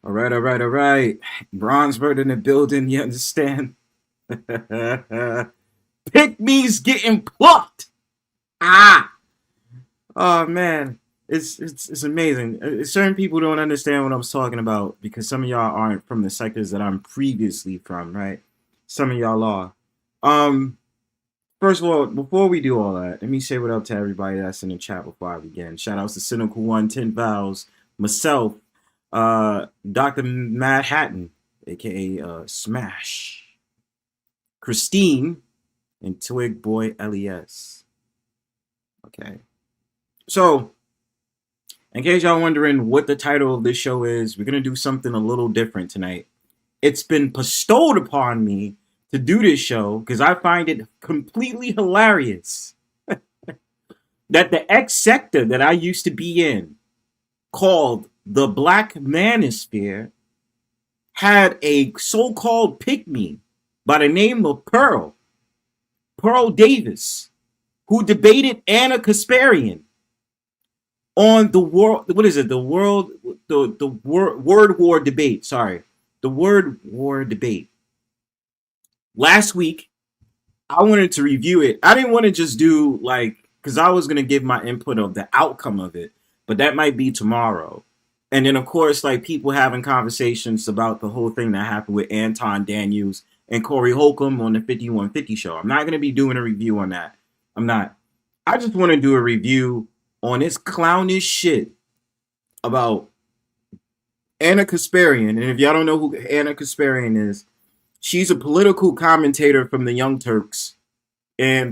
All right. Bronzebird in the building, you understand? Pick me's getting plucked. Ah! Oh man. It's amazing. Certain people don't understand what I'm talking about because some of y'all aren't from the sectors that I'm previously from, right? Some of y'all are. Um, First of all, before we do all that, let me say what up to everybody that's in the chat before I begin. Shout outs to Cynical One, 10 Vows, myself, Dr. Mad Hatton, aka Smash, Christine, and Twig Boy LES. Okay. So, in case y'all wondering what the title of this show is, we're gonna do something a little different tonight. It's been bestowed upon me to do this show because I find it completely hilarious that the X sector that I used to be in, called the Black Manosphere, had a so-called pick-me by the name of Pearl Davis, who debated Anna Kasparian on the world. What is it? The word war debate. Sorry, the word war debate. Last week, I wanted to review it. I didn't want to just do because I was gonna give my input of the outcome of it, but that might be tomorrow. And then of course, people having conversations about the whole thing that happened with Anton Daniels and Corey Holcomb on the 5150 show. I'm not gonna be doing a review on that. I'm not. I just want to do a review on this clownish shit about Anna Kasparian. And if y'all don't know who Anna Kasparian is, she's a political commentator from the Young Turks. And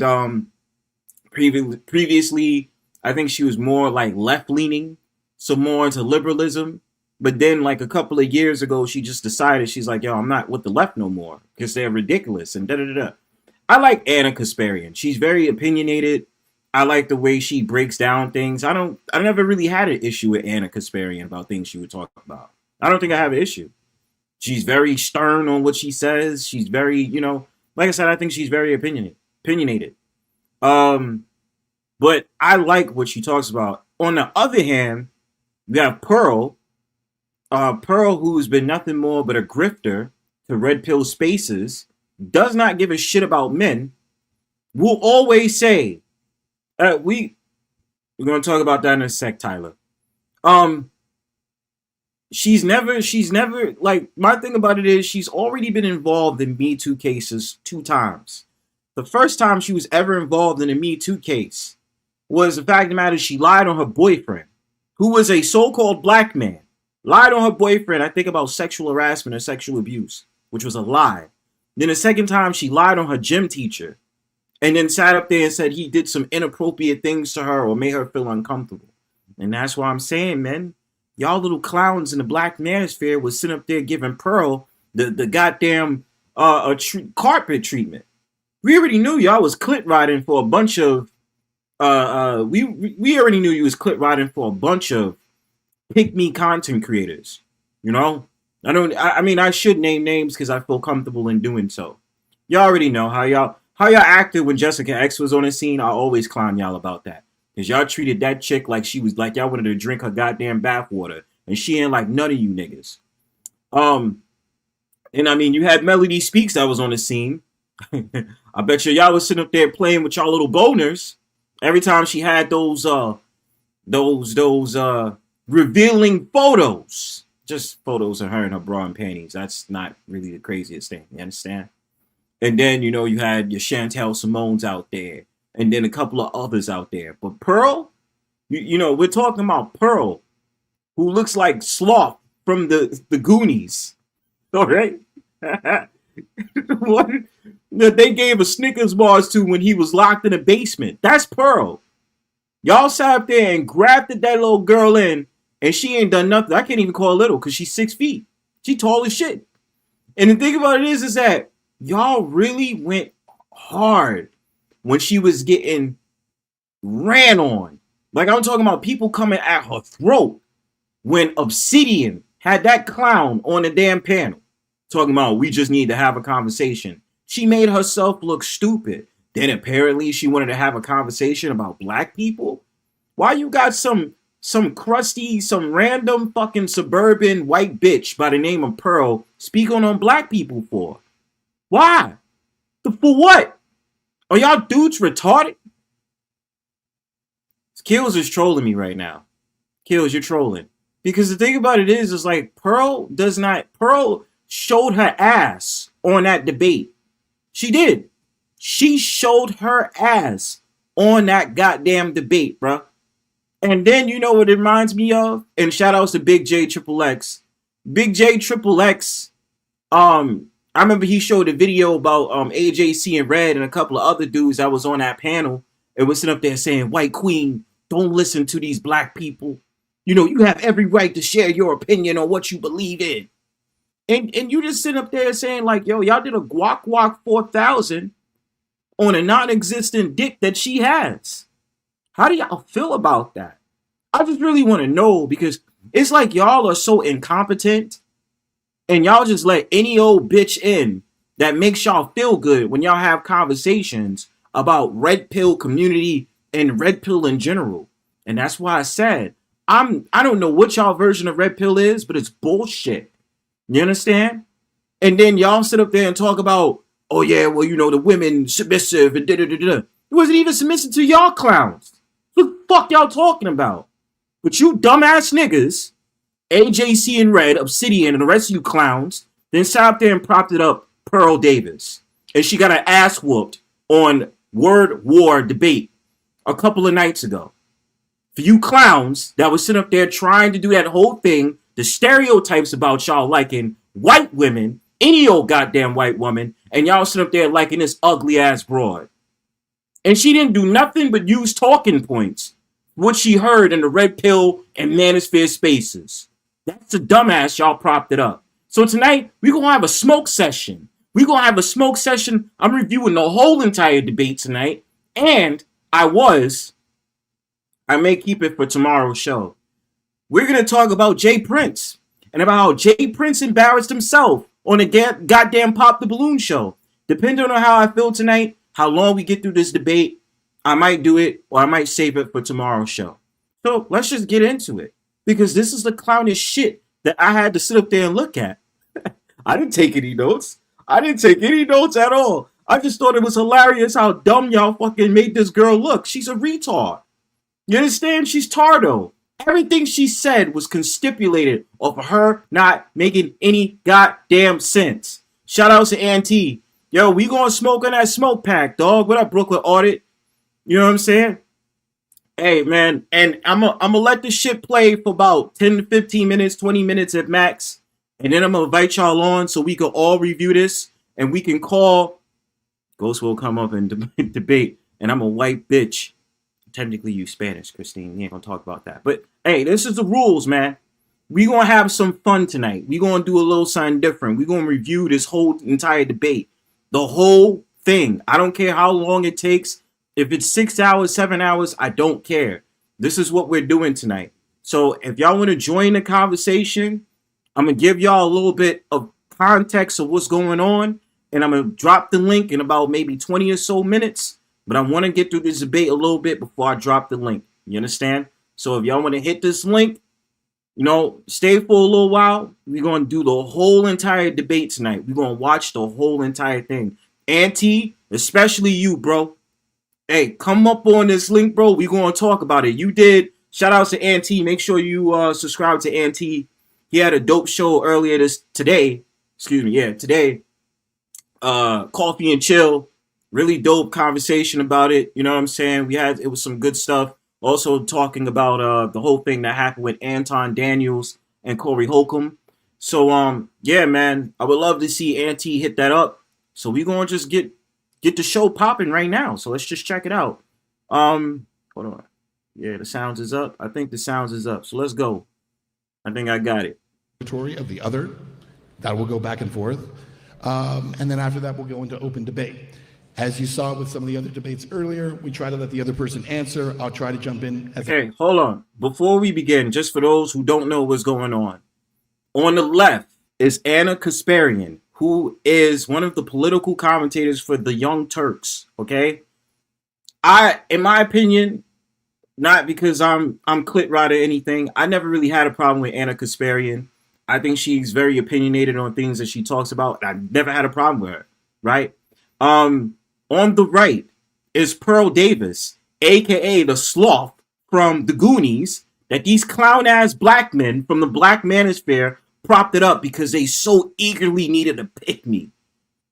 previously, I think she was more left-leaning, so more into liberalism. But then a couple of years ago, she just decided, she's like, yo, I'm not with the left no more because they're ridiculous and da-da-da-da. I like Anna Kasparian. She's very opinionated. I like the way she breaks down things. I never really had an issue with Anna Kasparian about things she would talk about. I don't think I have an issue. She's very stern on what she says. She's very, like I said, I think she's very opinionated. But I like what she talks about. On the other hand, we have Pearl, who's been nothing more but a grifter to red pill spaces, does not give a shit about men, will always say, we're going to talk about that in a sec, Tyler. She's never my thing about it is she's already been involved in Me Too cases 2 times. The first time she was ever involved in a Me Too case was the fact of the matter she lied on her boyfriend, who was a so-called black man. Lied on her boyfriend, I think about sexual harassment or sexual abuse, which was a lie. Then the second time she lied on her gym teacher and then sat up there and said he did some inappropriate things to her or made her feel uncomfortable. And that's why I'm saying, man, y'all little clowns in the Black Manosphere was sitting up there giving Pearl the goddamn carpet treatment. We already knew y'all was clit riding for a bunch of we already knew you was clit riding for a bunch of pick me content creators. I should name names because I feel comfortable in doing so. Y'all already know how y'all acted when Jessica X was on the scene. I always clown y'all about that. Because y'all treated that chick like she was like y'all wanted to drink her goddamn bathwater. And she ain't like none of you niggas. And you had Melody Speaks that was on the scene. I bet y'all was sitting up there playing with y'all little boners every time she had those revealing photos. Just photos of her in her bra and panties. That's not really the craziest thing. You understand? And then, you had your Chantel Simone's out there. And then a couple of others out there. But Pearl, we're talking about Pearl, who looks like Sloth from the Goonies. All right? What that they gave a Snickers bars to when he was locked in a basement. That's Pearl. Y'all sat up there and grafted that little girl in, and she ain't done nothing. I can't even call her little because she's 6 feet. She tall as shit. And the thing about it is that y'all really went hard when she was getting ran on. I'm talking about people coming at her throat when Obsidian had that clown on the damn panel talking about we just need to have a conversation. She made herself look stupid. Then apparently she wanted to have a conversation about black people. Why you got some some crusty, some random fucking suburban white bitch by the name of Pearl speaking on black people for? Why? For what? Are y'all dudes retarded? Kills is trolling me right now. Kills, you're trolling. Because the thing about it is like Pearl showed her ass on that debate. She did. She showed her ass on that goddamn debate, bruh. And then you know what it reminds me of? And shout outs to Big J Triple X. Big J Triple X, I remember he showed a video about AJC and Red and a couple of other dudes that was on that panel and was sitting up there saying, White Queen, don't listen to these black people. You know, you have every right to share your opinion on what you believe in. And you just sit up there saying like, yo, y'all did a guac 4000 on a non-existent dick that she has. How do y'all feel about that? I just really want to know, because it's like y'all are so incompetent and y'all just let any old bitch in that makes y'all feel good when y'all have conversations about red pill community and red pill in general. And that's why I said, I don't know what y'all version of red pill is, but it's bullshit. You understand? And then y'all sit up there and talk about, oh yeah, well, you know, the women submissive and da-da-da-da. It wasn't even submissive to y'all clowns. What the fuck y'all talking about? But you dumbass niggas, AJC and Red, Obsidian, and the rest of you clowns, then sat up there and propped it up Pearl Davis. And she got her ass whooped on Word War debate a couple of nights ago. For you clowns that was sitting up there trying to do that whole thing, the stereotypes about y'all liking white women, any old goddamn white woman, and y'all sit up there liking this ugly ass broad. And she didn't do nothing but use talking points, what she heard in the red pill and manosphere spaces. That's the dumbass y'all propped it up. So tonight, we're going to have a smoke session. We're going to have a smoke session. I'm reviewing the whole entire debate tonight. And I may keep it for tomorrow's show. We're going to talk about Jay Prince and about how Jay Prince embarrassed himself on a goddamn Pop the Balloon show. Depending on how I feel tonight, how long we get through this debate, I might do it or I might save it for tomorrow's show. So let's just get into it, because this is the clownish shit that I had to sit up there and look at. I didn't take any notes. I didn't take any notes at all. I just thought it was hilarious how dumb y'all fucking made this girl look. She's a retard. You understand? She's Tardo. Everything she said was constipulated off of her not making any goddamn sense. Shout out to Auntie. Yo, we gonna smoke on that smoke pack, dog. What up, Brooklyn Audit? You know what I'm saying? Hey, man, and I'm gonna let this shit play for about 10 to 15 minutes, 20 minutes at max. And then I'm gonna invite y'all on so we can all review this and we can call. Ghost will come up and debate. And I'm a white bitch. Technically, you Spanish, Christine. We ain't gonna talk about that. But hey, this is the rules, man. We gonna have some fun tonight. We gonna do a little something different. We gonna review this whole entire debate, the whole thing. I don't care how long it takes. If it's 6 hours, 7 hours, I don't care. This is what we're doing tonight. So if y'all want to join the conversation, I'm gonna give y'all a little bit of context of what's going on, and I'm gonna drop the link in about maybe 20 or so minutes. But I want to get through this debate a little bit before I drop the link. You understand? So if y'all want to hit this link, you know, stay for a little while. We're going to do the whole entire debate tonight. We're going to watch the whole entire thing. Auntie, especially you, bro. Hey, come up on this link, bro. We're going to talk about it. You did. Shout out to Auntie. Make sure you subscribe to Auntie. He had a dope show earlier today. Coffee and Chill. Really dope conversation about it. You know what I'm saying? It was some good stuff. Also talking about the whole thing that happened with Anton Daniels and Corey Holcomb. So yeah, man, I would love to see Auntie hit that up. So we gonna just get the show popping right now. So let's just check it out. Hold on. Yeah, the sounds is up. I think the sounds is up. So let's go. I think I got it. Of the other, that will go back and forth. And then after that, we'll go into open debate. As you saw with some of the other debates earlier, we try to let the other person answer. I'll try to jump in. Okay, hold on. Before we begin, just for those who don't know what's going on the left is Anna Kasparian, who is one of the political commentators for the Young Turks, okay? In my opinion, not because I'm clit right or anything. I never really had a problem with Anna Kasparian. I think she's very opinionated on things that she talks about. I never had a problem with her, right? On the right is Pearl Davis, aka the sloth from the Goonies, that these clown ass black men from the Black Manosphere propped it up because they so eagerly needed a pick me.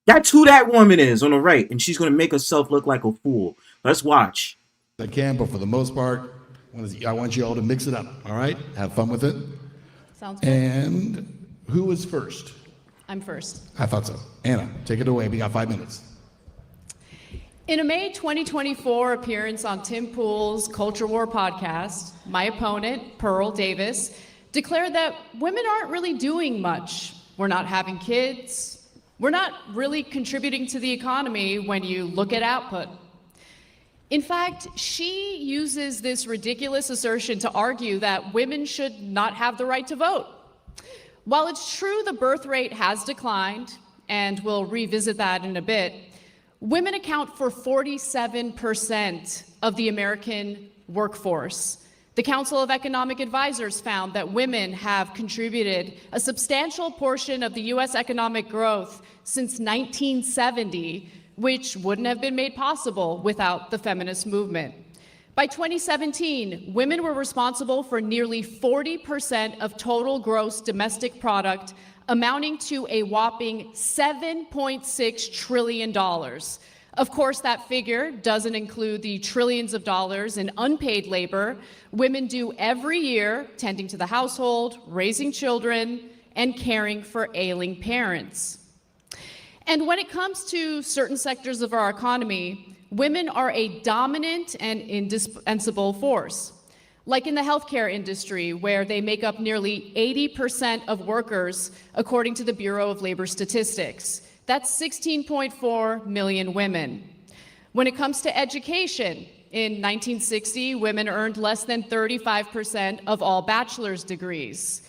That's who that woman is on the right, and she's gonna make herself look like a fool. Let's watch. I can, but for the most part, I want you all to mix it up. All right, have fun with it. Sounds good. And who is first? I'm first. I thought so. Anna, take it away. We got 5 minutes. In a May 2024 appearance on Tim Pool's Culture War podcast, my opponent, Pearl Davis, declared that women aren't really doing much. We're not having kids. We're not really contributing to the economy when you look at output. In fact, she uses this ridiculous assertion to argue that women should not have the right to vote. While it's true the birth rate has declined, and we'll revisit that in a bit, women account for 47% of the American workforce. The Council of Economic Advisors found that women have contributed a substantial portion of the US economic growth since 1970, which wouldn't have been made possible without the feminist movement. By 2017, women were responsible for nearly 40% of total gross domestic product, amounting to a whopping $7.6 trillion. Of course, that figure doesn't include the trillions of dollars in unpaid labor women do every year, tending to the household, raising children, and caring for ailing parents. And when it comes to certain sectors of our economy, women are a dominant and indispensable force. Like in the healthcare industry, where they make up nearly 80% of workers, according to the Bureau of Labor Statistics. That's 16.4 million women. When it comes to education, in 1960, women earned less than 35% of all bachelor's degrees.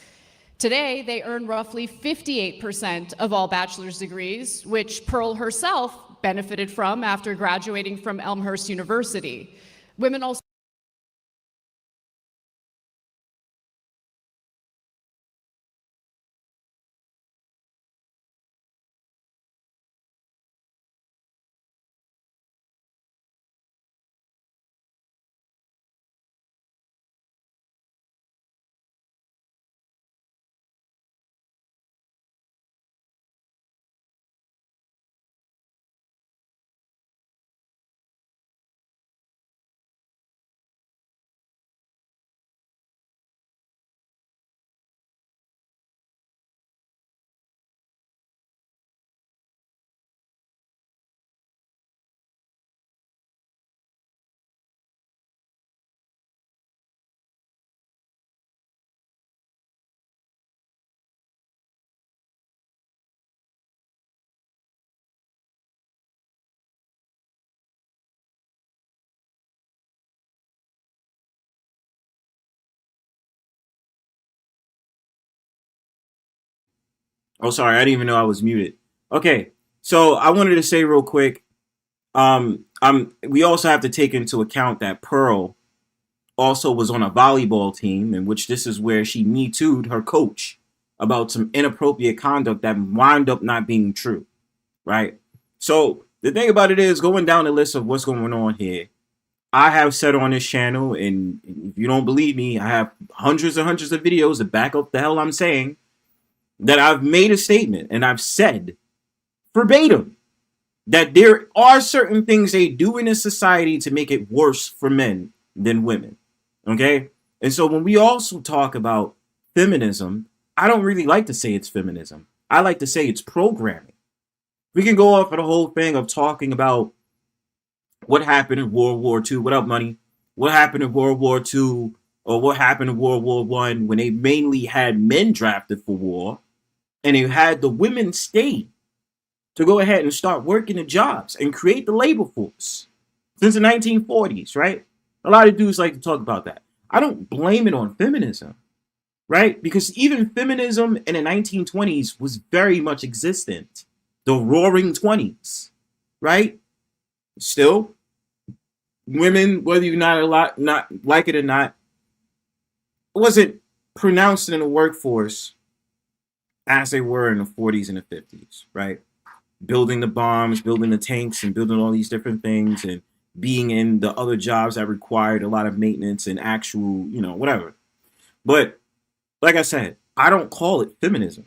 Today, they earn roughly 58% of all bachelor's degrees, which Pearl herself benefited from after graduating from Elmhurst University. Women also Oh, sorry, I didn't even know I was muted. Okay, so I wanted to say real quick, we also have to take into account that Pearl also was on a volleyball team, in which this is where she Me Too'd her coach about some inappropriate conduct that wound up not being true, right? So the thing about it is, going down the list of what's going on here, I have said on this channel, and if you don't believe me, I have hundreds and hundreds of videos to back up the hell I'm saying, that I've made a statement and I've said verbatim that there are certain things they do in a society to make it worse for men than women. Okay? And so when we also talk about feminism, I don't really like to say it's feminism. I like to say it's programming. We can go off of the whole thing of talking about what happened in World War II. What up, money? What happened in World War II, or what happened in World War I, when they mainly had men drafted for war, and they had the women stay to go ahead and start working the jobs and create the labor force since the 1940s, right? A lot of dudes like to talk about that. I don't blame it on feminism, right? Because even feminism in the 1920s was very much existent. The roaring 20s, right? Still, women, whether you not like it or not, wasn't pronounced in the workforce as they were in the 40s and the 50s, right? Building the bombs, building the tanks, and building all these different things, and being in the other jobs that required a lot of maintenance and actual, whatever. But like I said, I don't call it feminism.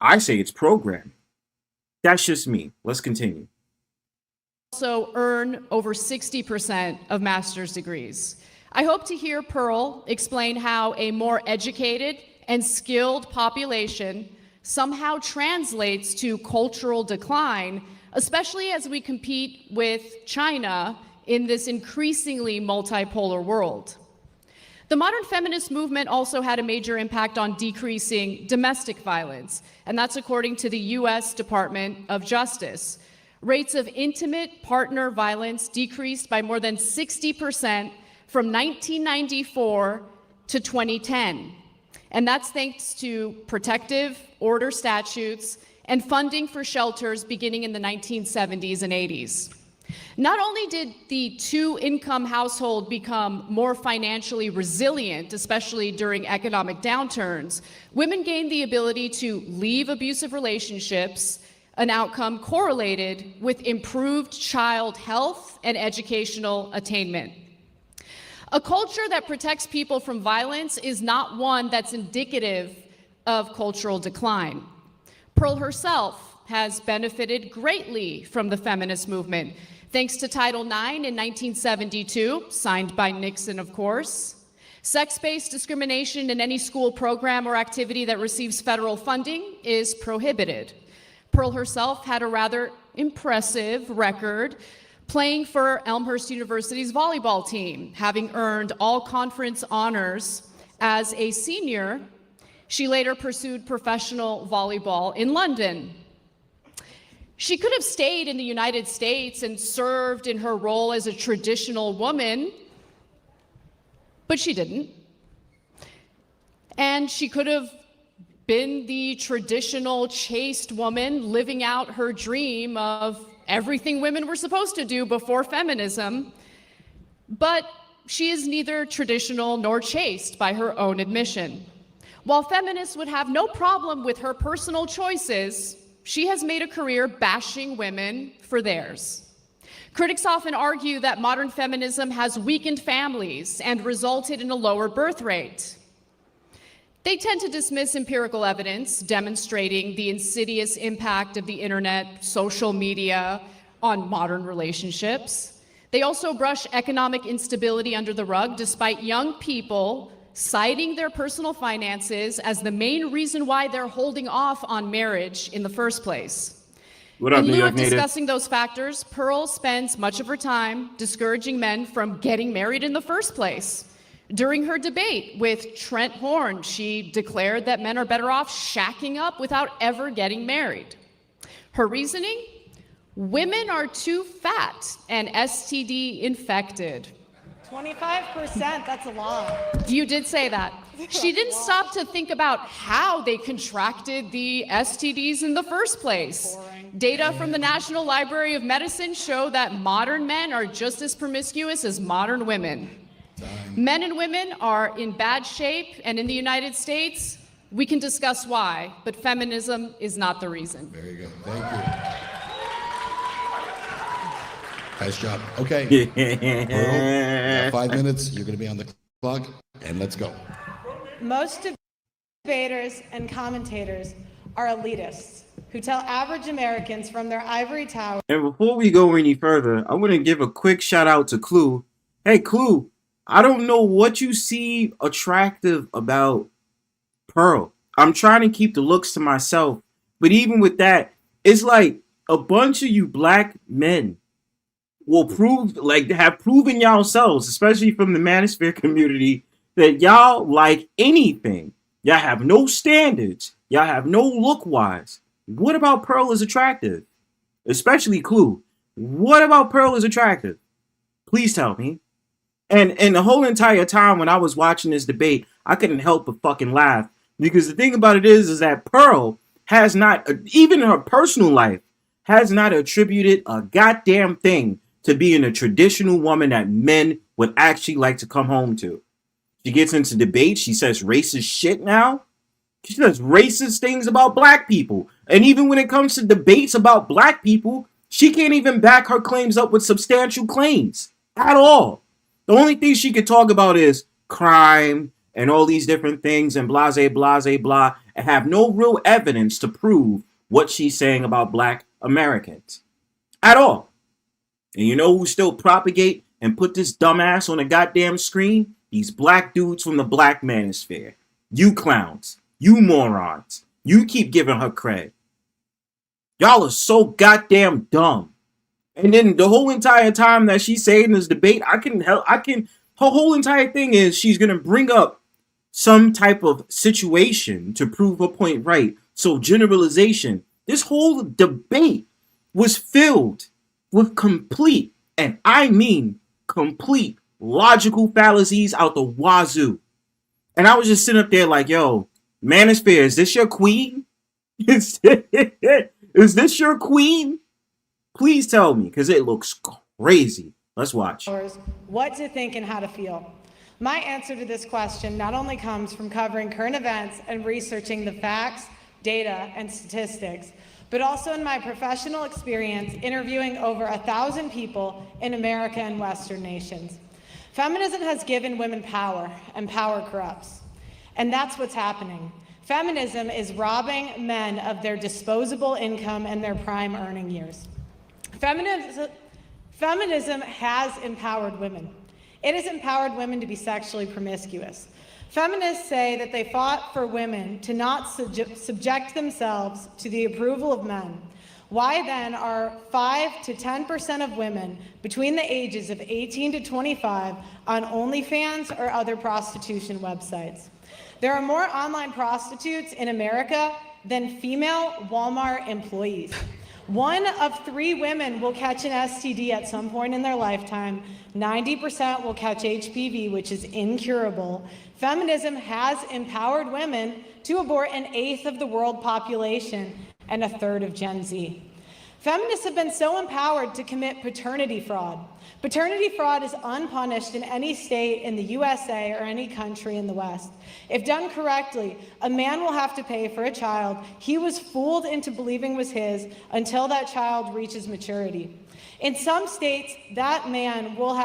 I say it's programming. That's just me. Let's continue. Also earn over 60% of master's degrees. I hope to hear Pearl explain how a more educated and skilled population somehow translates to cultural decline, especially as we compete with China in this increasingly multipolar world. The modern feminist movement also had a major impact on decreasing domestic violence, and that's according to the US Department of Justice. Rates of intimate partner violence decreased by more than 60% from 1994 to 2010. And that's thanks to protective order statutes and funding for shelters beginning in the 1970s and 80s. Not only did the two-income household become more financially resilient, especially during economic downturns, women gained the ability to leave abusive relationships, an outcome correlated with improved child health and educational attainment. A culture that protects people from violence is not one that's indicative of cultural decline. Pearl herself has benefited greatly from the feminist movement, thanks to Title IX in 1972, signed by Nixon, of course. Sex-based discrimination in any school program or activity that receives federal funding is prohibited. Pearl herself had a rather impressive record playing for Elmhurst University's volleyball team, having earned all conference honors as a senior. She later pursued professional volleyball in London. She could have stayed in the United States and served in her role as a traditional woman, but she didn't. And she could have been the traditional chaste woman living out her dream of everything women were supposed to do before feminism, but she is neither traditional nor chaste by her own admission. While feminists would have no problem with her personal choices, she has made a career bashing women for theirs. Critics often argue that modern feminism has weakened families and resulted in a lower birth rate. They tend to dismiss empirical evidence demonstrating the insidious impact of the internet, social media on modern relationships. They also brush economic instability under the rug, despite young people citing their personal finances as the main reason why they're holding off on marriage in the first place. What up, In New lieu York of native? discussing those factors, Pearl spends much of her time discouraging men from getting married in the first place. During her debate with Trent Horn, she declared that men are better off shacking up without ever getting married. Her reasoning? Women are too fat and STD infected. 25%, that's a lot. You did say that. She didn't stop to think about how they contracted the STDs in the first place. Data from the National Library of Medicine show that modern men are just as promiscuous as modern women. Men and women are in bad shape, and in the United States, we can discuss why, but feminism is not the reason. Very good. Thank you. Nice job. Okay. Pearl, you got 5 minutes. You're going to be on the clock, and let's go. Most debaters and commentators are elitists who tell average Americans from their ivory tower. And before we go any further, I want to give a quick shout out to Clue. Hey, Clue, I don't know what you see attractive about Pearl. I'm trying to keep the looks to myself, but even with that, it's like a bunch of you black men will have proven yourselves, especially from the Manosphere community, that y'all like anything. Y'all have no standards. Y'all have no look-wise. What about Pearl is attractive? Especially Clue. What about Pearl is attractive? Please tell me. And the whole entire time when I was watching this debate, I couldn't help but fucking laugh. Because the thing about it is that Pearl has not, even in her personal life, has not attributed a goddamn thing to being a traditional woman that men would actually like to come home to. She gets into debate. She says racist shit now. She says racist things about black people. And even when it comes to debates about black people, she can't even back her claims up with substantial claims at all. The only thing she could talk about is crime and all these different things and blase, blase, blah, and have no real evidence to prove what she's saying about black Americans at all. And you know who still propagate and put this dumbass on the goddamn screen? These black dudes from the black manosphere. You clowns. You morons. You keep giving her cred. Y'all are so goddamn dumb. And then the whole entire time that she's saying this debate, her whole entire thing is she's going to bring up some type of situation to prove her point right. So generalization. This whole debate was filled with complete, and I mean complete, logical fallacies out the wazoo. And I was just sitting up there like, yo, Manosphere, is this your queen? Is this your queen? Please tell me, because it looks crazy. Let's watch. What to think and how to feel. My answer to this question not only comes from covering current events and researching the facts, data, and statistics, but also in my professional experience interviewing over 1,000 people in America and Western nations. Feminism has given women power, and power corrupts. And that's what's happening. Feminism is robbing men of their disposable income and their prime earning years. Feminism has empowered women. It has empowered women to be sexually promiscuous. Feminists say that they fought for women to not subject themselves to the approval of men. Why then are 5 to 10% of women between the ages of 18 to 25 on OnlyFans or other prostitution websites? There are more online prostitutes in America than female Walmart employees. 1 of 3 women will catch an STD at some point in their lifetime. 90% will catch HPV, which is incurable. Feminism has empowered women to abort 1/8 of the world population and 1/3 of Gen Z. Feminists have been so empowered to commit paternity fraud. Paternity fraud is unpunished in any state in the USA or any country in the West. If done correctly, a man will have to pay for a child he was fooled into believing was his until that child reaches maturity. In some states, that man will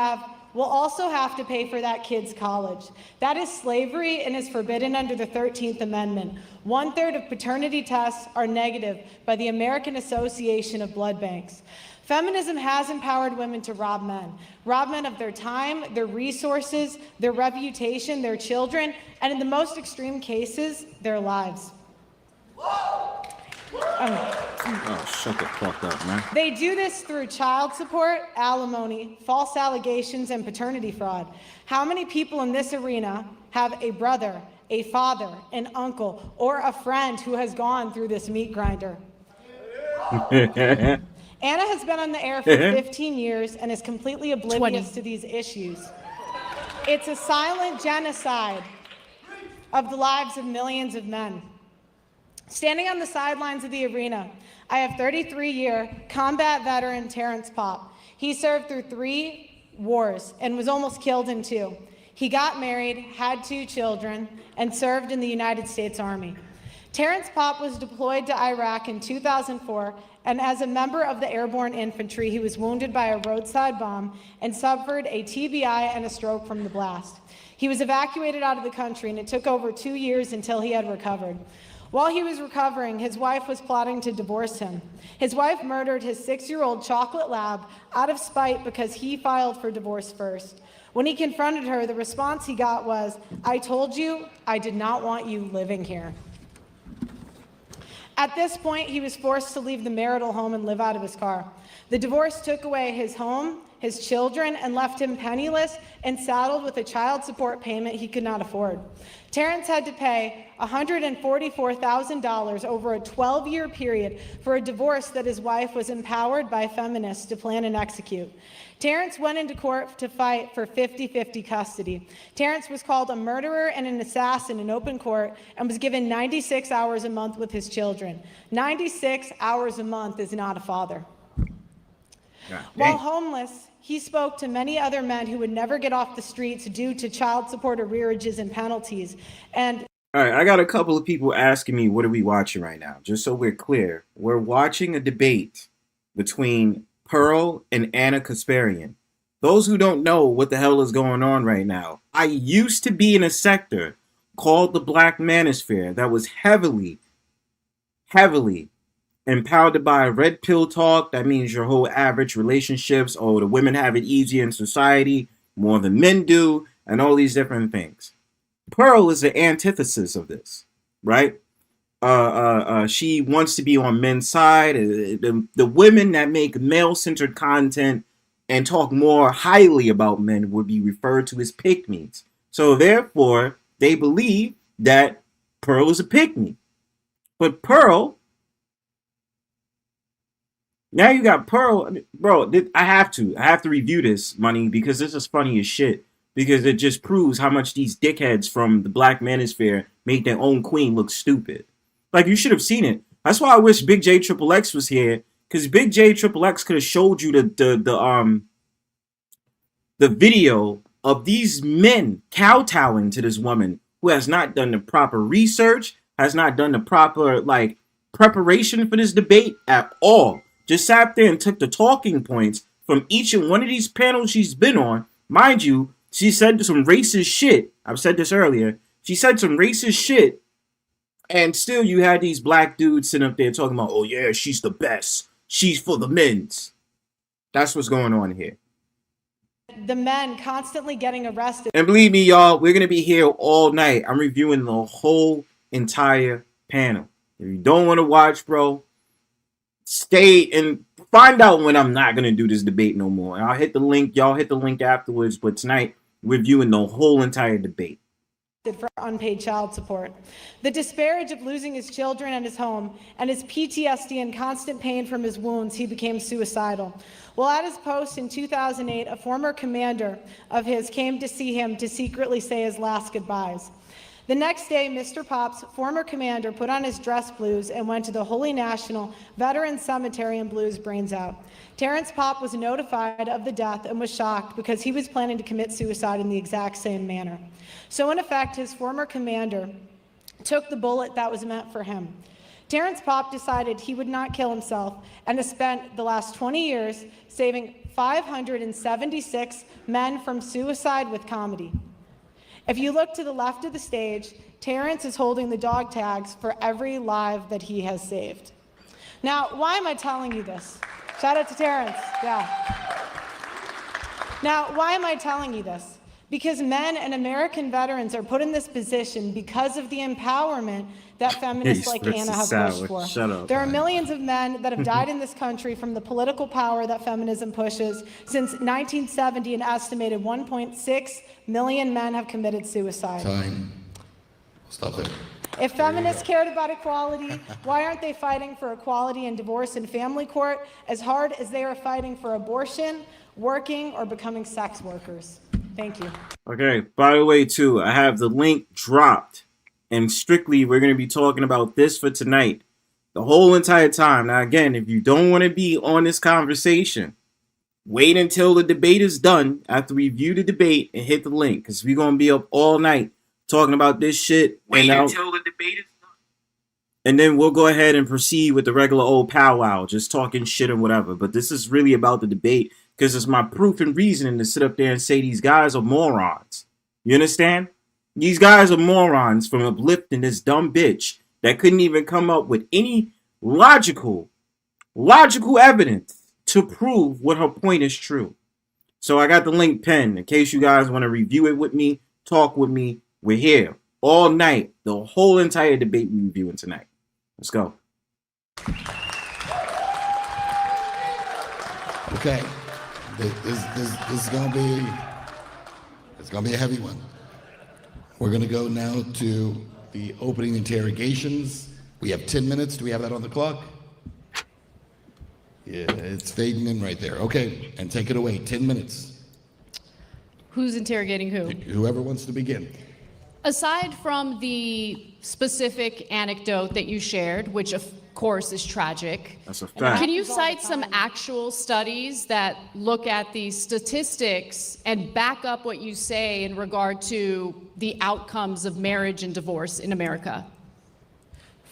also have to pay for that kid's college. That is slavery and is forbidden under the 13th Amendment. 1/3 of paternity tests are negative by the American Association of Blood Banks. Feminism has empowered women to rob men of their time, their resources, their reputation, their children, and in the most extreme cases, their lives. Oh, shut the fuck up, man. They do this through child support, alimony, false allegations, and paternity fraud. How many people in this arena have a brother, a father, an uncle, or a friend who has gone through this meat grinder? Anna has been on the air for 15 years and is completely oblivious to these issues. It's a silent genocide of the lives of millions of men. Standing on the sidelines of the arena, I have 33-year combat veteran Terrence Popp. He served through 3 wars and was almost killed in 2. He got married, had 2 children, and served in the United States Army. Terrence Popp was deployed to Iraq in 2004, and as a member of the airborne infantry, he was wounded by a roadside bomb and suffered a TBI and a stroke from the blast. He was evacuated out of the country, and it took over 2 years until he had recovered. While he was recovering, his wife was plotting to divorce him. His wife murdered his 6-year-old chocolate lab out of spite because he filed for divorce first. When he confronted her, the response he got was, "I told you I did not want you living here." At this point, he was forced to leave the marital home and live out of his car. The divorce took away his home, his children, and left him penniless and saddled with a child support payment he could not afford. Terrence had to pay $144,000 over a 12-year period for a divorce that his wife was empowered by feminists to plan and execute. Terrence went into court to fight for 50-50 custody. Terrence was called a murderer and an assassin in open court and was given 96 hours a month with his children. 96 hours a month is not a father. While homeless, he spoke to many other men who would never get off the streets due to child support arrearages and penalties. And all right, I got a couple of people asking me, what are we watching right now? Just so we're clear, we're watching a debate between Pearl and Anna Kasparian. Those who don't know what the hell is going on right now, I used to be in a sector called the Black Manosphere that was heavily empowered by red pill talk. That means your whole average relationships, oh, the women have it easier in society, more than men do, and all these different things. Pearl is the antithesis of this, right? She wants to be on men's side. The women that make male-centered content and talk more highly about men would be referred to as pick-me's. So therefore, they believe that Pearl is a pick-me. But Pearl, now you got Pearl, bro. I have to review this, Money, because this is funny as shit. Because it just proves how much these dickheads from the Black Manosphere made their own queen look stupid. Like, you should have seen it. That's why I wish Big J Triple X was here, because Big J Triple X could have showed you the video of these men kowtowing to this woman who has not done the proper research, has not done the proper preparation for this debate at all. Just sat there and took the talking points from each and one of these panels she's been on. Mind you, she said some racist shit. I've said this earlier. She said some racist shit. And still you had these black dudes sitting up there talking about, oh yeah, she's the best. She's for the men's. That's what's going on here. the men constantly getting arrested. And believe me, y'all, we're going to be here all night. I'm reviewing the whole entire panel. If you don't want to watch, bro, stay and find out when I'm not going to do this debate no more. I'll hit the link. Y'all hit the link afterwards. But tonight, we're viewing the whole entire debate. For unpaid child support. The disparage of losing his children and his home, and his PTSD and constant pain from his wounds, he became suicidal. Well, at his post in 2008, a former commander of his came to see him to secretly say his last goodbyes. The next day, Mr. Pop's former commander put on his dress blues and went to the Holy National Veterans Cemetery and blew his brains out. Terrence Pop was notified of the death and was shocked because he was planning to commit suicide in the exact same manner. So in effect, his former commander took the bullet that was meant for him. Terrence Pop decided he would not kill himself and has spent the last 20 years saving 576 men from suicide with comedy. If you look to the left of the stage, Terrence is holding the dog tags for every life that he has saved. Now, why am I telling you this? Shout out to Terrence, yeah. Now, why am I telling you this? Because men and American veterans are put in this position because of the empowerment that feminists like Anna have pushed for. There are millions of men that have died in this country from the political power that feminism pushes. Since 1970, an estimated 1.6 million men have committed suicide. Time. Stop there. If feminists cared about equality, why aren't they fighting for equality in divorce and family court as hard as they are fighting for abortion, working, or becoming sex workers? Thank you. Okay, by the way, too, I have the link dropped. And strictly, we're going to be talking about this for tonight. The whole entire time. Now, again, if you don't want to be on this conversation, wait until the debate is done after we view the debate and hit the link. Because we're going to be up all night talking about this shit. Wait until the debate is done. And then we'll go ahead and proceed with the regular old powwow, just talking shit or whatever. But this is really about the debate because it's my proof and reasoning to sit up there and say these guys are morons. You understand? These guys are morons from uplifting this dumb bitch that couldn't even come up with any logical evidence to prove what her point is true. So I got the link pinned in case you guys want to review it with me, talk with me. We're here all night. The whole entire debate we're reviewing tonight. Let's go. Okay. This is gonna be a heavy one. We're going to go now to the opening interrogations. We have 10 minutes. Do we have that on the clock? Yeah, it's fading in right there. Okay, and take it away. 10 minutes. Who's interrogating who? Whoever wants to begin. Aside from the specific anecdote that you shared, which of course, is tragic. That's a fact. Can you cite some actual studies that look at the statistics and back up what you say in regard to the outcomes of marriage and divorce in America?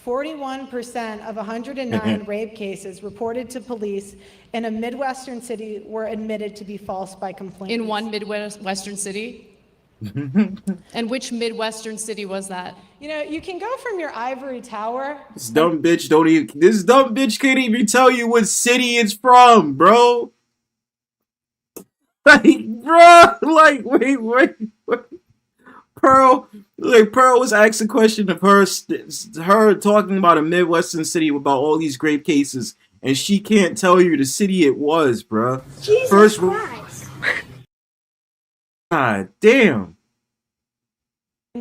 41% of 109 rape cases reported to police in a Midwestern city were admitted to be false by complainants. In one Midwestern city? And which Midwestern city was that? You know, you can go from your ivory tower. This dumb bitch this dumb bitch can't even tell you what city it's from, bro. Like, bro, like, wait. Pearl was asked a question of her talking about a Midwestern city about all these rape cases, and she can't tell you the city it was, bro. Jesus Christ. God damn.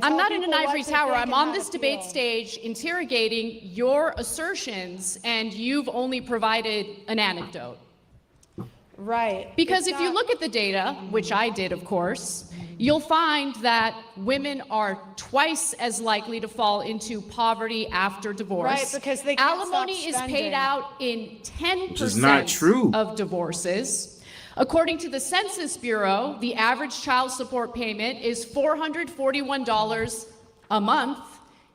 I'm not in an People what ivory to tower. think I'm and on how to this debate feel. stage interrogating your assertions, and you've only provided an anecdote. Right. Because It's if you not- look at the data, which I did, of course, you'll find that women are twice as likely to fall into poverty after divorce. Right, because they can't Alimony stop is paid spending. out in 10% is not true. of divorces. According to the Census Bureau, the average child support payment is $441 a month,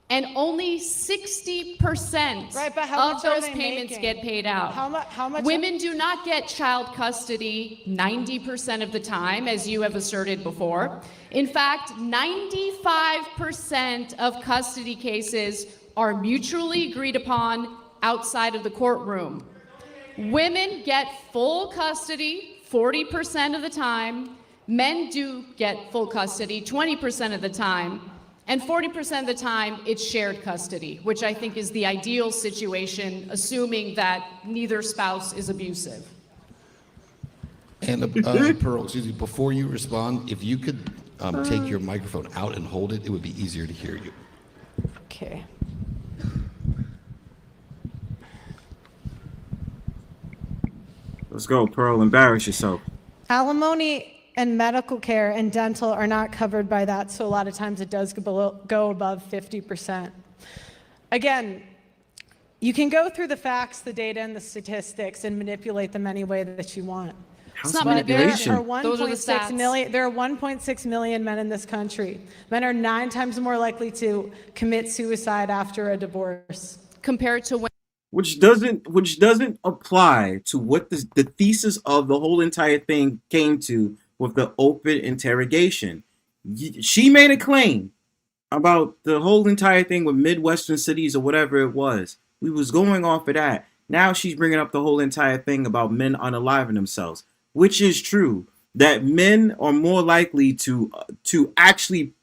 and only 60% Right, but how of much are those they payments making? get paid out. How much? Women do not get child custody 90% of the time, as you have asserted before. In fact, 95% of custody cases are mutually agreed upon outside of the courtroom. Women get full custody 40% of the time. Men do get full custody 20% of the time. And 40% of the time, it's shared custody, which I think is the ideal situation, assuming that neither spouse is abusive. And Pearl, excuse me, before you respond, if you could take your microphone out and hold it, it would be easier to hear you. Okay. Let's go, Pearl. Embarrass yourself. Alimony and medical care and dental are not covered by that, so a lot of times it does go above 50%. Again, you can go through the facts, the data, and the statistics and manipulate them any way that you want. It's not But there manipulation. are Those are the 1.6 stats. million. There are 1.6 million men in this country. Men are 9 times more likely to commit suicide after a divorce. Compared to when Which doesn't apply to what the thesis of the whole entire thing came to with the open interrogation. She made a claim about the whole entire thing with Midwestern cities or whatever it was. We was going off of that. Now she's bringing up the whole entire thing about men unaliving themselves, which is true. That men are more likely to actually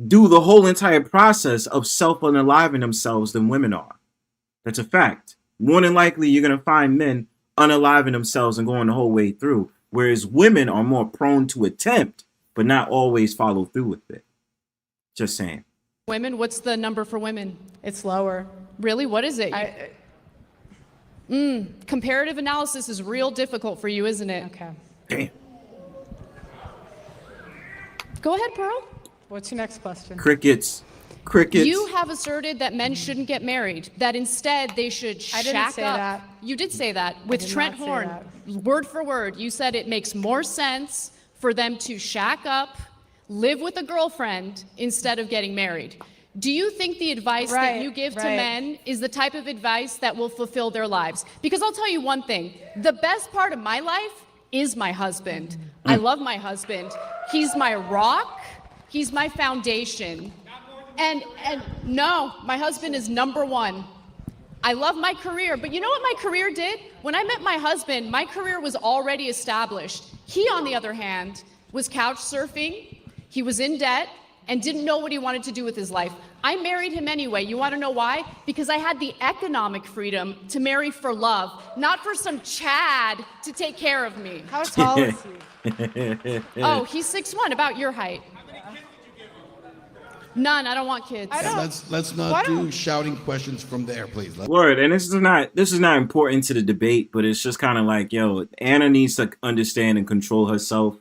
do the whole entire process of self-unaliving themselves than women are. That's a fact. More than likely, you're going to find men unaliving themselves and going the whole way through, whereas women are more prone to attempt, but not always follow through with it. Just saying. women, what's the number for women? It's lower. Really? What is it? Comparative analysis is real difficult for you, isn't it? Okay. Damn. Go ahead, Pearl. What's your next question? Crickets. You have asserted that men shouldn't get married, that instead they should I didn't shack say up. that. You did say that with did Trent not say Horn. Word for word, you said it makes more sense for them to shack up, live with a girlfriend instead of getting married. Do you think the advice that Right, you give to right. men is the type of advice that will fulfill their lives? Because I'll tell you one thing, the best part of my life is my husband. I love my husband. He's my rock. He's my foundation. And no, my husband is number one. I love my career, but you know what my career did? When I met my husband, my career was already established. He, on the other hand, was couch surfing, he was in debt, and didn't know what he wanted to do with his life. I married him anyway. You want to know why? Because I had the economic freedom to marry for love, not for some Chad to take care of me. How tall is he? Oh, he's 6'1", about your height. None, I don't want kids. I don't- Let's Why not do don't- shouting questions from there, please. Word, and this is not important to the debate, but it's just kind of like, yo, Anna needs to understand and control herself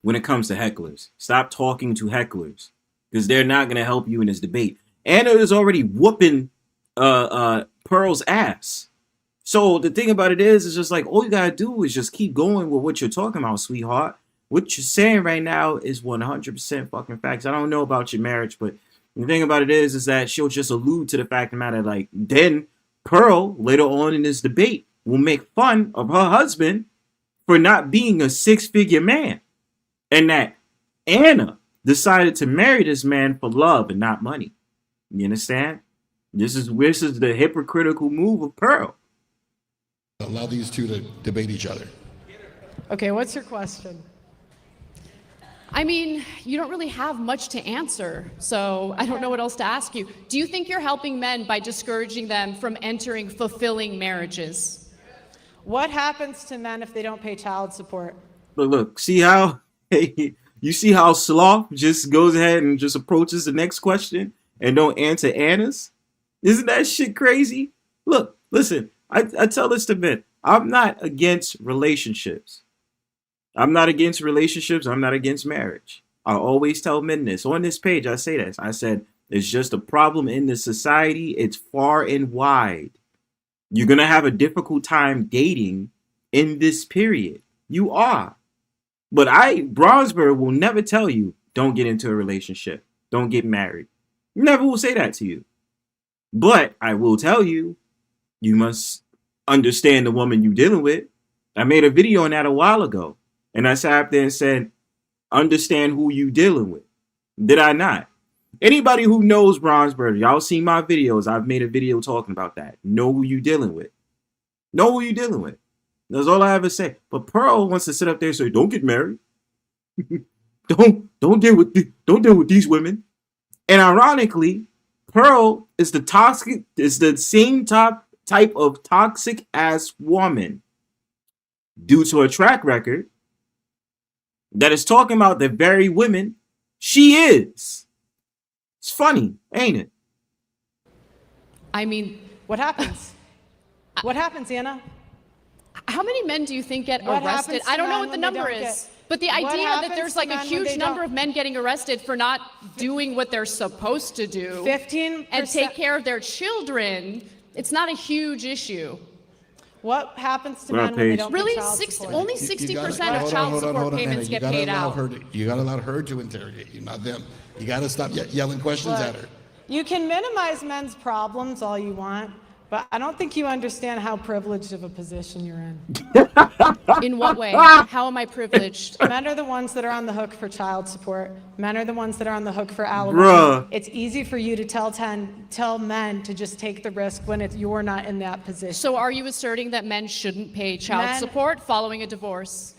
when it comes to hecklers. Stop talking to hecklers, because they're not going to help you in this debate. Anna is already whooping Pearl's ass. So the thing about it is just like all you gotta do is just keep going with what you're talking about, sweetheart. What you're saying right now is 100% fucking facts. I don't know about your marriage, but the thing about it is that she'll just allude to the fact of the matter, like, then Pearl, later on in this debate, will make fun of her husband for not being a six-figure man. And that Anna decided to marry this man for love and not money. You understand? This is the hypocritical move of Pearl. Allow these two to debate each other. Okay, what's your question? I mean, you don't really have much to answer, so I don't know what else to ask you. Do you think you're helping men by discouraging them from entering fulfilling marriages? What happens to men if they don't pay child support? Look, see how you see how Sloth just goes ahead and just approaches the next question and don't answer Anna's? Isn't that shit crazy? Look, listen, I tell this to men. I'm not against relationships. I'm not against relationships. I'm not against marriage. I always tell men this. On this page, I say this. I said, it's just a problem in this society. It's far and wide. You're going to have a difficult time dating in this period. You are. But Bronzebird, will never tell you, don't get into a relationship. Don't get married. Never will say that to you. But I will tell you, you must understand the woman you're dealing with. I made a video on that a while ago. And I sat up there and said, understand who you dealing with. Did I not? Anybody who knows Bronzebird, y'all seen my videos. I've made a video talking about that. Know who you dealing with. Know who you dealing with. That's all I ever say. But Pearl wants to sit up there and say, don't get married. don't deal with these women. And ironically, Pearl is the same type of toxic ass woman due to her track record that is talking about the very women she is. It's funny, ain't it? I mean, What happens? What happens, Anna? how many men do you think get What arrested? happens to I don't know men what the when they number don't is. get- But the What idea that happens there's to like a men when huge they number don't- of men getting arrested for not doing what they're supposed to do 15%. and take care of their children, it's not a huge issue. What happens to Well, men when they Paige. don't pay Really, child support? only You 60% gotta- of child hold support on, payments Anna. get paid out. You gotta allow her to interrogate you, not them. You gotta stop yelling questions at her. You can minimize men's problems all you want, but I don't think you understand how privileged of a position you're in. In what way? How am I privileged? Men are the ones that are on the hook for child support. Men are the ones that are on the hook for alimony. Bruh. It's easy for you to tell men to just take the risk when you're not in that position. So are you asserting that men shouldn't pay child Men- support following a divorce?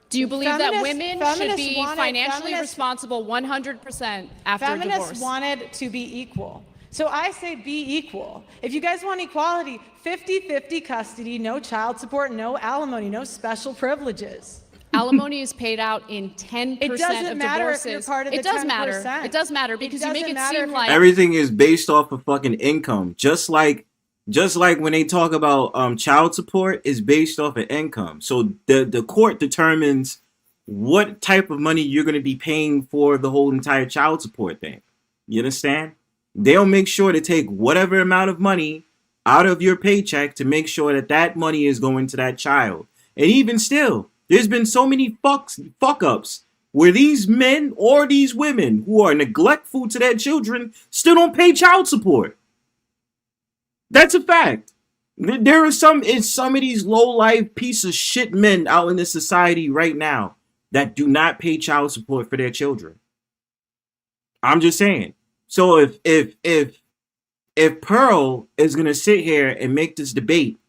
Do you believe that women should be financially responsible 100% after a divorce? Feminists wanted to be equal. So I say be equal. If you guys want equality, 50-50 custody, no child support, no alimony, no special privileges. Alimony is paid out in 10% It doesn't of matter if divorces. you're part of the It does 10%. matter. It does matter because you make doesn't it matter seem if like Everything is based off of fucking income. Just like when they talk about child support is based off of income. So the court determines what type of money you're going to be paying for the whole entire child support thing. You understand? They'll make sure to take whatever amount of money out of your paycheck to make sure that that money is going to that child. And even still, there's been so many fuck ups where these men or these women who are neglectful to their children still don't pay child support. That's a fact. There are some of these low life piece of shit men out in this society right now that do not pay child support for their children. I'm just saying. So if Pearl is gonna sit here and make this debate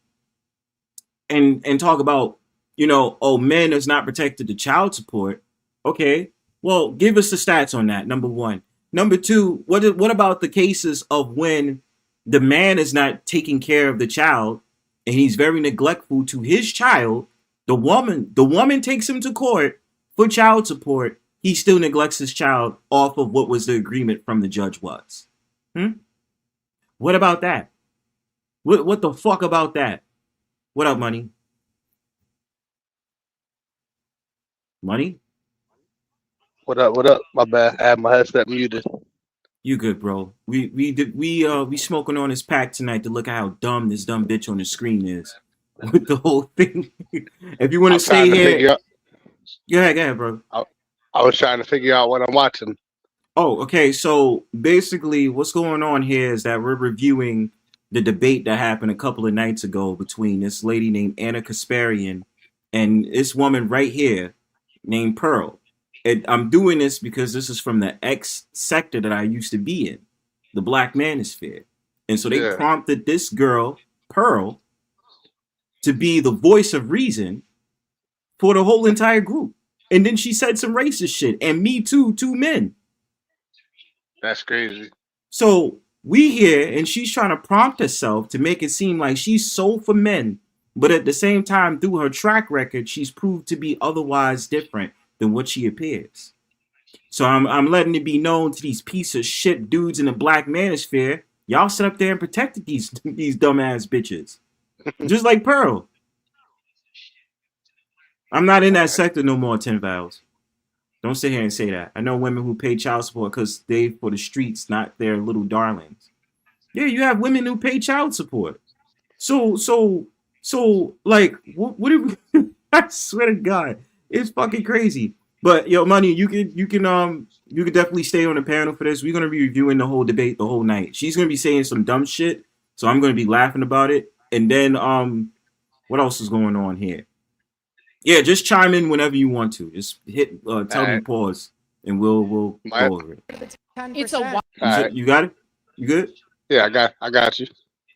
and talk about, men is not protected to child support, okay, well, give us the stats on that, number one. Number two, what about the cases of when the man is not taking care of the child and he's very neglectful to his child, the woman takes him to court for child support, he still neglects his child off of what was the agreement from the judge was. What about that? What the fuck about that? What up, Money? Money? What up? What up? My bad. I had my headset muted. You good, bro? We smoking on this pack tonight to look at how dumb this dumb bitch on the screen is with the whole thing. If you want to I'm stay trying to here, figure out. go ahead, bro. I, I was trying to figure out what I'm watching. Oh, okay. So basically, what's going on here is that we're reviewing the debate that happened a couple of nights ago between this lady named Anna Kasparian and this woman right here named Pearl. And I'm doing this because this is from the X sector that I used to be in, the Black Manosphere. And so they Yeah, prompted this girl, Pearl, to be the voice of reason for the whole entire group. And then she said some racist shit. And me too, two men. that's crazy. So we here, and she's trying to prompt herself to make it seem like she's so for men, but at the same time, through her track record, she's proved to be otherwise different than what she appears. So I'm letting it be known to these piece of shit dudes in the Black Manosphere, y'all sit up there and protected these dumbass bitches, just like Pearl. I'm not in All that right. sector no more. 10 vows. Don't sit here and say that. I know women who pay child support because they for the streets, not their little darlings. Yeah, you have women who pay child support. So, like, what if I swear to God, it's fucking crazy. But yo, money, you can definitely stay on the panel for this. We're gonna be reviewing the whole debate the whole night. She's gonna be saying some dumb shit, so I'm gonna be laughing about it. And then what else is going on here? Yeah, just chime in whenever you want to. Just hit All tell me right. pause, and we'll My, go over it. It's a 10%. all right. You got it? You good? Yeah, I got you.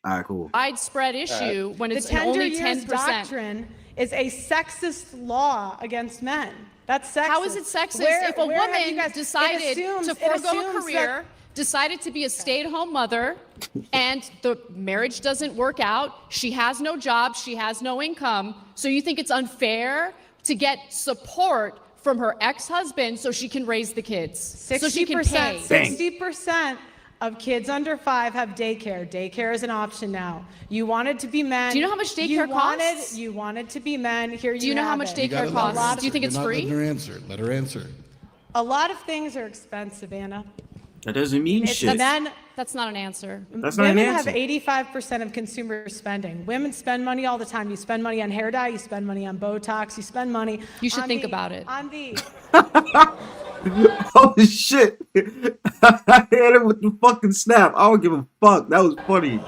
All right, cool. widespread All right. issue when The it's tender only years 10%. doctrine is a sexist law against men. That's sexist. How is it sexist Where- if a where have you woman guys- decided to it forego a assumes career, decided to be a stay-at-home mother, and the marriage doesn't work out, she has no job, she has no income, so you think it's unfair to get support from her ex-husband so she can raise the kids, so she can pay? 60% of kids under 5 have daycare. Daycare is an option now. You wanted to be men. Do you know how much daycare you wanted, costs? You wanted to be men. Here you Do you know how have much it. You daycare gotta let her costs? Do you answer. think it's You're not free? letting her answer. Let her answer. A lot of things are expensive, Anna. That doesn't mean It's shit. men. That's not an answer. That's not an Women answer. have 85% of consumer spending. Women spend money all the time. You spend money on hair dye, you spend money on Botox, you spend money. You should on think the- about it. On the Holy shit! I hit it with the fucking snap. I don't give a fuck. That was funny.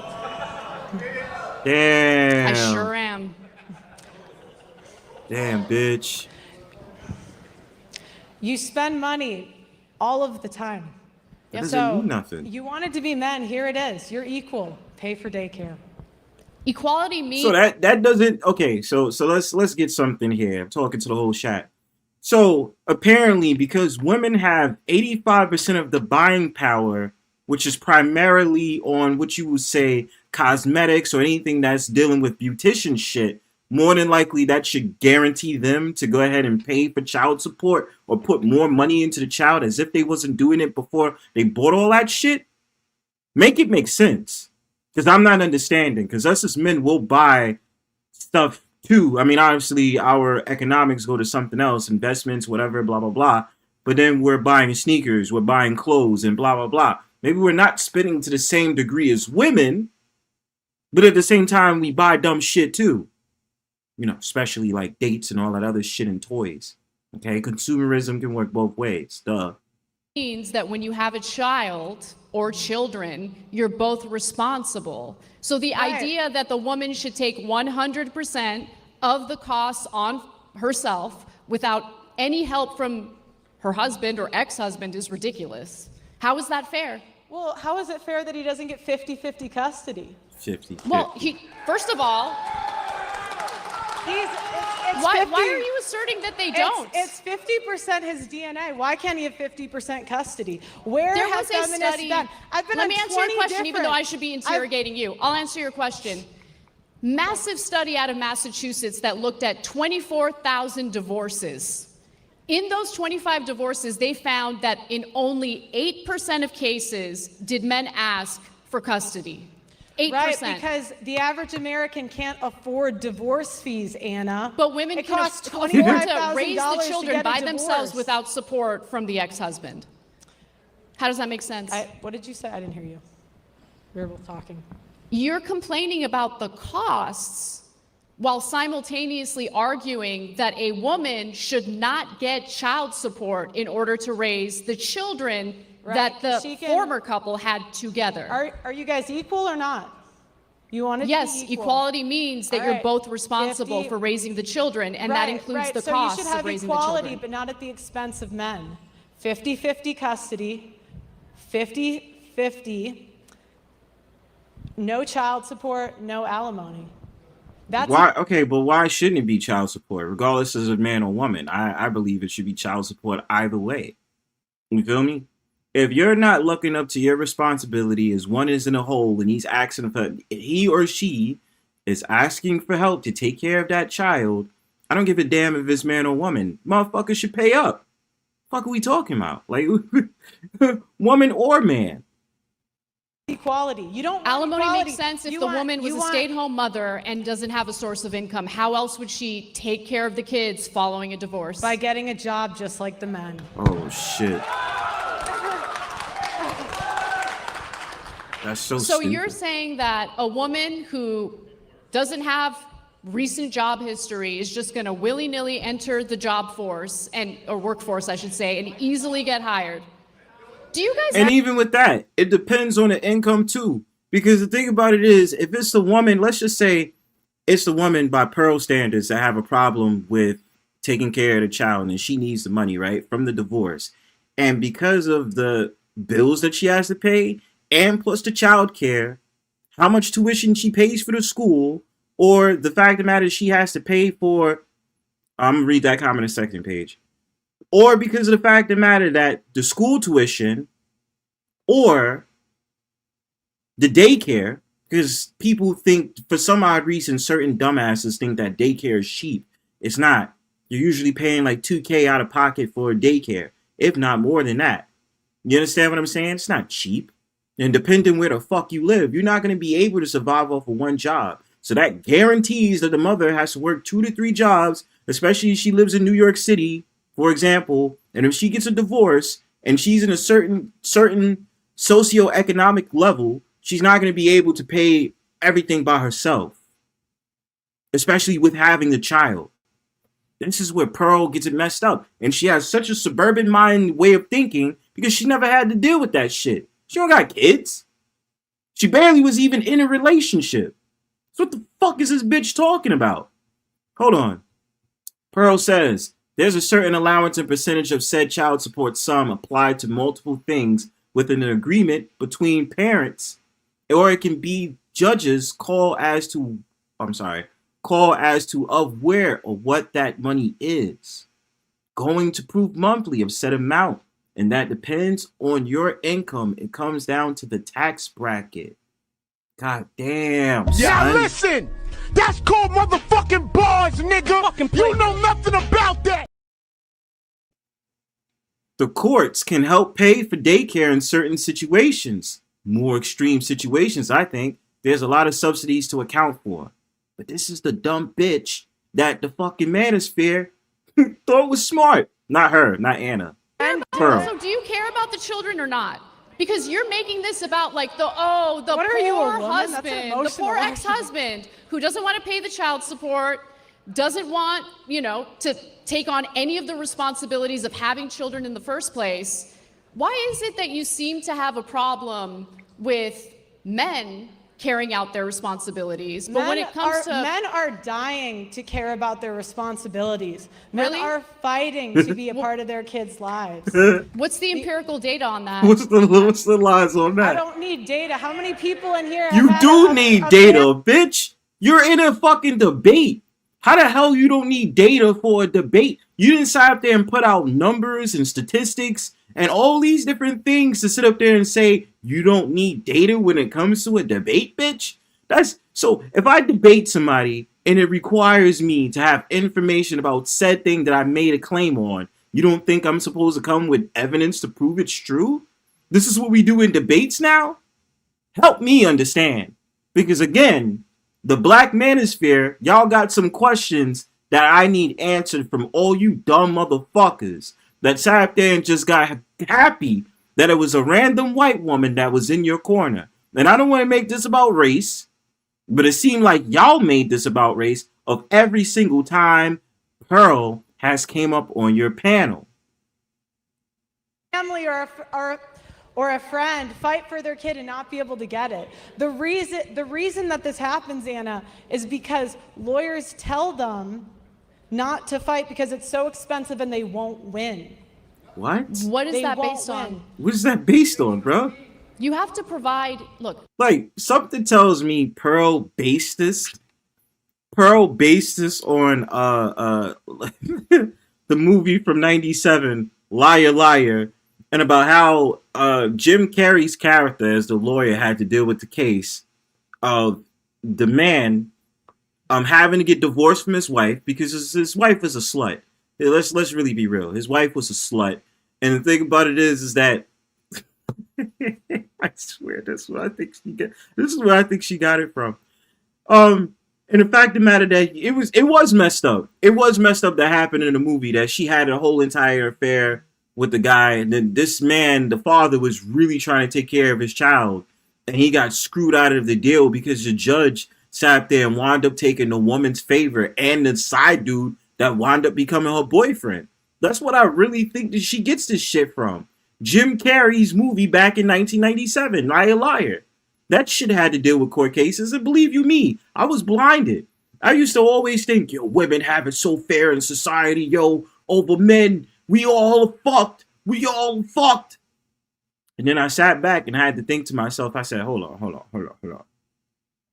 Damn. I sure am. Damn, bitch. you spend money all of the time. That doesn't mean nothing. You wanted to be men. Here it is. You're equal. Pay for daycare. Equality means So that doesn't okay. So let's get something here. I'm talking to the whole chat. So apparently, because women have 85% of the buying power, which is primarily on what you would say cosmetics or anything that's dealing with beautician shit, more than likely that should guarantee them to go ahead and pay for child support or put more money into the child as if they wasn't doing it before they bought all that shit. Make it make sense. Because I'm not understanding. Because us as men will buy stuff too. I mean, obviously, our economics go to something else, investments, whatever, blah, blah, blah. But then we're buying sneakers, we're buying clothes, and blah, blah, blah. Maybe we're not spending to the same degree as women, but at the same time, we buy dumb shit too. You know, especially like dates and all that other shit and toys. Okay, consumerism can work both ways. Duh. means that when you have a child or children, you're both responsible. So the Right. idea that the woman should take 100% of the costs on herself without any help from her husband or ex-husband is ridiculous. How is that fair? Well, how is it fair that he doesn't get 50-50 custody? 50. Well, first of all, It's why 50 are you asserting that they don't? It's 50% his DNA. Why can't he have 50% custody? Where There have was a feminists study. done? I've been Let on me answer 20 your question, even though I different- should be interrogating you. I'll answer your question. Massive study out of Massachusetts that looked at 24,000 divorces. In those 25 divorces, they found that in only 8% of cases did men ask for custody. 8%. Right, because the average American can't afford divorce fees, Anna. But women It can costs afford to $25,000 raise the to children get a by themselves divorce. without support from the ex-husband. How does that make sense? What did you say? I didn't hear you. We were both talking. You're complaining about the costs while simultaneously arguing that a woman should not get child support in order to raise the children that the former couple had together. Are you guys equal or not? You want to Yes, be equal. equality means that you're both responsible for raising the children, and that includes the costs of raising the children. So you should have equality, but not at the expense of men. 50-50 custody, 50-50, no child support, no alimony. That's why. Okay, but why shouldn't it be child support, regardless of a man or woman? I believe it should be child support either way. You feel me? If you're not looking up to your responsibility as one is in a hole and he's asking for, he or she is asking for help to take care of that child, I don't give a damn if it's man or woman. Motherfuckers should pay up. Fuck are we talking about? Like, woman or man? Equality. You don't want alimony equality. makes sense if the woman was a stay-at-home mother and doesn't have a source of income. How else would she take care of the kids following a divorce? By getting a job just like the men. Oh shit. That's so stupid. You're saying that a woman who doesn't have recent job history is just going to willy-nilly enter the job force or workforce, I should say, and easily get hired. Do you guys? And even with that, it depends on the income too. Because the thing about it is, if it's the woman, let's just say it's the woman by Pearl standards that have a problem with taking care of the child and she needs the money, right, from the divorce. And because of the bills that she has to pay and plus the child care, how much tuition she pays for the school, or the fact of the matter is she has to pay for, I'm going to read that comment on the second page. Or because of the fact of the matter that the school tuition or the daycare, because people think, for some odd reason, certain dumbasses think that daycare is cheap. It's not. You're usually paying like $2,000 out of pocket for daycare, if not more than that. You understand what I'm saying? It's not cheap. And depending where the fuck you live, you're not going to be able to survive off of one job. So that guarantees that the mother has to work 2 to 3 jobs, especially if she lives in New York City, for example. And if she gets a divorce and she's in a certain socioeconomic level, she's not going to be able to pay everything by herself, especially with having the child. This is where Pearl gets it messed up. And she has such a suburban mind way of thinking because she never had to deal with that shit. She don't got kids. She barely was even in a relationship. So what the fuck is this bitch talking about? Hold on. Pearl says, there's a certain allowance and percentage of said child support sum applied to multiple things within an agreement between parents, or it can be judges call as to of where or what that money is going to prove monthly of said amount. And that depends on your income. It comes down to the tax bracket. God damn, son. Yeah, listen! That's called motherfucking bars, nigga! You know nothing about that! The courts can help pay for daycare in certain situations. More extreme situations, I think. There's a lot of subsidies to account for. But this is the dumb bitch that the fucking Manosphere thought was smart. Not her, not Anna. Pearl. So do you care about the children or not? Because you're making this about like the poor husband, the poor ex-husband who doesn't want to pay the child support, doesn't want, to take on any of the responsibilities of having children in the first place. Why is it that you seem to have a problem with men carrying out their resposibilities? But when it comes to men are dying to care about their responsibilities. Men Really? are fighting to be a part of their kids' lives. what's the empirical data on that? What's the lies on I that? don't need data. How many people in here? You have do had need a data, bitch. You're in a fucking debate. How the hell you don't need data for a debate? You didn't sit up there and put out numbers and statistics and all these different things to sit up there and say you don't need data when it comes to a debate, bitch. That's so if I debate somebody and it requires me to have information about said thing that I made a claim on, you don't think I'm supposed to come with evidence to prove it's true? This is what we do in debates now? Help me understand. Because again, the Black Manosphere, y'all got some questions that I need answered from all you dumb motherfuckers that sat up there and just got happy that it was a random white woman that was in your corner. And I don't want to make this about race, but it seemed like y'all made this about race of every single time Pearl has came up on your panel. Family or a friend fight for their kid and not be able to get it. The reason that this happens, Anna, is because lawyers tell them not to fight because it's so expensive and they won't win. What? What is They that won't based on? win. What is that based on, bro? You have to provide, look, Like, something tells me Pearl based this on the movie from '97, Liar Liar, and about how Jim Carrey's character as the lawyer had to deal with the case of the man having to get divorced from his wife because his wife is a slut. Let's really be real. His wife was a slut, and the thing about it is that I swear this is where I think she got it from. And the fact of the matter that it was messed up. It was messed up that happened in the movie, that she had a whole entire affair with the guy, and then this man, the father, was really trying to take care of his child, and he got screwed out of the deal because the judge sat there and wound up taking the woman's favor and the side dude that wound up becoming her boyfriend. That's what I really think that she gets this shit from. Jim Carrey's movie back in 1997, Liar Liar. That shit had to deal with court cases, and believe you me, I was blinded. I used to always think, yo, women have it so fair in society, yo, over men, we all fucked. And then I sat back and I had to think to myself, I said, hold on.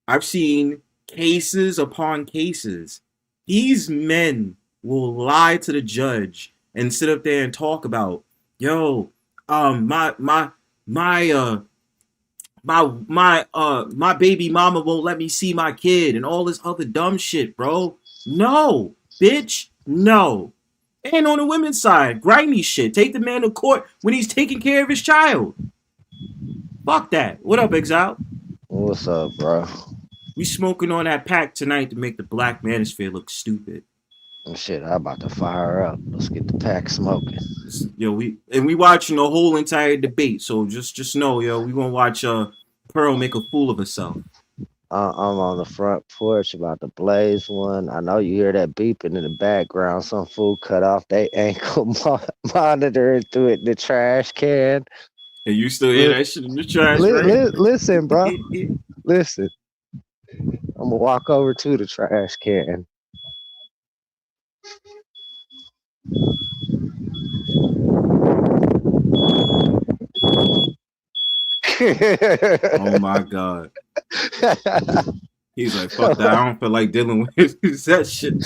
I've seen cases upon cases. These men will lie to the judge and sit up there and talk about, yo, my baby mama won't let me see my kid and all this other dumb shit, bro. No, bitch, no. And on the women's side, grimy shit. Take the man to court when he's taking care of his child. Fuck that. What up, Exile? What's up, bro? We smoking on that pack tonight to make the Black Manosphere look stupid. Shit, I'm about to fire up. Let's get the pack smoking. Yo, we watching the whole entire debate. So just know, yo, we gonna watch Pearl make a fool of herself. I'm on the front porch about to blaze one. I know you hear that beeping in the background. Some fool cut off their ankle monitor and threw it in the trash can. And you still hear that shit in the trash, right? Listen, bro. Listen. I'm gonna walk over to the trash can. Oh my god. He's like, fuck that. I don't feel like dealing with that shit.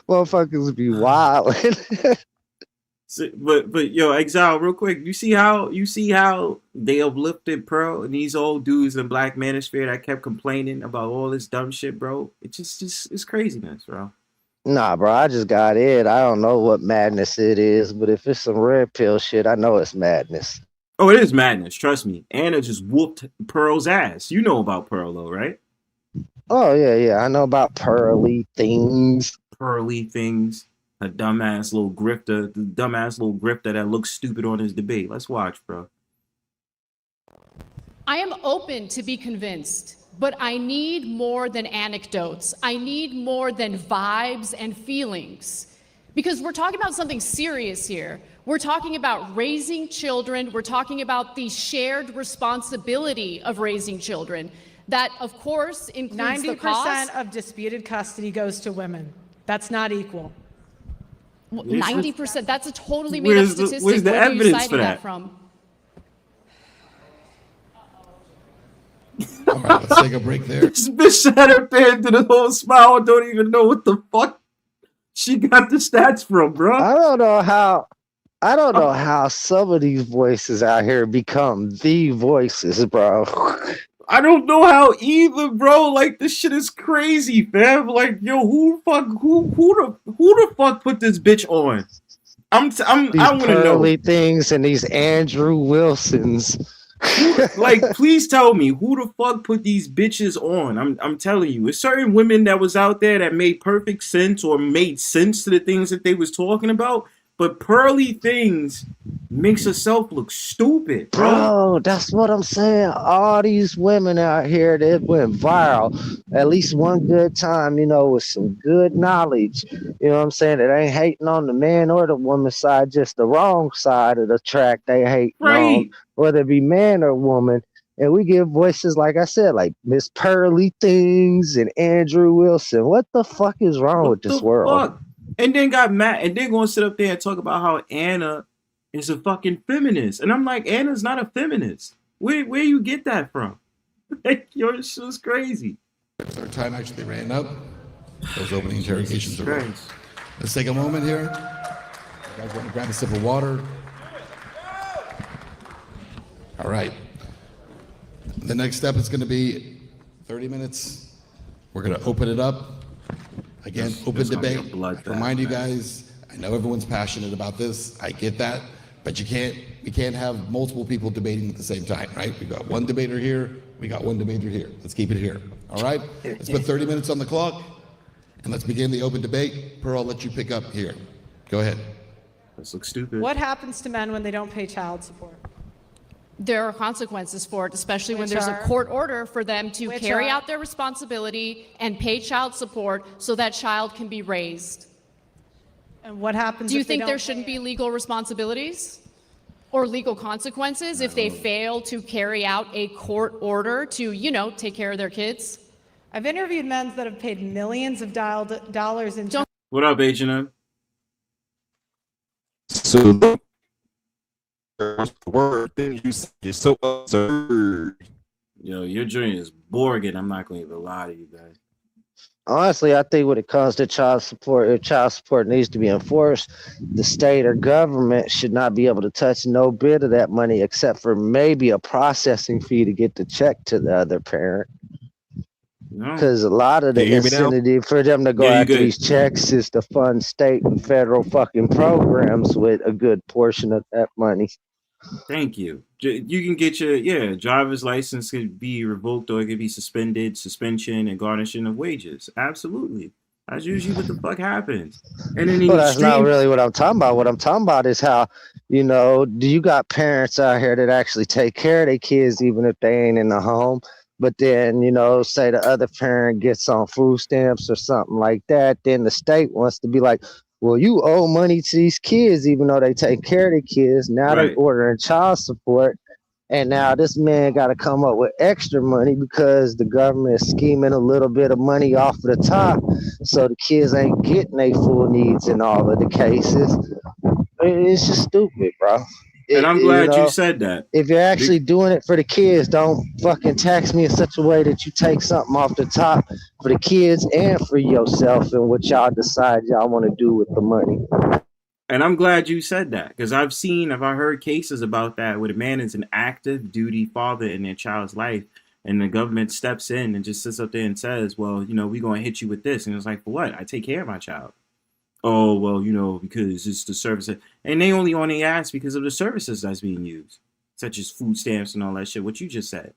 Motherfuckers be wild. So, but yo, Exile, real quick, you see how they uplifted Pearl and these old dudes in Black Manosphere that kept complaining about all this dumb shit, bro? It's just it's craziness, bro. Nah, bro, I just got it. I don't know what madness it is, but if it's some red pill shit, I know it's madness. Oh, it is madness, trust me. Anna just whooped Pearl's ass. You know about Pearl, though, right? Oh, yeah. I know about pearly things. Pearly things. A dumbass little grifter. The dumbass little grifter that looks stupid on his debate. Let's watch, bro. I am open to be convinced, but I need more than anecdotes. I need more than vibes and feelings. Because we're talking about something serious here. We're talking about raising children. We're talking about the shared responsibility of raising children. That, of course, includes the cost. 90% of disputed custody goes to women. That's not equal. 90%. That's a totally made up statistic. Where's the evidence for that? From? All right, let's take a break there. This bitch sat up there and did a whole smile. I don't even know what the fuck she got the stats from, bro. I don't know how some of these voices out here become the voices, bro. I don't know how either, bro. Like, this shit is crazy, fam. Like, yo, who the fuck put this bitch on? I want to know. Things and these Andrew Wilsons. Like, please tell me who the fuck put these bitches on. I'm telling you, it's certain women that was out there that made perfect sense or made sense to the things that they was talking about. But pearly things makes herself look stupid, Bro, that's what I'm saying. All these women out here that went viral at least one good time, you know, with some good knowledge. You know what I'm saying? It ain't hating on the man or the woman side, just the wrong side of the track they hating on, Right. whether it be man or woman. And we give voices, like I said, like Miss Pearly Things and Andrew Wilson. What the fuck is wrong with What this the world? fuck? And then got mad, and then gonna sit up there and talk about how Anna is a fucking feminist. And I'm like, Anna's not a feminist. Where you get that from? Like, your shit's crazy. Our time actually ran up. Those opening interrogations are over. Christ. Let's take a moment here. You guys want to grab a sip of water? All right. The next step is going to be 30 minutes. We're going to open it up. Again, open debate. Remind you guys, I know everyone's passionate about this. I get that. But we can't have multiple people debating at the same time, right? We got one debater here. We got one debater here. Let's keep it here. All right? Let's put 30 minutes on the clock. And let's begin the open debate. Pearl, I'll let you pick up here. Go ahead. This looks stupid. What happens to men when they don't pay child support? There are consequences for it, especially when there's a court order for them to carry out their responsibility and pay child support so that child can be raised. And what happens Do you if they think there don't shouldn't pay be it? legal responsibilities or legal consequences if they fail to carry out a court order to, you know, take care of their kids? I've interviewed men that have paid millions of dollars in child What up, H.N.M? So the word thing you say is so absurd. Yo, your joint is boring. I'm not going to even lie to you guys. Honestly, I think when it comes to child support, if child support needs to be enforced, the state or government should not be able to touch no bit of that money except for maybe a processing fee to get the check to the other parent. No. Because a lot of the Can you hear me now? incentive for them to go Yeah, you after good. these checks is to fund state and federal fucking programs with a good portion of that money. Thank you. You can get your driver's license could be revoked or it could be suspended, suspension and garnishing of wages. Absolutely. That's usually what the fuck happens. And in the Well, that's not extreme, really what I'm talking about. What I'm talking about is how, you know, do you got parents out here that actually take care of their kids even if they ain't in the home? But then, you know, say the other parent gets on food stamps or something like that, then the state wants to be like, well, you owe money to these kids even though they take care of the kids. Now they Right. ordering child support. And now this man got to come up with extra money because the government is scheming a little bit of money off of the top, so the kids ain't getting their full needs in all of the cases. It's just stupid, bro. And I'm glad you said that. If you're actually doing it for the kids, don't fucking tax me in such a way that you take something off the top for the kids and for yourself and what y'all decide y'all want to do with the money. And I'm glad you said that because I've heard cases about that where the man is an active duty father in their child's life and the government steps in and just sits up there and says, well, you know, we're going to hit you with this. And it's like, for what? I take care of my child. Oh, well, you know, because it's the service. And they only on their ass because of the services that's being used, such as food stamps and all that shit, what you just said.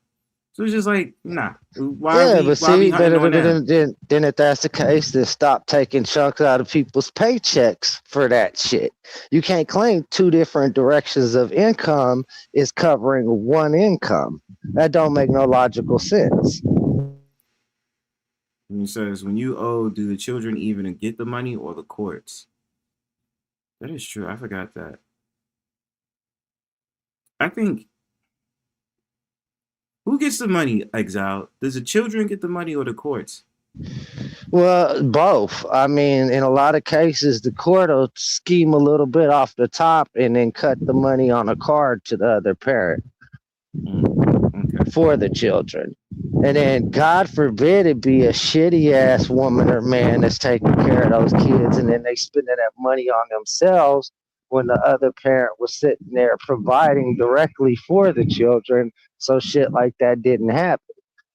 So it's just like, nah. Then if that's the case, then stop taking chunks out of people's paychecks for that shit. You can't claim two different directions of income is covering one income. That don't make no logical sense. And he says, when you owe, do the children even get the money or the courts? That is true. I forgot that. I think, who gets the money, Exile? Does the children get the money or the courts? Well, both. I mean, in a lot of cases, the court will scheme a little bit off the top and then cut the money on a card to the other parent for the children. And then, God forbid, it be a shitty ass woman or man that's taking care of those kids, and then they spending that money on themselves when the other parent was sitting there providing directly for the children. So shit like that didn't happen.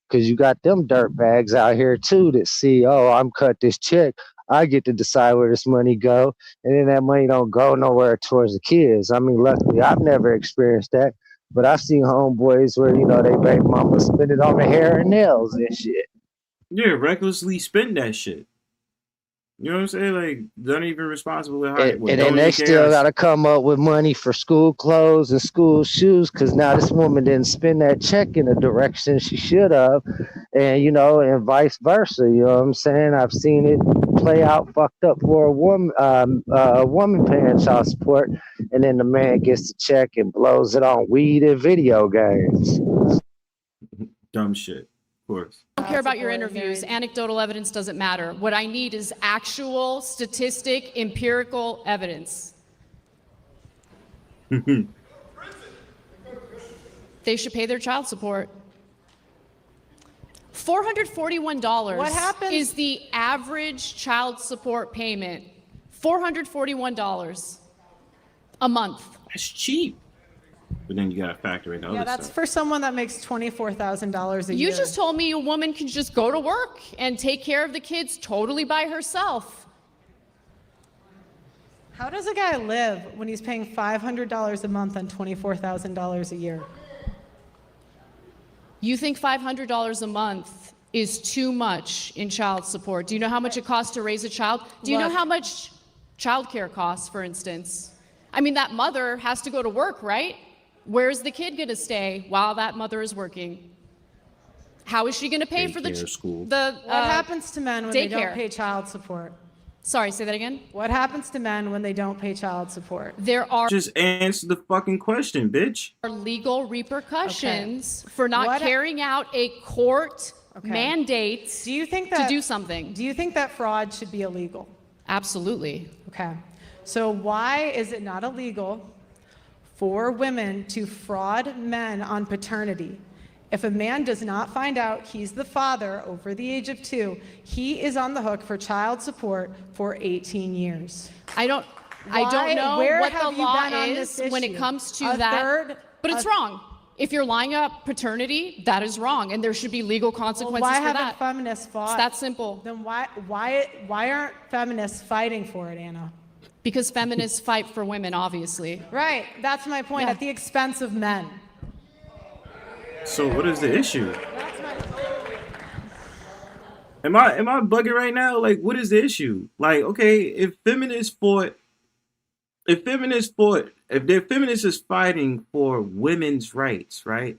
Because you got them dirt bags out here too that see, oh, I'm cut this check, I get to decide where this money go, and then that money don't go nowhere towards the kids. I mean, luckily, I've never experienced that, but I've seen homeboys where, you know, they baby mama spend it on the hair and nails and shit. Yeah, recklessly spend that shit. You know what I'm saying? Like, they're not even responsible with how And then don't they even still care. got to come up with money for school clothes and school shoes because now this woman didn't spend that check in the direction she should have, and and vice versa. You know what I'm saying? I've seen it play out fucked up for a woman paying child support, and then the man gets the check and blows it on weed and video games. Dumb shit, of course. I don't care about your interviews. Anecdotal evidence doesn't matter. What I need is actual statistic, empirical evidence. They should pay their child support. $441 What happens- is the average child support payment. $441 a month. That's cheap. But then you gotta factor in other Yeah, that's stuff. for someone that makes $24,000 a year. You just told me a woman can just go to work and take care of the kids totally by herself. How does a guy live when he's paying $500 a month on $24,000 a year? You think $500 a month is too much in child support? Do you know how much it costs to raise a child? Do you know Look. how much childcare costs, for instance? I mean, that mother has to go to work, right? Where's the kid gonna stay while that mother is working? How is she gonna pay for the Daycare, school. the What happens to men when they daycare. don't pay child support? Sorry, say that again. What happens to men when they don't pay child support? There are Just answer the fucking question, bitch. legal repercussions for not What- carrying out a court Okay. mandate Do you think to that do something. Do you think that fraud should be illegal? Absolutely. Okay. So why is it not illegal for women to fraud men on paternity? If a man does not find out he's the father over the age of 2, he is on the hook for child support for 18 years. I don't Why- know where what the have you law been on is this when it issue? comes to A that. third- But it's a- wrong. If you're lying about paternity, that is wrong, and there should be legal Well, consequences why for haven't that. feminists fought? It's that simple. Then why aren't feminists fighting for it, Anna? Because feminists fight for women, obviously. Right. That's my point. Yeah. At the expense of men. So what is the issue? That's my Am I bugging right now? Like, what is the issue? Like, okay, if their feminists is fighting for women's rights, right?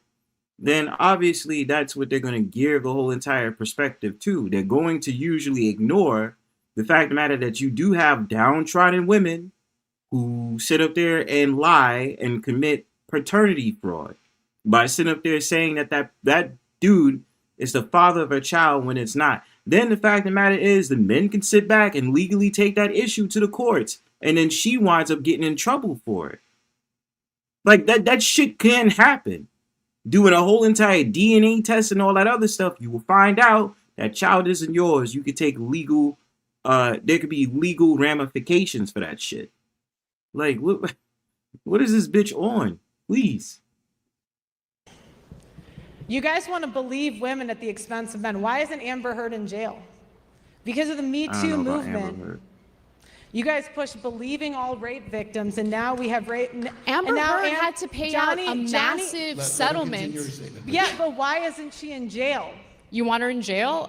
Then obviously that's what they're going to gear the whole entire perspective to. They're going to usually ignore the fact of the matter that you do have downtrodden women who sit up there and lie and commit paternity fraud by sitting up there saying that dude is the father of a child when it's not. Then the fact of the matter is the men can sit back and legally take that issue to the courts, and then she winds up getting in trouble for it. Like that shit can happen. Doing a whole entire DNA test and all that other stuff, you will find out that child isn't yours. You could take legal, there could be legal ramifications for that shit. Like, what is this bitch on? Please. You guys want to believe women at the expense of men. Why isn't Amber Heard in jail? Because of the Me I Too don't know about Amber movement. Heard. You guys push believing all rape victims, and now we have rape. Amber and now Heard had to pay out a massive Let him settlement. continue your statement, please. Yeah, but why isn't she in jail? You want her in jail?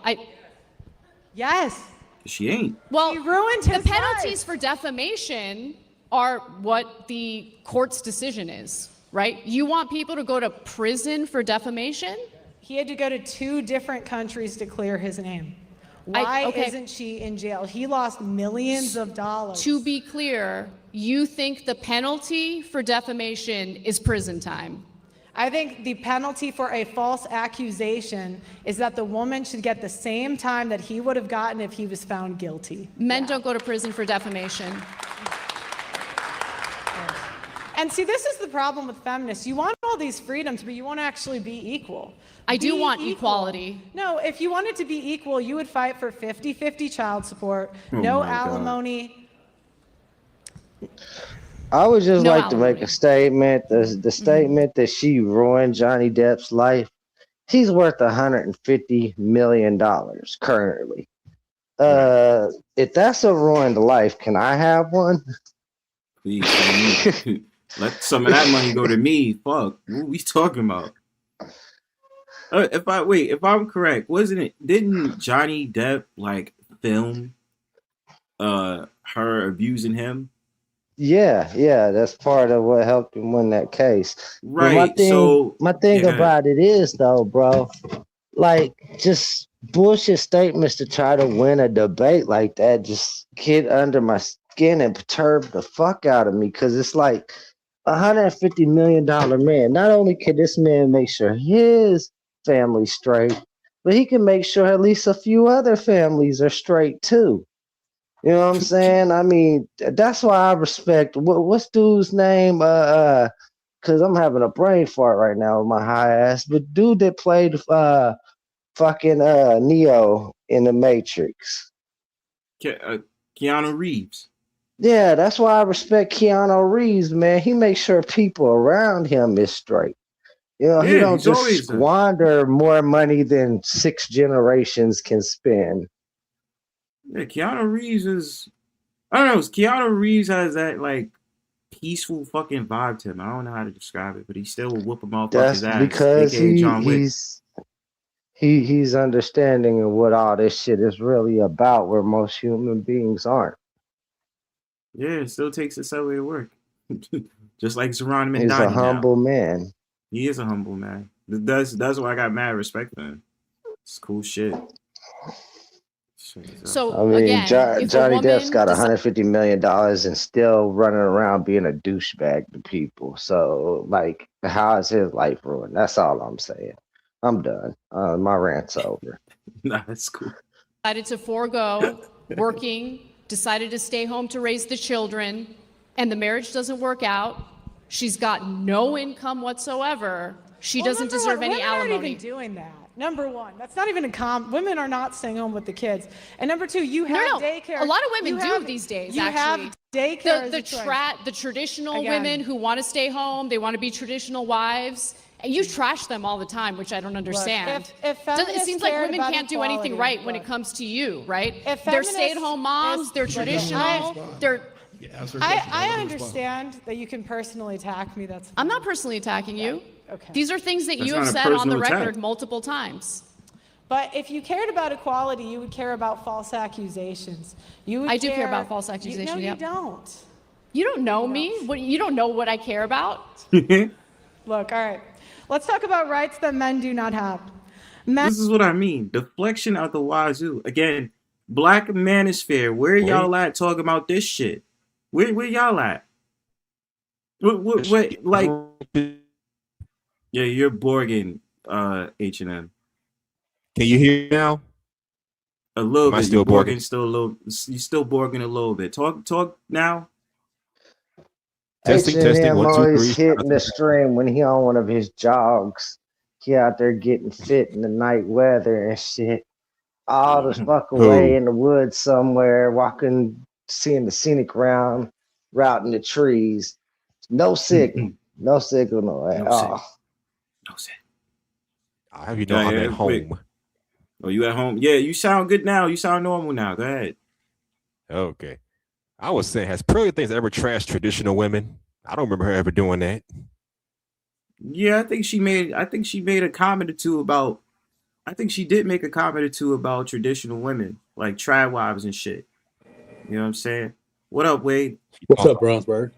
Yes. She ain't. Well, She ruined the his penalties life. for defamation are what the court's decision is, right? You want people to go to prison for defamation? He had to go to 2 different countries to clear his name. Why okay. isn't she in jail? He lost millions of dollars. To be clear, you think the penalty for defamation is prison time? I think the penalty for a false accusation is that the woman should get the same time that he would have gotten if he was found guilty. Men don't go to prison for defamation. And see, this is the problem with feminists. You want all these freedoms, but you won't actually be equal. I do Be want equal. equality. No, if you wanted to be equal, you would fight for 50-50 child support, Oh no my God. alimony. I would just No like to make alimony. a statement. The statement that she ruined Johnny Depp's life. He's worth $150 million currently. If that's a ruined life, can I have one? Please, let some of that money go to me. Fuck, what we talking about? If I'm correct, didn't Johnny Depp like film her abusing him. Yeah, that's part of what helped him win that case. But Right. So my thing yeah, go ahead. about it is though, bro, like just bullshit statements to try to win a debate like that just get under my skin and perturb the fuck out of me, because it's like $150 million man. Not only can this man make sure his family's straight, but he can make sure at least a few other families are straight too. You know what I'm saying? I mean, that's why I respect what's dude's name? Cause I'm having a brain fart right now with my high ass. But dude that played fucking Neo in the Matrix. Keanu Reeves. Yeah, that's why I respect Keanu Reeves, man. He makes sure people around him is straight. You know, he don't just squander more money than 6 generations can spend. Yeah, Keanu Reeves is, I don't know, Keanu Reeves has that like peaceful fucking vibe to him. I don't know how to describe it, but he still will whoop a motherfucker's ass. Because AKA John Wick. he's understanding of what all this shit is really about, where most human beings aren't. Yeah, it still takes a subway to work. Just like Zeron Mandani. He's a humble man. He is a humble man. That's why I got mad respect for him. It's cool shit. So I mean, again, Johnny Depp's got $150 million and still running around being a douchebag to people. So, like, how is his life ruined? That's all I'm saying. I'm done. My rant's over. Nah, that's cool. Decided to forego working, decided to stay home to raise the children, and the marriage doesn't work out. She's got no income whatsoever. She doesn't deserve any alimony. Women aren't even doing that. Number one, that's not even women are not staying home with the kids. And number two, you have daycare. A lot of women do these days, you actually. Have daycare. The traditional women who want to stay home, they want to be traditional wives. And you trash them all the time, which I don't understand. Look, it seems like women can't do anything right when it comes to you, right? They're stay-at-home moms, they're traditional, I understand that you can personally attack me. That's fine. I'm not personally attacking you. Okay. These are things that you have said on the record multiple times. But if you cared about equality, you would care about false accusations. I do care about false accusations. No, you don't. You don't know me. You don't know what I care about. Look, all right. Let's talk about rights that men do not have. This is what I mean. Deflection out the wazoo. Again, Black Manosphere. Where y'all at talking about this shit? Where y'all at? What like? Yeah, you're Borging, H.N.M. Can you hear me now? A little bit. Still Borging? You still Borging a little bit. Talk now. Testing. H.N.M. always hitting the stream when he on one of his jogs. He out there getting fit in the night weather and shit. All the fuck away in the woods somewhere, walking, seeing the scenic route in the trees. No signal. No signal at all. No signal. How you know I'm at home? Wait. Oh, you at home? Yeah, you sound good now. You sound normal now. Go ahead. Okay. I was saying, has Pearly Things ever trashed traditional women? I don't remember her ever doing that. Yeah, I think she made a comment or two about. I think she did make a comment or two about traditional women, like trad wives and shit. You know what I'm saying? What up, Wade? What's up, Bronzebird?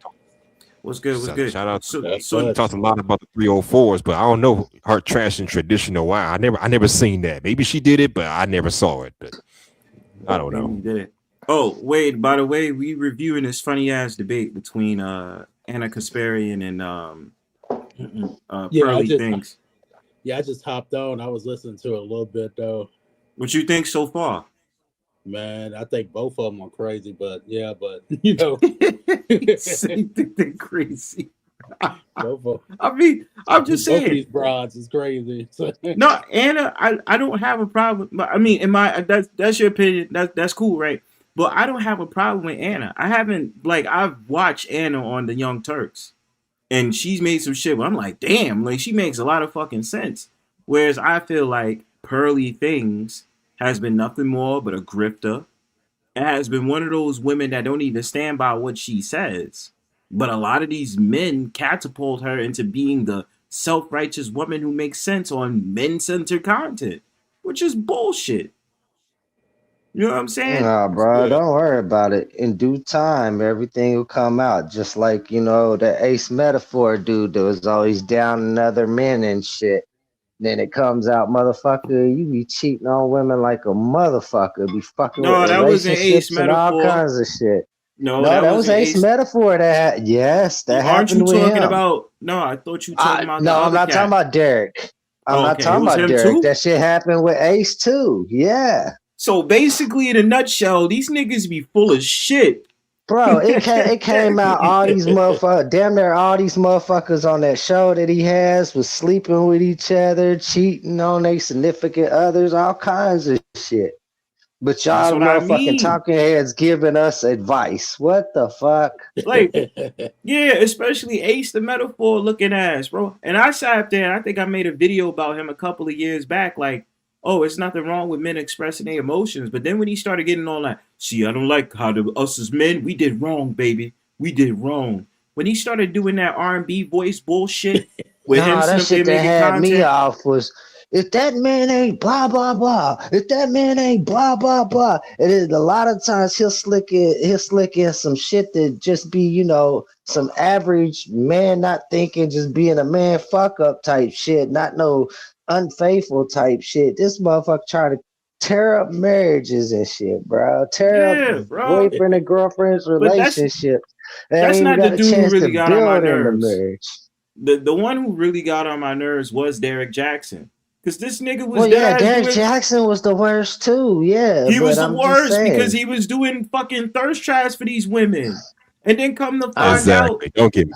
What's good? What's good? Shout out. So you talked a lot about the 304s, but I don't know her trashing traditional wives. I never seen that. Maybe she did it, but I never saw it. But I don't know. Did it. Oh, Wade, by the way, we reviewing this funny ass debate between Anna Kasparian and Pearly Things. Yeah, I just hopped on. I was listening to it a little bit though. What you think so far? Man, I think both of them are crazy, but you know. Same thing, they're crazy. Both of them. I mean, I'm just saying. Both these broads is crazy. No, Anna, I don't have a problem. But I mean, that's your opinion. That's cool, right? But I don't have a problem with Anna. I've watched Anna on the Young Turks, and she's made some shit where I'm like, damn, like she makes a lot of fucking sense. Whereas I feel like Pearly Things has been nothing more but a grifter. It has been one of those women that don't even stand by what she says. But a lot of these men catapult her into being the self-righteous woman who makes sense on men-centered content, which is bullshit. You know what I'm saying? Nah, bro, don't worry about it. In due time, everything will come out. Just like, the Ace Metaphor dude that was always down in other men and shit. Then it comes out, motherfucker, you be cheating on women like a motherfucker. Be fucking with No, that wasn't Ace relationships and all Metaphor. kinds of shit. No, No, that that was wasn't Ace Ace. Metaphor. Yes, that Aren't you happened with talking him. about? No, I thought you talking about the No, I'm other not cat. talking about Derek. I'm not Okay, it talking was about him Derek. too? That shit happened with Ace too. Yeah. So basically, in a nutshell, these niggas be full of shit. Bro, it came out all these motherfuckers, damn near all these motherfuckers on that show that he has was sleeping with each other, cheating on their significant others, all kinds of shit. But That's y'all what I motherfucking mean. talking heads giving us advice. What the fuck? Like, yeah, especially Ace the Metaphor looking ass, bro. And I sat there and I think I made a video about him a couple of years back, like, oh, it's nothing wrong with men expressing their emotions. But then when he started getting all like, see, I don't like how us as men, we did wrong, baby. We did wrong. When he started doing that R&B voice bullshit with him That simply shit that making had me content. off was, if that man ain't blah blah blah, if that man ain't blah blah blah, it is a lot of times he'll slick in some shit that just be some average man not thinking, just being a man fuck up type shit, not no unfaithful type shit. This motherfucker trying to tear up marriages and shit, bro. Tear Yeah, up bro. boyfriend and girlfriend's But relationships. They ain't that's even not the got a dude who chance to really got on my build in the nerves. marriage. The one who really got on my nerves was Derek Jackson. Because this nigga was Well, yeah, Derek doing, Jackson was the worst too. Yeah, he was but the I'm just worst because saying. he was doing fucking thirst traps for these women. And then come to find out. Exactly. Don't get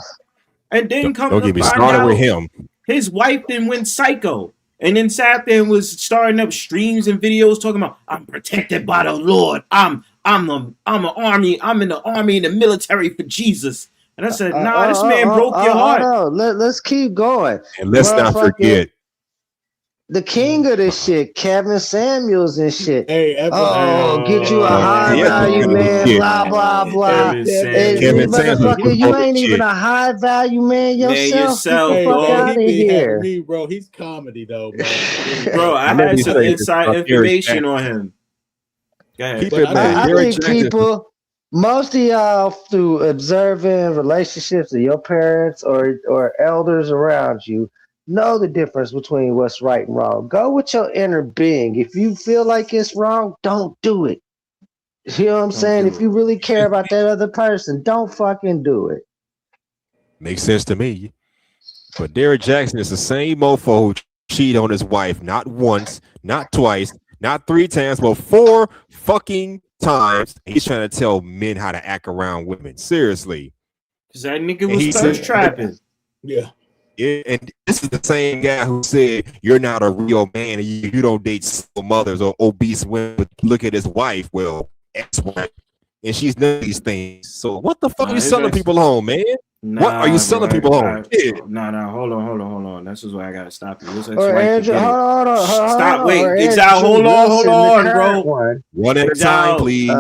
me started with him. His wife then went psycho. And then sat there and was starting up streams and videos talking about, I'm protected by the Lord. I'm an army. I'm in the army and the military for Jesus. And I said, nah, this man broke your heart. Let's keep going. And let's not forget the king of this shit, Kevin Samuels and shit. Hey, get you a high value man, blah blah blah. Kevin Motherfucker, you ain't even a high value man yourself. Get the fuck out of here. Me, bro. He's comedy though, man. Bro, I had some inside information on him. Go ahead. I think people, most of y'all, through observing relationships of your parents or elders around you, know the difference between what's right and wrong. Go with your inner being. If you feel like it's wrong, don't do it. You know what I'm saying? If you really care about that other person, don't fucking do it. Makes sense to me. But Derek Jackson is the same mofo who cheated on his wife not once, not twice, not 3 times, but 4 fucking times. He's trying to tell men how to act around women. Seriously. Because that nigga was thirst trapping. Yeah. And this is the same guy who said you're not a real man and you don't date single mothers or obese women. But look at his wife, well, ex-wife, and she's none of these things. So what the fuck are you selling people home, man? What are you selling people home? Nah, hold on. This is why I gotta stop you. This Andrew, hold on. Stop, wait, Exile, hold on, bro. One at a time, please.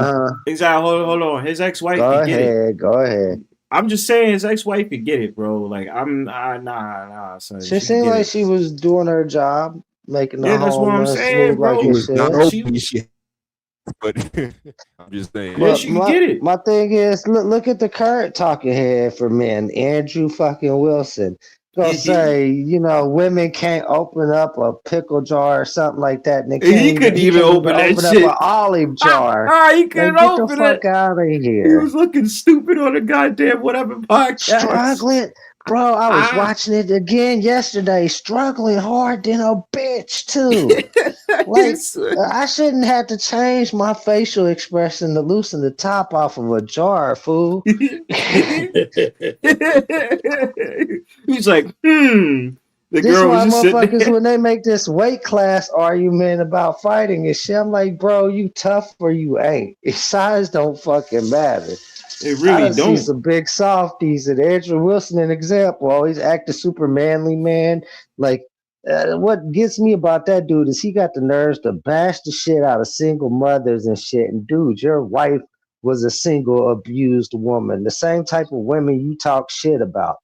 Exile, hold on. His ex-wife Go can get it. Go ahead. I'm just saying his ex-wife could get it, bro. Like nah. Son, she seemed like she was doing her job, making the that's what I'm saying, bro. But I'm just saying. Yeah, she can get it. My thing is, look at the current talking head for men, Andrew fucking Wilson. Gonna say, women can't open up a pickle jar or something like that. And he couldn't even open that shit. Up an olive jar. He couldn't open it. Get the fuck out of here. He was looking stupid on a goddamn whatever podcast. Struggling. Bro, I was watching it again yesterday, struggling hard than a bitch, too. I shouldn't have to change my facial expression to loosen the top off of a jar, fool. He's like, The this girl why was just motherfuckers, when they make this weight class argument about fighting and shit, I'm like, bro, you tough or you ain't. Size don't fucking matter. It really don't. See some big softies, and Andrew Wilson, an example, always act a super manly man. Like, what gets me about that dude is he got the nerves to bash the shit out of single mothers and shit. And dude, your wife was a single abused woman, the same type of women you talk shit about.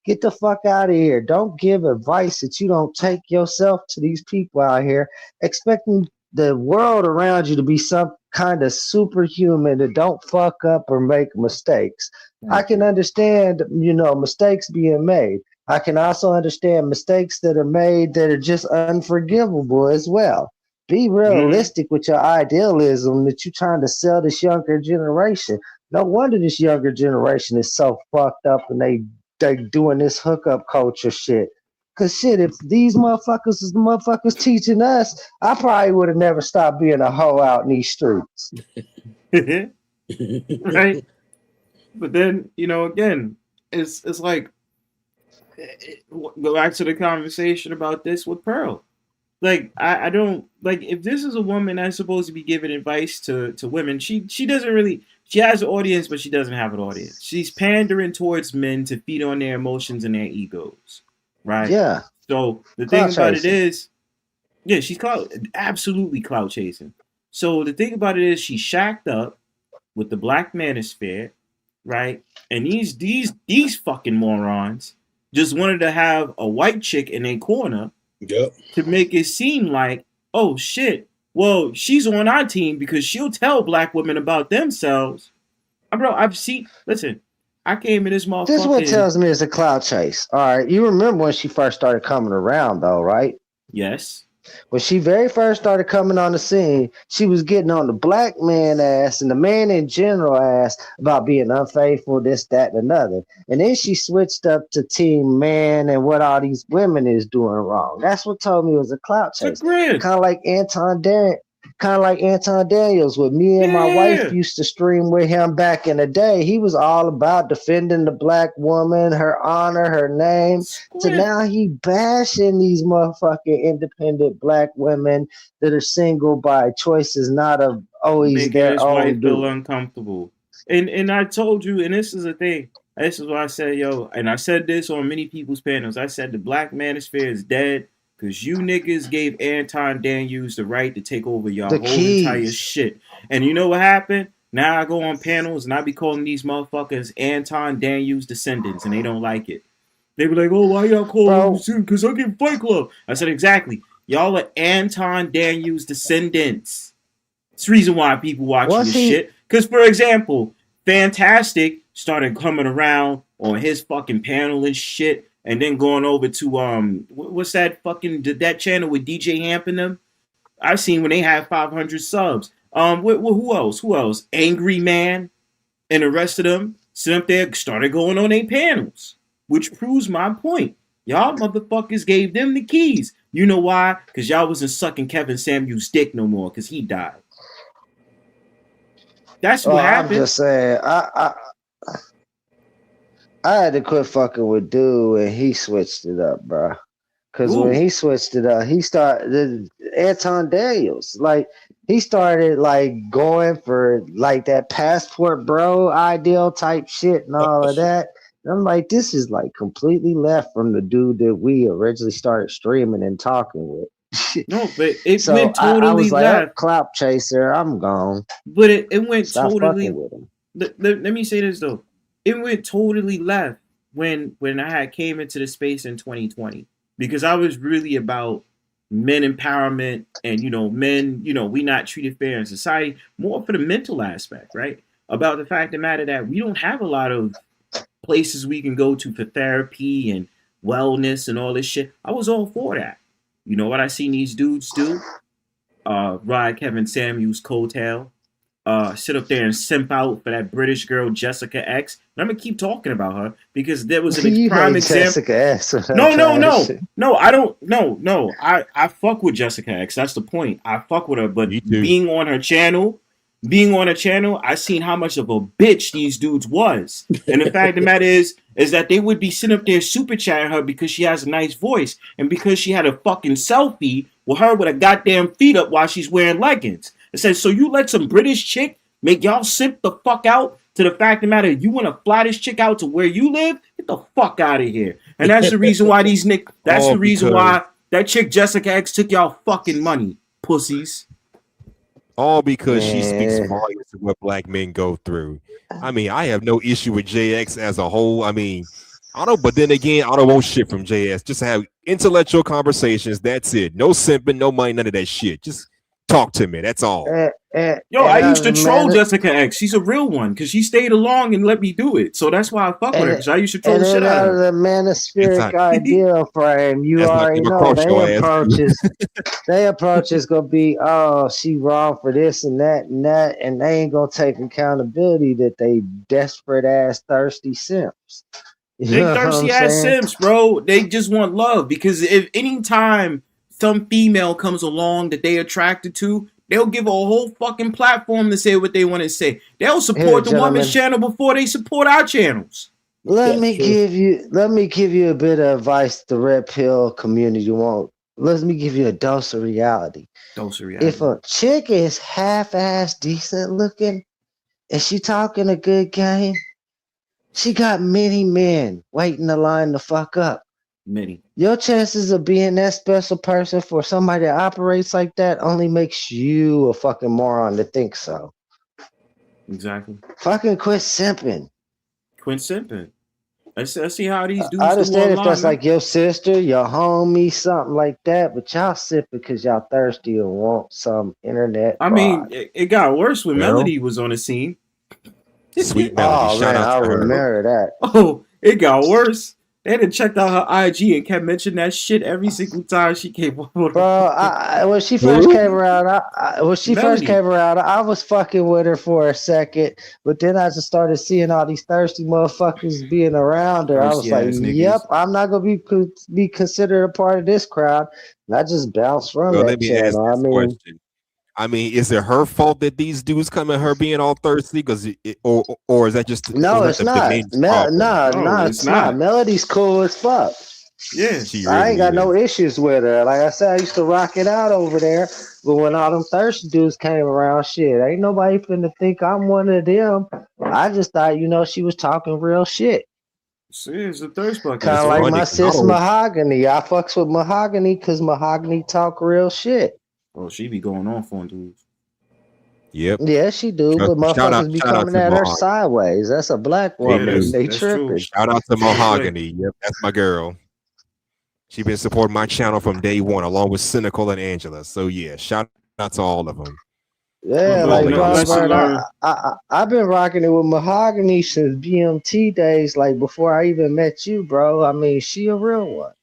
Get the fuck out of here. Don't give advice that you don't take yourself to these people out here, expecting the world around you to be some kind of superhuman that don't fuck up or make mistakes. I can understand, mistakes being made. I can also understand mistakes that are made that are just unforgivable as well. Be realistic with your idealism that you're trying to sell this younger generation. No wonder this younger generation is so fucked up and they doing this hookup culture shit. Cause shit, if these motherfuckers is the motherfuckers teaching us, I probably would have never stopped being a hoe out in these streets. Right? But then, again, it's like, go back to the conversation about this with Pearl. Like, I don't, like, if this is a woman that's supposed to be giving advice to women, she doesn't really, she has an audience, but she doesn't have an audience. She's pandering towards men to feed on their emotions and their egos, right? Yeah. So the Clout thing about it chasing. is, yeah, she's absolutely clout chasing. So the thing about it is, she's shacked up with the Black Manosphere, right? And these fucking morons just wanted to have a white chick in a corner to make it seem like, oh shit, well, she's on our team because she'll tell black women about themselves. Bro, listen, I came in this motherfucker. This is what tells me it's a clout chase. All right, you remember when she first started coming around though, right? Yes. When she very first started coming on the scene, she was getting on the black man ass and the man in general ass about being unfaithful, this, that, and another. And then she switched up to team man and what all these women is doing wrong. That's what told me it was a clout chase. Kind of like Anton Daniels, with me and my wife used to stream with him back in the day. He was all about defending the black woman, her honor, her name. So now he bashing these motherfucking independent black women that are single by choices not of always making their his own wife feel doing. uncomfortable. And I told you, and this is the thing. This is why I said, and I said this on many people's panels. I said the Black Manosphere is dead because you niggas gave Anton Daniels the right to take over your whole entire shit. And you know what happened? Now I go on panels and I be calling these motherfuckers Anton Daniels descendants, and they don't like it. They be like, oh, why y'all calling them? Because I get Fight Club. I said, exactly. Y'all are Anton Daniels descendants. It's the reason why people watch this shit. Because, for example, Fantastic started coming around on his fucking panel and shit, and then going over to what's that fucking that channel with DJ Hamp and them? I've seen when they have 500 subs. Who else? Angry Man and the rest of them sit up there, started going on their panels, which proves my point. Y'all motherfuckers gave them the keys. You know why? Because y'all wasn't sucking Kevin Samuels' dick no more because he died. That's what happened. I'm just saying, I had to quit fucking with dude and he switched it up, bro. Because when he switched it up, he started Anton Daniels. Like, he started like going for like that passport bro ideal type shit and all of that. And I'm like, this is like completely left from the dude that we originally started streaming and talking with. No, but it so went totally I was like, left. Clout chaser, I'm gone. But it went Stop totally. fucking with him. Let me say this though. It went totally left when I had came into the space in 2020, because I was really about men empowerment and men, we not treated fair in society, more for the mental aspect, right? About the fact of the matter that we don't have a lot of places we can go to for therapy and wellness and all this shit. I was all for that. You know what I seen these dudes do? Ride Kevin Samuels' coattail. Sit up there and simp out for that British girl Jessica X. And I'm gonna keep talking about her because there was a prime example. Jessica X. No, I don't. No. I fuck with Jessica X. That's the point. I fuck with her, but being on her channel, I seen how much of a bitch these dudes was. And the fact of the matter is that they would be sitting up there super chatting her because she has a nice voice and because she had a fucking selfie with her with a goddamn feet up while she's wearing leggings. It says, so you let some British chick make y'all simp the fuck out to the fact of the matter, you want to fly this chick out to where you live? Get the fuck out of here. And that's the reason why why that chick Jessica X took y'all fucking money, pussies. All because she speaks volumes to what black men go through. I mean, I have no issue with JX as a whole. I mean, but then again, I don't want shit from JS. Just have intellectual conversations. That's it. No simping, no money, none of that shit. Just Talk to me. That's all. Yo, I used to troll man, Jessica X. She's a real one because she stayed along and let me do it. So that's why I fuck with her because I used to troll and the shit then out out of of her. the Manosphere idea frame, you That's not already gonna know cross your ass. they approach is gonna be, oh, she wrong for this and that, and they ain't gonna take accountability that they desperate ass thirsty simps. You They know what thirsty I'm ass saying? simps, bro. They just want love because if any time some female comes along that they attracted to, they'll give a whole fucking platform to say what they want to say. They'll support the woman's channel before they support our channels. Let me give you a bit of advice the red pill community won't. Let me give you a dose of reality. If a chick is half-ass decent looking and she talking a good game, she got many men waiting to line the fuck up. Many. Your chances of being that special person for somebody that operates like that only makes you a fucking moron to think so. Exactly. Fucking quit simping. Quit simping. I see how these dudes I do understand if online, that's man. like your sister, your homie, something like that, but y'all sip because y'all thirsty and want some internet. I mean, it got worse when Melody was on the scene. Sweet Melody. Oh Shout man, out I to her. remember that. Oh, it got worse. They done checked out her IG and kept mentioning that shit every single time she came up on. Bro, when she first came around, I was fucking with her for a second, but then I just started seeing all these thirsty motherfuckers being around her. I was like, "Yep, I'm not gonna be considered a part of this crowd." And I just bounced from Well, that let me ask channel. this question. I mean, is it her fault that these dudes come at her being all thirsty? Or is that just No, it's not. It's not. Melody's cool as fuck. Yeah, I ain't got no issues with her. Like I said, I used to rock it out over there. But when all them thirsty dudes came around, shit, ain't nobody finna think I'm one of them. I just thought, she was talking real shit. See, it's a thirst bucket. Kind of like my sis Mahogany. I fucks with Mahogany because Mahogany talk real shit. Oh, she be going off on dudes. Yep. Yeah, she do, but motherfuckers be coming at her sideways. That's a black woman. They tripping. Shout out to Mahogany. Yep, that's my girl. She been supporting my channel from day one, along with Cynical and Angela. So yeah, shout out to all of them. Yeah, like Bronzebird, I've been rocking it with Mahogany since BMT days, like before I even met you, bro. I mean, she a real one.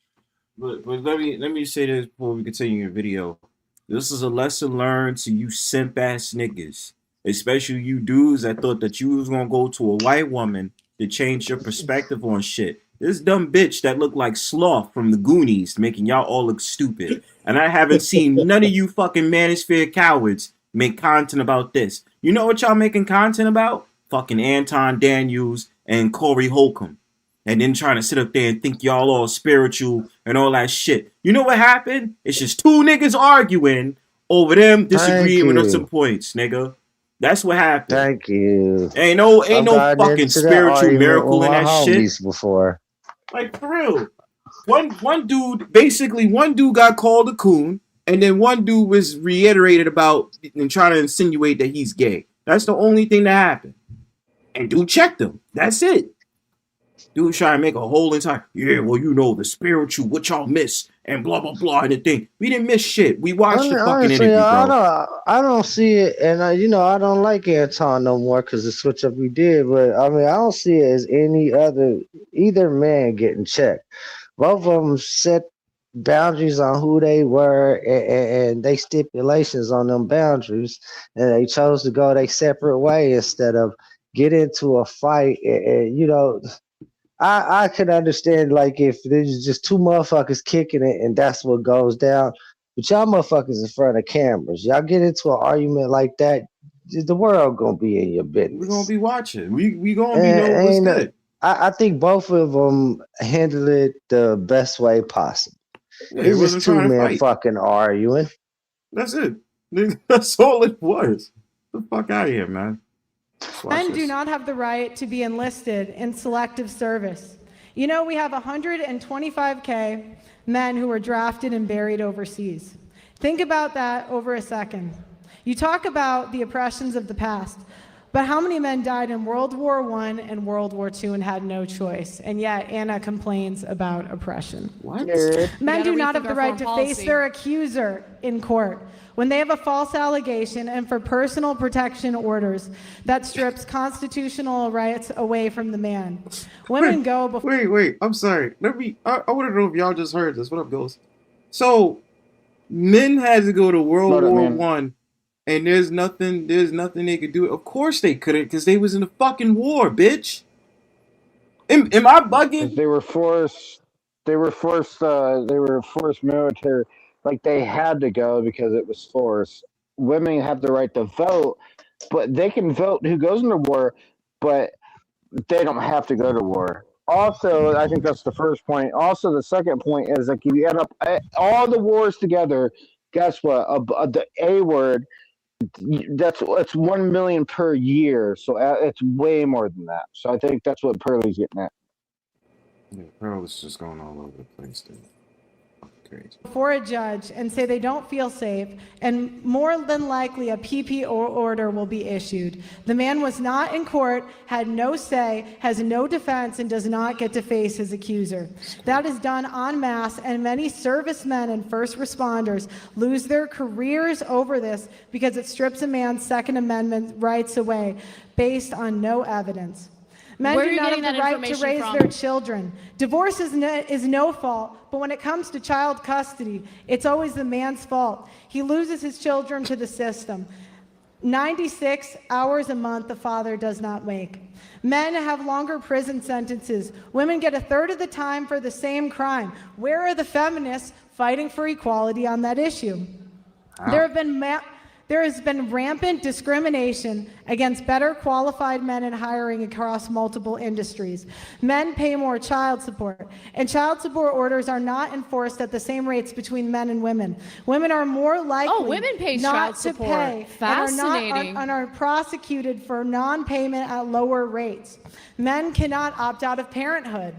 But let me say this before we continue your video. This is a lesson learned to you simp ass niggas, especially you dudes that thought that you was gonna go to a white woman to change your perspective on shit. This dumb bitch that looked like Sloth from the Goonies, making y'all all look stupid. And I haven't seen none of you fucking Manosphere cowards make content about this. You know what y'all making content about? Fucking Anton Daniels and Corey Holcomb. And then trying to sit up there and think y'all all spiritual and all that shit. You know what happened? It's just two niggas arguing over them disagreeing with some points, nigga. That's what happened. Thank you. Ain't no fucking spiritual miracle in that shit. Before. Like, for real. One dude got called a coon, and then one dude was reiterated about and trying to insinuate that he's gay. That's the only thing that happened. And dude checked him. That's it. Dude trying to make a whole entire, the spiritual, what y'all miss, and blah, blah, blah, and the thing. We didn't miss shit. We watched the fucking interview, bro. I don't see it, and I don't like Anton no more because the switch up we did, but I mean, I don't see it as either man getting checked. Both of them set boundaries on who they were and they stipulations on them boundaries, and they chose to go their separate way instead of get into a fight and I could understand, like, if there's just two motherfuckers kicking it and that's what goes down. But y'all motherfuckers in front of cameras, y'all get into an argument like that, the world gonna be in your business. We're gonna be watching. We gonna be knowing what's good. I think both of them handled it the best way possible. Yeah, it's just two men fucking arguing. That's it. That's all it was. Get the fuck out of here, man. Men do not have the right to be enlisted in selective service. We have 125K men who were drafted and buried overseas. Think about that over a second. You talk about the oppressions of the past. But how many men died in World War I and World War II and had no choice? And yet Anna complains about oppression. What? Men do not rethink have the our right to foreign face policy. their accuser in court when they have a false allegation and for personal protection orders that strips constitutional rights away from the man. Women go before... Wait. I'm sorry. I want to know if y'all just heard this. What up, Ghost? So, men had to go to World War One, and there's nothing they could do. Of course they couldn't, because they was in the fucking war, bitch. Am I bugging? They were forced military. Like, they had to go because it was forced. Women have the right to vote, but they can vote who goes into war, but they don't have to go to war. Also, I think that's the first point. Also, the second point is, like, if you add up all the wars together, guess what? The A word, it's 1 million per year, so it's way more than that. So I think that's what Pearlie's getting at. Yeah, Pearl is just going all over the place, dude. Crazy. Before a judge and say they don't feel safe, and more than likely a PP order will be issued. The man was not in court, had no say, has no defense, and does not get to face his accuser. That is done en masse, and many servicemen and first responders lose their careers over this because it strips a man's Second Amendment rights away based on no evidence. Men Where are do you not getting have the that right to information raise from? their children. Divorce is no fault, but when it comes to child custody, it's always the man's fault. He loses his children to the system. 96 hours a month the father does not make. Men have longer prison sentences. Women get a third of the time for the same crime. Where are the feminists fighting for equality on that issue? There has been rampant discrimination against better qualified men in hiring across multiple industries. Men pay more child support, and child support orders are not enforced at the same rates between men and women. Women are more likely women pay not child to support. pay Fascinating. and are prosecuted for non-payment at lower rates. Men cannot opt out of parenthood.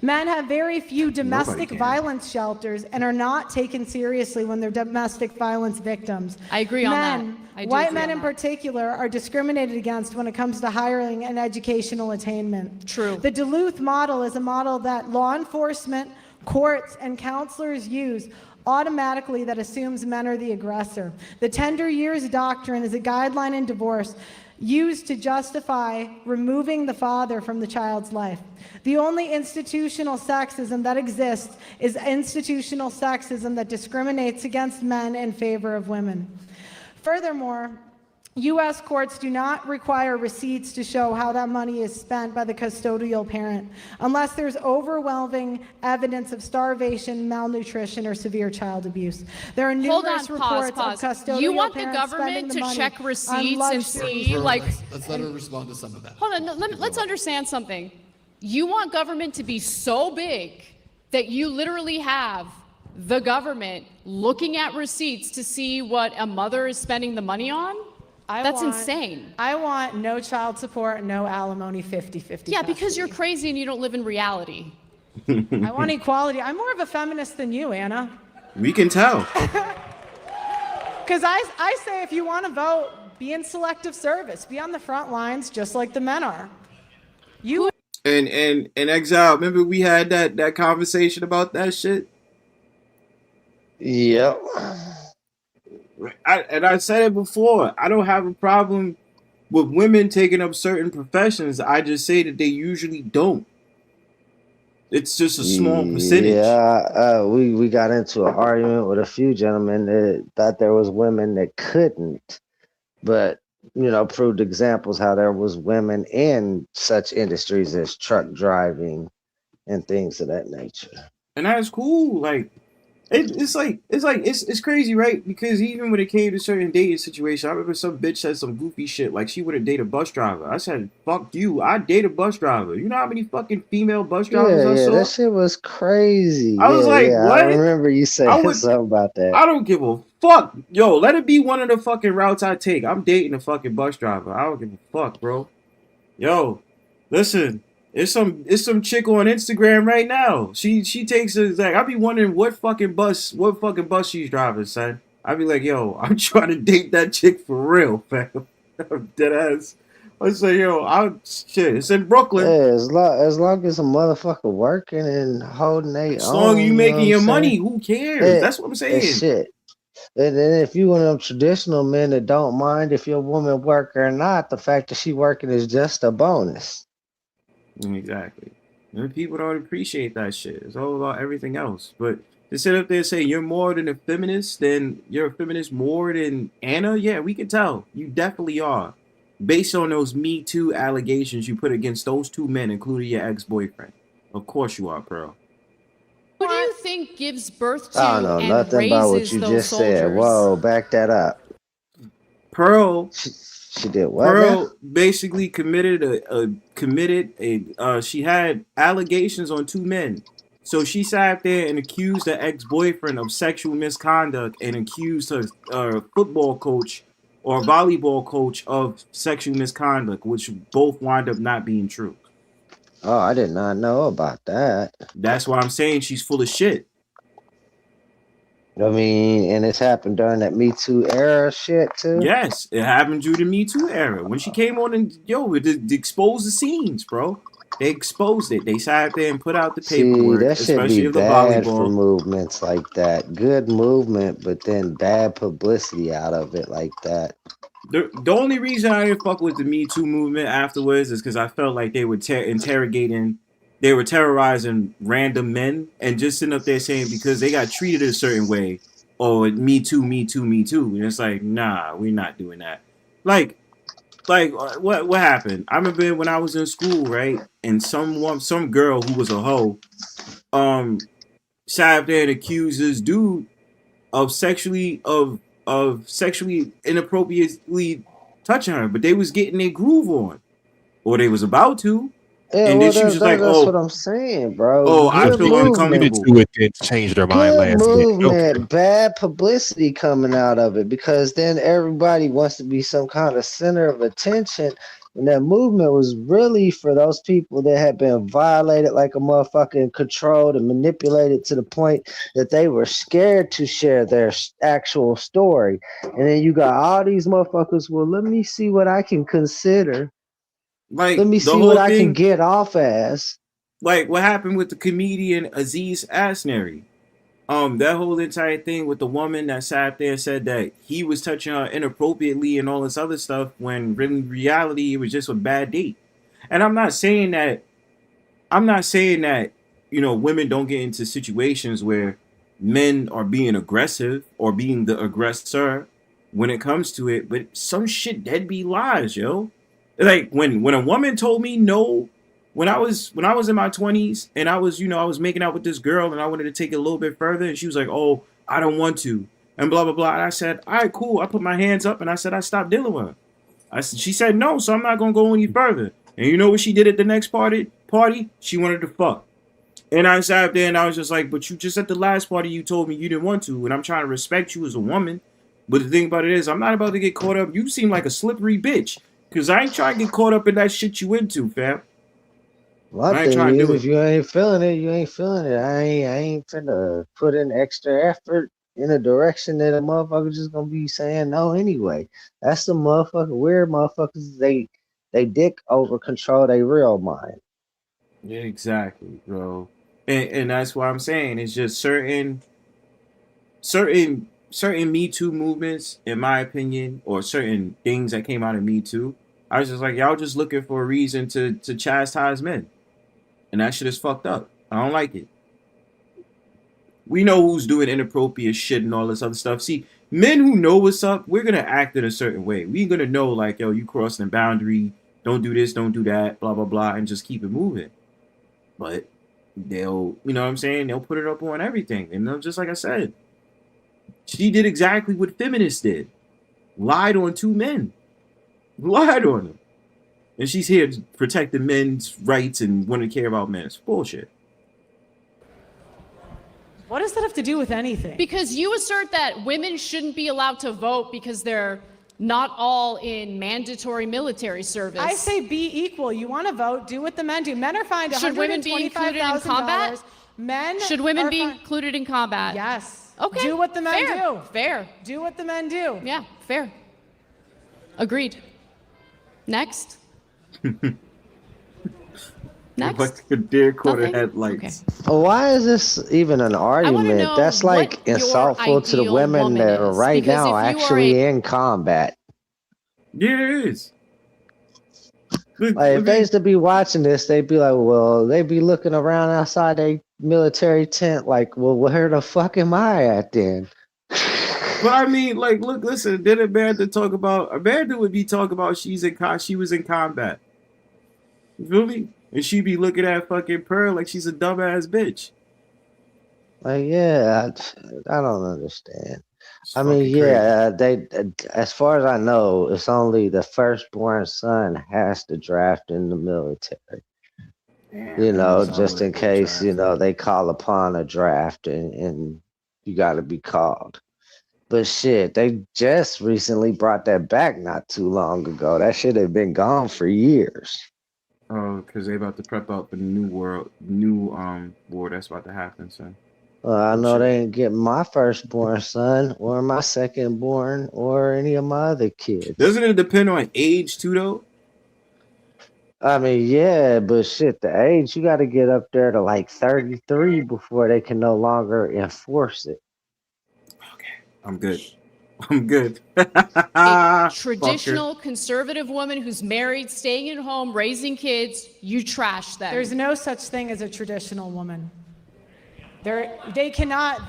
Men have very few domestic violence shelters and are not taken seriously when they're domestic violence victims. I agree on that. I do White agree men on in that. particular are discriminated against when it comes to hiring and educational attainment. True. The Duluth model is a model that law enforcement, courts, and counselors use automatically that assumes men are the aggressor. The tender years doctrine is a guideline in divorce used to justify removing the father from the child's life. The only institutional sexism that exists is institutional sexism that discriminates against men in favor of women. Furthermore, U.S. courts do not require receipts to show how that money is spent by the custodial parent, unless there's overwhelming evidence of starvation, malnutrition, or severe child abuse. There are numerous reports of custodial You want the parents government spending the to money check on receipts and see, Pearl, like... let's let her respond to some of that. Hold on, let's understand something. You want government to be so big that you literally have the government looking at receipts to see what a mother is spending the money on? That's insane. I want no child support, no alimony, 50-50. Yeah, because you're crazy and you don't live in reality. I want equality. I'm more of a feminist than you, Anna. We can tell. Because I say if you want to vote, be in selective service. Be on the front lines just like the men are. And Exile, remember we had that conversation about that shit? Yep. I said it before. I don't have a problem with women taking up certain professions. I just say that they usually don't. It's just a small percentage. Yeah, we got into an argument with a few gentlemen that thought there was women that couldn't, but proved examples how there was women in such industries as truck driving and things of that nature. And that's cool. Like it's crazy, right? Because even when it came to certain dating situations, I remember some bitch said some goofy shit like she wouldn't date a bus driver. I said, "Fuck you! I date a bus driver." You know how many fucking female bus drivers I saw? That shit was crazy. I was like, "What?" I remember you saying something about that. I don't give a fuck. Yo, let it be one of the fucking routes I take. I'm dating a fucking bus driver. I don't give a fuck, bro. Yo, listen. It's some chick on Instagram right now. She takes it like I be wondering what fucking bus she's driving, son. I be like, yo, I'm trying to date that chick for real, fam. Dead ass. I say, yo, shit. It's in Brooklyn. Yeah, as long as a motherfucker working and holding their As long as own, you you know what making I'm your saying? money, who cares? It, That's what I'm it's saying. shit. And then if you one of them traditional men that don't mind if your woman work or not, the fact that she working is just a bonus. Exactly. And people don't appreciate that shit. It's all about everything else. But to sit up there and say you're more than a feminist, then you're a feminist more than Anna, yeah, we can tell. You definitely are. Based on those Me Too allegations you put against those two men, including your ex-boyfriend. Of course you are, Pearl. Who do you think gives birth to I don't know and nothing about what raises you those just said. soldiers? Whoa, back that up. Pearl She did what now? Pearl basically she had allegations on two men. So she sat there and accused her ex-boyfriend of sexual misconduct and accused her football coach or volleyball coach of sexual misconduct, which both wind up not being true. Oh, I did not know about that. That's why I'm saying she's full of shit. I mean, and it's happened during that Me Too era shit too. Yes, it happened during the Me Too era. When she came on and it exposed the scenes, bro. They exposed it. They sat there and put out the paperwork, See, that should especially be of the bad for volleyball. movements like that. Good movement, but then bad publicity out of it like that. The only reason I didn't fuck with the Me Too movement afterwards is because I felt like they were they were terrorizing random men and just sitting up there saying because they got treated a certain way, oh, Me Too, Me Too, Me Too. And it's like, nah, we're not doing that. Like what happened? I remember when I was in school, right? And some girl who was a hoe, sat up there and accused this dude of sexually inappropriately touching her, but they was getting their groove on, or they was about to, Yeah, and well, then she was just like, that's what I'm saying, bro. I Good feel movement. uncomfortable. It changed their mind Good last minute. movement, Okay. bad publicity coming out of it because then everybody wants to be some kind of center of attention. And that movement was really for those people that had been violated like a motherfucking controlled and manipulated to the point that they were scared to share their actual story. And then you got all these motherfuckers, well, let me see what I can consider. Like Let me the see whole what I thing, can get off as. like what happened with the comedian Aziz Ansari. That whole entire thing with the woman that sat there and said that he was touching her inappropriately and all this other stuff when in reality it was just a bad date. And I'm not saying that women don't get into situations where men are being aggressive or being the aggressor when it comes to it, but some shit dead be lies, yo. Like when a woman told me no, when I was in my 20s and I was making out with this girl and I wanted to take it a little bit further and she was like, "Oh, I don't want to." And blah blah blah. And I said, "All right, cool." I put my hands up and I said I stopped dealing with her. She said no, so I'm not gonna go any further. And you know what she did at the next party? She wanted to fuck. And I sat up there and I was just like, but you just at the last party you told me you didn't want to, and I'm trying to respect you as a woman. But the thing about it is, I'm not about to get caught up. You seem like a slippery bitch. Cause I ain't trying to get caught up in that shit you into, fam. My thing is, if you ain't feeling it, you ain't feeling it. I ain't finna put in extra effort in a direction that a motherfucker just gonna be saying no anyway. That's the motherfucker weird motherfuckers. They dick over control their real mind. Yeah, exactly, bro. And that's why I'm saying it's just certain Me Too movements, in my opinion, or certain things that came out of Me Too. I was just like, y'all just looking for a reason to chastise men. And that shit is fucked up. I don't like it. We know who's doing inappropriate shit and all this other stuff. See, men who know what's up, we're gonna act in a certain way. We're gonna know, like, yo, you crossing the boundary, don't do this, don't do that, blah blah blah, and just keep it moving. But they'll, you know what I'm saying? They'll put it up on everything. And just like I said, she did exactly what feminists did. Lied on two men. Lied on them. And she's here to protect the men's rights and want to care about men. It's bullshit. What does that have to do with anything? Because you assert that women shouldn't be allowed to vote because they're not all in mandatory military service. I say be equal. You want to vote, do what the men do. Men are fined Should women be included in combat? Should women be included in combat? Yes. Okay. Do what the men do. Fair. Do what the men do. Yeah, fair. Agreed. Next. Like a deer caught in Nothing? headlights. Why is this even an argument? know That's like what your insultful to the ideal women woman that are is, right because now if you are actually in combat. Yeah, it is. Like if they used to be watching this, they'd be like, well, they'd be looking around outside a military tent like, well, where the fuck am I at then? But I mean, like, look, listen. Did Amanda talk about? Amanda would be talking about she was in combat. You feel me? And she'd be looking at fucking Pearl like she's a dumbass bitch. Like, yeah, I don't understand. It's I mean, fucking yeah, they, as far as I know, it's only the firstborn son has to draft in the military. Damn, You that know, means I just would've in been case, you know, drafted. they call upon a draft and you got to be called. But shit, they just recently brought that back not too long ago. That should have been gone for years. Oh, because they about to prep out for the new war that's about to happen, son. Well, I know shit. they ain't getting my firstborn son or my secondborn or any of my other kids. Doesn't it depend on age too, though? I mean, yeah, but shit, the age, you got to get up there to like 33 before they can no longer enforce it. I'm good. I'm good. A traditional conservative woman who's married, staying at home, raising kids, you trash them. There's no such thing as a traditional woman. They cannot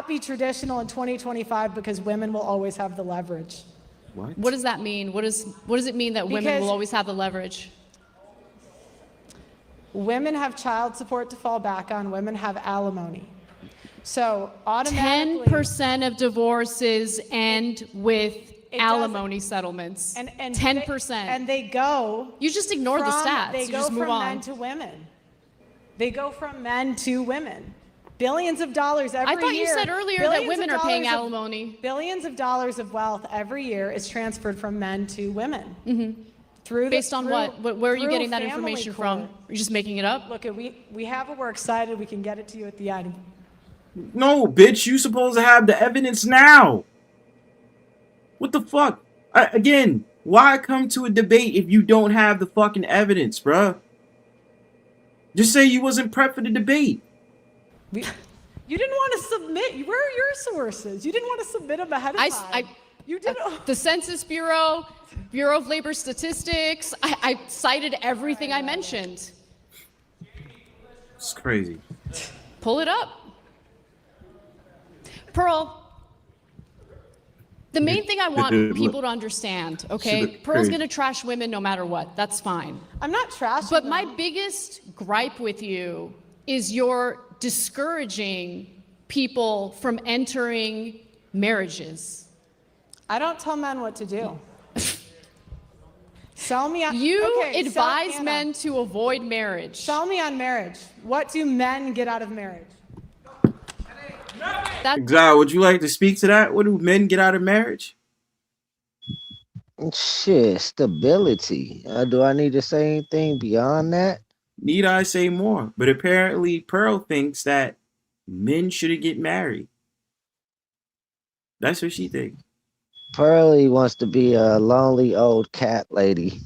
be traditional in 2025 because women will always have the leverage. What does that mean? What does it mean that women Because will always have the leverage? Women have child support to fall back on. Women have alimony. So automatically, 10% of divorces end with alimony settlements. and 10%. And they go. You just ignore the stats. They You go just move from on. men to women. They go from men to women. Billions of dollars every year. I thought you said earlier that women are paying alimony. Billions of dollars of wealth every year is transferred from men to women. Mm-hmm. Based on what? Where are you getting that information from? You're just making it up? Look, we have it. We're excited. We can get it to you at the end. No, bitch, you supposed to have the evidence now. What the fuck? Again, why come to a debate if you don't have the fucking evidence, bruh? Just say you wasn't prepped for the debate. You didn't want to submit. Where are your sources? You didn't want to submit them ahead of time. You did. The Census Bureau, Bureau of Labor Statistics. I cited everything I mentioned. It's crazy. Pull it up. Pearl, the main thing I want people to understand, okay? Pearl's going to trash women no matter what. That's fine. I'm not trashing But them. my biggest gripe with you is you're discouraging people from entering marriages. I don't tell men what to do. Sell me on. You advise men to avoid marriage. Sell me on marriage. What do men get out of marriage? Xile, would you like to speak to that? What do men get out of marriage? Shit, stability. Do I need to say anything beyond that? Need I say more? But apparently Pearl thinks that men shouldn't get married. That's what she thinks. Pearlie wants to be a lonely old cat lady.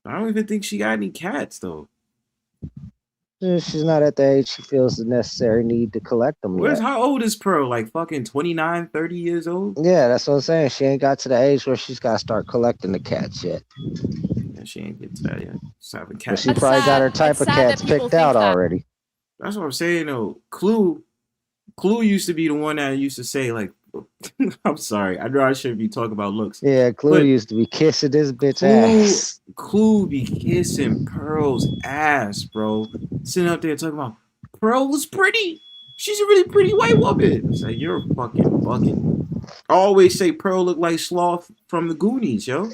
I don't even think she got any cats, though. She's not at the age she feels the necessary need to collect them yet. How old is Pearl? Like fucking 29, 30 years old? Yeah, that's what I'm saying. She ain't got to the age where she's got to start collecting the cats yet. Yeah, she ain't get to that yet. Just have a cat. But she probably got her type of cats picked out already. That's what I'm saying, though. Clue used to be the one that used to say, like, I'm sorry. I know I shouldn't be talking about looks. Yeah, Clue used to be kissing this bitch ass. Clue be kissing Pearl's ass, bro. Sitting up there talking about Pearl was pretty. She's a really pretty white woman. It's like, you're fucking bugging. I always say Pearl looked like Sloth from the Goonies, yo.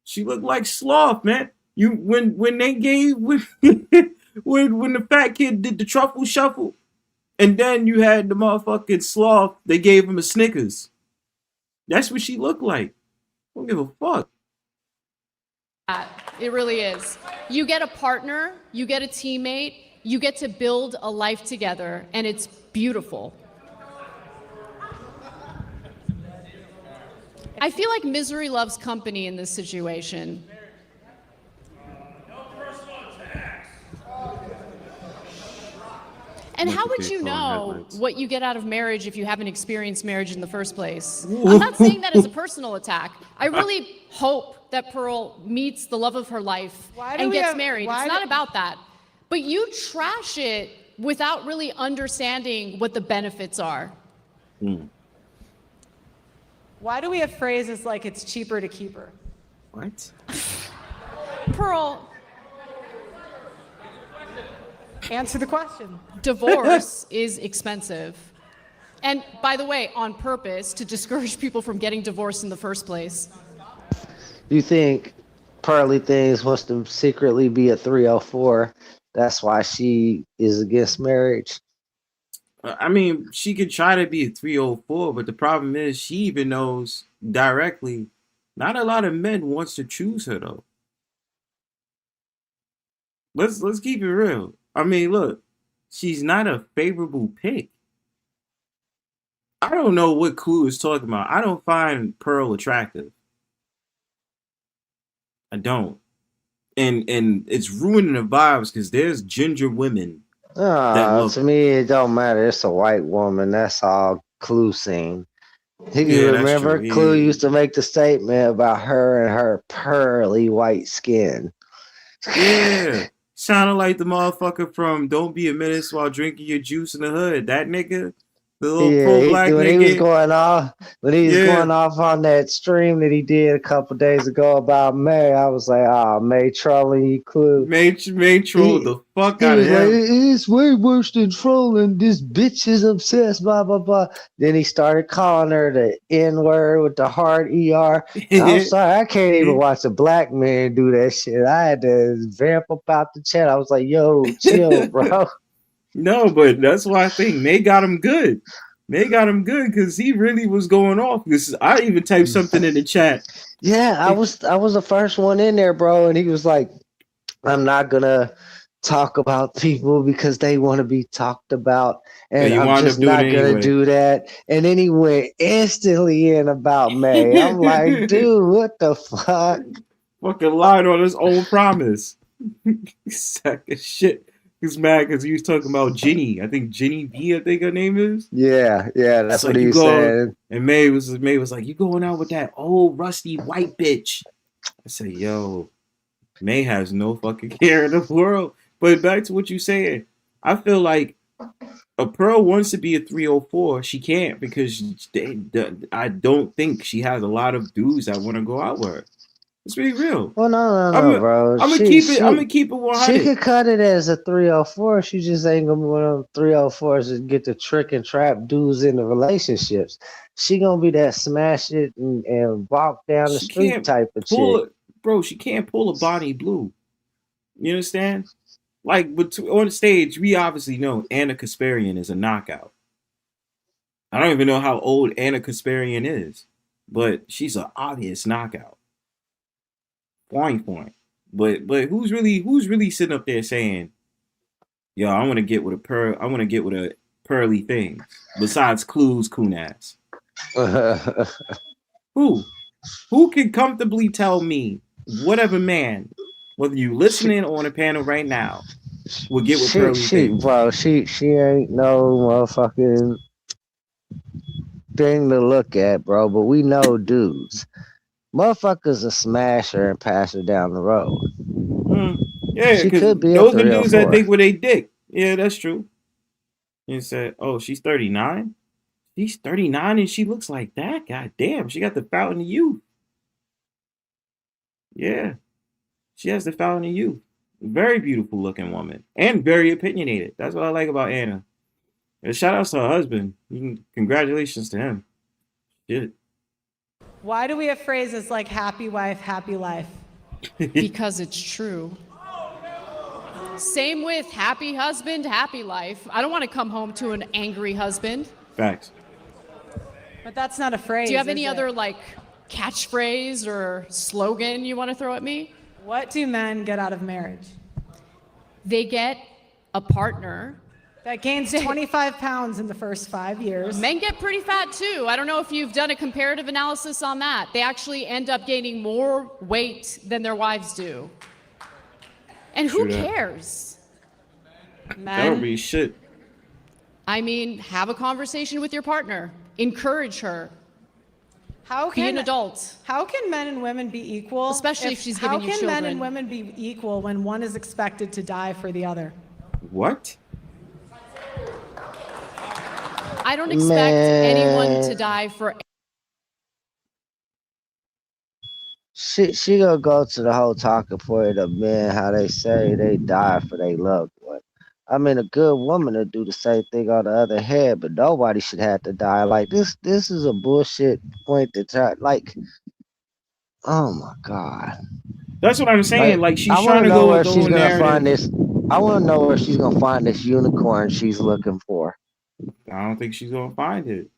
She looked like Sloth, man. When they gave when the fat kid did the truffle shuffle. And then you had the motherfucking Sloth. They gave him a Snickers. That's what she looked like. I don't give a fuck. It really is. You get a partner, you get a teammate, you get to build a life together, and it's beautiful. I feel like misery loves company in this situation. And how would you know what you get out of marriage if you haven't experienced marriage in the first place? I'm not saying that as a personal attack. I really hope that Pearl meets the love of her life and gets married. It's not about that. But you trash it without really understanding what the benefits are. Why do we have phrases like it's cheaper to keep her? What? Pearl, answer the question. Divorce is expensive. And by the way, on purpose, to discourage people from getting divorced in the first place. You think Pearly Things wants to secretly be a 304? That's why she is against marriage. I mean, she could try to be a 304, but the problem is she even knows directly not a lot of men wants to choose her though. Let's keep it real. I mean, look, she's not a favorable pick. I don't know what Clue is talking about. I don't find Pearl attractive. I don't. And it's ruining the vibes because there's ginger women. To me, it don't matter. It's a white woman. That's all Clue seen. You remember Clue used to make the statement about her and her pearly white skin. Yeah. Sounded like the motherfucker from Don't Be a Menace While Drinking Your Juice in the Hood. That nigga. The little pro-black nigga. He was going off on that stream that he did a couple days ago about May, I was like, May trolling you, Clue. May troll the fuck out of him. Like, it's way worse than trolling. This bitch is obsessed, blah, blah, blah. Then he started calling her the N-word with the hard ER. I'm sorry, I can't even watch a black man do that shit. I had to vamp up out the chat. I was like, yo, chill, bro. No, but that's why I think May got him good. May got him good because he really was going off. I even typed something in the chat. Yeah, I was the first one in there, bro, and he was like, I'm not gonna talk about people because they want to be talked about, and I'm just not gonna do that. And then he went instantly in about May. I'm like, dude, what the fuck? Fucking lied on his own promise. Sack of shit. He's mad because he was talking about Jenny. I think Jenny B, I think her name is. Yeah, that's what he said. And May was like, you going out with that old rusty white bitch. I said, yo, May has no fucking care in the world. But back to what you saying, I feel like a Pearl wants to be a 304. She can't because I don't think she has a lot of dudes that want to go out with her. Let's be real. Well, no, bro. I'm gonna keep it 100. She could cut it as a 304. She just ain't gonna be one of them 304s that get the trick and trap dudes into relationships. She gonna be that smash it and walk down the street type of chick. Bro, she can't pull a Bonnie Blue. You understand? Like, but on the stage, we obviously know Anna Kasparian is a knockout. I don't even know how old Anna Kasparian is, but she's an obvious knockout. Point. But who's really sitting up there saying, yo, I want to get with a pearly thing besides Clue's coon ass? Who can comfortably tell me whatever man, whether you listening or on a panel right now, will get with pearly thing? Bro, she ain't no motherfucking thing to look at, bro. But we know dudes. Motherfuckers a smash her and pass her down the road. Yeah, she could be those are dudes that think with a dick. Yeah, that's true. You said, oh, she's 39? She's 39 and she looks like that? God damn, she got the fountain of youth. Yeah, she has the fountain of youth. Very beautiful looking woman. And very opinionated. That's what I like about Anna. And shout out to her husband. Congratulations to him. Shit. Why do we have phrases like happy wife, happy life? Because it's true. Same with happy husband, happy life. I don't want to come home to an angry husband. Facts. But that's not a phrase. Do you have any other like catchphrase or slogan you want to throw at me? What do men get out of marriage? They get a partner That gains 25 pounds in the first 5 years. Men get pretty fat too. I don't know if you've done a comparative analysis on that. They actually end up gaining more weight than their wives do. And who cares? That don't be shit. I mean, have a conversation with your partner. Encourage her. Be an adult. How can men and women be equal? Especially if she's giving you How can men children. and women be equal when one is expected to die for the other? What? I don't expect anyone to die for. She gonna go to the whole talking point of men, how they say they die for their loved one. I mean, a good woman will do the same thing on the other hand, but nobody should have to die. Like this is a bullshit point to try. Like, oh my god. That's what I'm saying. Like she's I trying to know go where with the she's whole gonna narrative. find this. I want to know where she's gonna find this unicorn she's looking for. I don't think she's gonna find it.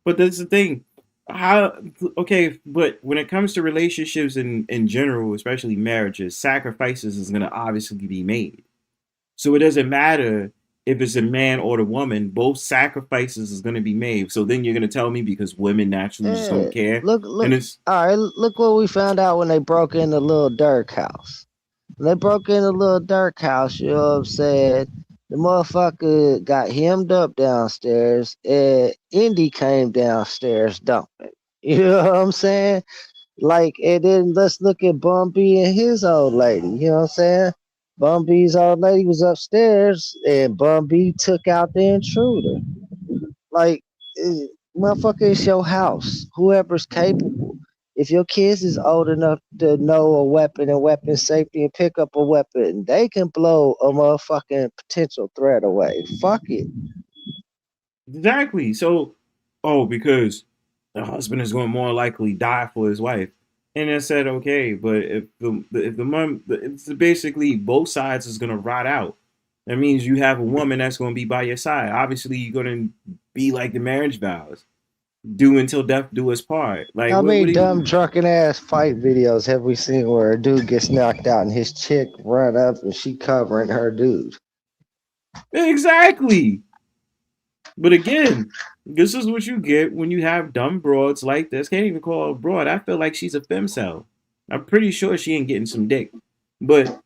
But that's the thing. Okay, but when it comes to relationships in general, especially marriages, sacrifices is gonna obviously be made. So it doesn't matter if it's a man or the woman, both sacrifices is gonna be made. So then you're gonna tell me because women naturally just don't care. Look. And it's All right, look what we found out when they broke in the little Dirk house. When they broke in the little Dirk house, you know what I'm saying? The motherfucker got hemmed up downstairs, and Indy came downstairs dumping. You know what I'm saying? Like, and then let's look at Bumby and his old lady. You know what I'm saying? Bumby's old lady was upstairs, and Bumby took out the intruder. Like, motherfucker, it's your house. Whoever's capable. If your kids is old enough to know a weapon and weapon safety and pick up a weapon, they can blow a motherfucking potential threat away. Fuck it. exactly. So, because the husband is going to more likely die for his wife. And I said, okay, but if the mom, it's basically both sides is going to rot out. That means you have a woman that's going to be by your side. Obviously, you're going to be like the marriage vows. Do until death do us part. Like, How many what dumb drunken ass fight videos have we seen where a dude gets knocked out and his chick run up and she covering her dude? Exactly. But again, this is what you get when you have dumb broads like this. Can't even call her a broad. I feel like she's a femcel. I'm pretty sure she ain't getting some dick. But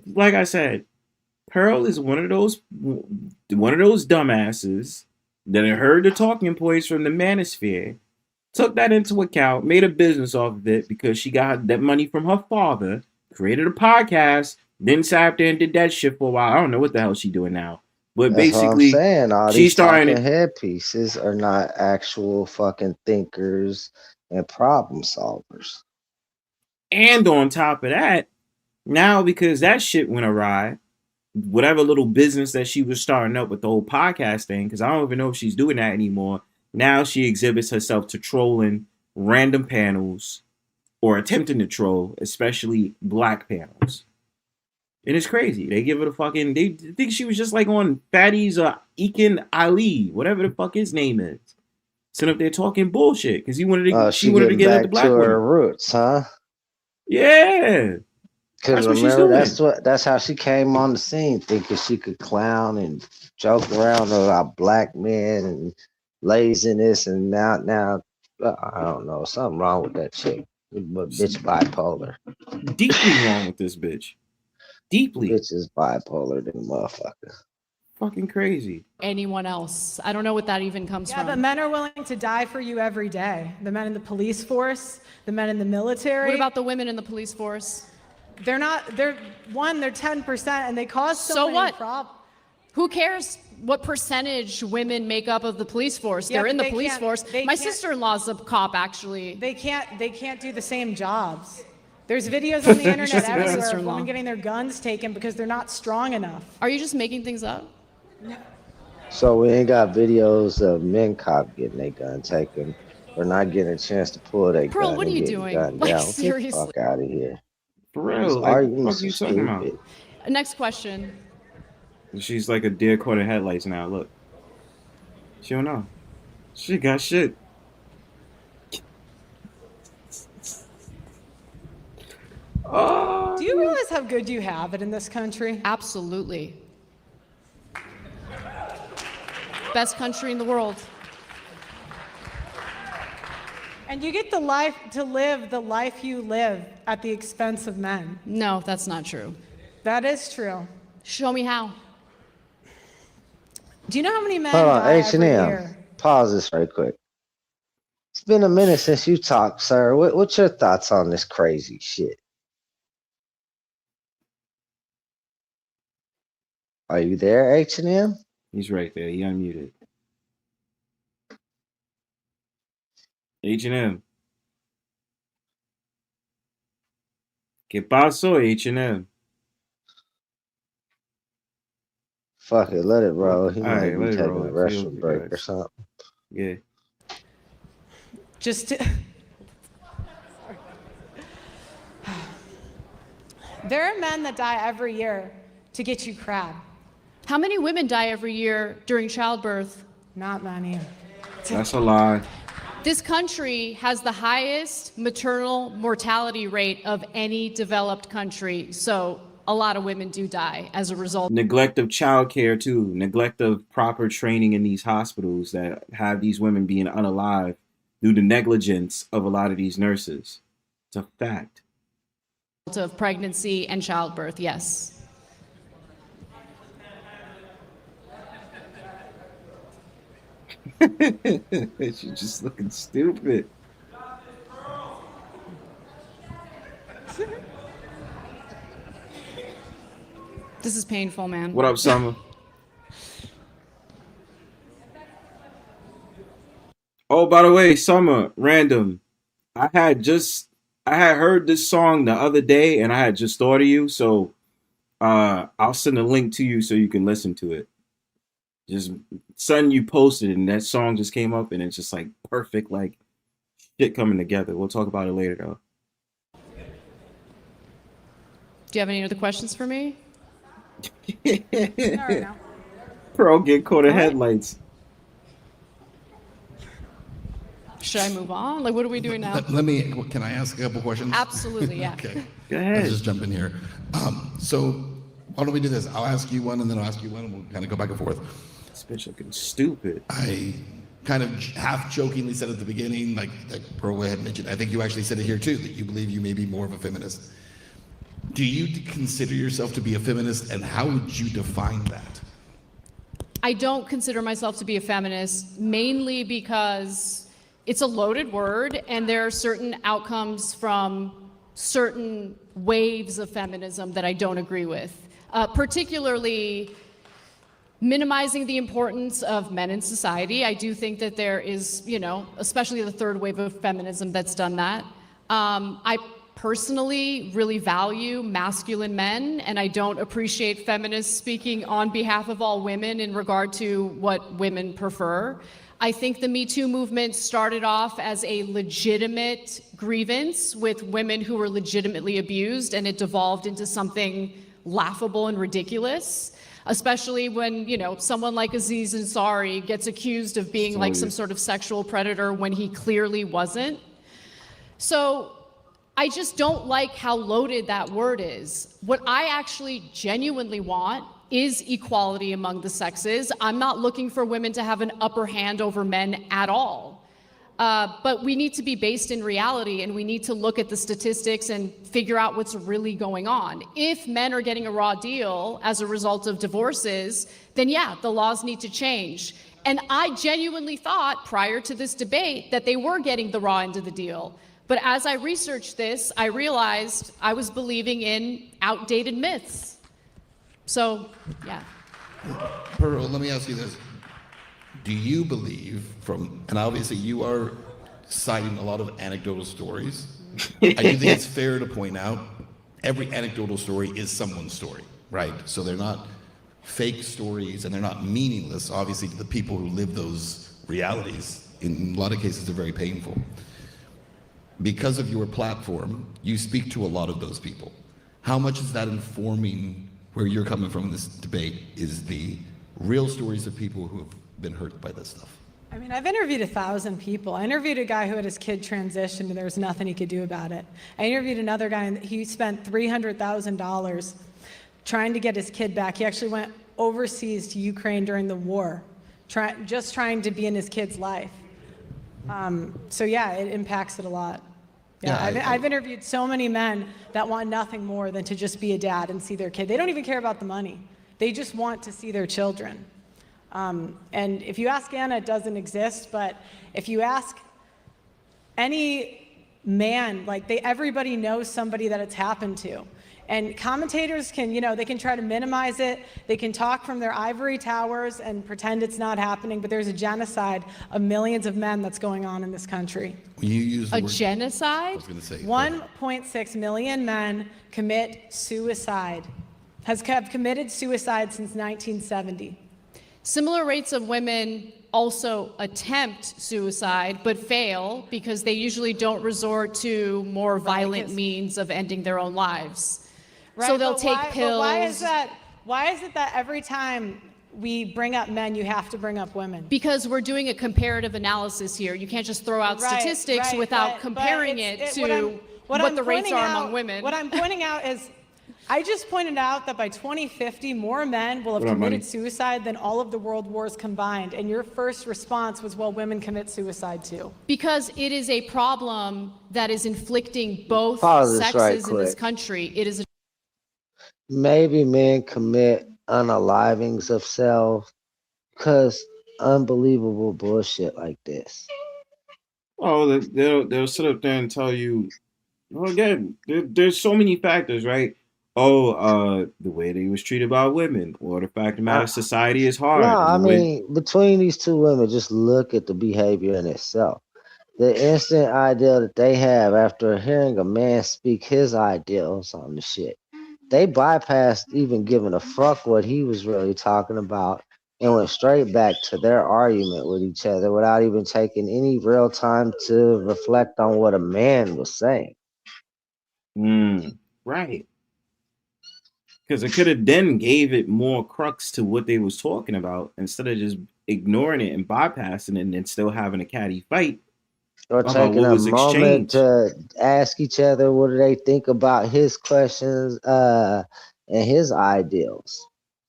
like I said, Pearl is one of those dumbasses that heard the talking points from the Manosphere, took that into account, made a business off of it because she got that money from her father, created a podcast, then sat up there and did that shit for a while. I don't know what the hell she's doing now. But That's basically, what I'm saying. All she's these starting talking headpieces are not actual fucking thinkers and problem solvers. And on top of that, now because that shit went awry, whatever little business that she was starting up with the whole podcast thing, because I don't even know if she's doing that anymore. Now she exhibits herself to trolling random panels or attempting to troll, especially black panels. And it's crazy. They give it a fucking. They think she was just like on Fatty's Ekin Ali, whatever the fuck his name is. Sitting up there talking bullshit because she wanted to get at the black to women. her roots, huh? Yeah. Because That's what she's remember, doing. that's how she came on the scene, thinking she could clown and joke around about black men and laziness, and now I don't know, something wrong with that chick. But bitch bipolar. Deeply wrong with this bitch. Deeply. Bitch is bipolar than motherfucker. Fucking crazy. Anyone else? I don't know what that even comes from. Yeah, but men are willing to die for you every day. The men in the police force, the men in the military. What about the women in the police force? They're 10% and they cause so many what? problems. Who cares what percentage women make up of the police force? Yeah, They're in but the police force. My sister-in-law's a cop, actually. They can't do the same jobs. There's videos on the internet everywhere of women getting their guns taken because they're not strong enough. Are you just making things up? No. So we ain't got videos of men cop getting their gun taken or not getting a chance to pull their Pearl, gun. what are you doing? Like, seriously. Get the fuck out of here. For real. Like, Arguing what the fuck you talking about? Next question. She's like a deer caught in headlights now. Look. She don't know. She got shit. Do you realize how good you have it in this country? Absolutely. best country in the world. And you get to live the life you live at the expense of men. No, that's not true. That is true. Show me how. Do you know how many men Hold on, die every H&M. year? Pause this right quick. It's been a minute since you talked, sir. What's your thoughts on this crazy shit? Are you there, H&M? He's right there. He unmuted. H&M. ¿Qué pasó, H&M? Fuck it, let it roll. He All might right, be let it taking roll. a See restroom what we break got. or something. Yeah. Just to... There are men that die every year to get you crab. How many women die every year during childbirth? Not many. That's a lie. This country has the highest maternal mortality rate of any developed country. So a lot of women do die as a result. Neglect of childcare too. Neglect of proper training in these hospitals that have these women being unalive due to negligence of a lot of these nurses. It's a fact. Of pregnancy and childbirth, yes. She's just looking stupid. This is painful, man. What up, Summer? Oh, by the way, Summer, random. I had heard this song the other day and I had just thought of you, so I'll send a link to you so you can listen to it. Just something you posted and that song just came up and it's just like perfect, like shit coming together. We'll talk about it later though. Do you have any other questions for me? Pro get caught in headlights. Should I move on? Like, what are we doing now? Can I ask a couple questions? Absolutely, yeah. Okay. Go ahead. Let's just jump in here. So why don't we do this? I'll ask you one and then I'll ask you one and we'll kind of go back and forth. This bitch looking stupid. I kind of half jokingly said at the beginning, like Pearl had mentioned, I think you actually said it here too, that you believe you may be more of a feminist. Do you consider yourself to be a feminist and how would you define that? I don't consider myself to be a feminist, mainly because it's a loaded word and there are certain outcomes from certain waves of feminism that I don't agree with. Particularly minimizing the importance of men in society. I do think that there is, especially the third wave of feminism that's done that. I personally really value masculine men, and I don't appreciate feminists speaking on behalf of all women in regard to what women prefer. I think the Me Too movement started off as a legitimate grievance with women who were legitimately abused, and it devolved into something laughable and ridiculous, especially when, someone like Aziz Ansari gets accused of being like some sort of sexual predator when he clearly wasn't. So I just don't like how loaded that word is. What I actually genuinely want is equality among the sexes. I'm not looking for women to have an upper hand over men at all. But we need to be based in reality and we need to look at the statistics and figure out what's really going on. If men are getting a raw deal as a result of divorces, then yeah, the laws need to change. And I genuinely thought prior to this debate that they were getting the raw end of the deal. But as I researched this, I realized I was believing in outdated myths. So, yeah. Pearl, let me ask you this. Do you believe and obviously you are citing a lot of anecdotal stories. I do think it's fair to point out every anecdotal story is someone's story, right? So they're not fake stories and they're not meaningless, obviously, to the people who live those realities. In a lot of cases, they're very painful. Because of your platform, you speak to a lot of those people. How much is that informing where you're coming from in this debate is the real stories of people who have been hurt by this stuff? I mean, I've interviewed 1,000 people. I interviewed a guy who had his kid transitioned and there was nothing he could do about it. I interviewed another guy and he spent $300,000 trying to get his kid back. He actually went overseas to Ukraine during the war just trying to be in his kid's life. So yeah, it impacts it a lot. Yeah, I've interviewed so many men that want nothing more than to just be a dad and see their kid. They don't even care about the money. They just want to see their children. And if you ask Anna, it doesn't exist, but if you ask any man, like everybody knows somebody that it's happened to. And commentators can, they can try to minimize it. They can talk from their ivory towers and pretend it's not happening, but there's a genocide of millions of men that's going on in this country. When you use the A word, genocide? I was going to say 1.6 million men commit suicide, have committed suicide since 1970. Similar rates of women also attempt suicide, but fail because they usually don't resort to more violent means of ending their own lives. Right, so they'll take pills. But why is it that every time we bring up men, you have to bring up women? Because we're doing a comparative analysis here. You can't just throw out statistics without comparing it to what the rates are among women. What I'm pointing out is, I just pointed out that by 2050, more men will have committed suicide than all of the world wars combined. And your first response was, well, women commit suicide too. Because it is a problem that is inflicting both sexes in this country. It is Maybe men commit unalivings of self because unbelievable bullshit like this. Oh, they'll sit up there and tell you, well, again, there's so many factors, right? The way they was treated by women, or the fact of the matter, society is hard. No, I mean, between these two women, just look at the behavior in itself. The instant ideal that they have after hearing a man speak his ideals on the shit, they bypassed even giving a fuck what he was really talking about and went straight back to their argument with each other without even taking any real time to reflect on what a man was saying. Right. Because it could have then gave it more crux to what they was talking about instead of just ignoring it and bypassing it and then still having a catty fight. Or taking a moment to ask each other what do they think about his questions and his ideals.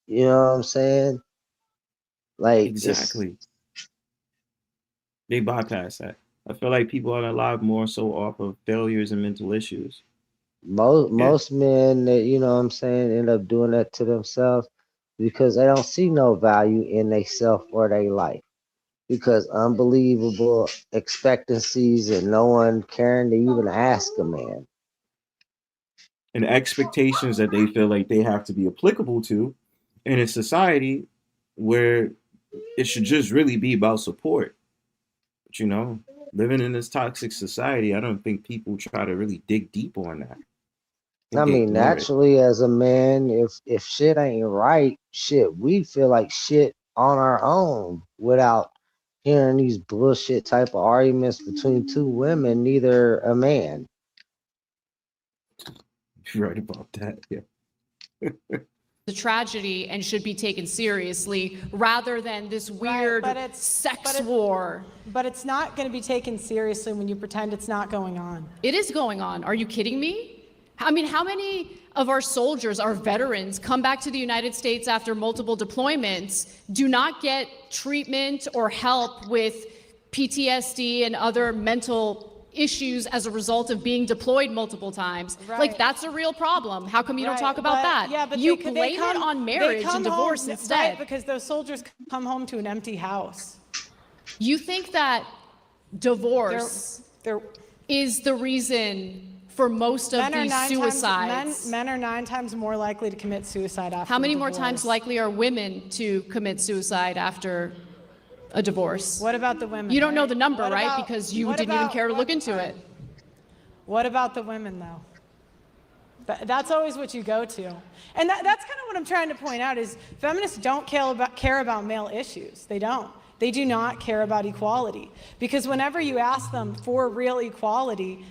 You know what I'm saying? Like exactly. They bypass that. I feel like people are alive more so off of failures and mental issues. Most men that, you know what I'm saying, end up doing that to themselves because they don't see no value in themselves or their life. Because unbelievable expectancies and no one caring to even ask a man. And expectations that they feel like they have to be applicable to in a society where it should just really be about support. But living in this toxic society, I don't think people try to really dig deep on that. I mean, naturally, as a man, if shit ain't right, we feel like shit on our own without hearing these bullshit type of arguments between two women, neither a man. You're right about that, yeah. a tragedy and should be taken seriously rather than this weird sex war. But it's not going to be taken seriously when you pretend it's not going on. It is going on. Are you kidding me? I mean, how many of our soldiers, our veterans, come back to the United States after multiple deployments, do not get treatment or help with PTSD and other mental issues as a result of being deployed multiple times? Right. Like, that's a real problem. How come you don't talk about that? Yeah, but you blame it on marriage and divorce instead. Right, because those soldiers come home to an empty house. You think that divorce is the reason for most of these suicides? Men are 9 times more likely to commit suicide after How many divorce. more times likely are women to commit suicide after a divorce? What about the women? You don't know the number, right? Because you didn't even care to look into it. What about the women, though? That's always what you go to. And that's kind of what I'm trying to point out is feminists don't care about male issues. They don't. They do not care about equality. Because whenever you ask them for real equality,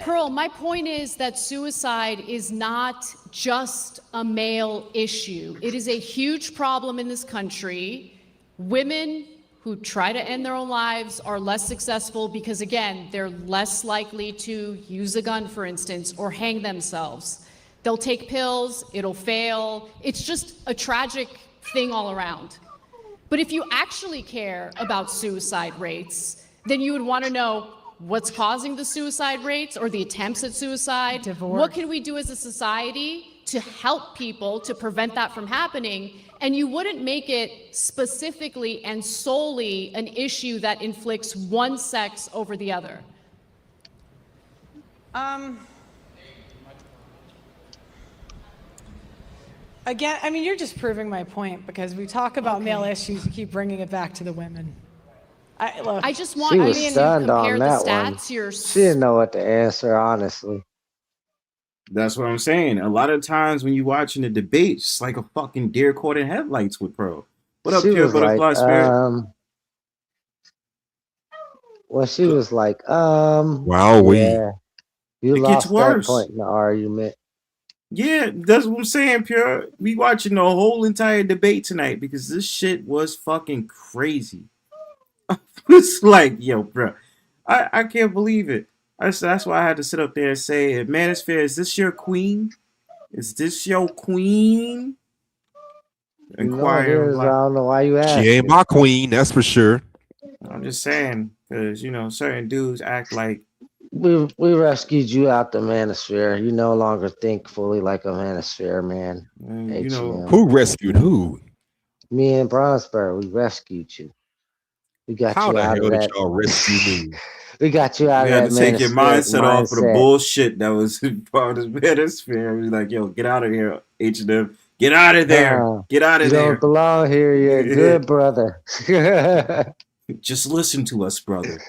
Pearl, my point is that suicide is not just a male issue. It is a huge problem in this country. Women who try to end their own lives are less successful because, again, they're less likely to use a gun, for instance, or hang themselves. They'll take pills, it'll fail. It's just a tragic thing all around. But if you actually care about suicide rates, then you would want to know what's causing the suicide rates or the attempts at suicide. Divorce. What can we do as a society to help people to prevent that from happening? And you wouldn't make it specifically and solely an issue that inflicts one sex over the other. Again, I mean, you're just proving my point because we talk about male issues, you keep bringing it back to the women. I just want She you was to stunned compare on the that stats. one. You're She didn't know what to answer, honestly. That's what I'm saying. A lot of times when you watching the debates, it's like a fucking deer caught in headlights with Pro. What up, She Pure was like, Butterfly Spirit? well, she was like, Wowee. yeah, you It gets lost that worse. point in the argument. Yeah, that's what I'm saying, Pure. We watching the whole entire debate tonight because this shit was fucking crazy. It's like, yo, bro, I can't believe it. That's why I had to sit up there and say, Manosphere, is this your queen? Is this your queen? You know it Inquiring is. I like, don't know why you asked. She ain't my queen, that's for sure. I'm just saying, because, you know, certain dudes act like, We rescued you out the manosphere. You no longer think fully like a manosphere man. you know, H.N.M. Who rescued who? Me and Bronzebird, we rescued you. We got How you the out hell of did that. y'all rescue me? We got you out we of had that to take your manosphere mindset off of the mindset. bullshit that was part of the Manosphere. We like, yo, get out of here, H&M. Get out of there. Get out You of don't there. belong here. You're a good brother. Just listen to us, brother.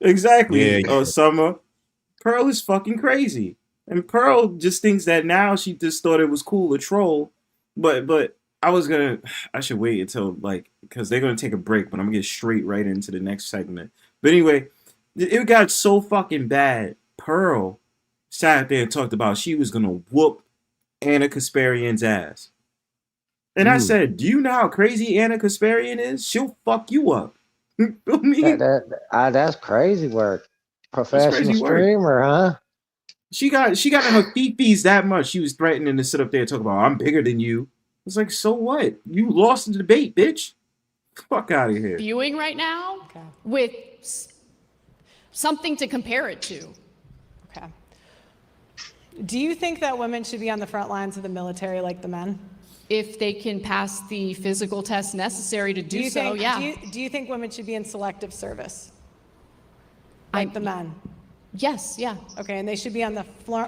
Exactly, Yeah. Summer. Pearl is fucking crazy. And Pearl just thinks that now she just thought it was cool to troll. But I should wait until, like, because they're gonna take a break, but I'm gonna get straight right into the next segment. But anyway, it got so fucking bad. Pearl sat there and talked about she was gonna whoop Anna Kasparian's ass. And I said, do you know how crazy Anna Kasparian is? She'll fuck you up. That's crazy work. That's Professional crazy work. streamer, huh? She got in her fifis that much. She was threatening to sit up there and talk about, I'm bigger than you. It's like, so what? You lost in the debate, bitch. Fuck out of here. Viewing right now with something to compare it to. Okay. Do you think that women should be on the front lines of the military like the men? If they can pass the physical test necessary to do so, yeah. Do you think women should be in selective service? Like the men? Yes, yeah. Okay, and they should be on the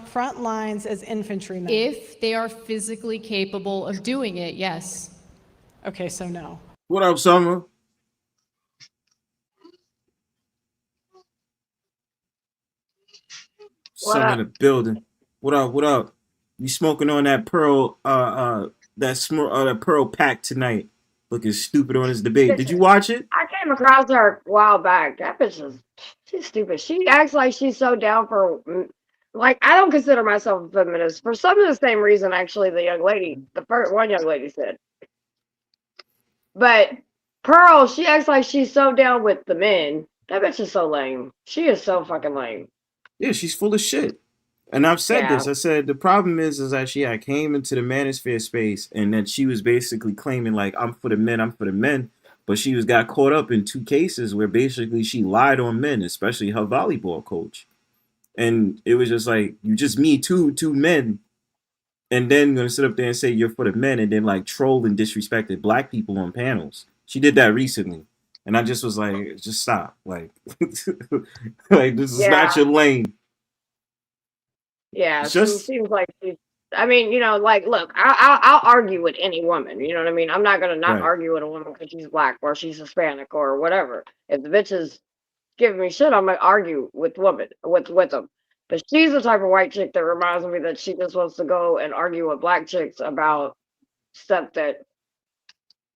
front lines as infantrymen? If they are physically capable of doing it, yes. Okay, so no. What up, Summer? Summer in the building. What up? What up? You smoking on that Pearl that Pearl pack tonight. Looking stupid on his debate. Did you watch it? I came across her a while back. That bitch is, she's stupid. She acts like she's so down for, like, I don't consider myself a feminist for some of the same reason, actually, the first one young lady said. But Pearl, she acts like she's so down with the men. That bitch is so lame. She is so fucking lame. Yeah, she's full of shit. And I've said this. I said the problem is that she had came into the Manosphere space and that she was basically claiming like I'm for the men, but she got caught up in two cases where basically she lied on men, especially her volleyball coach. And it was just like you just meet two men, and then gonna sit up there and say you're for the men, and then like troll and disrespected black people on panels. She did that recently, and I just was like, just stop, like, like this is not your lane. Yeah, she seems like she's. I mean, you know, like, look, I'll argue with any woman. You know what I mean? I'm not gonna not argue with a woman because she's black or she's Hispanic or whatever. If the bitch is giving me shit, I'm gonna argue with them. But she's the type of white chick that reminds me that she just wants to go and argue with black chicks about stuff that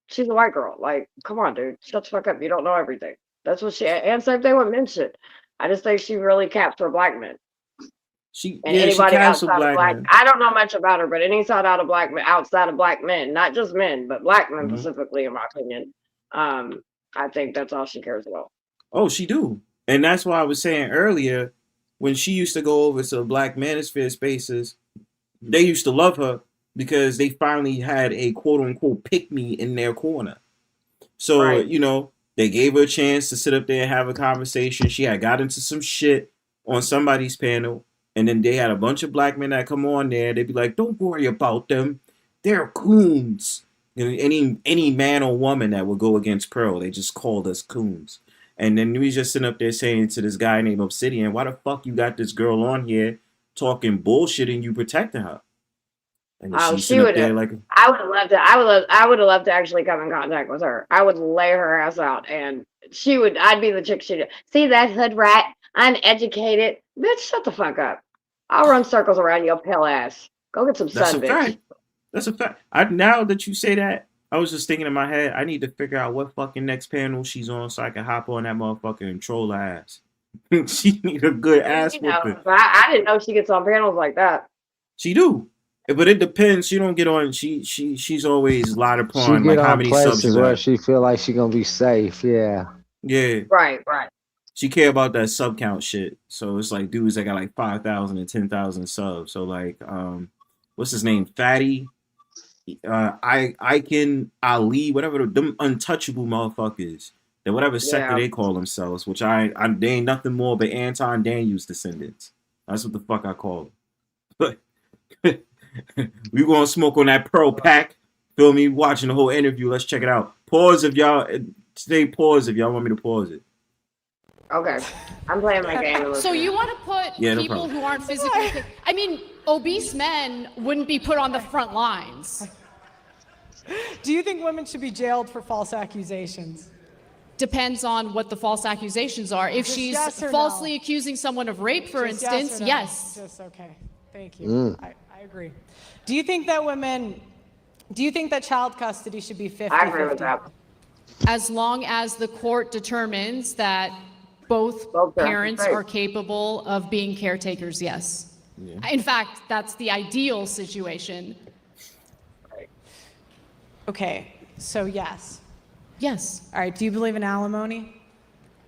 she's a white girl. Like, come on, dude, shut the fuck up. You don't know everything. That's what she. And same thing with men shit. I just think she really caps for black men. Anybody outside of black, I don't know much about her, but outside of black men, not just men, but black men specifically, in my opinion, I think that's all she cares about. Oh, she do, and that's why I was saying earlier when she used to go over to Black Manosphere spaces, they used to love her because they finally had a quote unquote pick me in their corner. So, Right. you know, they gave her a chance to sit up there and have a conversation. She had got into some shit on somebody's panel. And then they had a bunch of black men that come on there. They'd be like, don't worry about them. They're coons. You know, any man or woman that would go against Pearl, they just called us coons. And then we just sitting up there saying to this guy named Obsidian, why the fuck you got this girl on here talking bullshit and you protecting her? And Oh, she's she sitting up would there have. like, I would have loved to. I would have loved to actually come in contact with her. I would lay her ass out, and she would. I'd be the chick. She'd see that hood rat, uneducated. Bitch, shut the fuck up. I'll run circles around your pale ass. Go get some that's sun, a bitch. fact. That's a fact. Now that you say that, I was just thinking in my head, I need to figure out what fucking next panel she's on so I can hop on that motherfucker and troll her ass. She need a good ass You know, whooping. but I didn't know she gets on panels like that. She do. But it depends. She don't get on. She's always lied She upon get like how on many subs places you where got. she feel like she gonna be safe. Yeah. Yeah. Right, right. She care about that sub count shit. So it's like dudes that got like 5,000 and 10,000 subs. So like what's his name? Fatty. I can Ali, whatever them untouchable motherfuckers. That whatever sector Yeah. they call themselves, which I they ain't nothing more but Anton Daniels descendants. That's what the fuck I call them. But we gonna smoke on that Pearl pack. Feel me? Watching the whole interview. Let's check it out. Pause if y'all stay pause if y'all want me to pause it. Okay. I'm playing my game. So you want to put Yeah, no people problem. who aren't physically... I mean, obese men wouldn't be put on the front lines. Do you think women should be jailed for false accusations? Depends on what the false accusations are. If Just she's yes or falsely no? accusing someone of rape, for Just instance, or no? yes. Just okay. Thank you. I agree. Do you think that child custody should be 50-50? I agree with that. As long as the court determines that both parents are capable of being caretakers, yes. Yeah. In fact, that's the ideal situation. Okay, so yes. Yes. All right, do you believe in alimony?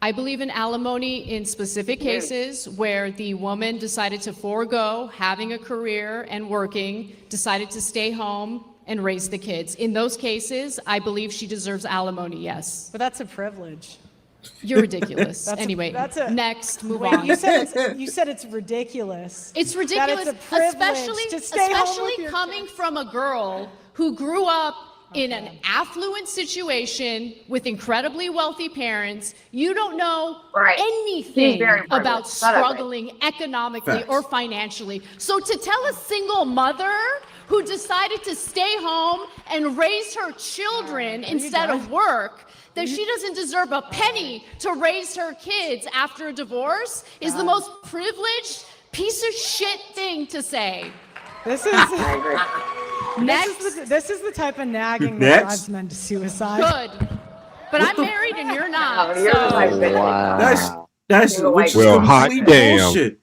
I believe in alimony in specific cases where the woman decided to forego having a career and working, decided to stay home and raise the kids. In those cases, I believe she deserves alimony, yes. But that's a privilege. You're ridiculous. Anyway, next, move wait, on. You said it's ridiculous. It's ridiculous, that it's a privilege to stay home especially with your coming kids. from a girl who grew up in an affluent situation with incredibly wealthy parents. You don't know anything about struggling economically or financially. So to tell a single mother who decided to stay home and raise her children instead of work that she doesn't deserve a penny to raise her kids after a divorce is the most privileged piece of shit thing to say. This is this is the type of nagging that drives men to suicide. Good. But I'm married and you're not. Wow. That's which is complete bullshit.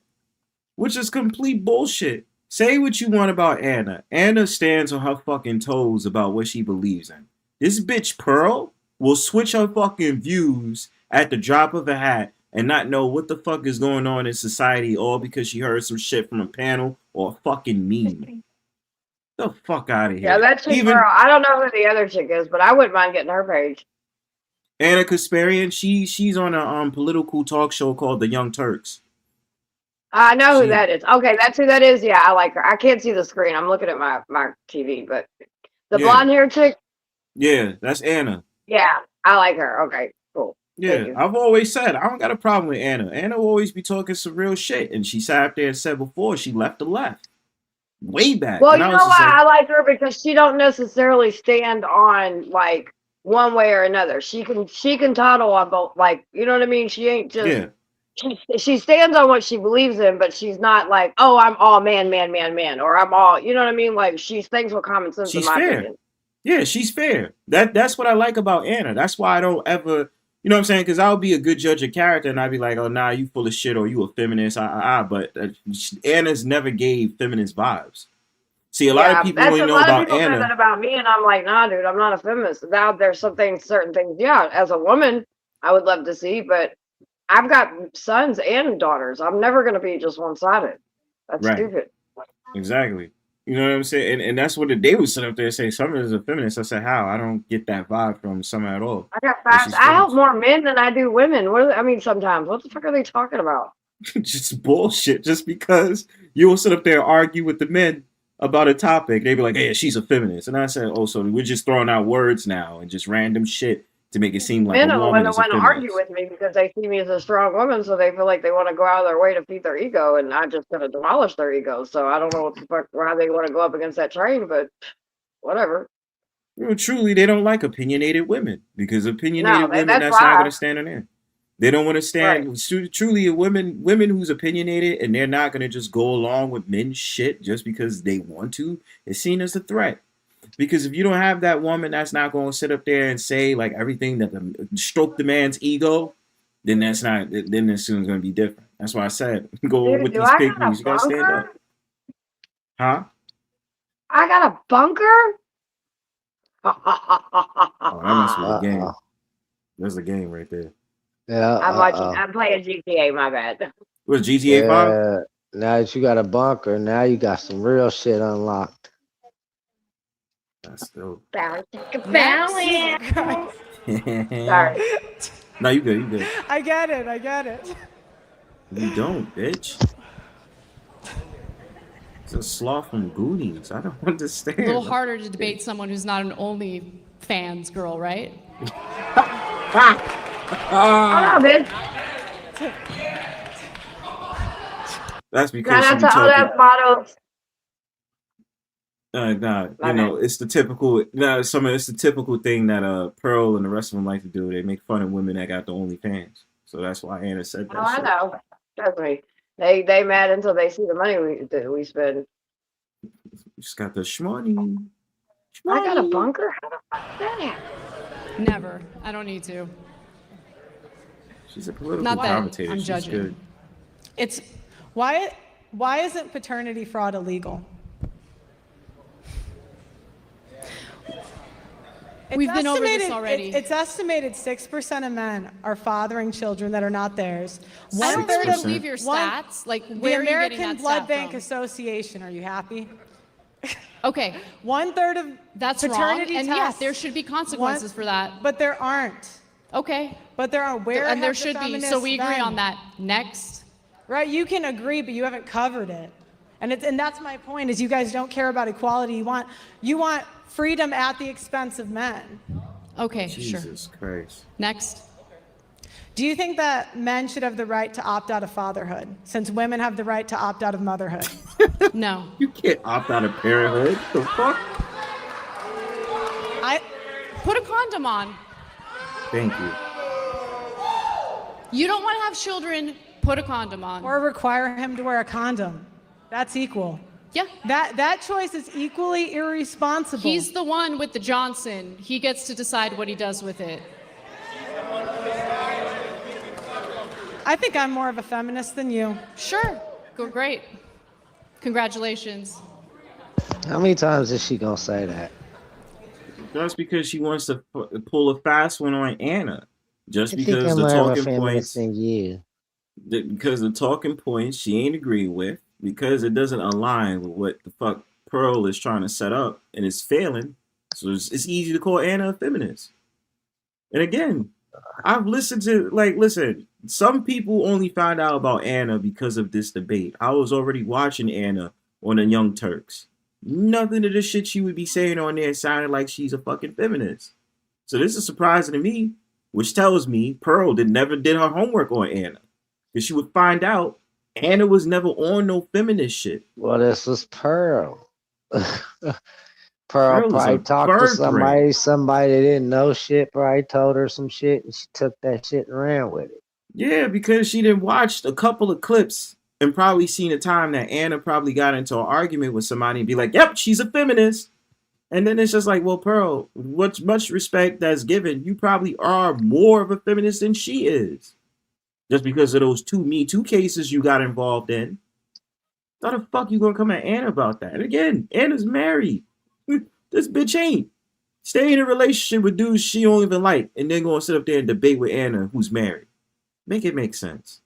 Which is complete bullshit. Say what you want about Anna. Anna stands on her fucking toes about what she believes in. This bitch Pearl will switch her fucking views at the drop of a hat and not know what the fuck is going on in society, all because she heard some shit from a panel or a fucking meme. The fuck out of here. Yeah, that chick Pearl. I don't know who the other chick is, but I wouldn't mind getting her page. Anna Kasparian, she's on a political talk show called The Young Turks. I know who that is. Okay, that's who that is. Yeah, I like her. I can't see the screen. I'm looking at my TV, but the blonde hair chick. Yeah, that's Anna. Yeah, I like her. Okay, cool. Yeah, I've always said I don't got a problem with Anna. Anna will always be talking some real shit, and she sat up there and said before she left the left. Way back. Well, you know why I like her? Because she don't necessarily stand on like one way or another. She can toddle on both. Like, you know what I mean? She ain't just. Yeah. She stands on what she believes in, but she's not like, oh, I'm all man, or I'm all, you know what I mean? Like, she thinks with common sense. She's in my fair. opinion. Yeah, she's fair. That's what I like about Anna. That's why I don't ever, you know what I'm saying? Because I'll be a good judge of character, and I'd be like, oh, nah, you full of shit, or you a feminist, But Anna's never gave feminist vibes. See, a lot of people only know about Anna. Say that about me, and I'm like, nah, dude, I'm not a feminist. Now there's certain things. Yeah, as a woman, I would love to see, but I've got sons and daughters. I'm never going to be just one-sided. That's stupid. Exactly. You know what I'm saying? And that's what they was sitting up there saying Summer is a feminist. I said, how? I don't get that vibe from Summer at all. I got But facts. she's I help feminist. more men than I do women. I mean, sometimes. What the fuck are they talking about? Just bullshit. Just because you will sit up there and argue with the men about a topic, they be like, hey, she's a feminist. And I said, oh, so we're just throwing out words now and just random shit to make it seem like Men a are the woman ones that is a want to argue feminist. with me because they see me as a strong woman, so they feel like they want to go out of their way to feed their ego, and I'm just gonna demolish their ego. So I don't know what the fuck why they want to go up against that train, but whatever. You know, truly, they don't like opinionated women because No, opinionated women that's that's not going why. to stand on there. They don't want to Right. stand. Truly, women who's opinionated and they're not going to just go along with men's shit just because they want to. Is seen as a threat. Because if you don't have that woman that's not going to sit up there and say like everything that stroke the man's ego, then that's not. Then this soon's going to be different. That's why I said go Dude, with do these I pygmies. got a You got to stand up, bunker? huh? I got a bunker? Oh, that must be a game. Uh-oh. There's a game right there. Yeah, I'm playing GTA, my bad. What's GTA 5? Yeah. Now that you got a bunker, now you got some real shit unlocked. That's dope. Balance. Christ. Sorry. No, you good. You good. I get it. You don't, bitch. It's a sloth from Goonies. I don't understand. A little harder to debate someone who's not an OnlyFans girl, right? Oh, bitch. That's because Shout she out be to all talking. that bottles. You know, it's the typical. It's the typical thing that Pearl and the rest of them like to do. They make fun of women that got the OnlyFans. So that's why Anna said that. Oh, I shit. know. Trust me. They mad until they see the money we spend. You just got the shmoney. I got a bunker? How the fuck is that happen? Never. I don't need to. She's a political Not that commentator. I'm She's judging. good. It's why isn't paternity fraud illegal? We've been over this already. It's estimated 6% of men are fathering children that are not theirs. I don't really 6%. believe your stats. Like, The where are you getting American that Blood stat Bank from? Association. Are you happy? Okay, 1/3 of that's wrong. paternity And tests. yeah, there should be consequences for that. But there aren't. Okay. But there are. Where And there have the should be. So feminists we agree been? on that. Next. Right, you can agree, but you haven't covered it. And that's my point, is you guys don't care about equality. You want freedom at the expense of men. Okay, sure. Jesus Christ. Next. Do you think that men should have the right to opt out of fatherhood, since women have the right to opt out of motherhood? No. You can't opt out of parenthood. The fuck? Put a condom on. Thank you. You don't want to have children, put a condom on. Or require him to wear a condom. That's equal. Yeah. That choice is equally irresponsible. He's the one with the Johnson. He gets to decide what he does with it. I think I'm more of a feminist than you. Sure. Go great. Congratulations. How many times is she gonna say that? That's because she wants to pull a fast one on Anna. Just I think because I'm the more of a talking feminist points, than you. because the talking points she ain't agree with, because it doesn't align with what the fuck Pearl is trying to set up and it's failing. So it's easy to call Anna a feminist. And again, I've listened to listen. Some people only found out about Anna because of this debate. I was already watching Anna on the Young Turks. Nothing of the shit she would be saying on there sounded like she's a fucking feminist. So this is surprising to me, which tells me Pearl never did her homework on Anna. Because she would find out Anna was never on no feminist shit. Well, this was Pearl. Pearl Pearl is probably a talked to bird somebody that didn't know shit, probably told her some shit, and she took that shit and ran with it. Yeah, because she didn't watch a couple of clips and probably seen a time that Anna probably got into an argument with somebody and be like, yep, she's a feminist. And then it's just like, well, Pearl, what's much respect that's given, you probably are more of a feminist than she is. Just because of those two Me Too cases you got involved in. How the fuck you gonna come at Anna about that? And again, Anna's married. This bitch ain't. Stay in a relationship with dudes she don't even like and then gonna sit up there and debate with Anna who's married. Make it make sense.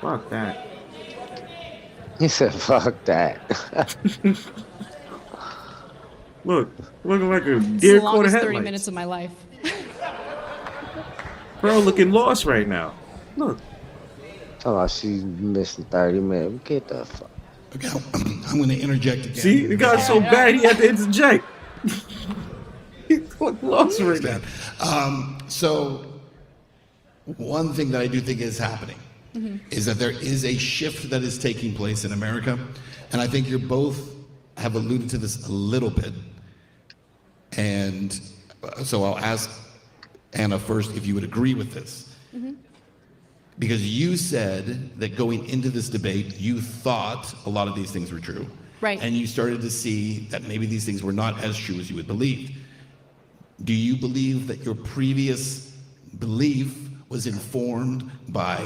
Fuck that. He said, "Fuck that." Look, looking like a It's the deer caught a longest 30 minutes headlights. of my life. Pearl looking lost right now. Look. Oh, she's missing 30 minutes. Get the fuck. Okay, I'm going to interject again. See, it got so bad he had to interject. He lost right now. So, one thing that I do think is happening is that there is a shift that is taking place in America, and I think you both have alluded to this a little bit. And so I'll ask Anna first if you would agree with this. Because you said that going into this debate, you thought a lot of these things were true. Right. And you started to see that maybe these things were not as true as you would believe. Do you believe that your previous belief was informed by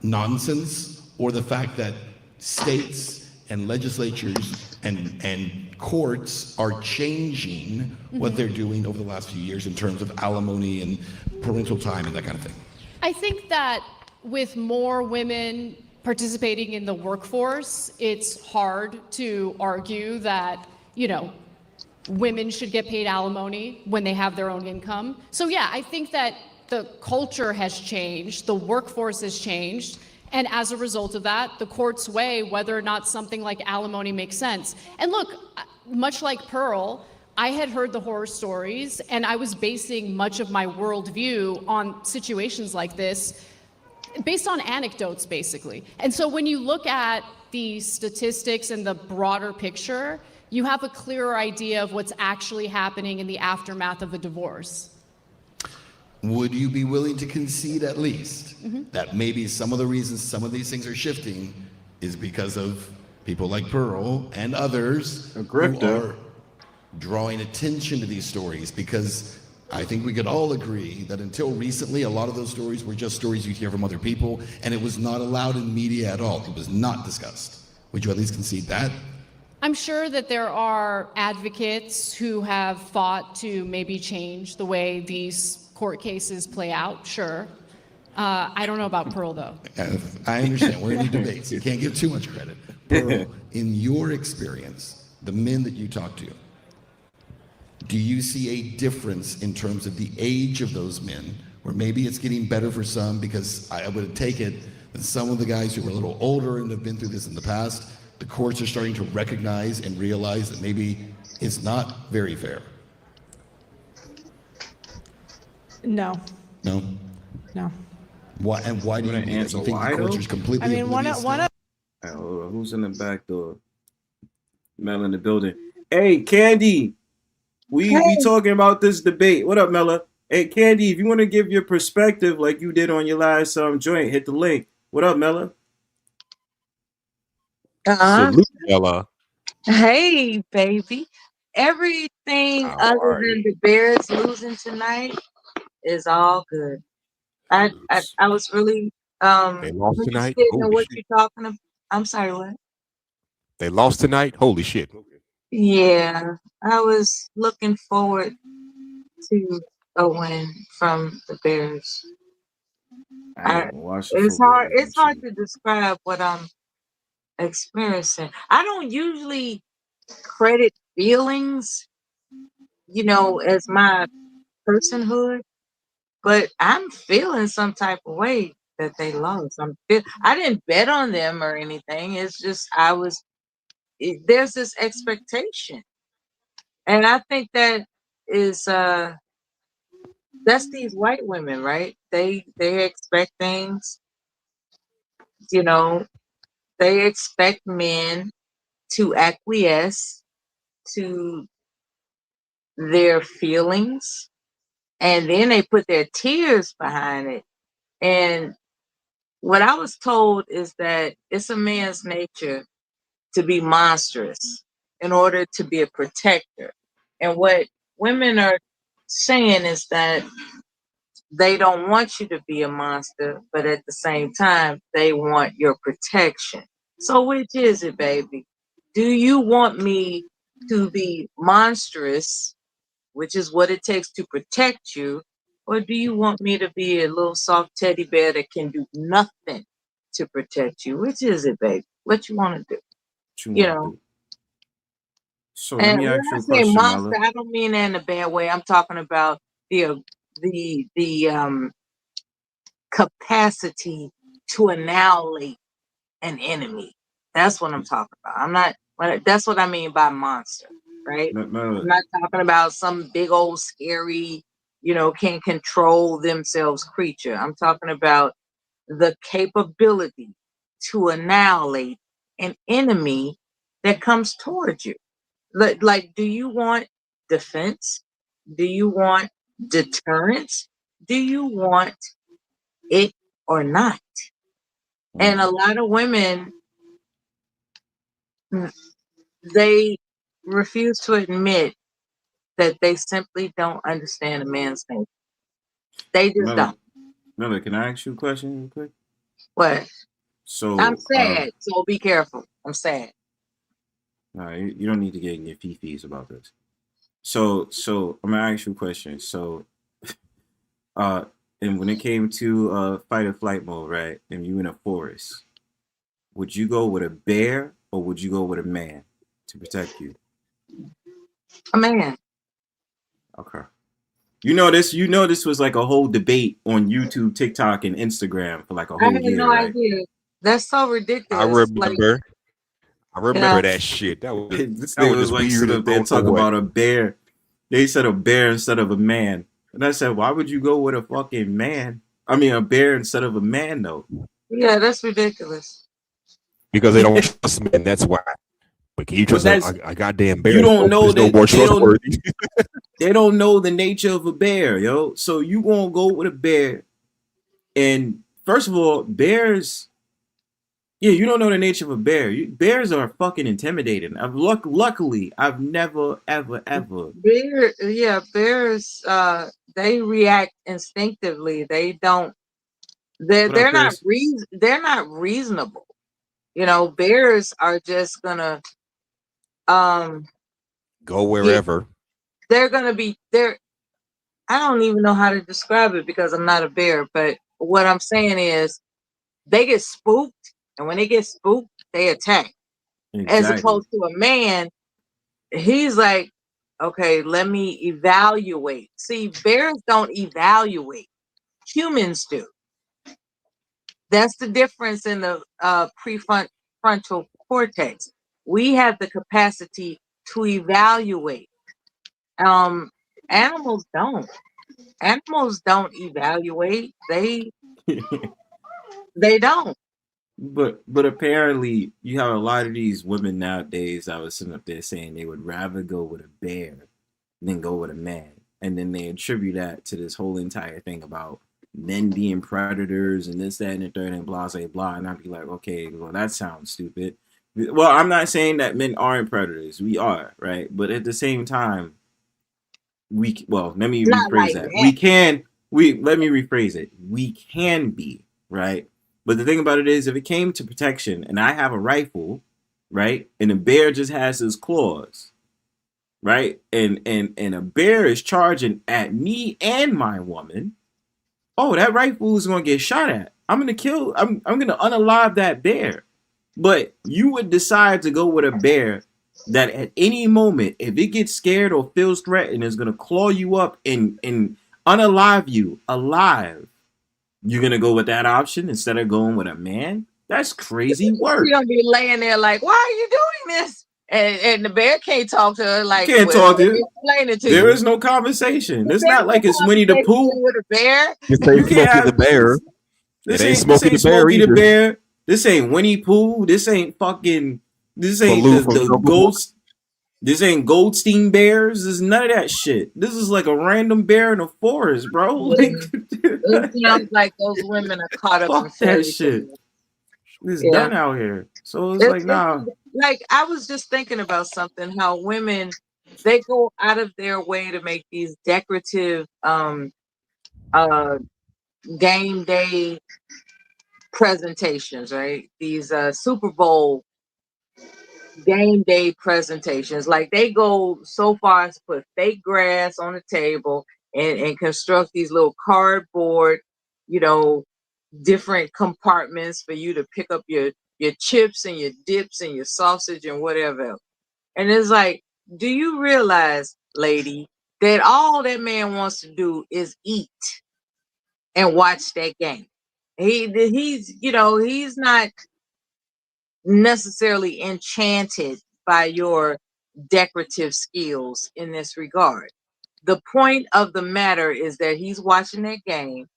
nonsense, or the fact that states and legislatures and courts are changing what they're doing over the last few years in terms of alimony and parental time and that kind of thing? I think that with more women participating in the workforce, it's hard to argue that, you know, women should get paid alimony when they have their own income. So yeah, I think that the culture has changed, the workforce has changed, and as a result of that, the courts weigh whether or not something like alimony makes sense. And look, much like Pearl, I had heard the horror stories, and I was basing much of my worldview on situations like this based on anecdotes, basically. And so when you look at the statistics and the broader picture, you have a clearer idea of what's actually happening in the aftermath of a divorce. Would you be willing to concede at least that maybe some of the reasons some of these things are shifting is because of people like Pearl and others who are drawing attention to these stories? Because I think we could all agree that until recently, a lot of those stories were just stories you'd hear from other people, and it was not allowed in media at all. It was not discussed. Would you at least concede that? I'm sure that there are advocates who have fought to maybe change the way these court cases play out, sure. I don't know about Pearl, though. I understand. We're in a debate, so you can't give too much credit. Pearl, in your experience, the men that you talk to, do you see a difference in terms of the age of those men, where maybe it's getting better for some? Because I would take it that some of the guys who are a little older and have been through this in the past, the courts are starting to recognize and realize that maybe it's not very fair. No. No? No. Why, and why do you think answer the why, courts though? are completely I mean, one oblivious of now? Who's in the back door? Mella in the building. Hey, Candy. We talking about this debate. What up, Mella? Hey, Candy, if you want to give your perspective like you did on your last joint, hit the link. What up, Mella? Salute, Mella. Hey, baby. Everything How other are than you? the Bears losing tonight is all good. I was really They lost tonight? interested in Holy what shit. you're talking about. I'm sorry, what? They lost tonight? Holy shit. Yeah, I was looking forward to a win from the Bears. I ain't watched the It's football hard. game. It's hard to describe what I'm experiencing. I don't usually credit feelings, you know, as my personhood, but I'm feeling some type of way that they lost. I didn't bet on them or anything. It's just there's this expectation, and I think that is that's these white women, right? They expect things, you know. They expect men to acquiesce to their feelings, and then they put their tears behind it. And what I was told is that it's a man's nature to be monstrous in order to be a protector. And what women are saying is that they don't want you to be a monster, but at the same time, they want your protection. So which is it, baby? Do you want me to be monstrous, which is what it takes to protect you, or do you want me to be a little soft teddy bear that can do nothing to protect you? Which is it, baby? What you want to do? You know. So let And me when ask you I a say question, monster, Mella. I don't mean that in a bad way. I'm talking about the capacity to annihilate an enemy. That's what I'm talking about. I'm not. That's what I mean by monster, right? Mella, I'm not talking about some big old scary, can't control themselves creature. I'm talking about the capability to annihilate an enemy that comes towards you. Like, do you want defense? Do you want deterrence? Do you want it or not? And a lot of women, they refuse to admit that they simply don't understand a man's nature. They just Mella, don't. Mella, can I ask you a question real quick? What? I'm So, sad, so be careful. I'm sad. no, you don't need to get in your fifis about this. So I'm gonna ask you a question. So, uh, and when it came to fight or flight mode, right? And you in a forest, would you go with a bear or would you go with a man to protect you? A man. Okay. You know this was like a whole debate on YouTube, TikTok, and Instagram for like a I whole had year, no right? idea. That's so I ridiculous. remember. I remember Yeah. that shit. That was This thing was just like weird sit as up I there don't know talk what. about a bear. They said a bear instead of a man. And I said, why would you go with a fucking man? I mean, a bear instead of a man, though. Yeah, that's ridiculous. Because they don't trust men. That's why. But can you But trust that's a goddamn bear? you don't know There's no that more trustworthy. they don't know the nature of a bear, yo. So you gonna go with a bear, and first of all, bears. Yeah, you don't know the nature of a bear. Bears are fucking intimidating. Luckily, I've never, ever, ever. Bears, they react instinctively. They don't. They're What up, they're not Chris? they're not reasonable. Bears are just gonna um Go get. wherever. They're gonna be there. I don't even know how to describe it because I'm not a bear. But what I'm saying is, they get spooked, and when they get spooked, they attack. As Exactly. opposed to a man, he's like, okay, let me evaluate. See, bears don't evaluate. Humans do. That's the difference in the prefrontal cortex. We have the capacity to evaluate. Um, Animals don't. Animals don't evaluate. They don't. But apparently you have a lot of these women nowadays that was sitting up there saying they would rather go with a bear than go with a man. And then they attribute that to this whole entire thing about men being predators and this, that, and the third, and blah, blah, blah. And I'd be like, okay, well, that sounds stupid. Well, I'm not saying that men aren't predators. We are, right? But at the same time, let me Not rephrase like that. that. Let me rephrase it. We can be, right? But the thing about it is, if it came to protection and I have a rifle, right, and the bear just has his claws, right, and a bear is charging at me and my woman, oh, that rifle is gonna get shot at. I'm gonna unalive that bear. But you would decide to go with a bear that at any moment, if it gets scared or feels threatened, is gonna claw you up and unalive you alive. You're gonna go with that option instead of going with a man? That's crazy You're work. gonna be laying there like, why are you doing this? And the bear can't talk to her like, Can't well, talk let to me you. explain it to There you. is no conversation. It's There's not no like it's Winnie the conversation Pooh. with a bear. You You say can't Smokey the have Bear. this. It ain't This Smokey the ain't Bear Smokey the either. Bear. This ain't Winnie Pooh. This ain't fucking. This ain't Baloo from the Jungle Book. ghost. This ain't Goldstein bears. This is none of that shit. This is like a random bear in a forest, bro. It sounds like those women are caught up in Fuck that fairy shit. tales. It's Yeah. done out here. So it's like, nah. Like, I was just thinking about something, how women, they go out of their way to make these decorative game day presentations, right? These Super Bowl game day presentations. Like, they go so far as to put fake grass on the table and construct these little cardboard, different compartments for you to pick up your your chips and your dips and your sausage and whatever else. And it's like, do you realize, lady, that all that man wants to do is eat and watch that game? He's not necessarily enchanted by your decorative skills in this regard. The point of the matter is that he's watching that game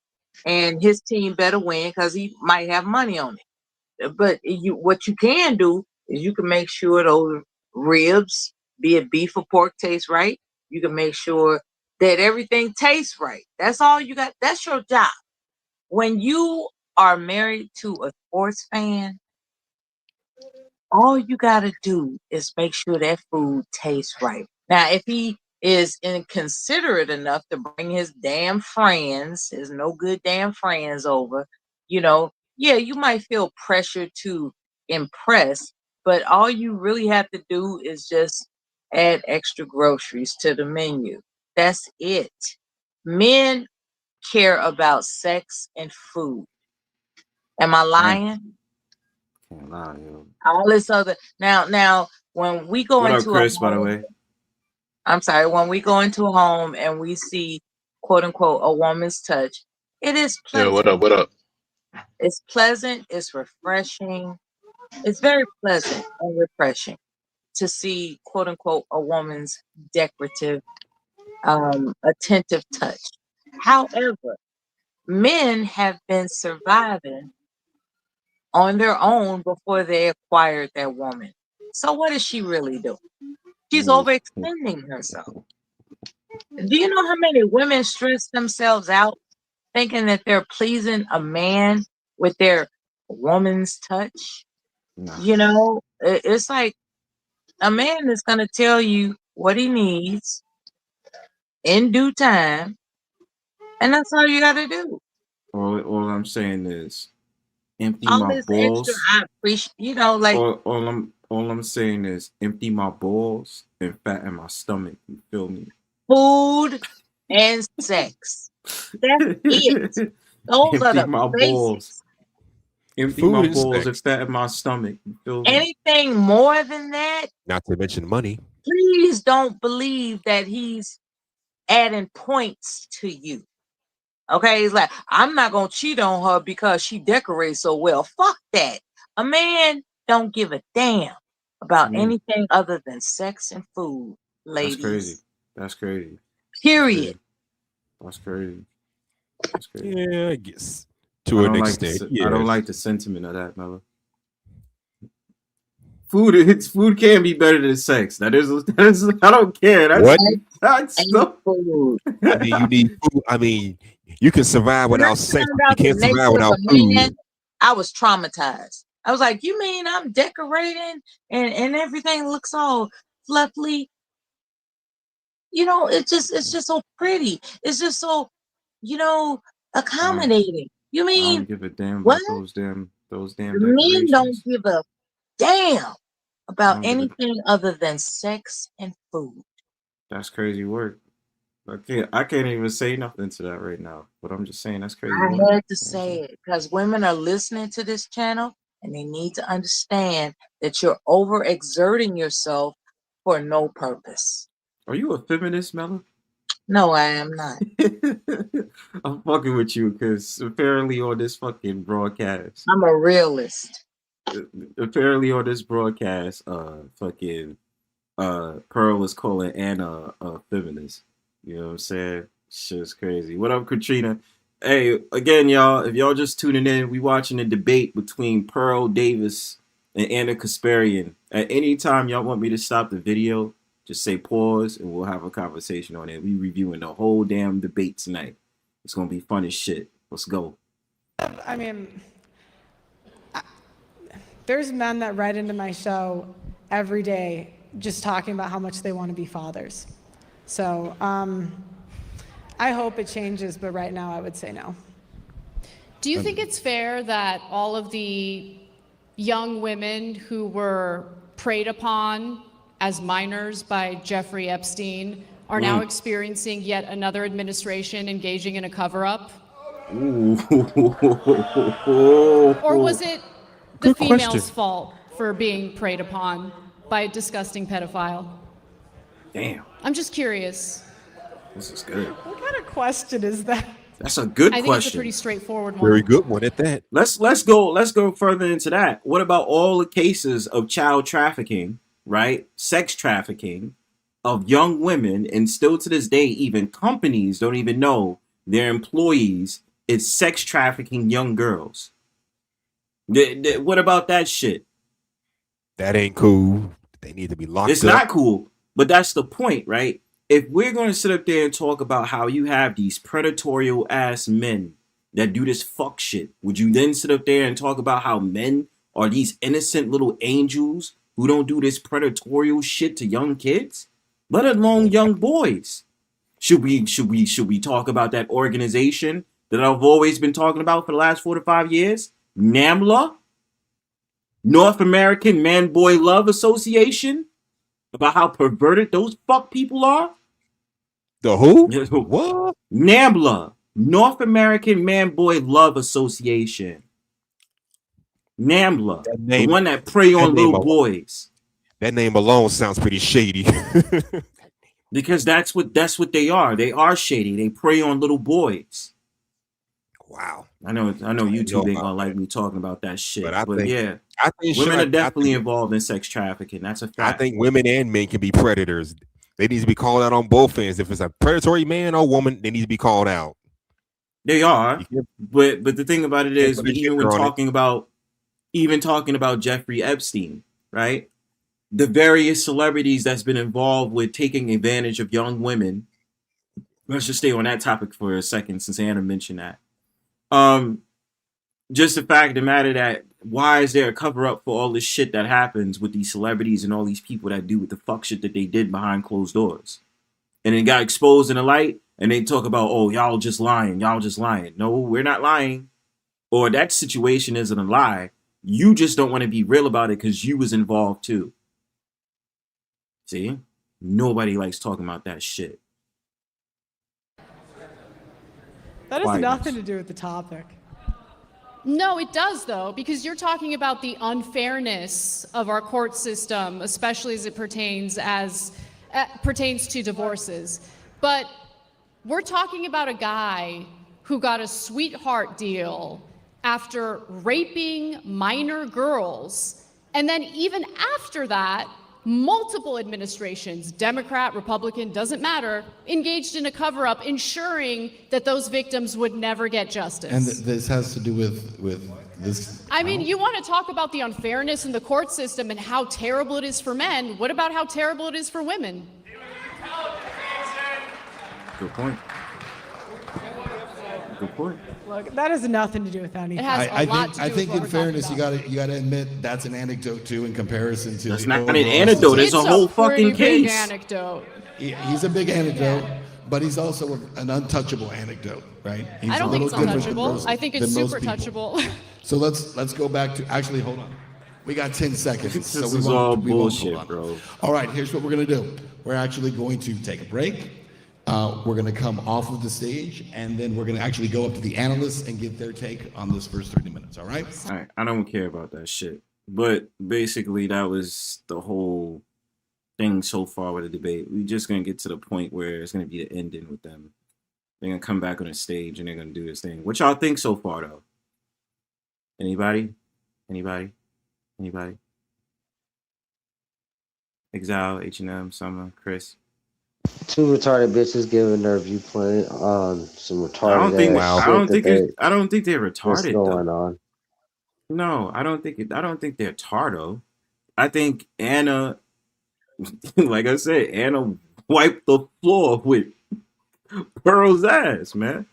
and his team better win because he might have money on it. But what you can do is you can make sure those ribs, be it beef or pork, taste right. You can make sure that everything tastes right. That's all you got. That's your job. When you are married to a sports fan, all you got to do is make sure that food tastes right. Now, if he is inconsiderate enough to bring his damn friends, his no good damn friends over, yeah, you might feel pressure to impress, but all you really have to do is just add extra groceries to the menu. That's it. Men care about sex and food. Am I lying? Can't lie, yo. All this other now when we go What up, into Chris, a by the home, way? I'm sorry, when we go into a home and we see quote unquote a woman's touch, it is Yeah, pleasant. what up? What up? It's pleasant, it's refreshing, it's very pleasant and refreshing to see quote unquote a woman's decorative, attentive touch. However, men have been surviving on their own before they acquired that woman. So what is she really doing? She's overextending herself. Do you know how many women stress themselves out thinking that they're pleasing a man with their woman's touch? Nah. It's like a man is going to tell you what he needs in due time, and that's all you got to do. All I'm saying is empty All my this extra, balls. I appreciate, like All I'm saying is empty my balls and fatten my stomach. You feel me? food and sex. That's it. Those are Empty the my basics. balls. Empty Food my and balls sex. and fatten my stomach. You feel me? Anything more than that, Not to mention money. please don't believe that he's adding points to you. Okay, he's like, I'm not gonna cheat on her because she decorates so well. Fuck that. A man don't give a damn about anything other than sex and food, ladies. That's crazy. That's crazy. Period. That's crazy. That's crazy. Yeah, I guess to an extent. I don't like the sentiment of that, Mella. Food can be better than sex. That is I don't care. That's food. I mean, you need food. I mean, you can survive without sex. You can't survive without food. I was traumatized. I was like, you mean I'm decorating and everything looks all fluffy? It's just so pretty. It's just so, accommodating. You I mean don't give a damn what? about those damn Men don't decorations. give a damn about anything other than sex and food. That's crazy work. I can't even say nothing to that right now. But I'm just saying that's crazy I work. had to say it because women are listening to this channel and they need to understand that you're overexerting yourself for no purpose. Are you a feminist, Mella? No, I am not. I'm fucking with you because apparently on this fucking broadcast, I'm a realist. Apparently on this broadcast, fucking Pearl is calling Anna a feminist. You know what I'm saying? Shit's crazy. What up, Katrina? Hey, again, y'all, if y'all just tuning in, we watching a debate between Pearl Davis and Anna Kasparian. At any time y'all want me to stop the video, just say pause and we'll have a conversation on it. We reviewing the whole damn debate tonight. It's gonna be fun as shit. Let's go. I mean, there's men that write into my show every day just talking about how much they want to be fathers. So I hope it changes, but right now I would say no. Do you think it's fair that all of the young women who were preyed upon as minors by Jeffrey Epstein are now experiencing yet another administration engaging in a cover-up? Ooh. Or was it the Good female's question. fault for being preyed upon by a disgusting pedophile? Damn, I'm just curious. this is good. What kind of question is that? That's a good I think it's a question. pretty straightforward one. Very good one at that. Let's go further into that. What about all the cases of child trafficking, right? Sex trafficking of young women, and still to this day, even companies don't even know their employees is sex trafficking young girls. What about that shit? That ain't cool. They need to be locked It's up. not cool, but that's the point, right? If we're going to sit up there and talk about how you have these predatory ass men that do this fuck shit, would you then sit up there and talk about how men are these innocent little angels who don't do this predatory shit to young kids, let alone young boys? Should we talk about that organization that I've always been talking about for the last 4 to 5 years? NAMLA, North American Man Boy Love Association, about how perverted those fuck people are? The who? What? NAMLA, North American Man Boy Love Association. NAMLA, the one that prey on little boys. That name alone sounds pretty shady. Because that's what they are. They are shady. They prey on little boys. Wow. I know YouTube ain't gonna like me talking about that shit. But yeah, I think women are definitely involved in sex trafficking. That's a fact. I think women and men can be predators. They need to be called out on both ends. If it's a predatory man or woman, they need to be called out. They are. But the thing about it is, even when talking about Jeffrey Epstein, right? The various celebrities that's been involved with taking advantage of young women. Let's just stay on that topic for a second, since Anna mentioned that. Just the fact of the matter that why is there a cover up for all this shit that happens with these celebrities and all these people that do with the fuck shit that they did behind closed doors, and it got exposed in the light, and they talk about, oh, y'all just lying. No, we're not lying, or that situation isn't a lie. You just don't want to be real about it because you was involved too. See, nobody likes talking about that shit. That has nothing to do with the topic. No, it does, though, because you're talking about the unfairness of our court system, especially as it pertains to divorces. But we're talking about a guy who got a sweetheart deal after raping minor girls, and then even after that, multiple administrations, Democrat, Republican, doesn't matter, engaged in a cover-up, ensuring that those victims would never get justice. And this has to do with this. I mean, you want to talk about the unfairness in the court system and how terrible it is for men. What about how terrible it is for women? Good point. Look, that has nothing to do with anything. It has a lot to do I think with in fairness, you gotta admit that's an anecdote too in comparison to. That's not an anecdote. It's a whole fucking case. Big anecdote. He's a big anecdote, but he's also an untouchable anecdote, right? He's I don't think it's untouchable. I think it's super touchable. So let's go back to actually hold on. We got 10 seconds. This so is all bullshit, bro. All right, here's what we're gonna do. We're actually going to take a break. We're going to come off of the stage, and then we're going to actually go up to the analysts and get their take on this first 30 minutes, all right? All right, I don't care about that shit. But basically, that was the whole thing so far with the debate. We're just going to get to the point where it's going to be the ending with them. They're going to come back on the stage, and they're going to do this thing. What y'all think so far, though? Anybody? Exile, H.N.M, Summer, Chris? Two retarded bitches giving their viewpoint on some retarded. I don't think they're retarded. What's going on? No, I don't think they're tardo. I think Anna, like I said, Anna wiped the floor with Pearl's ass, man.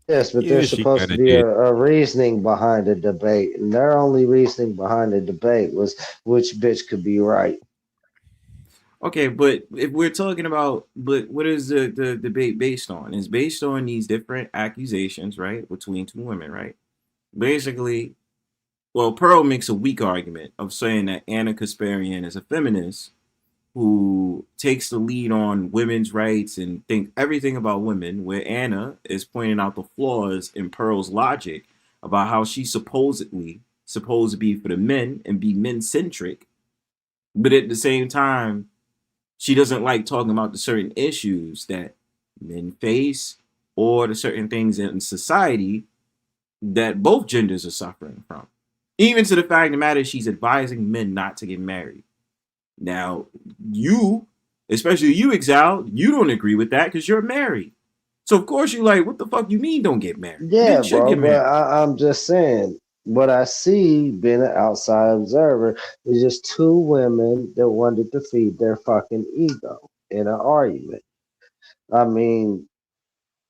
Yes, but there's supposed to be a reasoning behind the debate, and their only reasoning behind the debate was which bitch could be right. Okay, but if we're talking about, but what is the debate based on? It's based on these different accusations, right, between two women, right? Basically, well, Pearl makes a weak argument of saying that Anna Kasparian is a feminist who takes the lead on women's rights and think everything about women, where Anna is pointing out the flaws in Pearl's logic about how she's supposedly supposed to be for the men and be men-centric, but at the same time, she doesn't like talking about the certain issues that men face or the certain things in society that both genders are suffering from. Even to the fact of the matter, she's advising men not to get married. Now, you, especially you, Exile, you don't agree with that because you're married. So of course you're like, what the fuck you mean don't get married? Yeah, Men should bro, get but married. I'm just saying, what I see being an outside observer is just two women that wanted to feed their fucking ego in an argument. I mean,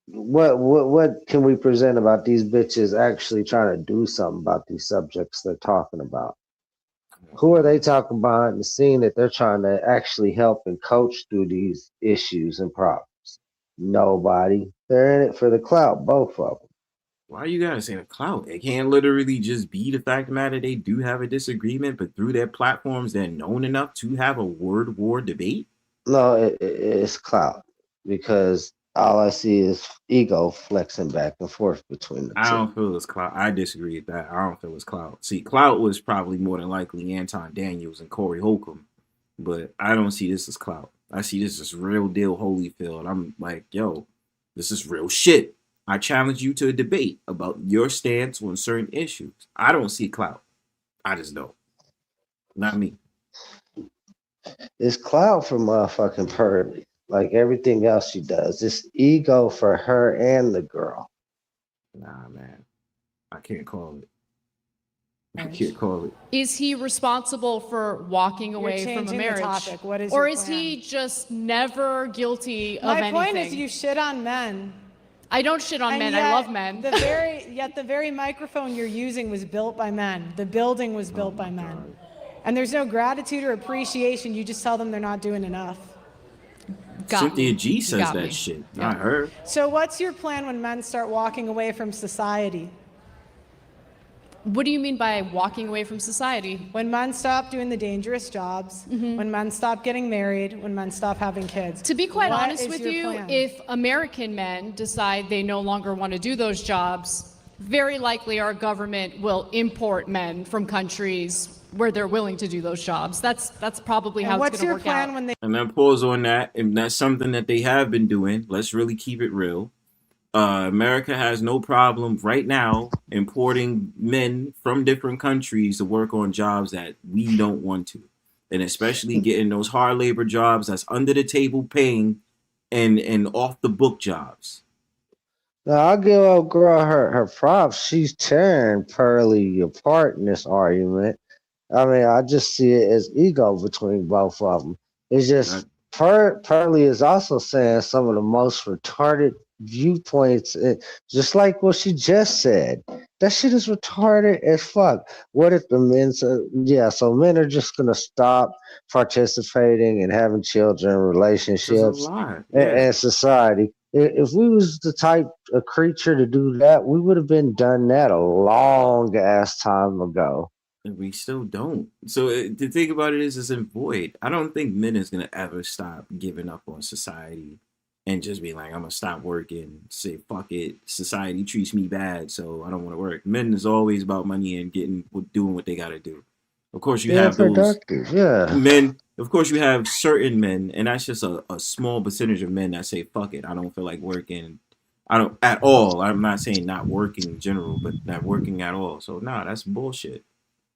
what can we present about these bitches actually trying to do something about these subjects they're talking about? Who are they talking behind the scene that they're trying to actually help and coach through these issues and problems? Nobody. They're in it for the clout, both of them. Why you gotta say the clout? It can't literally just be the fact of the matter they do have a disagreement, but through their platforms they're known enough to have a word war debate? No, it's clout because all I see is ego flexing back and forth between the I two. don't feel it's clout. I disagree with that. I don't feel it's clout. See, clout was probably more than likely Anton Daniels and Corey Holcomb, but I don't see this as clout. I see this as real deal Holyfield. I'm like, yo, this is real shit. I challenge you to a debate about your stance on certain issues. I don't see clout. I just don't. Not me. It's clout for motherfucking Pearly. Like everything else she does. It's ego for her and the girl. Nah, man. I can't call it. I can't call it. Is he responsible for walking away from a changing the marriage? topic. What is or your is he just never guilty of My anything? point is you shit on men. I don't shit on And men. yet I love men. Yet the very microphone you're using was built by men. The building was built by men. And there's no gratitude or appreciation. You just tell them they're not doing enough. Cynthia G says that shit, not her. So what's your plan when men start walking away from society? What do you mean by walking away from society? When men stop doing the dangerous jobs, when men stop getting married, when men stop having kids. To be quite What honest is with your you, plan? if American men decide they no longer want to do those jobs, very likely our government will import men from countries where they're willing to do those jobs. That's probably how it's going to work out. And then pause on that, and that's something that they have been doing. Let's really keep it real. America has no problem right now importing men from different countries to work on jobs that we don't want to, and especially getting those hard labor jobs that's under the table paying and off the book jobs. Now I'll give old girl her props. She's tearing Pearly apart in this argument. I mean, I just see it as ego between both of them. It's just Pearly is also saying some of the most retarded viewpoints, just like what she just said. That shit is retarded as fuck. What if the men said, yeah, so men are just gonna stop participating and having children, relationships, and society. If we was the type of creature to do that, we would have been done that a long ass time ago. And we still don't. So the thing about it is, it's in void. I don't think men is gonna ever stop giving up on society and just be like, I'm gonna stop working, say fuck it, society treats me bad, so I don't want to work. Men is always about money and doing what they gotta do. Of course, you have those men. Of course, you have certain men, and that's just a small percentage of men that say fuck it, I don't feel like working. I don't at all. I'm not saying not working in general, but not working at all. So nah, that's bullshit.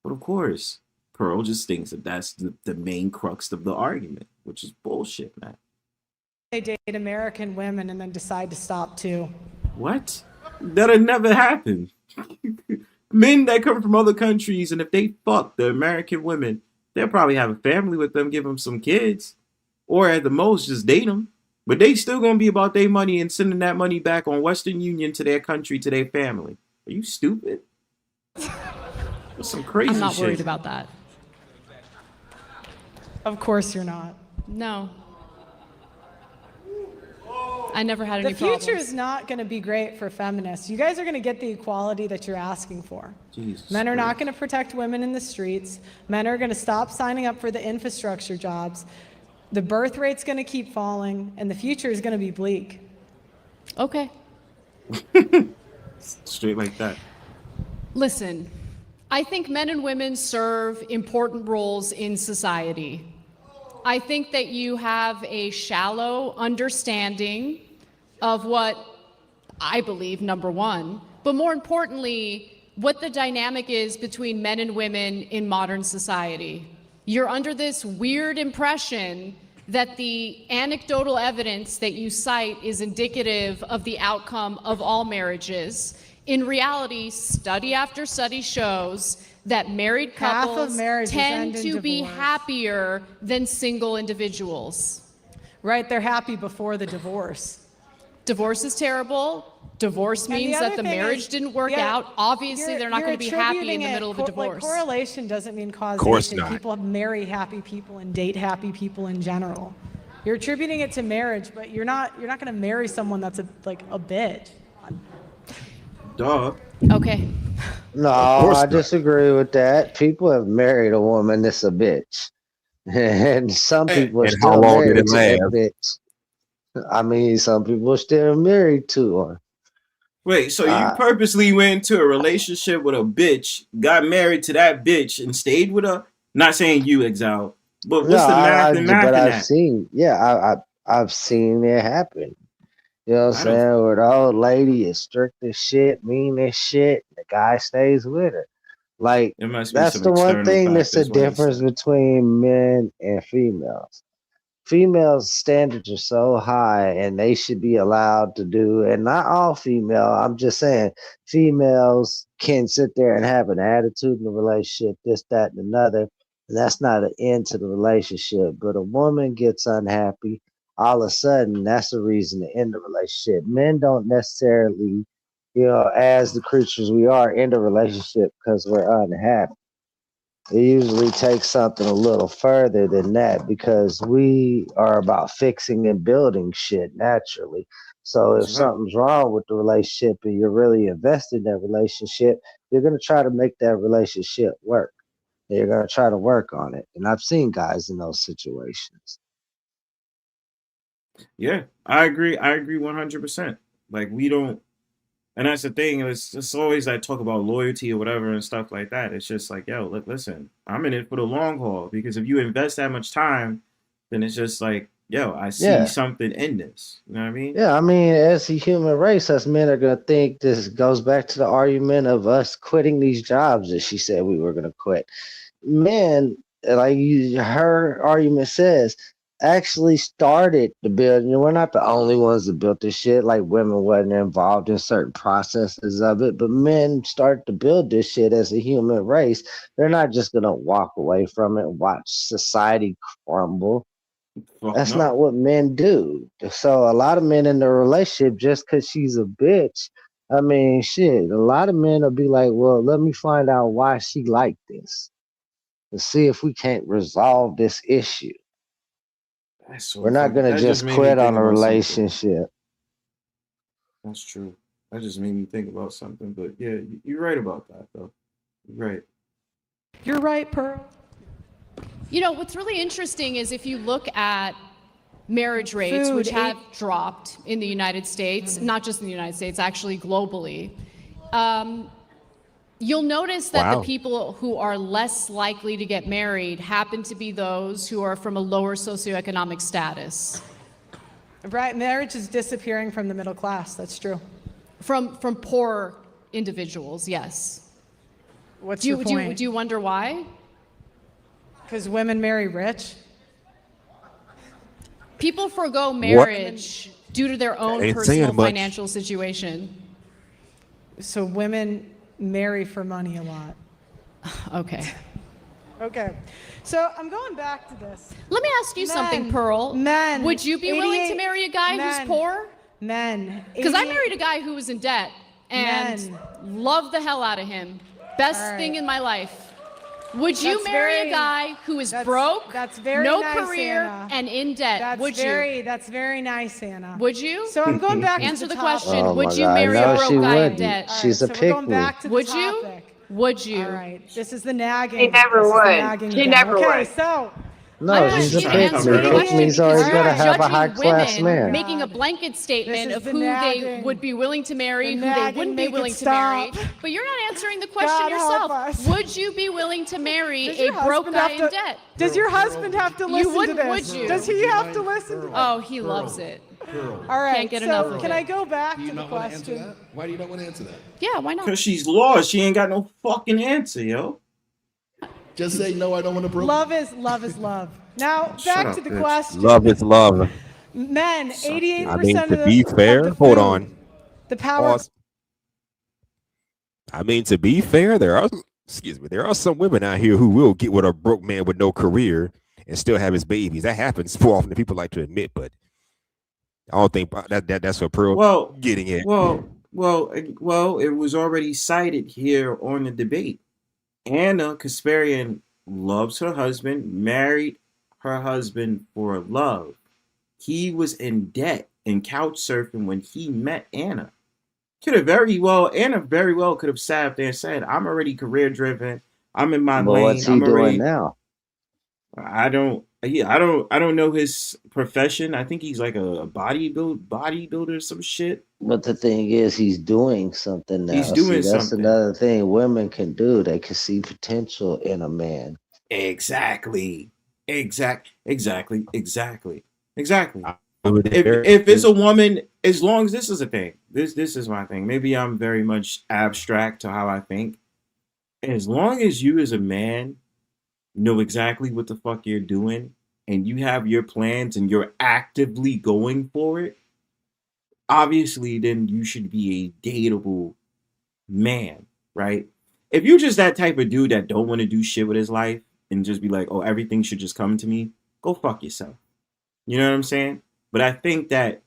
But of course, Pearl just thinks that that's the main crux of the argument, which is bullshit, man. They date American women and then decide to stop too. What? That'll never happen. Men that come from other countries, and if they fuck the American women, they'll probably have a family with them, give them some kids, or at the most just date them. But they still gonna be about their money and sending that money back on Western Union to their country, to their family. Are you stupid? That's some crazy shit. I'm not worried about that. Of course you're not. No. I never had any problems. The future problems. is not going to be great for feminists. You guys are going to get the equality that you're asking for. Jesus Men are Christ. not going to protect women in the streets. Men are going to stop signing up for the infrastructure jobs. The birth rate's going to keep falling, and the future is going to be bleak. Okay. Straight like that. Listen, I think men and women serve important roles in society. I think that you have a shallow understanding of what I believe, number one, but more importantly, what the dynamic is between men and women in modern society. You're under this weird impression that the anecdotal evidence that you cite is indicative of the outcome of all marriages. In reality, study after study shows that married couples tend to be happier than single individuals. Right, they're happy before the divorce. Divorce is terrible. Divorce means that the marriage didn't work out. Obviously, they're not going to be happy in the middle of a divorce. Like, correlation doesn't mean causation. Of course not. People marry happy people and date happy people in general. You're attributing it to marriage, but you're not going to marry someone that's a bitch. Duh. Okay. No, I disagree with that. People have married a woman that's a bitch. And some people are And still how long did married it to that last? bitch. I mean, some people are still married to her. Wait, so you purposely went into a relationship with a bitch, got married to that bitch, and stayed with her? Not saying you, Exile, but what's the math and math in that? I've seen it happen. You know what I'm saying? Where the old lady is strict as shit, mean as shit, the guy stays with her. Like, that's the one thing that's the difference between men and females. Females' standards are so high and they should be allowed to do, and not all female, I'm just saying, females can sit there and have an attitude in the relationship, this, that, and another, and that's not an end to the relationship. But a woman gets unhappy, all of a sudden, that's a reason to end the relationship. Men don't necessarily, as the creatures we are, end a relationship because we're unhappy. It usually takes something a little further than that because we are about fixing and building shit naturally. So if something's wrong with the relationship and you're really invested in that relationship, you're going to try to make that relationship work. You're going to try to work on it. And I've seen guys in those situations. Yeah, I agree. I agree 100%. Like, we don't, and that's the thing. It's always I talk about loyalty or whatever and stuff like that. It's just like, yo, look, listen, I'm in it for the long haul because if you invest that much time, then it's just like, yo, I see something in this. You know what I mean? Yeah, I mean, as a human race, us men are going to think this goes back to the argument of us quitting these jobs that she said we were going to quit. Men, like her argument says, actually started the building. We're not the only ones that built this shit. Like, women wasn't involved in certain processes of it, but men started to build this shit as a human race. They're not just gonna walk away from it and watch society crumble. That's not what men do. So a lot of men in the relationship, just because she's a bitch, I mean, shit, a lot of men will be like, well, let me find out why she like this and see if we can't resolve this issue. We're not going to just quit on a relationship. That's true. That just made me think about something. But yeah, you're right about that, though. You're right. You're right, Pearl. You know, what's really interesting is if you look at marriage rates, which have dropped in the United States, not just in the United States, actually globally, you'll notice that the people who are less likely to get married happen to be those who are from a lower socioeconomic status. Right, marriage is disappearing from the middle class. That's true. From poor individuals, yes. What's your point? Do you wonder why? Because women marry rich? People forego marriage due to their own personal financial situation. So women marry for money a lot. Okay. Okay. So I'm going back to this. Let me ask you something, Pearl. Men. Would you be willing to marry a guy who's poor? Men. Because I married a guy who was in debt and loved the hell out of him. Best thing in my life. Would you marry a guy who is broke, no career, and in debt? Would you? That's very nice, Anna. Would you? So I'm going back Answer to the question. Would you marry a broke guy in debt? She's a pick me. Would you? Would you? All right. This is the nagging. She never would. She never would. Okay, so No, I'm he's a not trying to pick cover me. it up. Pick me's always you're gotta have a judging high class women, man. making a blanket statement This of is who the they nagging. would be willing to marry, The who they nagging, wouldn't be make it willing to marry. stop. But you're not answering the question God help yourself. us. Would you be willing to marry Does a your broke husband guy have in to- debt? Does your husband have to You listen to wouldn't, this? would you? Does he have to listen to this? Oh, he loves it. All right, Can't get so enough of can it. I go back Do to you the not want to answer question? that? Why do you not want to answer that? Yeah, why not? Because she's lost. She ain't got no fucking answer, yo. Just say no. I don't want to broke. Love is love. Now Shut back up, to the bitch. question. Love is love. Men, 88% I mean, of to the be fair, of the hold food, on. The power. Pause. I mean, to be fair, there are some women out here who will get with a broke man with no career and still have his babies. That happens more often than people like to admit, but I don't think that's what Pearl getting at. Well, it was already cited here on the debate. Anna Kasparian loves her husband, married her husband for love. He was in debt and couch surfing when he met Anna. Anna very well could have sat there and said, I'm already career driven. I'm in my Well, lane. what's he doing now? I don't know his profession. I think he's like a bodybuilder, some shit. But the thing is, he's doing something now. He's doing See, that's something. another thing women can do. They can see potential in a man. Exactly. If it's a woman, as long as this is a thing, this is my thing. Maybe I'm very much abstract to how I think. As long as you as a man know exactly what the fuck you're doing and you have your plans and you're actively going for it, obviously then you should be a dateable man, right? If you're just that type of dude that don't want to do shit with his life and just be like, oh, everything should just come to me, go fuck yourself. You know what I'm saying? But I think that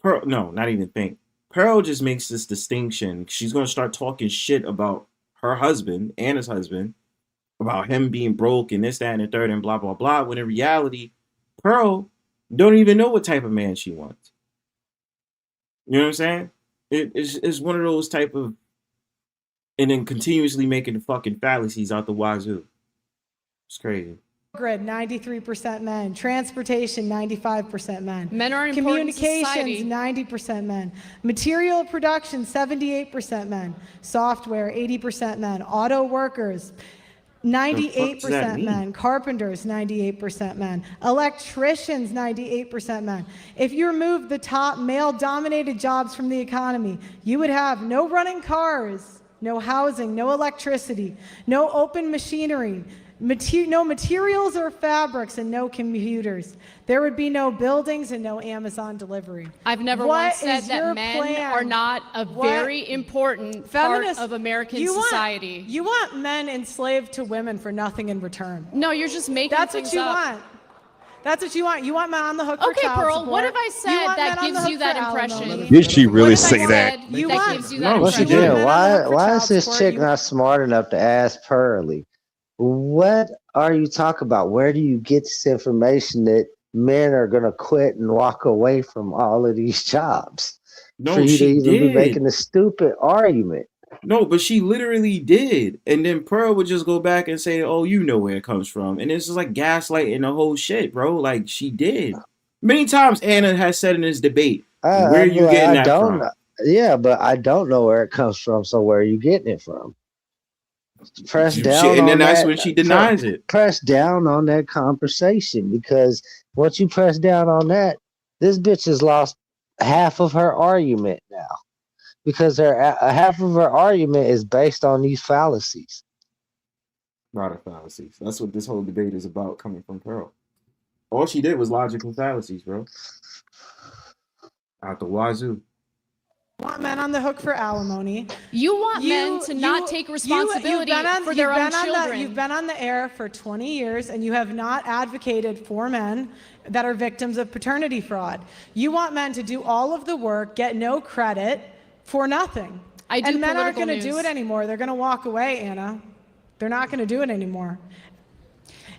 Pearl just makes this distinction. She's going to start talking shit about her husband, Anna's husband, about him being broke and this, that, and the third, and blah, blah, blah. When in reality, Pearl don't even know what type of man she wants. You know what I'm saying? It's one of those type of, and then continuously making the fucking fallacies out the wazoo. It's crazy. Grid, 93% men. Transportation, 95% men. Men are an important Communications, society. 90% men. Material production, 78% men. Software, 80% men. Auto workers, 98% men. Carpenters, 98% men. Electricians, 98% men. If you remove the top male-dominated jobs from the economy, you would have no running cars, no housing, no electricity, no open machinery, no materials or fabrics, and no computers. There would be no buildings and no Amazon delivery. I've never once said that men are not a very important part of American society. You want men enslaved to women for nothing in return. No, you're just making That's things what you up. want. That's what you want. You want men on the hook for Okay, child Pearl, support. what have I said You want that men on the gives you hook that for impression? alimony. Did she really What have say I that? said You that want- gives you that What's she impression? doing? men on the hook for Why child is this support. chick You- not smart enough to ask Pearly? What are you talking about? Where do you get this information that men are going to quit and walk away from all of these jobs? No, for you to she even be did. making a stupid argument. No, but she literally did. And then Pearl would just go back and say, oh, you know where it comes from. And it's just like gaslighting the whole shit, bro. Like, she did. Many times Anna has said in this debate, where are you getting that from? Yeah, but I don't know where it comes from, so where are you getting it from? Press down and then on that's that, when she denies it. Press down on that conversation, because once you press down on that, this bitch has lost half of her argument now. Because half of her argument is based on these fallacies. Not a fallacies. That's what this whole debate is about, coming from Pearl. All she did was logical fallacies, bro. Out the wazoo. You want men on the hook for alimony. You want men to not take responsibility for their own children. You've been on the air for 20 years and you have not advocated for men that are victims of paternity fraud. You want men to do all of the work, get no credit for nothing. And men aren't going to do it anymore. They're going to walk away, Anna. They're not going to do it anymore.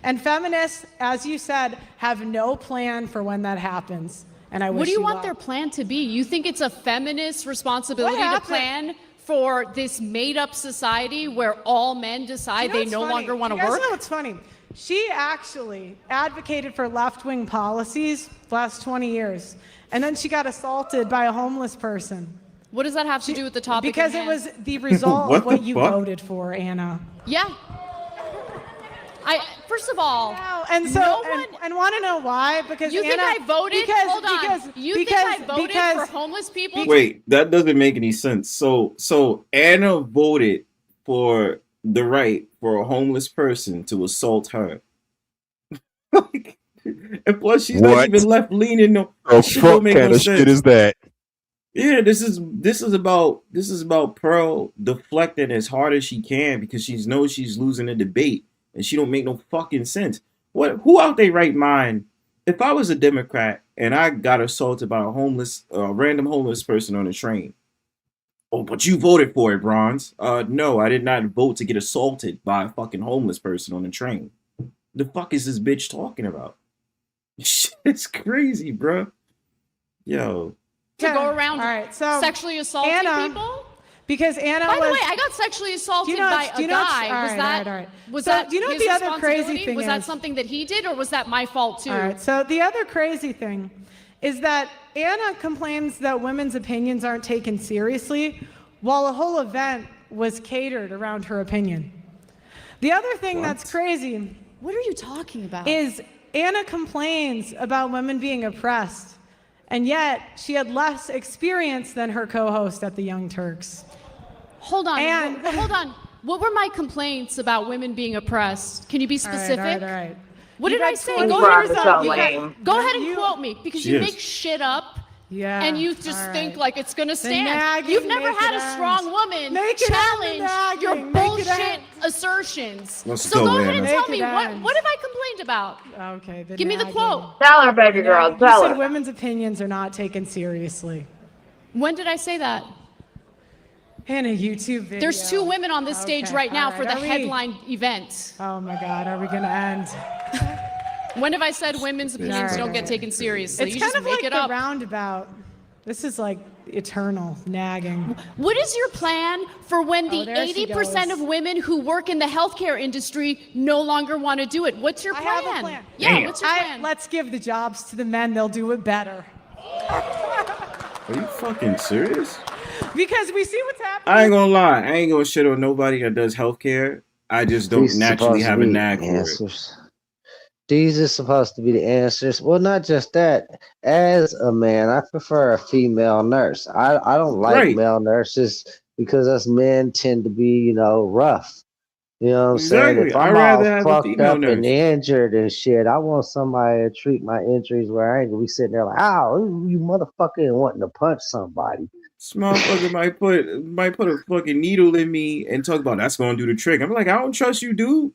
And feminists, as you said, have no plan for when that happens. And I wish what do you want luck. their plan to be? You think it's a feminist responsibility to plan for this made-up society where all men decide they no longer want to work? You guys know what's funny? She actually advocated for left-wing policies the last 20 years, and then she got assaulted by a homeless person. What does that have to do with the topic? Because it was the result of what you voted for, Anna. Yeah. First of all, and so and want to know why? Because you think I voted? Hold on. You think I voted for homeless people? Wait, that doesn't make any sense. So Anna voted for the right for a homeless person to assault her. And plus, she's not even left leaning. No, shit don't make no sense. Shit is that? Yeah, this is about Pearl deflecting as hard as she can because she knows she's losing a debate and she don't make no fucking sense. Who out their right mind? If I was a Democrat and I got assaulted by a random homeless person on a train. Oh, but you voted for it, Bronze. No, I did not vote to get assaulted by a fucking homeless person on the train. The fuck is this bitch talking about? It's crazy, bro. Yo. To go around sexually assaulting people? Because Anna By the way, I got sexually assaulted by a guy. Was that do you know what the other crazy thing was that something that he did, or was that my fault too? All right. So the other crazy thing is that Anna complains that women's opinions aren't taken seriously, while a whole event was catered around her opinion. The other thing that's crazy. What are you talking about? Is Anna complains about women being oppressed, and yet she had less experience than her co-host at the Young Turks. Hold on. Hold on. What were my complaints about women being oppressed? Can you be specific? All right. What did I say? Go ahead and quote me, because you make shit up. Yeah. And you just think like it's gonna stand. You've never had a strong woman challenge your bullshit assertions. So go ahead and tell me, what have I complained about? Okay. Give me the quote. Tell her, baby girl. Tell her. You said women's opinions are not taken seriously. When did I say that? In a YouTube video. There's 2 women on this stage right now for the headline event. Oh my God, are we gonna end? When have I said women's opinions don't get taken seriously? It's you kind just of make like it up. the roundabout. This is like eternal nagging. What is your plan for when the 80% of women who work in the healthcare industry no longer want to do it? What's your plan? I have a plan. Yeah, what's your plan? Let's give the jobs to the men. They'll do it better. Are you fucking serious? Because we see what's happening. I ain't gonna lie. I ain't gonna shit on nobody that does healthcare. I just don't naturally have a nag for it. These are supposed to be the answers. Well, not just that. As a man, I prefer a female nurse. I don't like male nurses because us men tend to be, rough. You know what I'm saying? If I'm all fucked up and injured and shit, I want somebody to treat my injuries where I ain't gonna be sitting there like, "Ow, you motherfucker," and wanting to punch somebody. This motherfucker might put a fucking needle in me and talk about that's gonna do the trick. I'm like, I don't trust you, dude.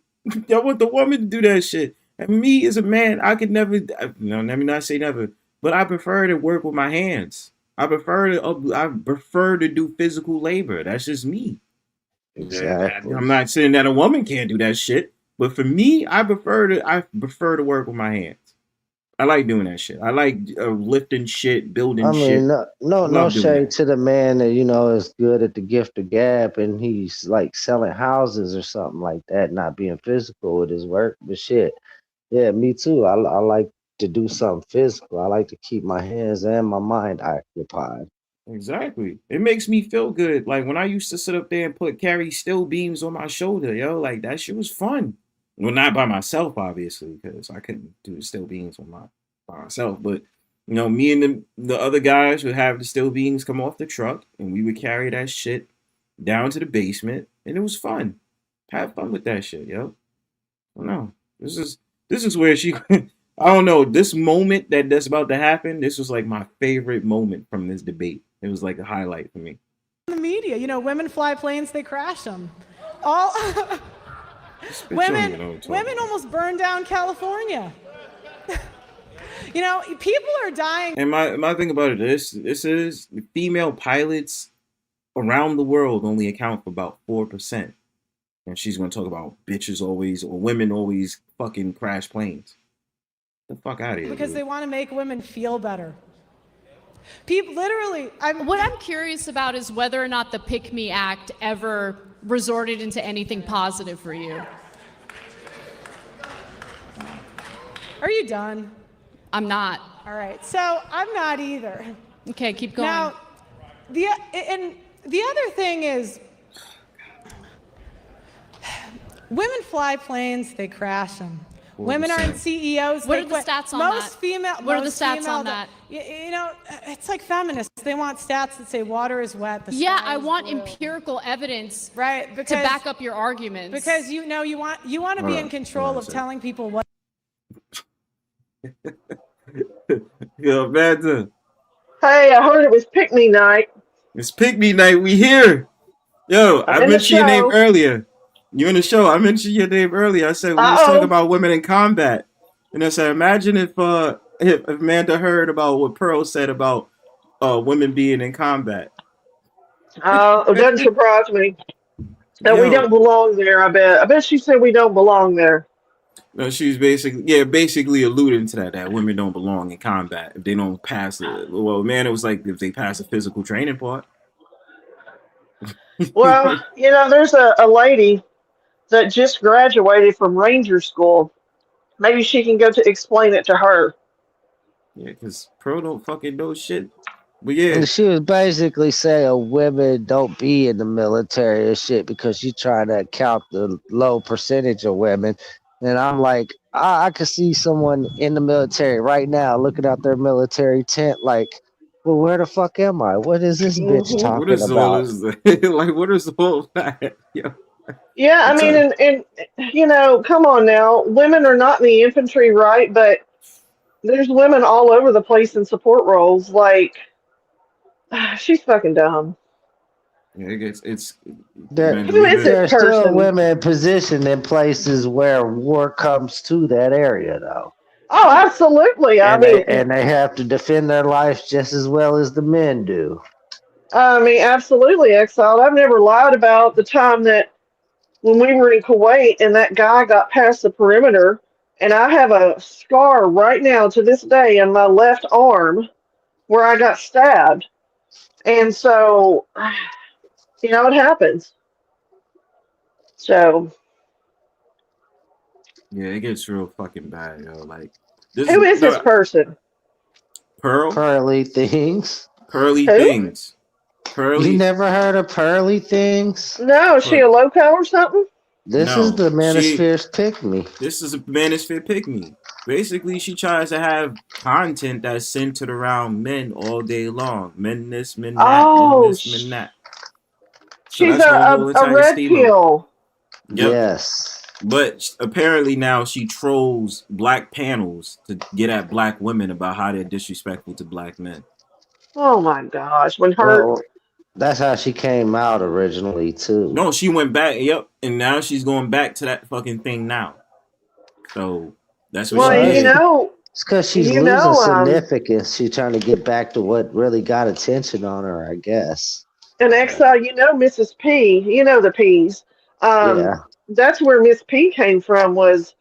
I want the woman to do that shit. And me as a man, I could never. No, let me not say never, but I prefer to work with my hands. I prefer to do physical labor. That's just me. Exactly. I'm not saying that a woman can't do that shit, but for me, I prefer to work with my hands. I like doing that shit. I like lifting shit, building shit. No shade to the man that is good at the gift of gab and he's like selling houses or something like that, not being physical with his work. But shit, yeah, me too. I like to do something physical. I like to keep my hands and my mind occupied. Exactly. It makes me feel good. Like when I used to sit up there and carry steel beams on my shoulder, like that shit was fun. Well, not by myself, obviously, because I couldn't do the steel beams by myself. But me and the other guys would have the steel beams come off the truck, and we would carry that shit down to the basement, and it was fun. Have fun with that shit, yo. I don't know. This is where she. I don't know. This moment that's about to happen. This was like my favorite moment from this debate. It was like a highlight for me. The media, women fly planes, they crash them. All. Women almost burned down California. People are dying. And my thing about it, this is the female pilots around the world only account for about 4%. And she's gonna talk about bitches always or women always fucking crash planes. Get the fuck out of here. Because they want to make women feel better. People literally. What I'm curious about is whether or not the Pick Me Act ever resorted into anything positive for you. Are you done? I'm not. All right. So I'm not either. Okay, keep going. Now, the other thing is, women fly planes, they crash them. Women aren't CEOs. What are the stats on most that? Female. What are the most stats female on that? You know, it's like feminists. They want stats that say water is wet. The Yeah, sky I is want blue. empirical evidence, right? to Because, back up your arguments. Because you want to be in control of telling people what. Yo, Amanda. Hey, I heard it was Pick Me Night. It's Pick Me Night. We here. Yo, I mentioned your name earlier. You in the show. I mentioned your name earlier. I said we was talking about women in combat. And I said, imagine if Amanda heard about what Pearl said about women being in combat. It doesn't surprise me. That we don't belong there, I bet. I bet she said we don't belong there. No, she was basically alluding to that women don't belong in combat if they don't pass it. Well, man, it was like if they pass the physical training part. Well, you know, there's a lady that just graduated from Ranger School. Maybe she can go to explain it to her. Yeah, because Pearl don't fucking know shit. But yeah. And she was basically saying women don't be in the military and shit because she's trying to count the low percentage of women. And I'm like, I could see someone in the military right now looking out their military tent like, well, where the fuck am I? What is this bitch talking what is about? All this? Like, what is all that? Yeah, I mean, and you know, come on now. Women are not in the infantry, right? But there's women all over the place in support roles. Like, she's fucking dumb. Yeah, it's who is there's this still person? women positioned in places where war comes to that area, though. Oh, absolutely. And they have to defend their lives just as well as the men do. I mean, absolutely, Exiled. I've never lied about the time that when we were in Kuwait and that guy got past the perimeter, and I have a scar right now to this day on my left arm where I got stabbed. And so, you know, it happens. So. Yeah, it gets real fucking bad, yo. Like, who is this person? Pearl? Pearly Things. Pearly Things. Pearly. You never heard of Pearly Things? No, is she a loco or something? This is the Manosphere's Pick Me. This is a Manosphere Pick Me. Basically, she tries to have content that's centered around men all day long. Men this, men that, men this, men that. So she's a red pill. Yep. Yes. But apparently now she trolls black panels to get at black women about how they're disrespectful to black men. Oh my gosh. That's how she came out originally, too. No, she went back, and now she's going back to that fucking thing now. So that's what she did. You know, it's because she's losing significance. She's trying to get back to what really got attention on her, I guess. And Exile, you know Mrs. P, you know the P's. Yeah. That's where Miss P came from, was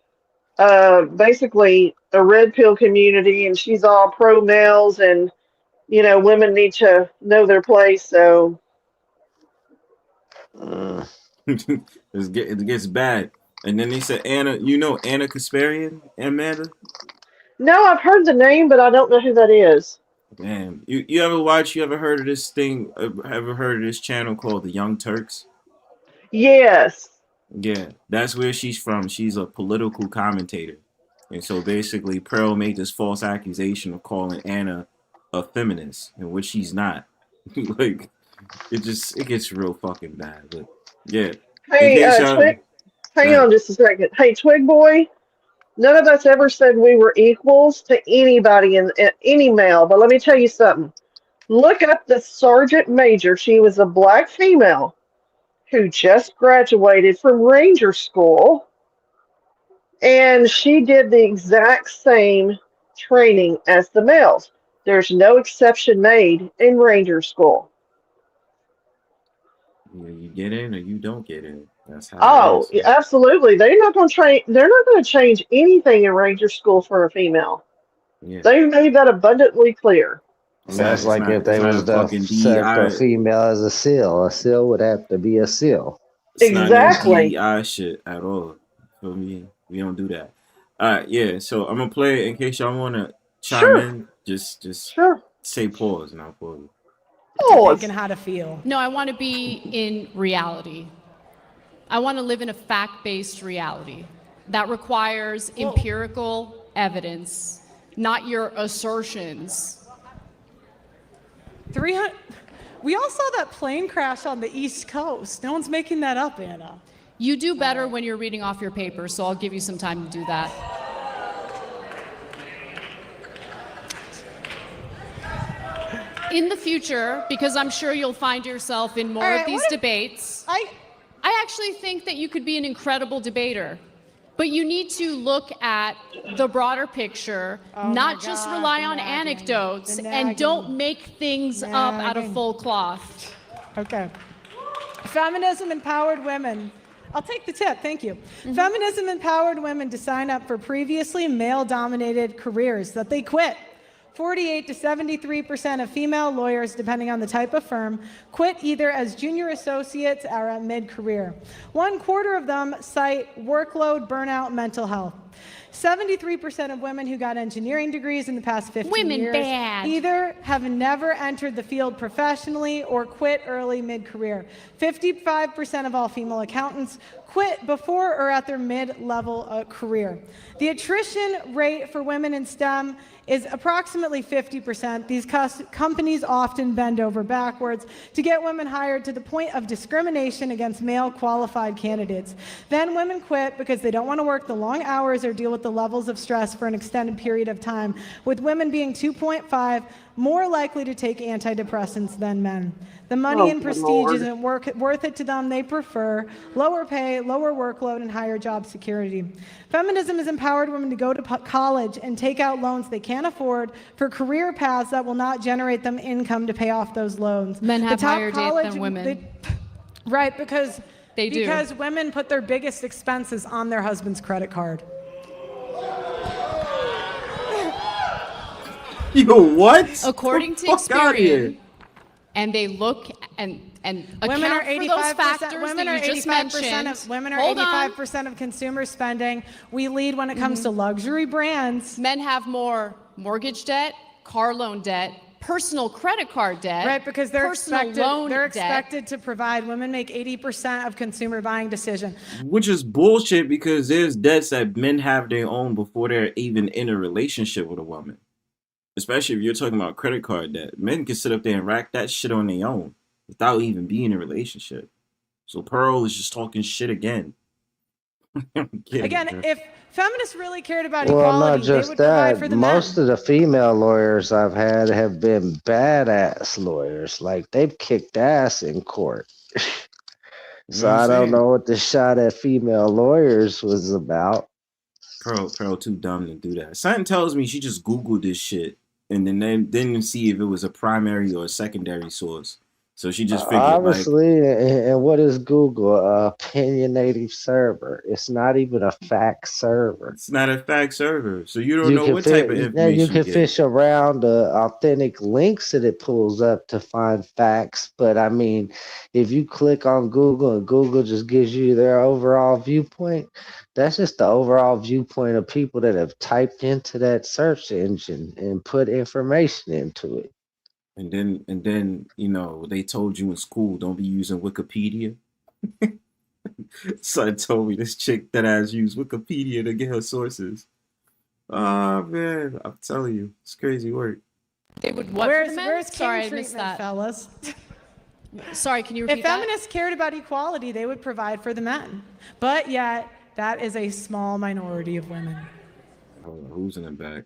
basically a red pill community, and she's all pro males, and you know, women need to know their place. So it gets bad. And then they said Anna, you know Anna Kasparian, Amanda? No, I've heard the name, but I don't know who that is. Damn, you ever heard of this thing? Ever heard of this channel called the Young Turks? Yes. Yeah, that's where she's from. She's a political commentator. And so basically Pearl made this false accusation of calling Anna a feminist, in which she's not. Like, it gets real fucking bad. But yeah. Hey, hang on just a second. Hey, Twig Boy, none of us ever said we were equals to anybody in any male, but let me tell you something. Look up the Sergeant Major. She was a black female who just graduated from Ranger School, and she did the exact same training as the males. There's no exception made in Ranger School. Yeah, you get in or you don't get in. That's how. Oh, absolutely. They're not going to train. They're not going to change anything in Ranger School for a female. Yeah. They've made that abundantly clear. That's like if It's they not was a to fucking select a DEI. female as a seal. A seal would have to be a seal. It's not no Exactly. DEI shit at all. For me, we don't do that. All right, yeah. So I'm gonna play it in case y'all wanna chime Sure. in. Just Sure. say pause and I'll pause. To think Pause. and how to feel. No, I want to be in reality. I want to live in a fact-based reality that requires empirical evidence, not your assertions. 300. We all saw that plane crash on the East Coast. No one's making that up, Anna. You do better when you're reading off your paper, so I'll give you some time to do that. In the future, because I'm sure you'll find yourself in more of these debates, I actually think that you could be an incredible debater. But you need to look at the broader picture, not just rely on anecdotes, and don't make things up out of full cloth. Okay. Feminism empowered women. I'll take the tip, thank you. Feminism empowered women to sign up for previously male-dominated careers that they quit. 48 to 73% of female lawyers, depending on the type of firm, quit either as junior associates or at mid-career. 1/4 of them cite workload, burnout, mental health. 73% of women who got engineering degrees in the past 15 years either have never entered the field professionally or quit early mid-career. 55% of all female accountants quit before or at their mid-level career. The attrition rate for women in STEM is approximately 50%. These companies often bend over backwards to get women hired to the point of discrimination against male qualified candidates. Then women quit because they don't want to work the long hours or deal with the levels of stress for an extended period of time, with women being 2.5 more likely to take antidepressants than men. The money and prestige isn't worth it to them. They prefer lower pay, lower workload, and higher job security. Feminism has empowered women to go to college and take out loans they can't afford for career paths that will not generate them income to pay off those loans. Men have higher debt than women. Right, because they do. Because women put their biggest expenses on their husband's credit card. Yo, what? According to Kasparian, and they look and Women are account for those 85%. factors Women that are you just 85% mentioned. of women are Hold 85% of consumer spending. We lead when it comes to luxury brands. Men have more mortgage debt, car loan debt, personal credit card debt, Right, because they're personal expected to provide. Women make 80% of consumer buying decision. Which is bullshit because there's debts that men have their own before they're even in a relationship with a woman. Especially if you're talking about credit card debt. Men can sit up there and rack that shit on their own without even being in a relationship. So Pearl is just talking shit again. Again, if feminists really cared about Well, equality, not just they would provide for that. the Most men. of the female lawyers I've had have been badass lawyers. Like they've kicked ass in court. So I don't know what the shot at female lawyers was about. Pearl too dumb to do that. Something tells me she just Googled this shit and then didn't see if it was a primary or a secondary source. So she just figured Obviously, and what is Google? Opinionative server. It's not even a fact server. It's not a fact server. So you don't know what type of information Now you can get. fish around the authentic links that it pulls up to find facts. But I mean, if you click on Google and Google just gives you their overall viewpoint, that's just the overall viewpoint of people that have typed into that search engine and put information into it. And then you know they told you in school don't be using Wikipedia. Son told me this chick that has used Wikipedia to get her sources. Oh man, I'm telling you, it's crazy work. They would what Where's for the men? Where's Sorry, king I missed treatment, that. fellas? Sorry, can you repeat If feminists cared about equality, they would provide for the men. But yet, that is a small minority of women. Hold on, who's in the back?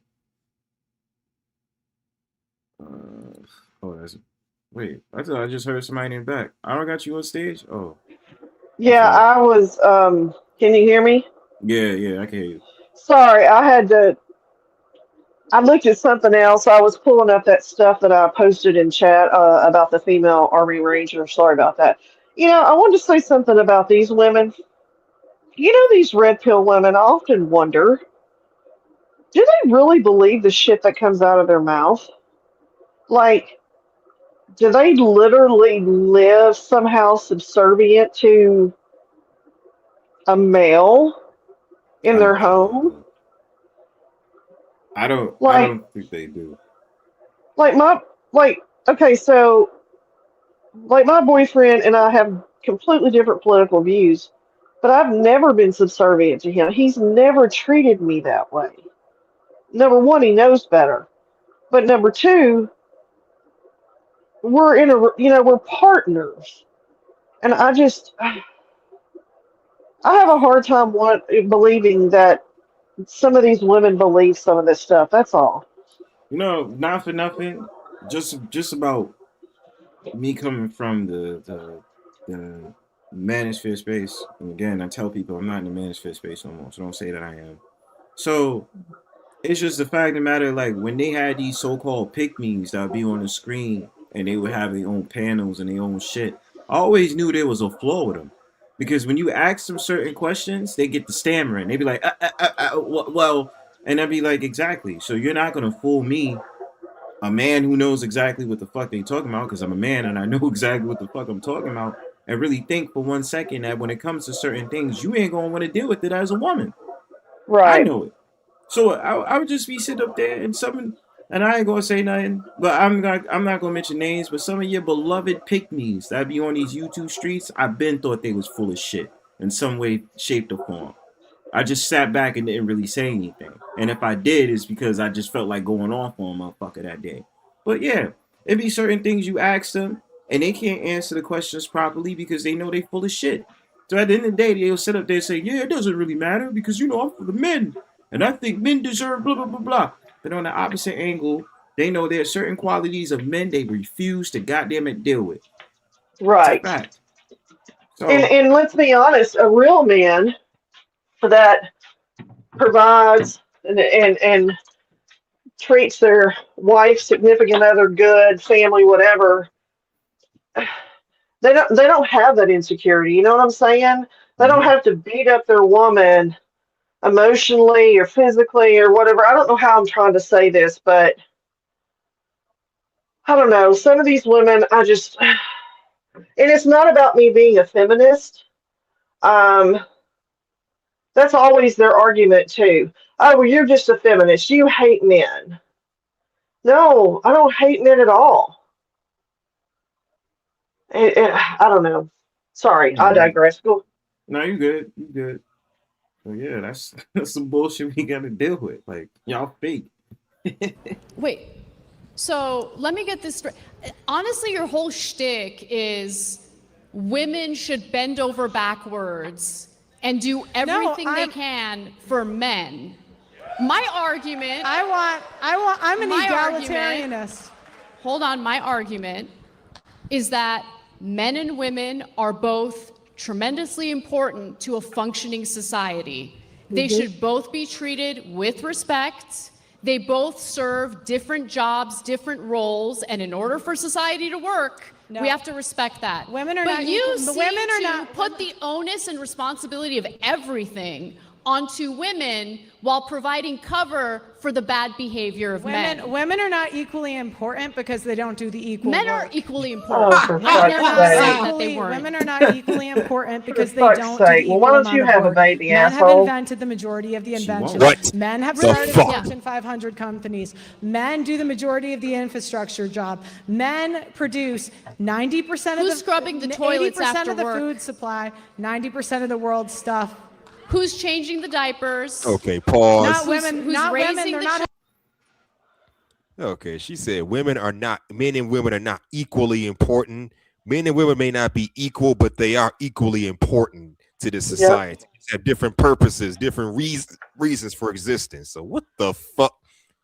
Wait, I thought I just heard somebody in the back. I don't got you on stage? Oh. Yeah, I was, can you hear me? Yeah, I can hear you. Sorry, I looked at something else. I was pulling up that stuff that I posted in chat about the female Army Ranger. Sorry about that. You know, I wanted to say something about these women. You know, these red pill women, I often wonder, do they really believe the shit that comes out of their mouth? Like, do they literally live somehow subservient to a male in I their don't think they home? do. I don't. I Like, don't think they do. like my, like, okay, so, like my boyfriend and I have completely different political views, but I've never been subservient to him. He's never treated me that way. Number one, he knows better. But number two, we're in a, we're partners. And I have a hard time believing that some of these women believe some of this stuff. That's all. Not for nothing. Just about me coming from the manosphere space. And again, I tell people I'm not in the manosphere space no more, so don't say that I am. So it's just the fact of the matter, like when they had these so-called pick-me's that would be on the screen and they would have their own panels and their own shit, I always knew there was a flaw with them. Because when you ask them certain questions, they get the stammering. They be like, well, and I'd be like, exactly. So you're not gonna fool me, a man who knows exactly what the fuck they talking about, because I'm a man and I know exactly what the fuck I'm talking about, and really think for 1 second that when it comes to certain things, you ain't gonna want to deal with it as a woman. I Right. know it. So I would just be sitting up there and and I ain't gonna say nothing, but I'm not gonna mention names, but some of your beloved pick-me's that be on these YouTube streets, I've been thought they was full of shit in some way, shape, or form. I just sat back and didn't really say anything. And if I did, it's because I just felt like going off on a motherfucker that day. But yeah, it be certain things you ask them and they can't answer the questions properly because they know they full of shit. So at the end of the day, they'll sit up there and say, yeah, it doesn't really matter because, I'm for the men. And I think men deserve blah, blah, blah, blah. But on the opposite angle, they know there are certain qualities of men they refuse to goddamn it deal with. It's a Right. fact. And So, and let's be honest, a real man that provides and treats their wife, significant other good, family, whatever, they don't have that insecurity. You know what I'm saying? They don't mm-hmm. have to beat up their woman emotionally or physically or whatever. I don't know how I'm trying to say this, but I don't know. Some of these women, and it's not about me being a feminist. Um, that's always their argument too. Oh, well, you're just a feminist. You hate men. No, I don't hate men at all. I don't know. Sorry, I No, digress. Go. no, you good. You good. So yeah, that's that's some bullshit we gotta deal with. Like y'all fake. Wait, so let me get this straight. Honestly, your whole shtick is women should bend over backwards and do everything they can for men. My argument. I'm an egalitarianist. Hold on, my argument is that men and women are both tremendously important to a functioning society. They should both be treated with respect. They both serve different jobs, different roles, and in order for society to work, we have to respect that. Women are but not you equal- seem but women are to not- put the onus and responsibility of everything onto women while providing cover for the bad behavior of men. Women are not equally important because they don't do the equal Men work. are equally important. Oh, for I fuck's never sake. said that they weren't. Women are not equally important because For they fuck's don't do sake. the Well, equal why don't amount you of have a work. baby, Men have asshole? invented the majority of the inventions. What Men have the started fuck? Fortune 500 companies. Men do the majority of the infrastructure job. Men produce 90% of Who's the scrubbing the toilets 80% after of the work? food supply, 90% of the world's stuff. Who's changing the diapers? Okay, pause. Not women. Who's Not raising women. They're the not. Okay, she said men and women are not equally important. Men and women may not be equal, but they are equally important to the society. They have different purposes, different reasons for existence. So what the fuck?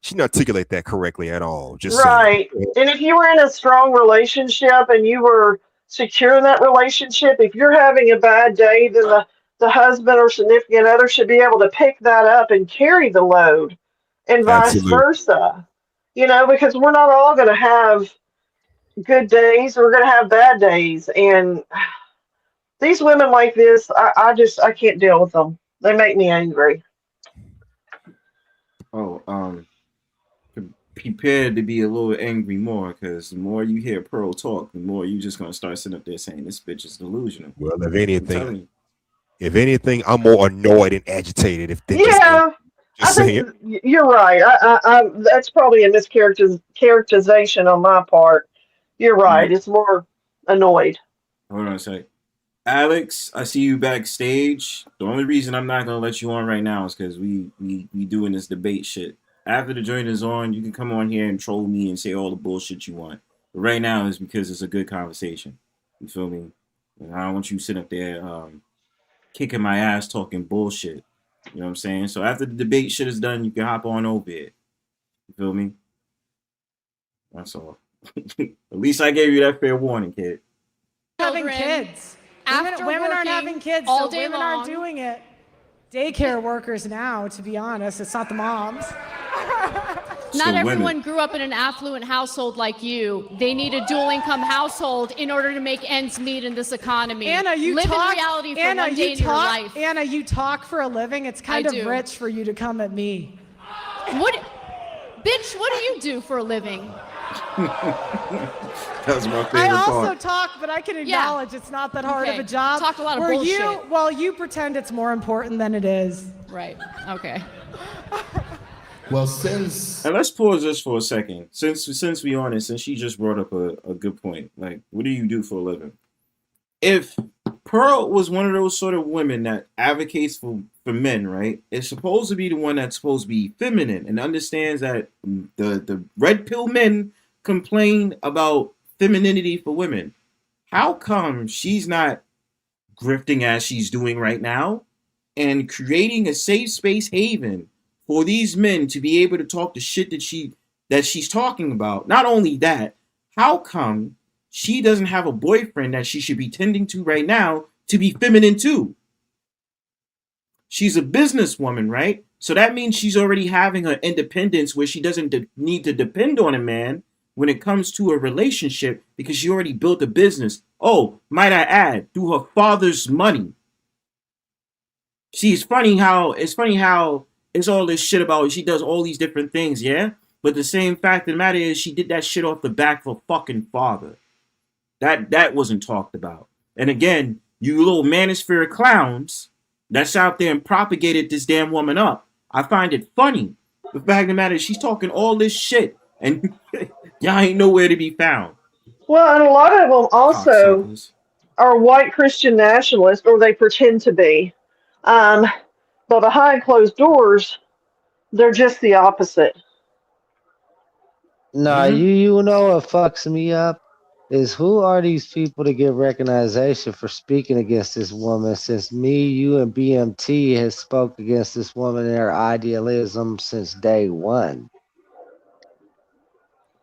She didn't articulate that correctly at all. Just Right. And if you were in a strong relationship and you were secure in that relationship, if you're having a bad day, then the husband or significant other should be able to pick that up and carry the load and vice Absolutely. versa. Because we're not all going to have good days. We're going to have bad days. And these women like this, I can't deal with them. They make me angry. Oh, prepared to be a little angry more, because the more you hear Pearl talk, the more you just gonna start sitting up there saying this bitch is delusional. Well, I'm telling you. if anything, I'm more annoyed and agitated than just Yeah, angry. I Just saying. think you're right. That's probably a mischaracterization on my part. You're right. Right. It's more annoyed. Hold on a sec. Alex, I see you backstage. The only reason I'm not gonna let you on right now is because we doing this debate shit. After the joint is on, you can come on here and troll me and say all the bullshit you want. But right now is because it's a good conversation. You feel me? And I don't want you sitting up there kicking my ass talking bullshit. You know what I'm saying? So after the debate shit is done, you can hop on over it. You feel me? That's all. At least I gave you that fair warning, kid. Having kids. Women aren't having kids, all so day women long. aren't doing it. Daycare workers now, to be honest. It's not the moms. Not everyone grew up in an affluent household like you. They need a dual income household in order to make ends meet in this economy. Anna, you live talk, in reality for Anna, one day you in your talk, life. Anna, you talk for a living. It's kind I of do. rich for you to come at me. What, bitch? What do you do for a living? That was my favorite I also part. talk, but I can acknowledge it's not that hard of a job. Talk a lot of where bullshit. You pretend it's more important than it is. Right. Okay. Well, since And let's pause this for a second. Since we on it, since she just brought up a good point. Like, what do you do for a living? If Pearl was one of those sort of women that advocates for men, right? It's supposed to be the one that's supposed to be feminine and understands that the red pill men complain about femininity for women. How come she's not grifting as she's doing right now and creating a safe space haven for these men to be able to talk the shit that she's talking about? Not only that, how come she doesn't have a boyfriend that she should be tending to right now to be feminine too? She's a businesswoman, right? So that means she's already having her independence where she doesn't need to depend on a man when it comes to a relationship because she already built a business. Oh, might I add, through her father's money. See, it's funny how it's all this shit about she does all these different things, yeah? But the same fact of the matter is she did that shit off the back of her fucking father. That wasn't talked about. And again, you little Manosphere clowns that's out there and propagated this damn woman up. I find it funny. The fact of the matter is she's talking all this shit and y'all ain't nowhere to be found. Well, and a lot of them also Cocksuckers. are white Christian nationalists, or they pretend to be. But behind closed doors, they're just the opposite. Nah, you know what fucks me up is who are these people to get recognition for speaking against this woman since me, you, and BMT has spoke against this woman and her idealism since day one.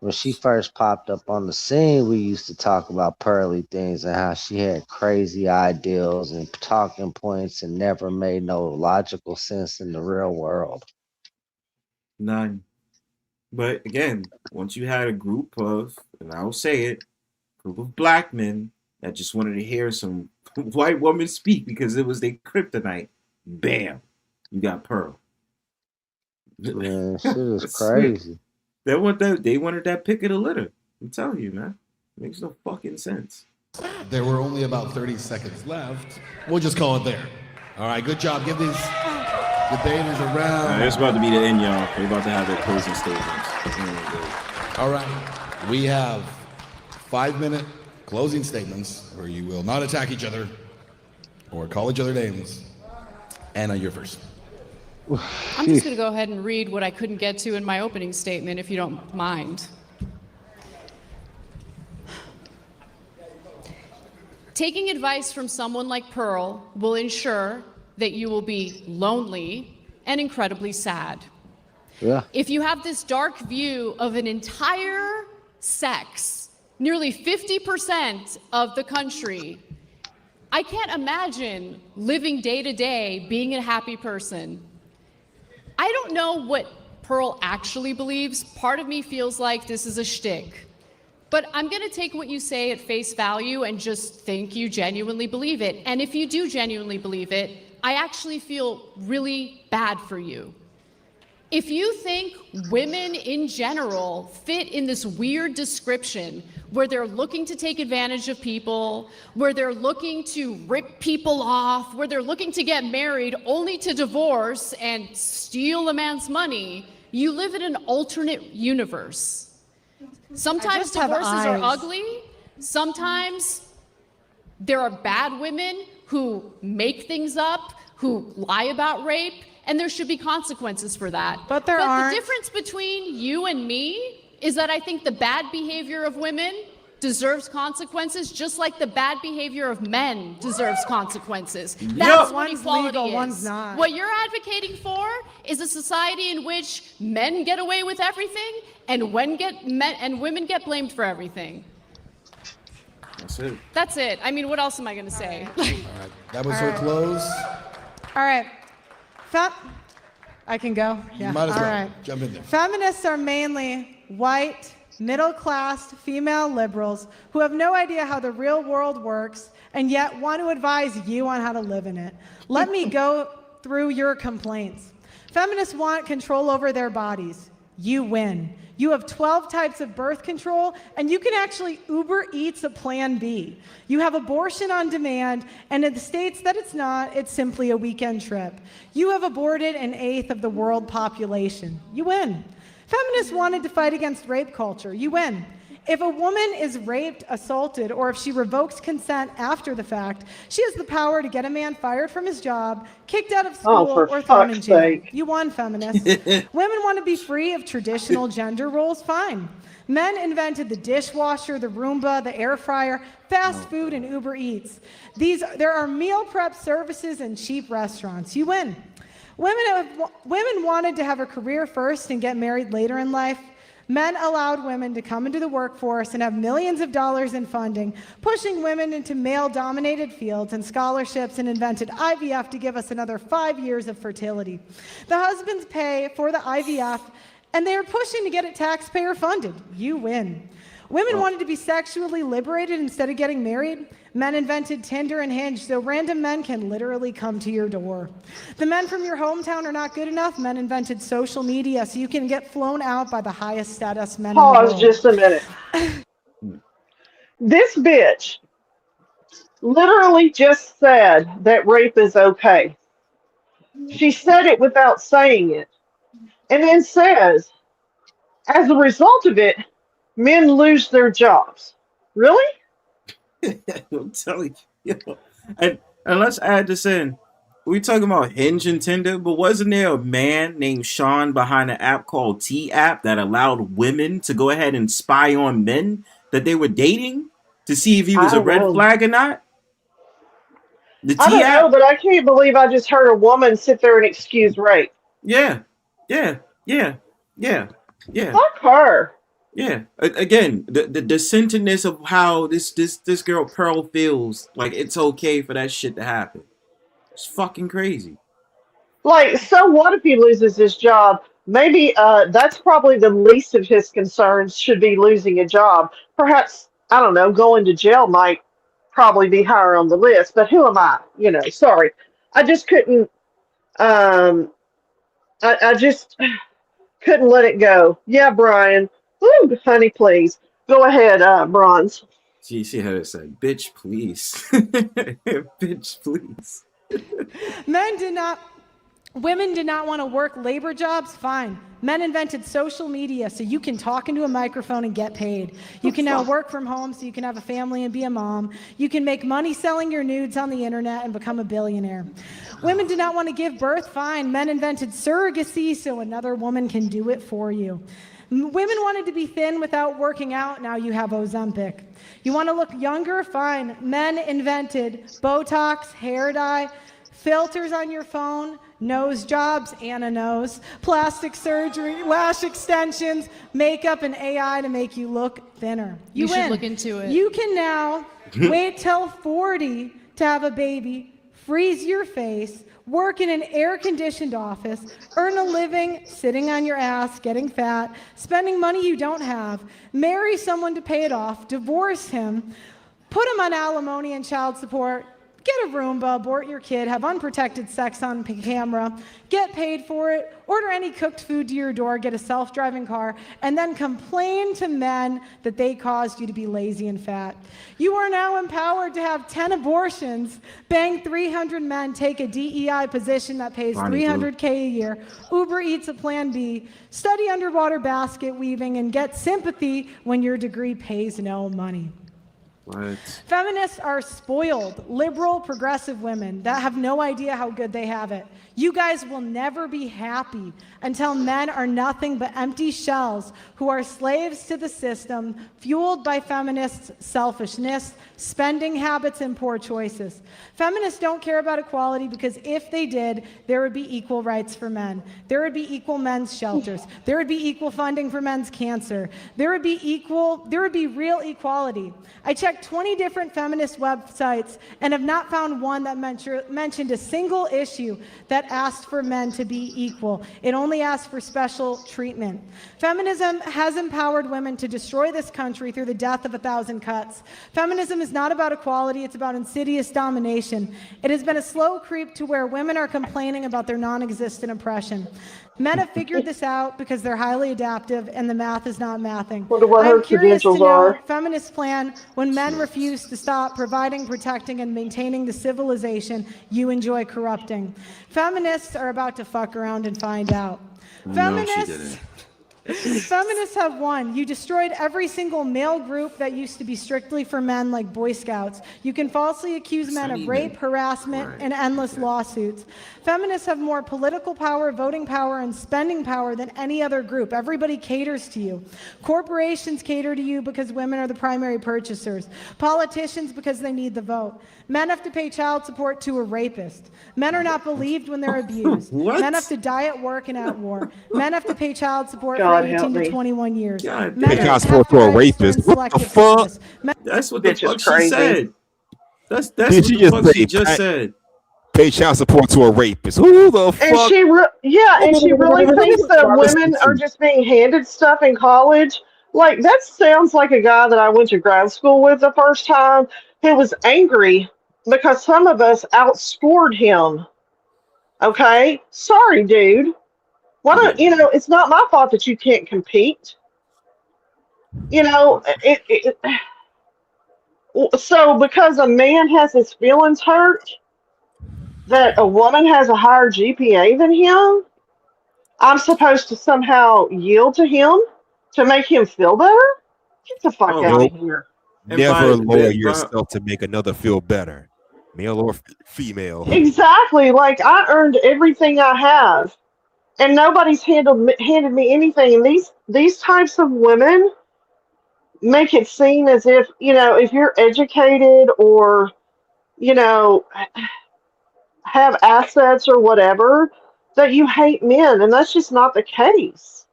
When she first popped up on the scene, we used to talk about pearly things and how she had crazy ideals and talking points and never made no logical sense in the real world. None. But again, once you had a group of, and I'll say it, group of black men that just wanted to hear some white woman speak because it was their kryptonite, bam, you got Pearl. Man, shit is crazy. They wanted that pick of the litter. I'm telling you, man. Makes no fucking sense. there were only about 30 seconds left, we'll just call it there. All right, good job. Give these debaters a round. It's about to be the end, y'all. They're about to have their closing statements. All right, we have 5-minute closing statements where you will not attack each other or call each other names. Anna, you're first. I'm just going to go ahead and read what I couldn't get to in my opening statement, if you don't mind. Taking advice from someone like Pearl will ensure that you will be lonely and incredibly sad. Yeah. If you have this dark view of an entire sex, nearly 50% of the country, I can't imagine living day to day being a happy person. I don't know what Pearl actually believes. Part of me feels like this is a shtick. But I'm going to take what you say at face value and just think you genuinely believe it. And if you do genuinely believe it, I actually feel really bad for you. If you think women in general fit in this weird description where they're looking to take advantage of people, where they're looking to rip people off, where they're looking to get married only to divorce and steal a man's money, you live in an alternate universe. Sometimes divorces are ugly. Sometimes there are bad women who make things up, who lie about rape, and there should be consequences for that. But there aren't. The difference between you and me is that I think the bad behavior of women deserves consequences, just like the bad behavior of men deserves consequences. That's what equality is. One's not. What you're advocating for is a society in which men get away with everything and women get blamed for everything. That's it. That's it. I mean, what else am I going to say? All right, that was her close. All right. I can go? Yeah. You might as well. All right. Jump in there. Feminists are mainly white, middle-class, female liberals who have no idea how the real world works and yet want to advise you on how to live in it. Let me go through your complaints. Feminists want control over their bodies. You win. You have 12 types of birth control, and you can actually Uber Eats a Plan B. You have abortion on demand, and in the states that it's not, it's simply a weekend trip. You have aborted an eighth of the world population. You win. Feminists wanted to fight against rape culture. You win. If a woman is raped, assaulted, or if she revokes consent after the fact, she has the power to get a man fired from his job, kicked out of school, or thrown in jail. You won, feminists. Women want to be free of traditional gender roles. Fine. Men invented the dishwasher, the Roomba, the air fryer, fast food, and Uber Eats. There are meal prep services and cheap restaurants. You win. Women wanted to have a career first and get married later in life. Men allowed women to come into the workforce and have millions of dollars in funding, pushing women into male-dominated fields and scholarships, and invented IVF to give us another 5 years of fertility. The husbands pay for the IVF, and they are pushing to get it taxpayer-funded. You win. Women wanted to be sexually liberated instead of getting married. Men invented Tinder and Hinge, so random men can literally come to your door. The men from your hometown are not good enough. Men invented social media, so you can get flown out by the highest status men in the world. Pause just a minute. This bitch literally just said that rape is okay. She said it without saying it. And then says, as a result of it, men lose their jobs. Really? I'm telling you. And let's add this in. We talking about Hinge and Tinder, but wasn't there a man named Sean behind an app called T-App that allowed women to go ahead and spy on men that they were dating to see if he was a red flag or not? I don't know, but I can't believe I just heard a woman sit there and excuse rape. Yeah. Fuck her. Yeah. Again, the centeredness of how this girl Pearl feels like it's okay for that shit to happen. It's fucking crazy. Like, so what if he loses his job? Maybe that's probably the least of his concerns, should be losing a job. Perhaps, I don't know, going to jail might probably be higher on the list, but who am I? Sorry. I just couldn't, I just couldn't let it go. Yeah, Brian. Woo, honey, please. Go ahead, Bronze. She had it said, bitch, please. Bitch, please. Women did not want to work labor jobs. Fine. Men invented social media so you can talk into a microphone and get paid. You can now work from home so you can have a family and be a mom. You can make money selling your nudes on the internet and become a billionaire. Women did not want to give birth. Fine. Men invented surrogacy so another woman can do it for you. Women wanted to be thin without working out. Now you have Ozempic. You want to look younger? Fine. Men invented Botox, hair dye, filters on your phone, nose jobs, Anna knows, plastic surgery, lash extensions, makeup, and AI to make you look thinner. You win. should look into it. You can now wait till 40 to have a baby, freeze your face, work in an air-conditioned office, earn a living sitting on your ass, getting fat, spending money you don't have, marry someone to pay it off, divorce him, put him on alimony and child support, Get a Roomba, abort your kid, have unprotected sex on camera, get paid for it, order any cooked food to your door, get a self-driving car, and then complain to men that they caused you to be lazy and fat. You are now empowered to have 10 abortions, bang 300 men, take a DEI position that pays $300K a year, Uber Eats a Plan B, study underwater basket weaving, and get sympathy when your degree pays no money. What? Feminists are spoiled, liberal, progressive women that have no idea how good they have it. You guys will never be happy until men are nothing but empty shells who are slaves to the system, fueled by feminists' selfishness, spending habits, and poor choices. Feminists don't care about equality because if they did, there would be equal rights for men. There would be equal men's shelters. There would be equal funding for men's cancer. There would be real equality. I checked 20 different feminist websites and have not found one that mentioned a single issue that asked for men to be equal. It only asked for special treatment. Feminism has empowered women to destroy this country through the death of 1,000 cuts. Feminism is not about equality, it's about insidious domination. It has been a slow creep to where women are complaining about their non-existent oppression. Men have figured this out because they're highly adaptive and the math is not mathing. Wonder what her credentials are. Feminists plan when men refuse to stop providing, protecting, and maintaining the civilization you enjoy corrupting. Feminists are about to fuck around and find out. Feminists have won. You destroyed every single male group that used to be strictly for men, like Boy Scouts. You can falsely accuse men of rape, harassment, and endless lawsuits. Feminists have more political power, voting power, and spending power than any other group. Everybody caters to you. Corporations cater to you because women are the primary purchasers. Politicians because they need the vote. Men have to pay child support to a rapist. Men are not believed when they're abused. Men have to die at work and at war. Men have to pay child support for 18 to 21 years. Pay child support to a rapist. What the fuck? That's what the fuck she said. That's what Did she the fuck she just just said. Pay child support to a rapist. Who the fuck? And she really thinks that women are just being handed stuff in college. Like, that sounds like a guy that I went to grad school with the first time who was angry because some of us outscored him. Okay? Sorry, dude. Why don't, it's not my fault that you can't compete. So because a man has his feelings hurt, that a woman has a higher GPA than him, I'm supposed to somehow yield to him to make him feel better? Get the fuck out of here. Never lower yourself to make another feel better, male or female. Exactly. Like, I earned everything I have, and nobody's handed me anything. And these types of women make it seem as if, if you're educated or, have assets or whatever, that you hate men, and that's just not the case.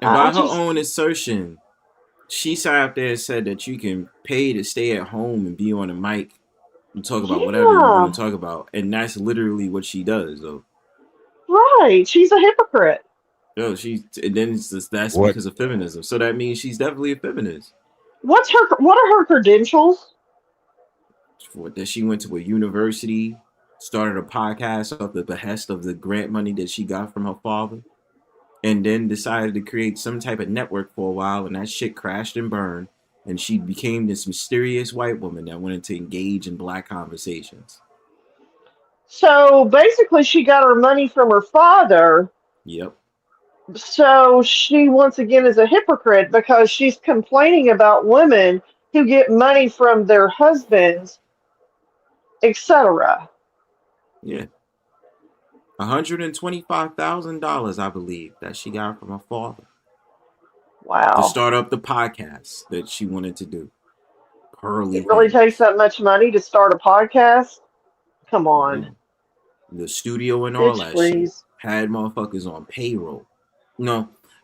And by her own assertion, she sat out there and said that you can pay to stay at home and be on a mic and talk about whatever you want to talk about, and that's literally what she does, though. Right, she's a hypocrite. No, that's because of feminism. So that means she's definitely a feminist. What are her credentials? That she went to a university, started a podcast off the behest of the grant money that she got from her father, and then decided to create some type of network for a while, and that shit crashed and burned, and she became this mysterious white woman that wanted to engage in black conversations. So basically she got her money from her father. Yep. So she once again is a hypocrite because she's complaining about women who get money from their husbands, etc. Yeah. $125,000, I believe, that she got from her father. Wow. To start up the podcast that she wanted to do. It really takes that much money to start a podcast? Come on. The studio and all that shit. Had motherfuckers on payroll.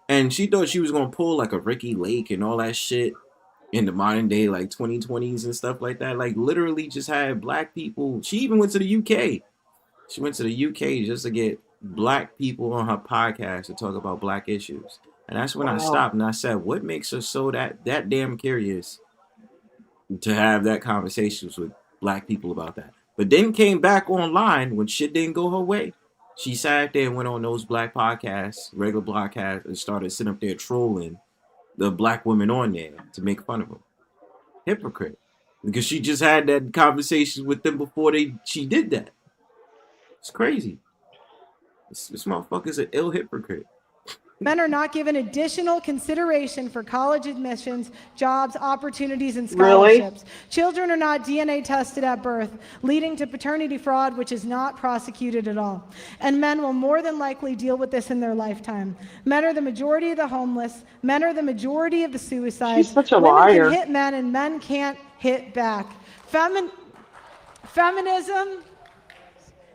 And she thought she was going to pull like a Ricky Lake and all that shit in the modern day, like 2020s and stuff like that. Like, literally just had black people. She even went to the UK. She went to the UK just to get black people on her podcast to talk about black issues. And that's when I stopped and I said, what makes her so that damn curious to have that conversations with black people about that. But then came back online when shit didn't go her way. She sat there and went on those black podcasts, regular podcasts, and started sitting up there trolling the black women on there to make fun of them. Hypocrite. Because she just had that conversation with them before she did that. It's crazy. This motherfucker's an ill hypocrite. Men are not given additional consideration for college admissions, jobs, opportunities, and scholarships. Really? Children are not DNA tested at birth, leading to paternity fraud, which is not prosecuted at all. And men will more than likely deal with this in their lifetime. Men are the majority of the homeless. Men are the majority of the suicides. She's such a Women liar. can hit men, and men can't hit back. Feminism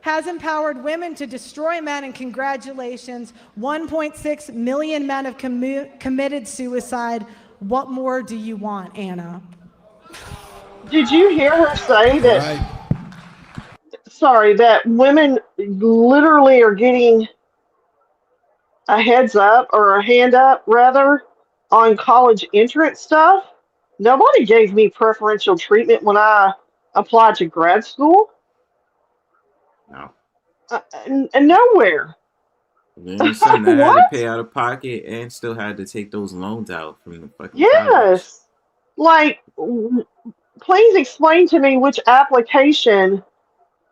has empowered women to destroy men, and congratulations, 1.6 million men have committed suicide. What more do you want, Anna? Did you hear her say that? Sorry, that women literally are getting a heads up or a hand up rather on college entrance stuff? Nobody gave me preferential treatment when I applied to grad school. No. And nowhere. Then your son that had to What? pay out of pocket and still had to take those loans out from the fucking college. Yes. Like, please explain to me which application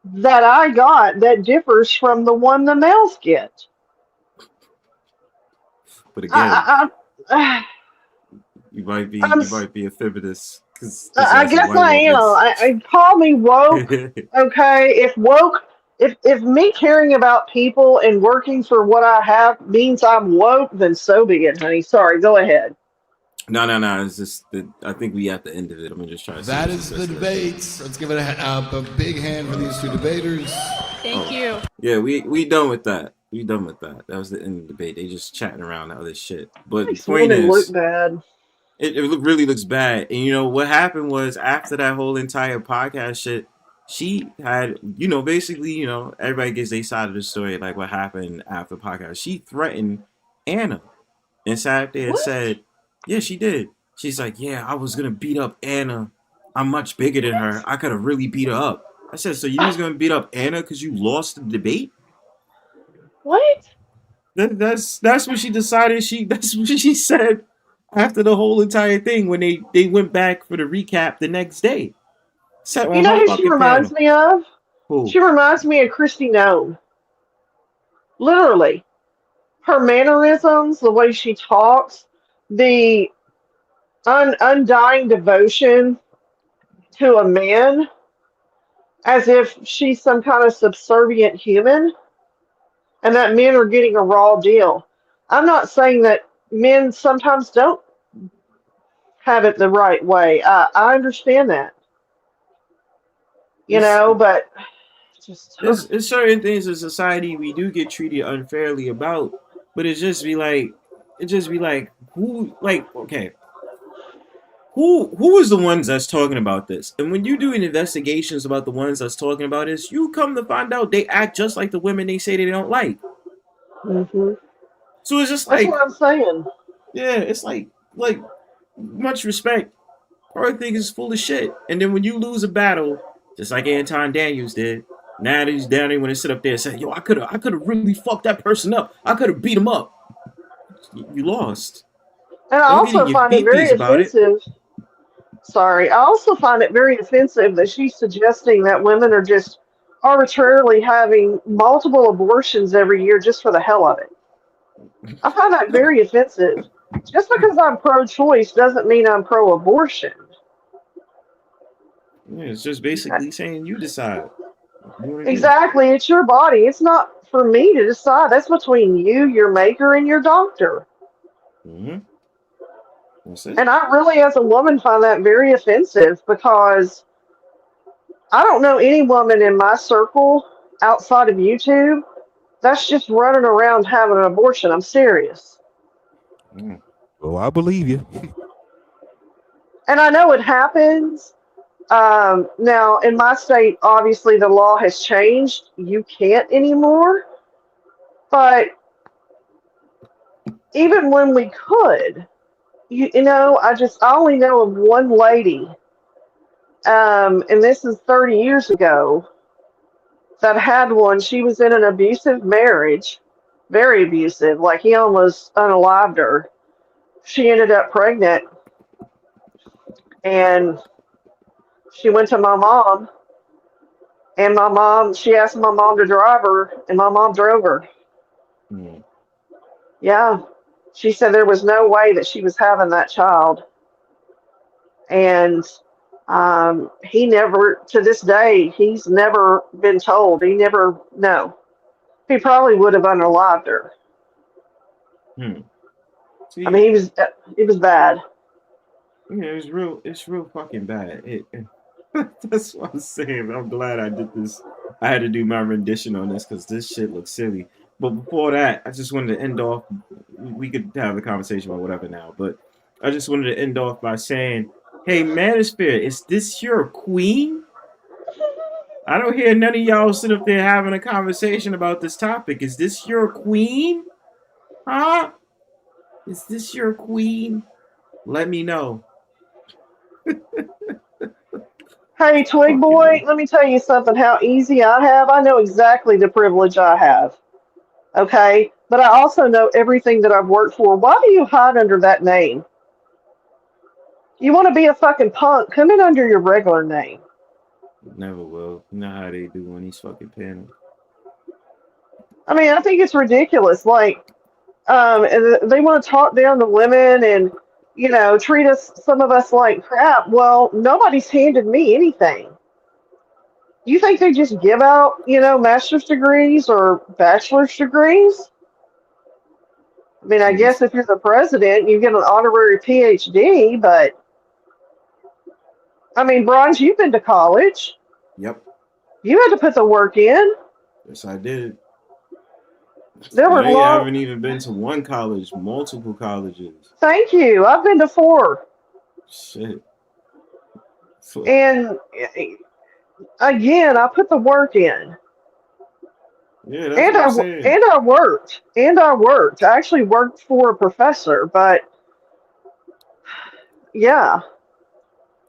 that I got that differs from the one the males get. But again, I you might be a feminist. I guess I am. I call me woke. Okay, if me caring about people and working for what I have means I'm woke, then so be it, honey. Sorry, go ahead. No. It's just that I think we at the end of it. I'm just trying to. That is the debates. Let's give it a big hand for these two debaters. Thank you. Yeah, we done with that. We done with that. That was the end of the debate. They just chatting around all this shit. But the point is, look bad. It really looks bad. And you know what happened was after that whole entire podcast shit, she had, basically, everybody gets their side of the story, like what happened after the podcast. She threatened Anna and sat there and said, yeah, she did. She's like, yeah, I was going to beat up Anna. I'm much bigger than her. I could have really beat her up. I said, so you was going to beat up Anna because you lost the debate? What? That's what she decided. That's what she said after the whole entire thing when they went back for the recap the next day. You know who she reminds me of? Who? She reminds me of Christy Nome. Literally. Her mannerisms, the way she talks, the undying devotion to a man as if she's some kind of subservient human and that men are getting a raw deal. I'm not saying that men sometimes don't have it the right way. I understand that. But just there's certain things in society we do get treated unfairly about, but who is the ones that's talking about this? And when you do investigations about the ones that's talking about this, you come to find out they act just like the women they say they don't like. Mm-hmm. So it's just that's like, what I'm saying. Yeah, it's like much respect. Her thing is full of shit. And then when you lose a battle, just like Anton Daniels did, now that he's down there when they sit up there and say, yo, I could have really fucked that person up. I could have beat him up. You lost. And I also find it very offensive. Sorry, I also find it very offensive that she's suggesting that women are just arbitrarily having multiple abortions every year just for the hell of it. I find that very offensive. Just because I'm pro-choice doesn't mean I'm pro-abortion. Yeah, it's just basically saying you decide. Exactly, it's your body. It's not for me to decide. That's between you, your maker, and your doctor. Mm-hmm. And I really, as a woman, find that very offensive because I don't know any woman in my circle outside of YouTube that's just running around having an abortion. I'm serious. Oh, I believe you. And I know it happens. Now, in my state, obviously the law has changed. You can't anymore. But even when we could, I only know of one lady and this is 30 years ago, that had one. She was in an abusive marriage, very abusive, like he almost unalived her. She ended up pregnant, and she went to my mom, and she asked my mom to drive her, and my mom drove her. Hmm. Yeah. She said there was no way that she was having that child. And he never, to this day, he's never been told. He never, no. He probably would have unalived her. Hmm. I See, mean, it was bad. yeah, it's real fucking bad. That's what I'm saying. I'm glad I did this. I had to do my rendition on this because this shit looks silly. But before that, I just wanted to end off. We could have a conversation about whatever now, but I just wanted to end off by saying, "Hey, Manosphere, is this your queen?" I don't hear none of y'all sit up there having a conversation about this topic. Is this your queen? Huh? Is this your queen? Let me know. Hey, Twig Boy, let me tell you something how easy I have. I know exactly the privilege I have. Okay? But I also know everything that I've worked for. Why do you hide under that name? You want to be a fucking punk? Come in under your regular name. Never will. You know how they do on these fucking panels. I mean, I think it's ridiculous. Like, and they want to talk down to women and, treat some of us like crap. Well, nobody's handed me anything. You think they just give out, master's degrees or bachelor's degrees? I mean, I guess if you're the president, you get an honorary PhD, but I mean, Bronze, you've been to college. Yep. You had to put the work in. Yes, I did. There were I long. haven't even been to one college, multiple colleges. Thank you. I've been to 4. Shit. And again, I put the work in. Yeah, that's what I'm saying. And I worked. I actually worked for a professor, but yeah.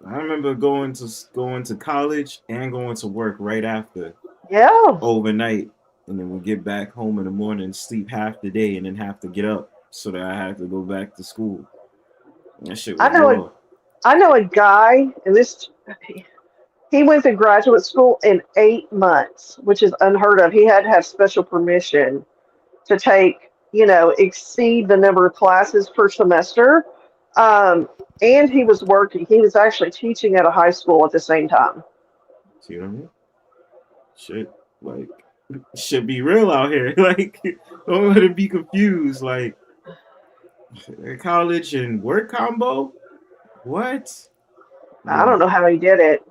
I remember going to college and going to work right after. Yeah. Overnight, and then we get back home in the morning, sleep half the day, and then have to get up so that I have to go back to school. That shit was raw. I know a guy, and he went to graduate school in 8 months, which is unheard of. He had to have special permission to take, exceed the number of classes per semester. And he was working. He was actually teaching at a high school at the same time. See what I mean? Shit, like, should be real out here. Like, don't let it be confused. Like, college and work combo? What? I don't know how he did it.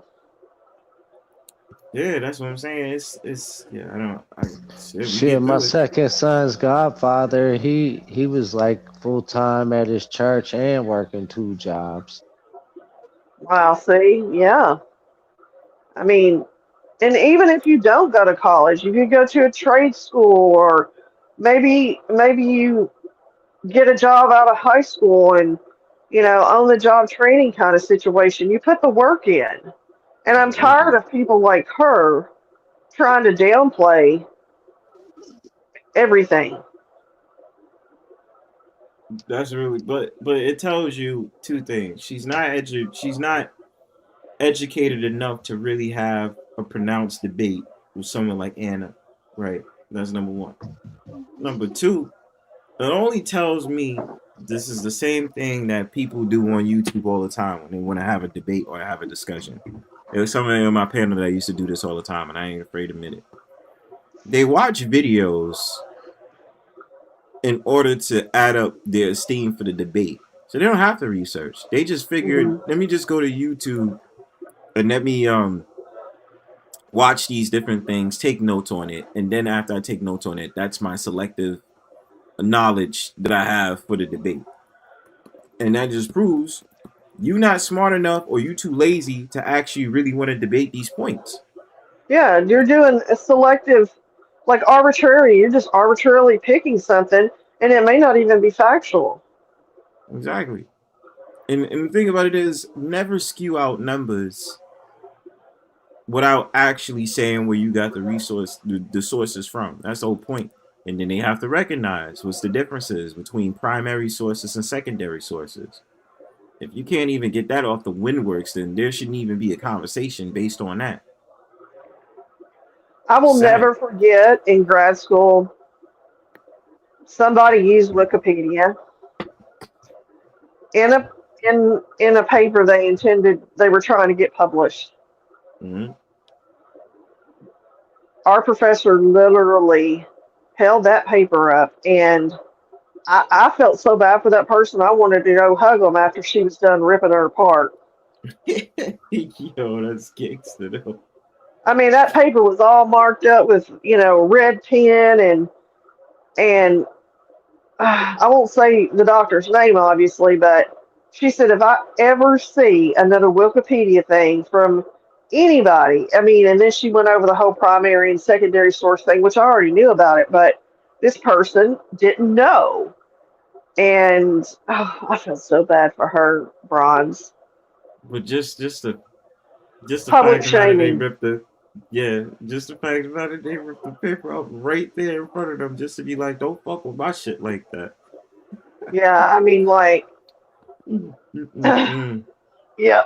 Yeah, that's what I'm saying. Yeah, Shit, my second son's godfather, he was like full time at his church and working 2 jobs. Wow, see, yeah. I mean, and even if you don't go to college, you could go to a trade school, or maybe you get a job out of high school and, on the job training kind of situation. You put the work in. And I'm tired of people like her trying to downplay everything. That's really, but it tells you 2 things. She's not educated enough to really have a pronounced debate with someone like Anna, right? That's number 1. Number 2, it only tells me this is the same thing that people do on YouTube all the time when they want to have a debate or have a discussion. There was somebody on my panel that used to do this all the time, and I ain't afraid to admit it. They watch videos in order to add up their esteem for the debate. So they don't have to research. They just figured, let me just go to YouTube and let me watch these different things, take notes on it, and then after I take notes on it, that's my selective knowledge that I have for the debate. And that just proves you not smart enough or you too lazy to actually really want to debate these points. Yeah, you're doing a selective, like arbitrary. You're just arbitrarily picking something, and it may not even be factual. Exactly. And the thing about it is, never skew out numbers without actually saying where you got the sources from. That's the whole point. And then they have to recognize what's the differences between primary sources and secondary sources. If you can't even get that off the windworks, then there shouldn't even be a conversation based on that. I will Sad. never forget in grad school, somebody used Wikipedia in a paper they were trying to get published. Mm-hmm. Our professor literally held that paper up, and I felt so bad for that person. I wanted to go hug them after she was done ripping her apart. Yo, that's gangster though. I mean, that paper was all marked up with, red pen and I won't say the doctor's name, obviously, but she said if I ever see another Wikipedia thing from anybody, I mean, and then she went over the whole primary and secondary source thing, which I already knew about it, but this person didn't know. And I felt so bad for her, Bronze. But just the Public fact about it, they shaming. ripped just the fact about it, they ripped the paper up right there in front of them just to be like, don't fuck with my shit like that. Yeah, I mean, like, yeah.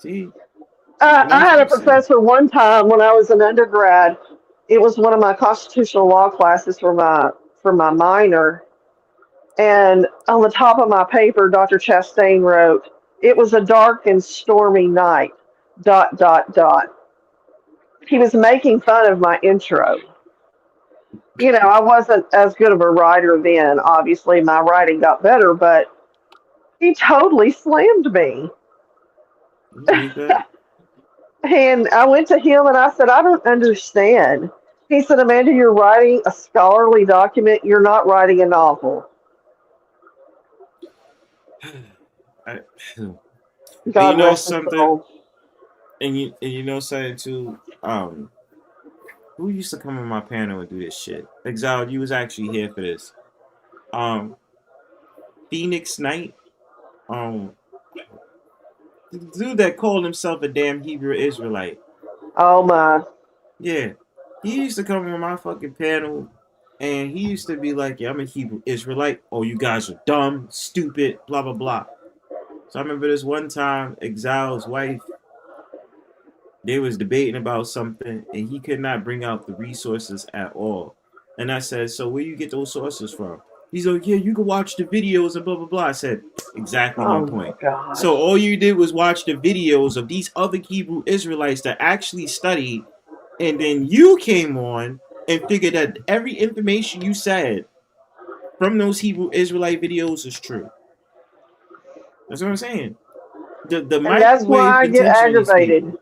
See, I that's had what a I'm saying. professor one time when I was an undergrad. It was one of my constitutional law classes for my minor, and on the top of my paper, Dr. Chastain wrote, "It was a dark and stormy night." Dot dot dot. He was making fun of my intro. I wasn't as good of a writer then. Obviously, my writing got better, but he totally slammed me. Ain't that? And I went to him and I said, I don't understand. He said, Amanda, you're writing a scholarly document. You're not writing a novel. And God rest his soul. And you know something too. Who used to come on my panel and do this shit? Exiled, you was actually here for this. Phoenix Knight. The dude that called himself a damn Hebrew Israelite. Oh my. Yeah. He used to come on my fucking panel and he used to be like, yeah, I'm a Hebrew Israelite. Oh, you guys are dumb, stupid, blah, blah, blah. So I remember this one time, Exile's wife, they was debating about something and he could not bring out the resources at all. And I said, so where you get those sources from? He's like, yeah, you can watch the videos and blah, blah, blah. I said, exactly my point. God. So all you did was watch the videos of these other Hebrew Israelites that actually studied, and then you came on and figured that every information you said from those Hebrew Israelite videos is true. That's what I'm saying. The And that's microwave why I get potential of these aggravated. people.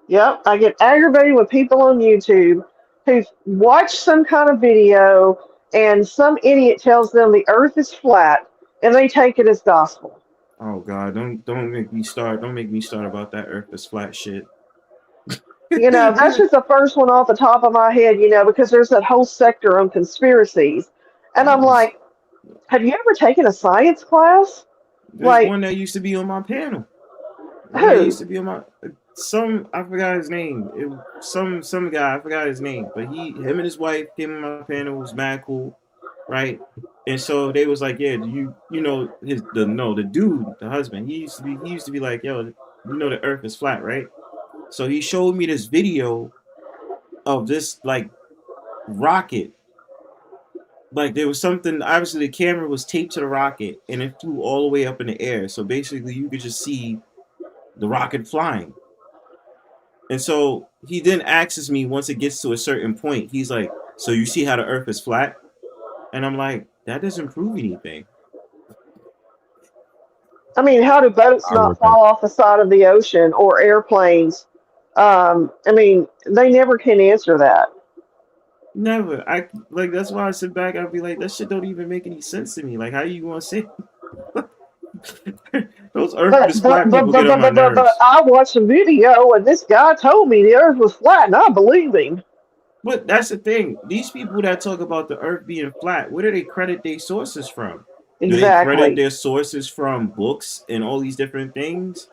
Yep, I get aggravated with people on YouTube who watch some kind of video and some idiot tells them the earth is flat and they take it as gospel. Oh God, don't make me start. Don't make me start about that earth is flat shit. That's just the first one off the top of my head, because there's that whole sector on conspiracies. And I'm like, have you ever taken a science class? There's one that used to be on my panel. One that used to be on my I forgot his name. Some guy, I forgot his name. But him and his wife came on my panel, was mad cool, right? And so they was like, yeah, the dude, the husband, he used to be like, yo, the earth is flat, right? So he showed me this video of this like rocket. Like there was something, obviously the camera was taped to the rocket and it flew all the way up in the air. So basically you could just see the rocket flying. And so he then asks me once it gets to a certain point, he's like, so you see how the earth is flat? And I'm like, that doesn't prove anything. I mean, how do boats not fall off the side of the ocean or airplanes? I mean, they never can answer that. Never. That's why I sit back, I'll be like, that shit don't even make any sense to me. Like, how you want to say those earth is flat people get on my nerves. But I watched a video and this guy told me the earth was flat and I believe him. But that's the thing. These people that talk about the earth being flat, where do they credit their sources from? Exactly. Do they credit their sources from books and all these different things?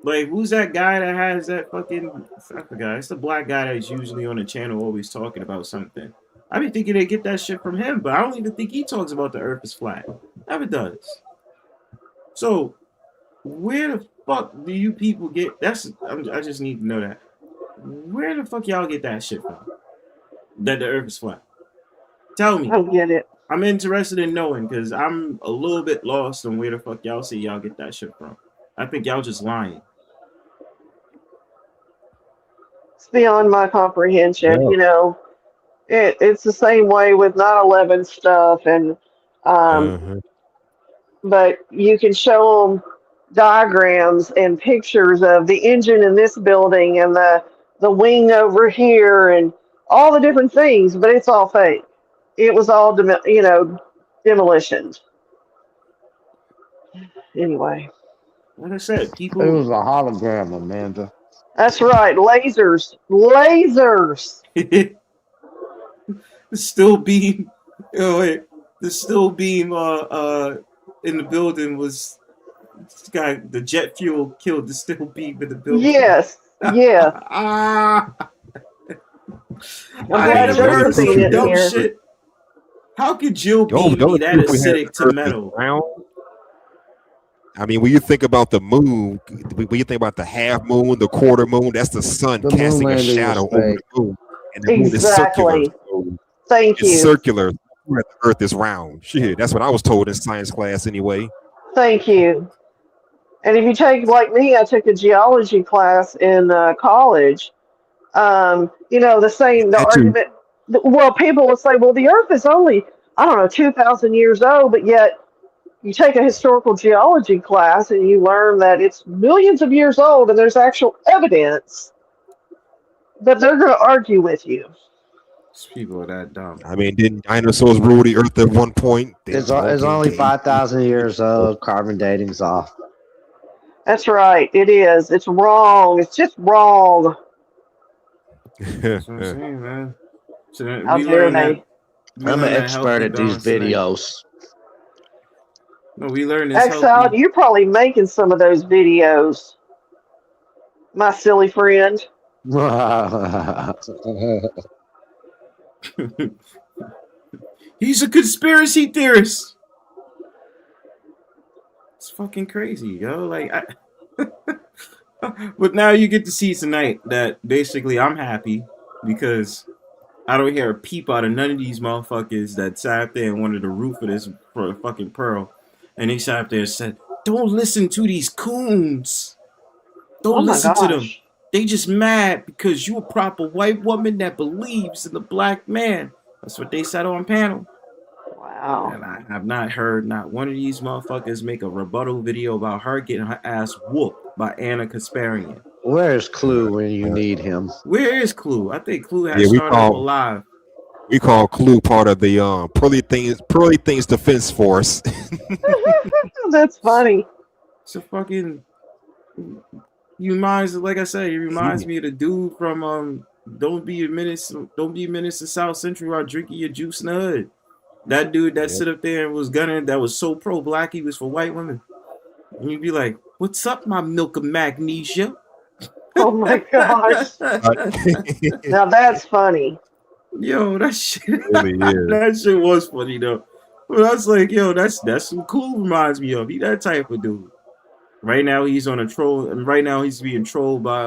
Like, who's that guy that has that fucking? I forgot. It's the black guy that's usually on the channel, always talking about something. I be thinking they get that shit from him, but I don't even think he talks about the Earth is flat. Never does. So, where the fuck do you people get? I just need to know that. Where the fuck y'all get that shit from? That the Earth is flat. Tell me. I don't get it. I'm interested in knowing because I'm a little bit lost on where the fuck y'all see y'all get that shit from. I think y'all just lying. It's beyond my comprehension. Yeah. You know, it's the same way with 9/11 stuff, and Uh-huh. but you can show them diagrams and pictures of the engine in this building and the wing over here and all the different things, but it's all fake. It was all demolition. Anyway, Like I said, It people. was a hologram, Amanda. that's right. Lasers. The still beam. Wait. The still beam. In the building was this guy. The jet fuel killed the still beam in the building. Yes, yes. Ah, I'm I ain't glad never heard Josephine some isn't dumb here. shit. How could Jill Yo, beam be don't that think we had acidic the to Earth is metal? round. I mean, when you think about the moon, when you think about the half moon, the quarter moon, that's the sun The moon casting a landing was shadow over fake. the moon, and the moon is circular. Exactly. So Thank it's you. circular. The Earth is round. Shit, that's what I was told in science class anyway. Thank you. And if you take, like me, I took a geology class in college. The That too. argument. Well, people will say, well, the Earth is only, I don't know, 2,000 years old, but yet you take a historical geology class and you learn that it's millions of years old and there's actual evidence, but they're going to argue with you. People are that dumb. I mean, didn't dinosaurs rule the Earth at one point? It's only 5,000 years old. Carbon dating's off. That's right. It is. It's wrong. It's just wrong. That's what I'm saying, man. So How we dare learned that. they? We I'm an learned that expert healthy at these balance tonight. videos. No, we learned this Exiled, healthy. you're probably making some of those videos, my silly friend. He's a conspiracy theorist. It's fucking crazy, yo. Like, but now you get to see tonight that basically I'm happy because I don't hear a peep out of none of these motherfuckers that sat up there and wanted the roof of this for a fucking pearl, and they sat up there and said, "Don't listen to these coons. Oh Don't my listen to them. gosh. They just mad because you a proper white woman that believes in the black man." That's what they said on panel. Wow. And I have not heard not one of these motherfuckers make a rebuttal video about her getting her ass whooped by Anna Kasparian. Where's Clue when you need him? Where is Clue? I think Clue has Yeah, started up alive. we call Clue part of the Pearly Things Defense Force. That's funny. It's a fucking. Like I said, he reminds me of the dude from Don't Be a Menace to South Central while drinking your juice in the hood. That dude that sit up there and was gunning, that was so pro black, he was for white women. And you'd be like, "What's up, my milk of magnesia?" Oh my gosh. Now that's funny. Yo, that shit, Really is. that shit was funny though. But I was like, yo, that's some cool reminds me of. He that type of dude. Right now he's on a troll, and right now he's being trolled by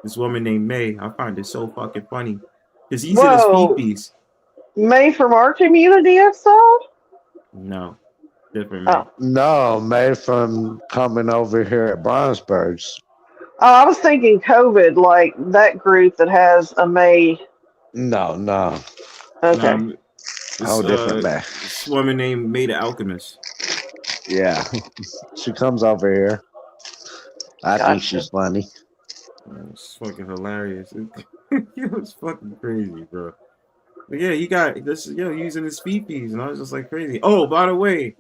this woman named May. I find it so fucking funny because he's in his Whoa. peepees. May from our community, Exiled? No, different May. Oh. No, made from coming over here at Bronzebirds. Oh, I was thinking COVID, like that group that has a May. No. Okay. Different May. This woman named May the Alchemist. Yeah. She comes over here. I think Gotcha. she's funny. It's fucking hilarious. It was fucking crazy, bro. But yeah, he got this, using his peepees, and I was just like crazy. Oh, by the way,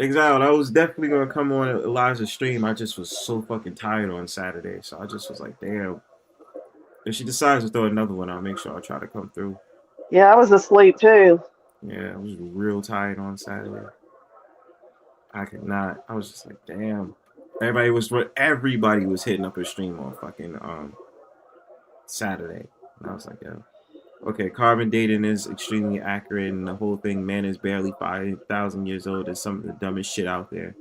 Exiled, I was definitely gonna come on Elijah's stream. I just was so fucking tired on Saturday, so I just was like, damn. If she decides to throw another one, I'll make sure I try to come through. Yeah, I was asleep too. Yeah, I was real tired on Saturday. I could not. I was just like, damn. Everybody was hitting up her stream on fucking Saturday. And I was like, yo, okay, carbon dating is extremely accurate, and the whole thing, man is barely 5,000 years old, is some of the dumbest shit out there.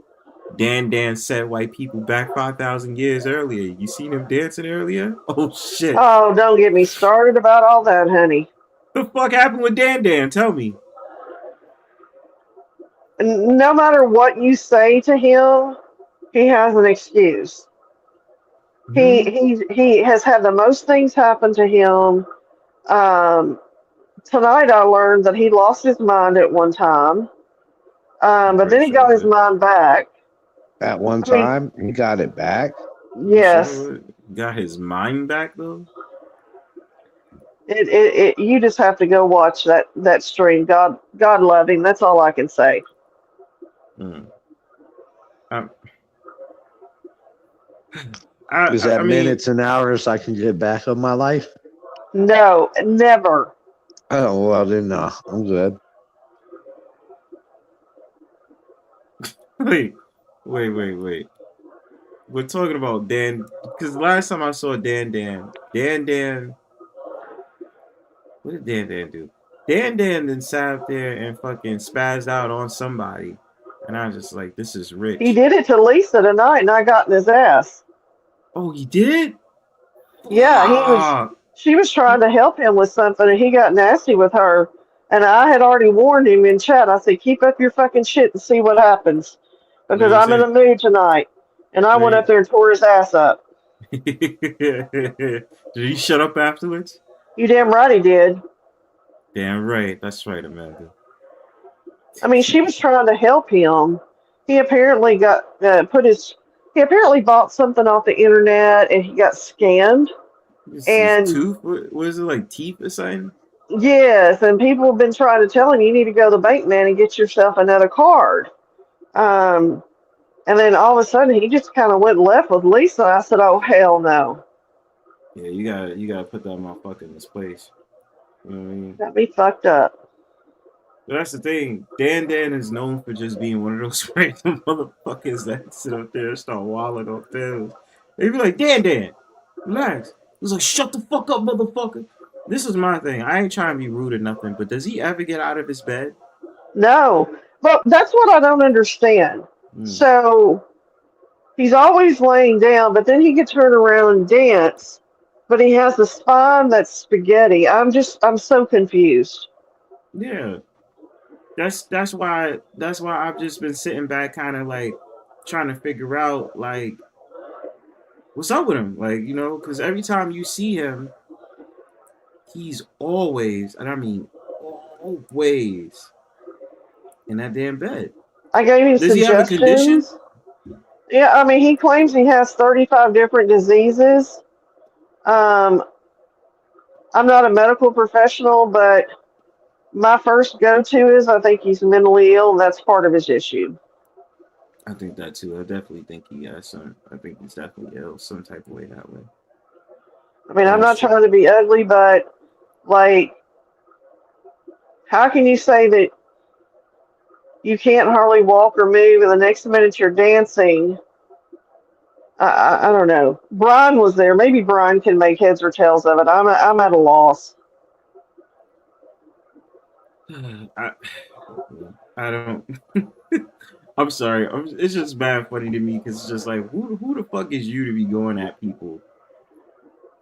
Dan set white people back 5,000 years earlier. You seen him dancing earlier? Oh shit. Oh, don't get me started about all that, honey. The fuck happened with Dan? Tell me. No matter what you say to him, he has an excuse. He has had the most things happen to him. Tonight I learned that he lost his mind at one time, but then he got his mind back. At one time, he got it back. Yes. Sure got his mind back though. You just have to go watch that stream. God love him. That's all I can say. Is that minutes and hours I can get back of my life? No, never. Oh, well, then no. I'm good. Wait. We're talking about Dan, because last time I saw Dan, what did Dan do? Dan then sat up there and fucking spazzed out on somebody. And I was just like, this is rich. He did it to Lisa tonight, and I got in his ass. Oh, he did? Yeah, she was trying to help him with something, and he got nasty with her. And I had already warned him in chat. I said, keep up your fucking shit and see what happens. Because I'm in a mood tonight. And I went up there and tore his ass up. Did he shut up afterwards? You damn right he did. Damn right. That's right, Amanda. I mean, she was trying to help him. He apparently got he apparently bought something off the internet and he got scammed. And tooth? What is it, like teeth or something? Yes, and people have been trying to tell him you need to go to the bank, man, and get yourself another card. And then all of a sudden he just kind of went left with Lisa. I said, oh hell no. Yeah, you gotta put that motherfucker in his place. You know what I mean? That'd be fucked up. But that's the thing. Dan is known for just being one of those random motherfuckers that sit up there and start wilding on pills. They be like, Dan, relax. He's like, shut the fuck up, motherfucker. This is my thing. I ain't trying to be rude or nothing, but does he ever get out of his bed? No. But that's what I don't understand. So he's always laying down, but then he can turn around and dance, but he has the spine that's spaghetti. I'm so confused. Yeah. That's why I've just been sitting back kind of like trying to figure out like what's up with him, like, you know, because every time you see him, he's always, and I mean always, in that damn bed. I gave him Does he have a condition? Yeah, I mean, he claims he has 35 different diseases. I'm not a medical professional, but my first go-to is I think he's mentally ill, and that's part of his issue. I think that too. I definitely think he has some. I think he's definitely ill some type of way that way. I mean, I'm not trying to be ugly, but like, how can you say that you can't hardly walk or move, and the next minute you're dancing? I don't know. Brian was there. Maybe Brian can make heads or tails of it. I'm at a loss. I don't. I'm sorry. It's just bad funny to me because it's just like, who the fuck is you to be going at people?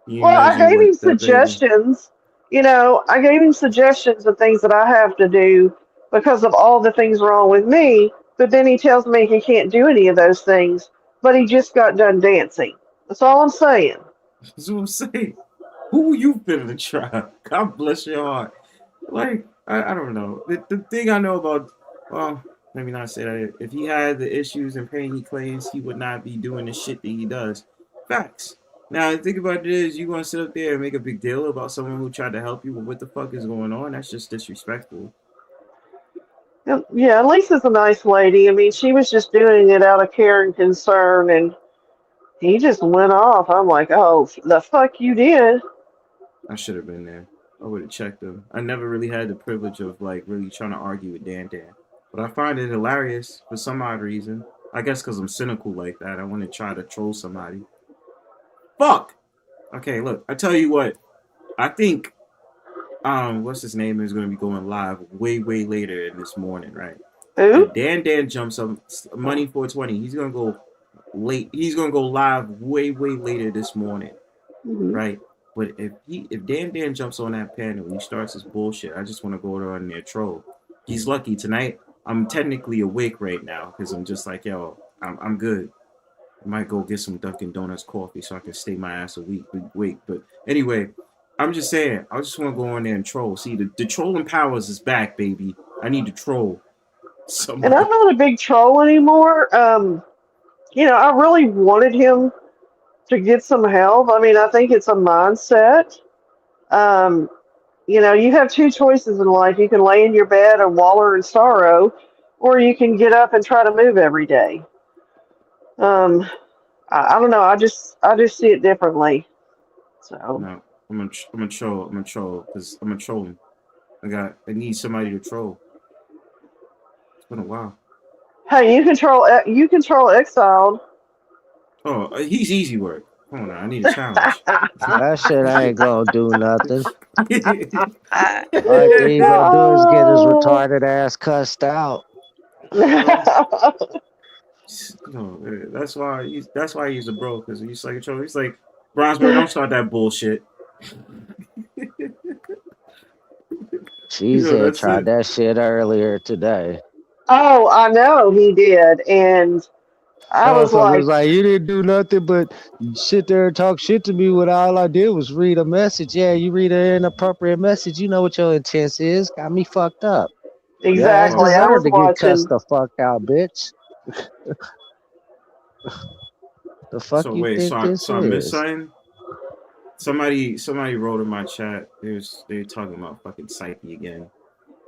Well, I gave him suggestions. You know, I gave him suggestions of things that I have to do because of all the things wrong with me. But then he tells me he can't do any of those things. But he just got done dancing. That's all I'm saying. That's what I'm saying. Who you finna try? God bless your heart. Like, I don't know. The thing I know about, well, let me not say that. If he had the issues and pain he claims, he would not be doing the shit that he does. Facts. Now, the thing about it is, you gonna sit up there and make a big deal about someone who tried to help you, but what the fuck is going on? That's just disrespectful. Yeah, Lisa's a nice lady. I mean, she was just doing it out of care and concern, and he just went off. I'm like, oh, the fuck you did. I should have been there. I would have checked him. I never really had the privilege of like really trying to argue with Dan. But I find it hilarious for some odd reason. I guess because I'm cynical like that. I want to try to troll somebody. Fuck. Okay, look. I tell you what. I think what's his name is going to be going live way later in this morning, right? Who? If Dan jumps up Money 420, he's going to go late. He's going to go live way later this morning, right? But if Dan jumps on that panel, he starts his bullshit. I just want to go on there troll. He's lucky tonight. I'm technically awake right now because I'm just like, yo, I'm good. I might go get some Dunkin' Donuts coffee so I can stay my ass awake. But anyway, I'm just saying, I just want to go on there and troll. See, the trolling powers is back, baby. I need to troll somebody. And I'm not a big troll anymore. I really wanted him to get some help. I mean, I think it's a mindset. You have two choices in life. You can lay in your bed and wallow in sorrow, or you can get up and try to move every day. I don't know. I just see it differently. So no, I'm gonna troll because I'm a trolling. I need somebody to troll. It's been a while. Hey, you control Exiled. Oh, he's easy work. Come on now, I need a challenge. That shit ain't gonna do nothing. All thing he gonna do is get his retarded ass cussed out. No, that's why he's a bro, because he's like a troll. He's like, Bronzebird, don't start that bullshit. She said tried that shit earlier today. Oh, I know he did, and I was like, you didn't do nothing but sit there and talk shit to me when all I did was read a message. Yeah, you read an inappropriate message, you know what your intent is. Got me fucked up. Exactly. Yeah, I was to watching. get cussed the fuck out, bitch. The fuck So you wait, think this so I missed is? something? Somebody wrote in my chat. They were talking about fucking Psyche again.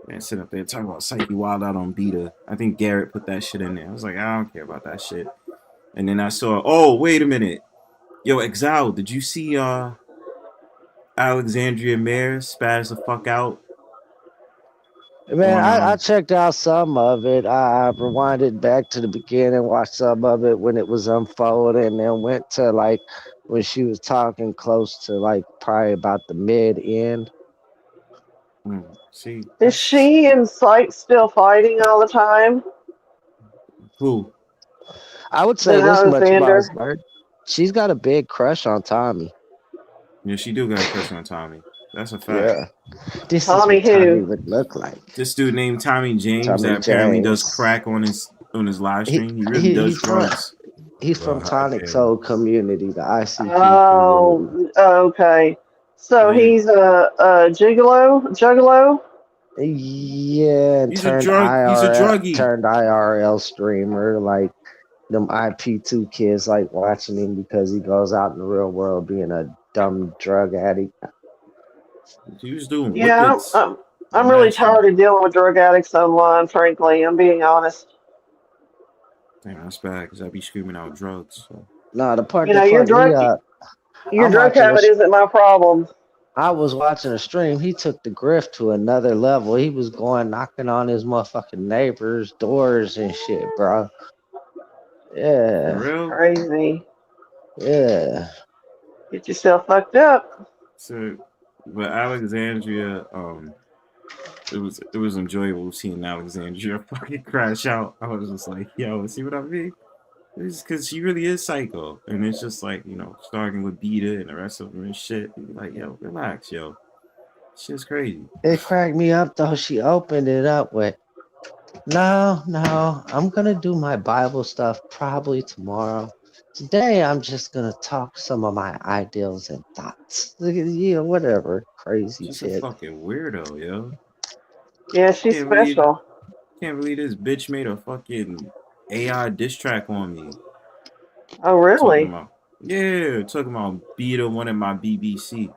Man, sitting up there talking about Psyche wild out on beta. I think Garrett put that shit in there. I was like, I don't care about that shit. And then I saw, oh, wait a minute. Yo, Exile, did you see Alexandria Mayer spaz the fuck out? Man, I checked out some of it. I rewinded back to the beginning, watched some of it when it was unfolding, and then went to like when she was talking close to like probably about the mid end. See, is she and Sight still fighting all the time? Who? I would say this much about her. She's got a big crush on Tommy. Yeah, she do got a crush on Tommy. That's a fact. Yeah. This Tommy is what Tommy would look like. This dude named Tommy James Tommy that apparently James. does crack on his live stream. He really does drugs. He's from Tonic Soul community, the ICP community. Oh, okay. So he's a juggalo? Yeah, and he's a druggie. Turned IRL streamer. Like them IP2 kids like watching him because he goes out in the real world being a dumb drug addict. He was doing whippets. I'm really tired of dealing with drug addicts online, frankly. I'm being honest. Damn, that's bad because I be screaming out drugs. So. No, the part your drug habit isn't my problem. I was watching a stream. He took the grift to another level. He was going knocking on his motherfucking neighbors' doors and shit, bro. Yeah. For real? Crazy. Yeah. Get yourself fucked up. So, but Alexandria, it was enjoyable seeing Alexandria fucking crash out. I was just like, yo, see what I mean? It's because she really is psycho, and it's just like, starting with Beta and the rest of them and shit. Like, yo, relax, yo. Shit's crazy. It cracked me up though. She opened it up with, no, I'm gonna do my Bible stuff probably tomorrow. Today I'm just gonna talk some of my ideals and thoughts. Whatever. Crazy She's shit. A fucking weirdo, yo. Yeah, she's special. Can't believe this bitch made a fucking AI diss track on me. Oh, really? Talking about Beta wanted my BBC.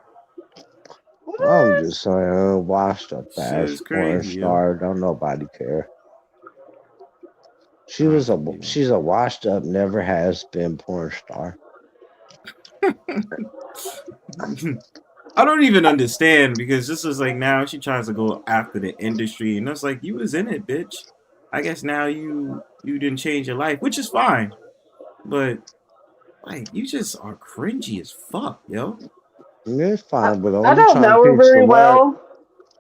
I'm just saying, washed up ass porn crazy, star. Don't nobody care. She's a washed up, never has been porn star. I don't even understand because this is like now she tries to go after the industry and it's like you was in it, bitch. I guess now you didn't change your life, which is fine. But like, you just are cringy as fuck, yo. It's fine, but I don't don't try to know her teach the very word. well.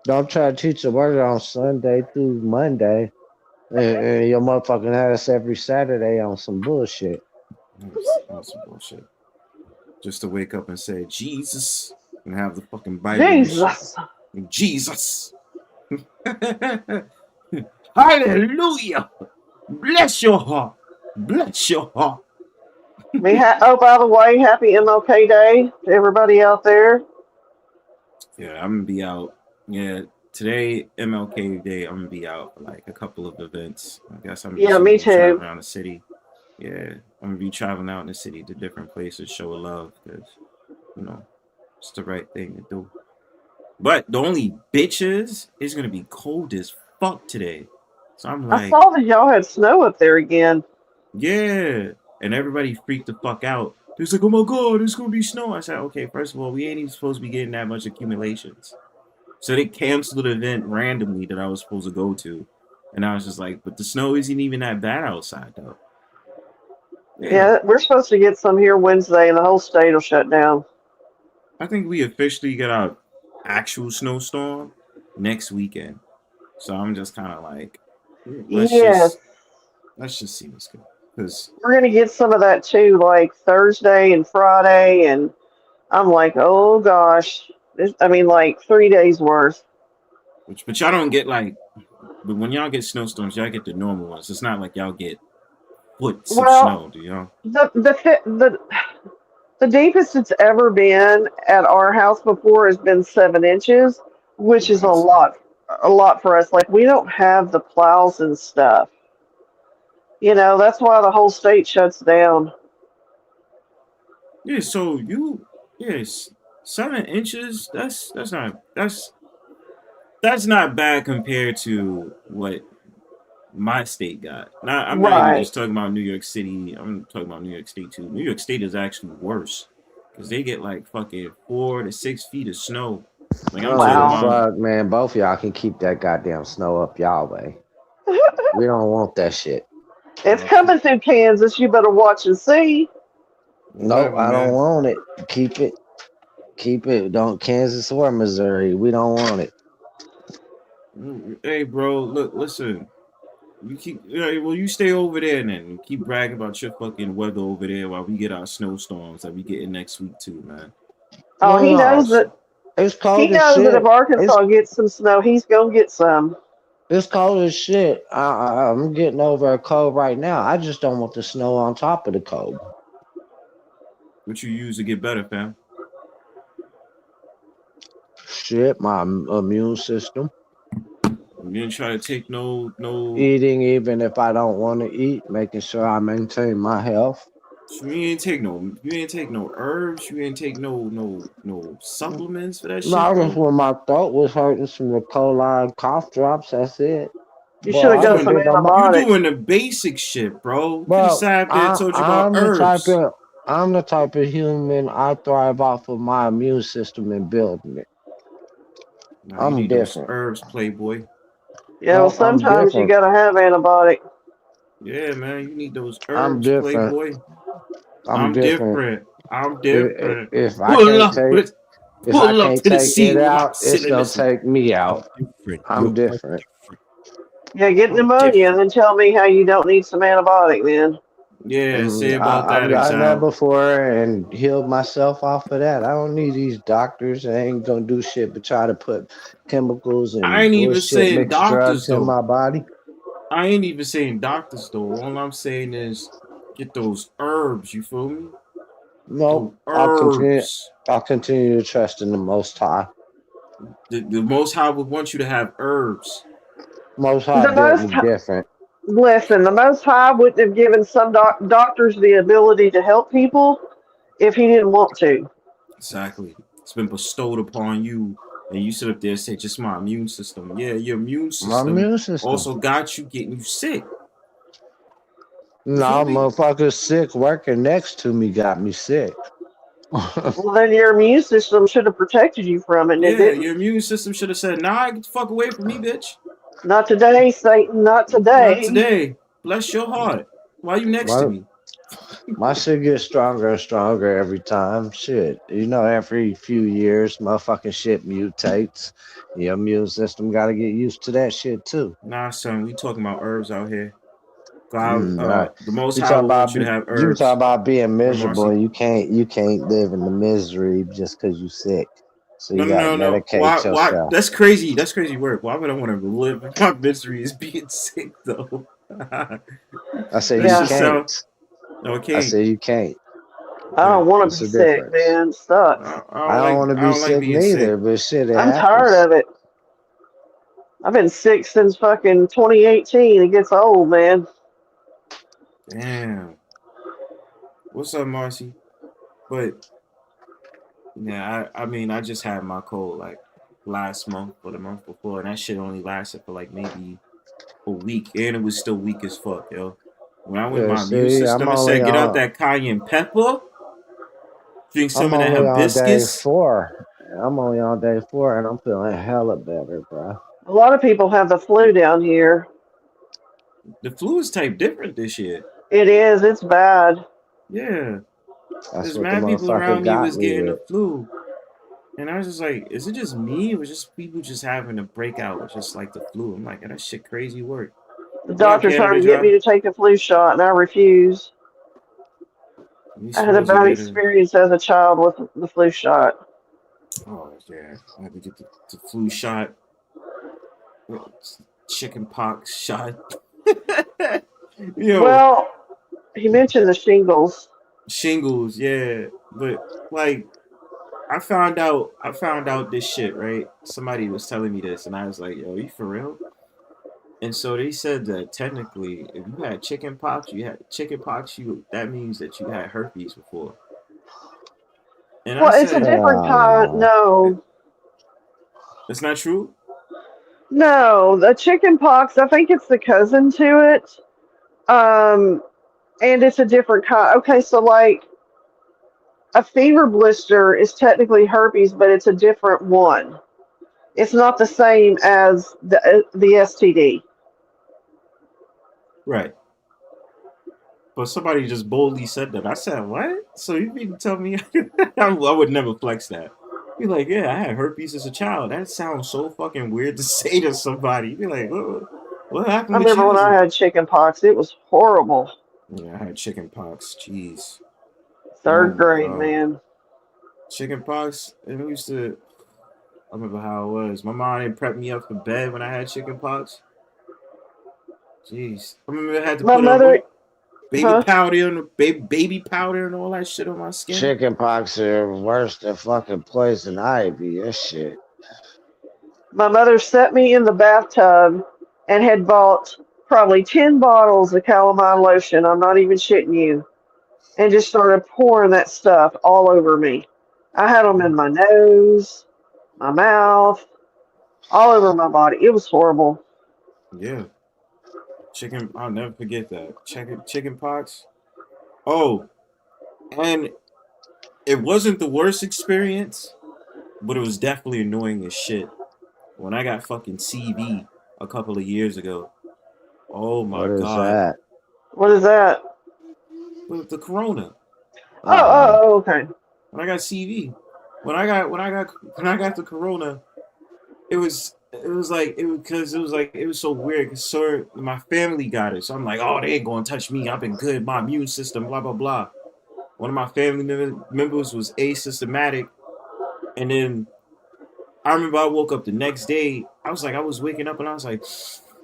Don't try to teach the word on Sunday through Monday, and your motherfucking ass every Saturday on some bullshit. On some bullshit. Just to wake up and say Jesus and have the fucking Bible and shit. Jesus. Jesus. Hallelujah. Bless your heart. Bless your heart. Oh, by the way, happy MLK Day to everybody out there. Yeah, I'm gonna be out. Yeah, today MLK Day. I'm gonna be out for like a couple of events. I guess I'm just Yeah, gonna me be traveling too. around the city. Yeah, I'm gonna be traveling out in the city to different places, show love, because you know it's the right thing to do. But the only bitches is gonna be cold as fuck today. So I'm I like, saw that y'all had snow up there again. yeah. And everybody freaked the fuck out. They was like, oh my god, it's gonna be snow. I said, okay, first of all, we ain't even supposed to be getting that much accumulations. So they canceled an event randomly that I was supposed to go to. And I was just like, but the snow isn't even that bad outside though. Yeah, we're supposed to get some here Wednesday, and the whole state will shut down. I think we officially get our actual snowstorm next weekend. So I'm just kind of like, let's Yes, just see what's good. Because we're gonna get some of that too, like Thursday and Friday, and I'm like, oh gosh, I mean, like 3 days worth. but y'all don't get like, but when y'all get snowstorms, y'all get the normal ones. It's not like y'all get foots of Well, snow, do y'all? the deepest it's ever been at our house before has been 7 inches, which is a lot for us. Like we don't have the plows and stuff. That's why the whole state shuts down. Yeah, so yes, 7 inches. That's not bad compared to what my state got. Now, I'm not even Right. just talking about New York City. I'm talking about New York State too. New York State is actually worse because they get like fucking 4 to 6 feet of snow. Like I I'm don't give talking a Wow. about. fuck, man. Both of y'all can keep that goddamn snow up y'all way. We don't want that shit. It's coming through Kansas. You better watch and see. Nope, Whatever, I don't man. want it. Keep it. Keep it. Don't Kansas or Missouri. We don't want it. Hey, bro, look, listen. You keep well. You stay over there and then keep bragging about your fucking weather over there while we get our snowstorms that we getting next week too, man. Oh, he No, knows that. it's He cold as knows that if shit. Arkansas gets some snow, he's gonna get some. It's cold as shit. I'm getting over a cold right now. I just don't want the snow on top of the cold. What you use to get better, fam? Shit, my immune system. You didn't try to take no. Eating even if I don't want to eat, making sure I maintain my health. You ain't take no. You ain't take no herbs. You ain't take no supplements for that shit, No, just bro. when my throat was hurting, some E. coli cough drops. That's it. You But should have I got didn't some do no more. You antibiotics. doing the basic shit, bro. You could have But sat there and told you about I'm the type herbs. of human. I thrive off of my immune system and building it. Nah, you I'm need those different. herbs, Playboy. Yeah, well, No, I'm sometimes you different. gotta have antibiotic. Yeah, man, you need those I'm herbs, different. Playboy. I'm I'm different. different. I'm different. If I Pull can't up, take if I pull up can't to the take it scene with my out, it's gonna silliness. take me out. Different. I'm different. Yeah, get I'm pneumonia and different. then tell me how you don't need some antibiotic then. Yeah, say about I've that, gotten that Exile. before and healed myself off of that. I don't need these doctors. They ain't gonna do shit but try to put chemicals I and ain't even bullshit saying mixed doctors drugs in though. my body. I ain't even saying doctors though. All I'm saying is get those herbs. You feel me? Those Nope. herbs. I'll continue to trust in the Most High. The Most High would want you to have herbs. Most High The built most me different. Listen, the Most High wouldn't have given some doctors the ability to help people if he didn't want to. Exactly. It's been bestowed upon you, and you sit up there and say, "Just my immune system." Yeah, your immune My system immune system. also got you getting you sick. You No, feel me? motherfucker sick working next to me got me sick. Well, then your immune system should have protected you from it, and it Yeah, didn't. your immune system should have said, "Nah, get the fuck away from me, bitch." Not today, Satan. Not Not today. today. Bless your heart. Why you next to My me? my shit gets stronger and stronger every time. Shit, every few years, motherfucking shit mutates. Your immune system got to get used to that shit too. Nah, son, we talking about herbs out here. God, Right. the Most You High talk will want about you to have you talk herbs. about being Right, miserable. Marcy? You can't live in the misery just because you sick. So No, you no, got to no, no. Why? medicate Why? yourself. That's crazy. That's crazy work. Why would I want to live in my misery is being sick though? I say That you should Yeah. sound can't. I okay. say you can't. I Okay. don't want to What's be the sick, difference? man. It sucks. I don't want to I be don't like sick being sick. neither, but shit, it I'm tired happens. of it. I've been sick since fucking 2018. It gets old, man. Damn. What's up, Marcy? But yeah, I mean, I just had my cold like last month or the month before, and that shit only lasted for like maybe a week, and it was still weak as fuck, yo. When I went Yeah, my immune see, system and said, get out that cayenne pepper, drink some I'm of that only on day hibiscus. 4. I'm only on day 4, and I'm feeling hella better, bro. A lot of people have the flu down here. The flu is type different this year. It is. It's bad. Yeah. That's There's what the mad people motherfucker around me got was me getting the with. flu. And I was just like, is it just me or just people just having a breakout with just like the flu? I'm like, that shit crazy work. The What up, doctor tried Canada to get me Dry? to take a flu shot, and I refused. You I had a supposed to bad get a experience as a child with the flu shot. oh yeah. I had to get the flu shot, chicken pox shot. Yo, Well, he mentioned the shingles. shingles, yeah. But like I found out this shit, right? Somebody was telling me this and I was like, yo, you for real? And so they said that technically if you had chicken pox, that means that you had herpes before. And I Well, it's a said, different Oh kind. no. No, that's not true? no, the chicken pox. I think it's the cousin to it. Um, and it's a different kind. Okay, so like a fever blister is technically herpes, but it's a different one. It's not the same as the STD. Right. But somebody just boldly said that. I said, what? So you mean to tell me I would never flex that. Be like, yeah, I had herpes as a child. That sounds so fucking weird to say to somebody. Be like, what I happened with remember you? when I had chicken pox. It was horrible. Yeah, I had chicken pox. Jeez. Oh Third my grade, god. man. Chicken pox, and we used to I remember how it was. My mom didn't prep me up for bed when I had chicken pox. Jeez. I remember I had to My put on mother, what baby huh? powder and baby powder and all that shit on my skin. Chicken pox are worse than fucking poison ivy. That shit. My mother set me in the bathtub and had bought probably 10 bottles of calamine lotion. I'm not even shitting you. And just started pouring that stuff all over me. I had them in my nose, my mouth, all over my body. It was horrible. Yeah. Chicken, I'll never forget that. Chicken pox. Oh, and it wasn't the worst experience, but it was definitely annoying as shit. When I got fucking CV a couple of years ago. Oh my What is god. that? What is that? The corona. Uh-uh. Okay. When I got CV. When I got the corona, it was like it was so weird because so my family got it. So I'm like, oh, they ain't gonna touch me. I've been good. My immune system, blah blah blah. One of my family members was asymptomatic, and then I remember I woke up the next day. I was waking up and I was like,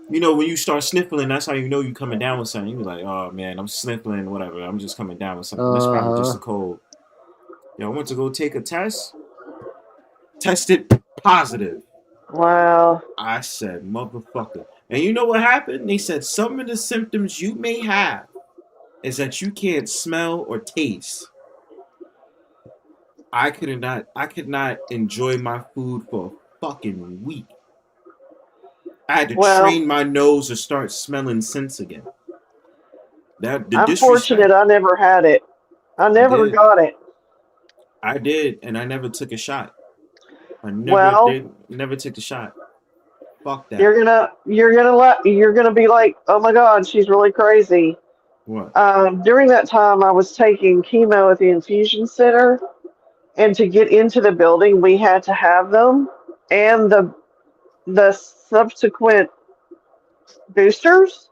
you know, when you start sniffling, that's how you know you're coming down with something. You was like, oh man, I'm sniffling, whatever. I'm just coming down with something. That's probably just a Uh-huh. cold. Yo, I went to go take a test. Tested positive. Wow. I said, motherfucker. And you know what happened? They said some of the symptoms you may have is that you can't smell or taste. I could not enjoy my food for a fucking week. I had to Well, train my nose to start smelling scents again. That the I'm fortunate disrespect. I never had it. I I never did. got it. I did, and I never took a shot. I never Well, did never took the shot. Fuck that. You're gonna be like, oh my God, she's really crazy. What? During that time, I was taking chemo at the infusion center, and to get into the building, we had to have them, and the subsequent boosters.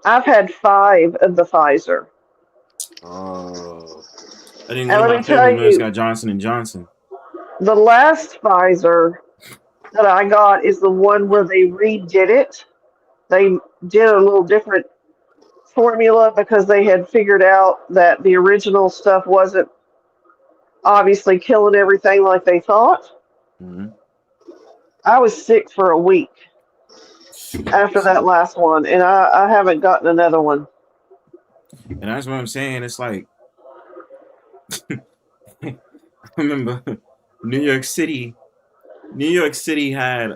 I've had 5 of the Pfizer. Oh. I think And one of let my me tell family members you, got Johnson and Johnson. the last Pfizer that I got is the one where they redid it. They did a little different formula because they had figured out that the original stuff wasn't obviously killing everything like they thought. Mm-hmm. I was sick for a week after that last one, and I haven't gotten another one. And that's what I'm saying. It's like, I remember New York City. New York City had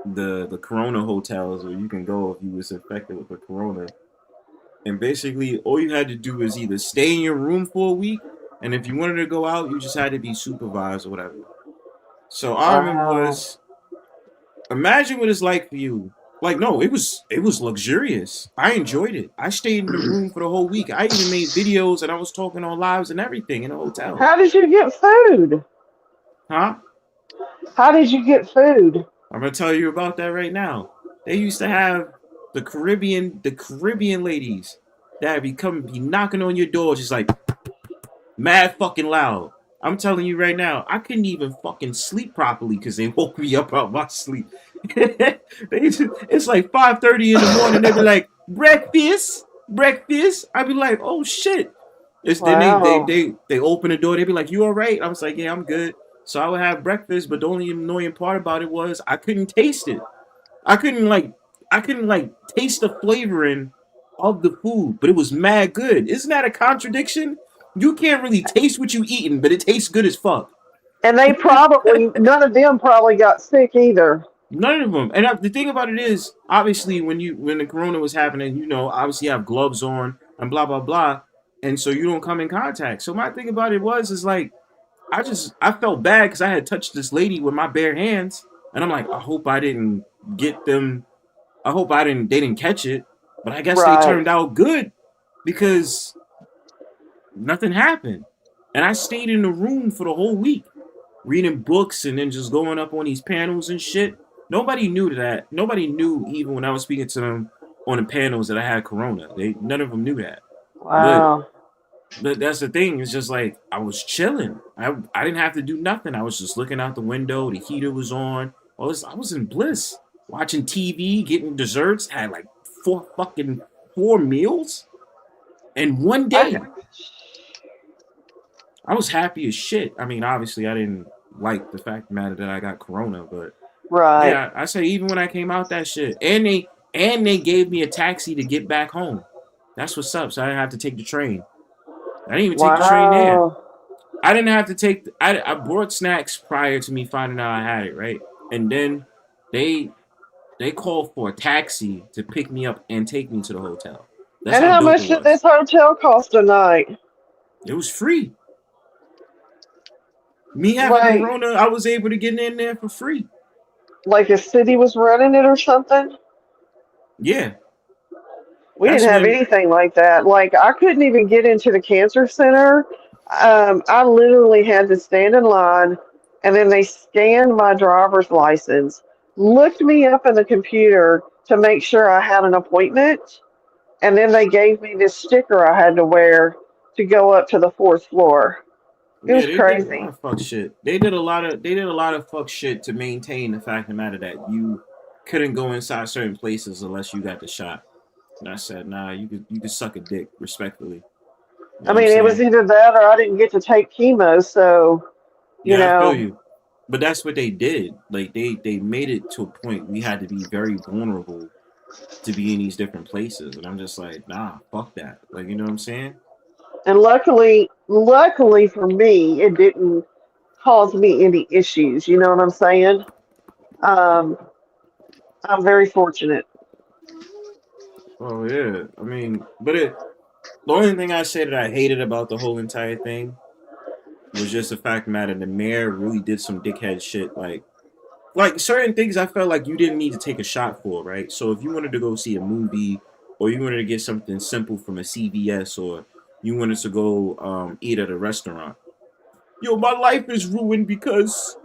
the Corona hotels where you can go if you was infected with the Corona. And basically, all you had to do was either stay in your room for a week, and if you wanted to go out, you just had to be supervised or whatever. So all I remember Wow. was, imagine what it's like for you. Like, no, it was luxurious. I enjoyed it. I stayed in the room for the whole week. I even made videos and I was talking on lives and everything in the hotel. How did you get food? Huh? How did you get food? I'm gonna tell you about that right now. They used to have the Caribbean ladies that be knocking on your door just like mad fucking loud. I'm telling you right now, I couldn't even fucking sleep properly because they woke me up out my sleep. It's like 5:30 in the morning. They be like, breakfast. I'd be like, oh shit. Then Wow. they open the door. They be like, you all right? I was like, yeah, I'm good. So I would have breakfast, but the only annoying part about it was I couldn't taste it. I couldn't taste the flavoring of the food, but it was mad good. Isn't that a contradiction? You can't really taste what you eating, but it tastes good as fuck. And none of them probably got sick either. None of them. And the thing about it is, obviously, when the corona was happening, obviously you have gloves on and blah blah blah, and so you don't come in contact. So my thing about it is like, I felt bad because I had touched this lady with my bare hands, and I'm like, I hope I didn't get them. I hope they didn't catch it. But I guess they Right. turned out good because nothing happened. And I stayed in the room for the whole week, reading books and then just going up on these panels and shit. Nobody knew that. Nobody knew even when I was speaking to them on the panels that I had corona. None of them knew that. Wow. But that's the thing. It's just like I was chilling. I didn't have to do nothing. I was just looking out the window. The heater was on. I was in bliss, watching TV, getting desserts. Had like 4 meals in one day. I was happy as shit. I mean, obviously, I didn't like the fact of the matter that I got corona, but Right. yeah, I say even when I came out that shit, and they gave me a taxi to get back home. That's what's up. So I didn't have to take the train. I didn't even take the train there. Wow. I didn't have to take. I brought snacks prior to me finding out I had it, right? And then they called for a taxi to pick me up and take me to the hotel. That's And how how dope much it did was. this hotel cost a night? It was free. Me having Like, corona, I was able to get in there for free. like a city was running it or something? Yeah. We That's didn't have when. anything like that. Like, I couldn't even get into the cancer center. I literally had to stand in line, and then they scanned my driver's license, looked me up in the computer to make sure I had an appointment, and then they gave me this sticker I had to wear to go up to the 4th floor. It Yeah, was they did a lot crazy. of fuck shit. They did a lot of fuck shit to maintain the fact of the matter that you couldn't go inside certain places unless you got the shot. And I said, nah, you could suck a dick respectfully. You know I what I'm mean, it was saying? either that or I didn't get to take chemo, so, you Yeah, I feel know. you. But that's what they did. Like they made it to a point we had to be very vulnerable to be in these different places. And I'm just like, nah, fuck that. Like, you know what I'm saying? And luckily for me, it didn't cause me any issues. You know what I'm saying? Um, I'm very fortunate. Oh yeah. I mean, the only thing I say that I hated about the whole entire thing was just the fact of the matter the mayor really did some dickhead shit. Like like certain things I felt like you didn't need to take a shot for, right? So if you wanted to go see a movie or you wanted to get something simple from a CVS or you wanted to go eat at a restaurant, yo, my life is ruined because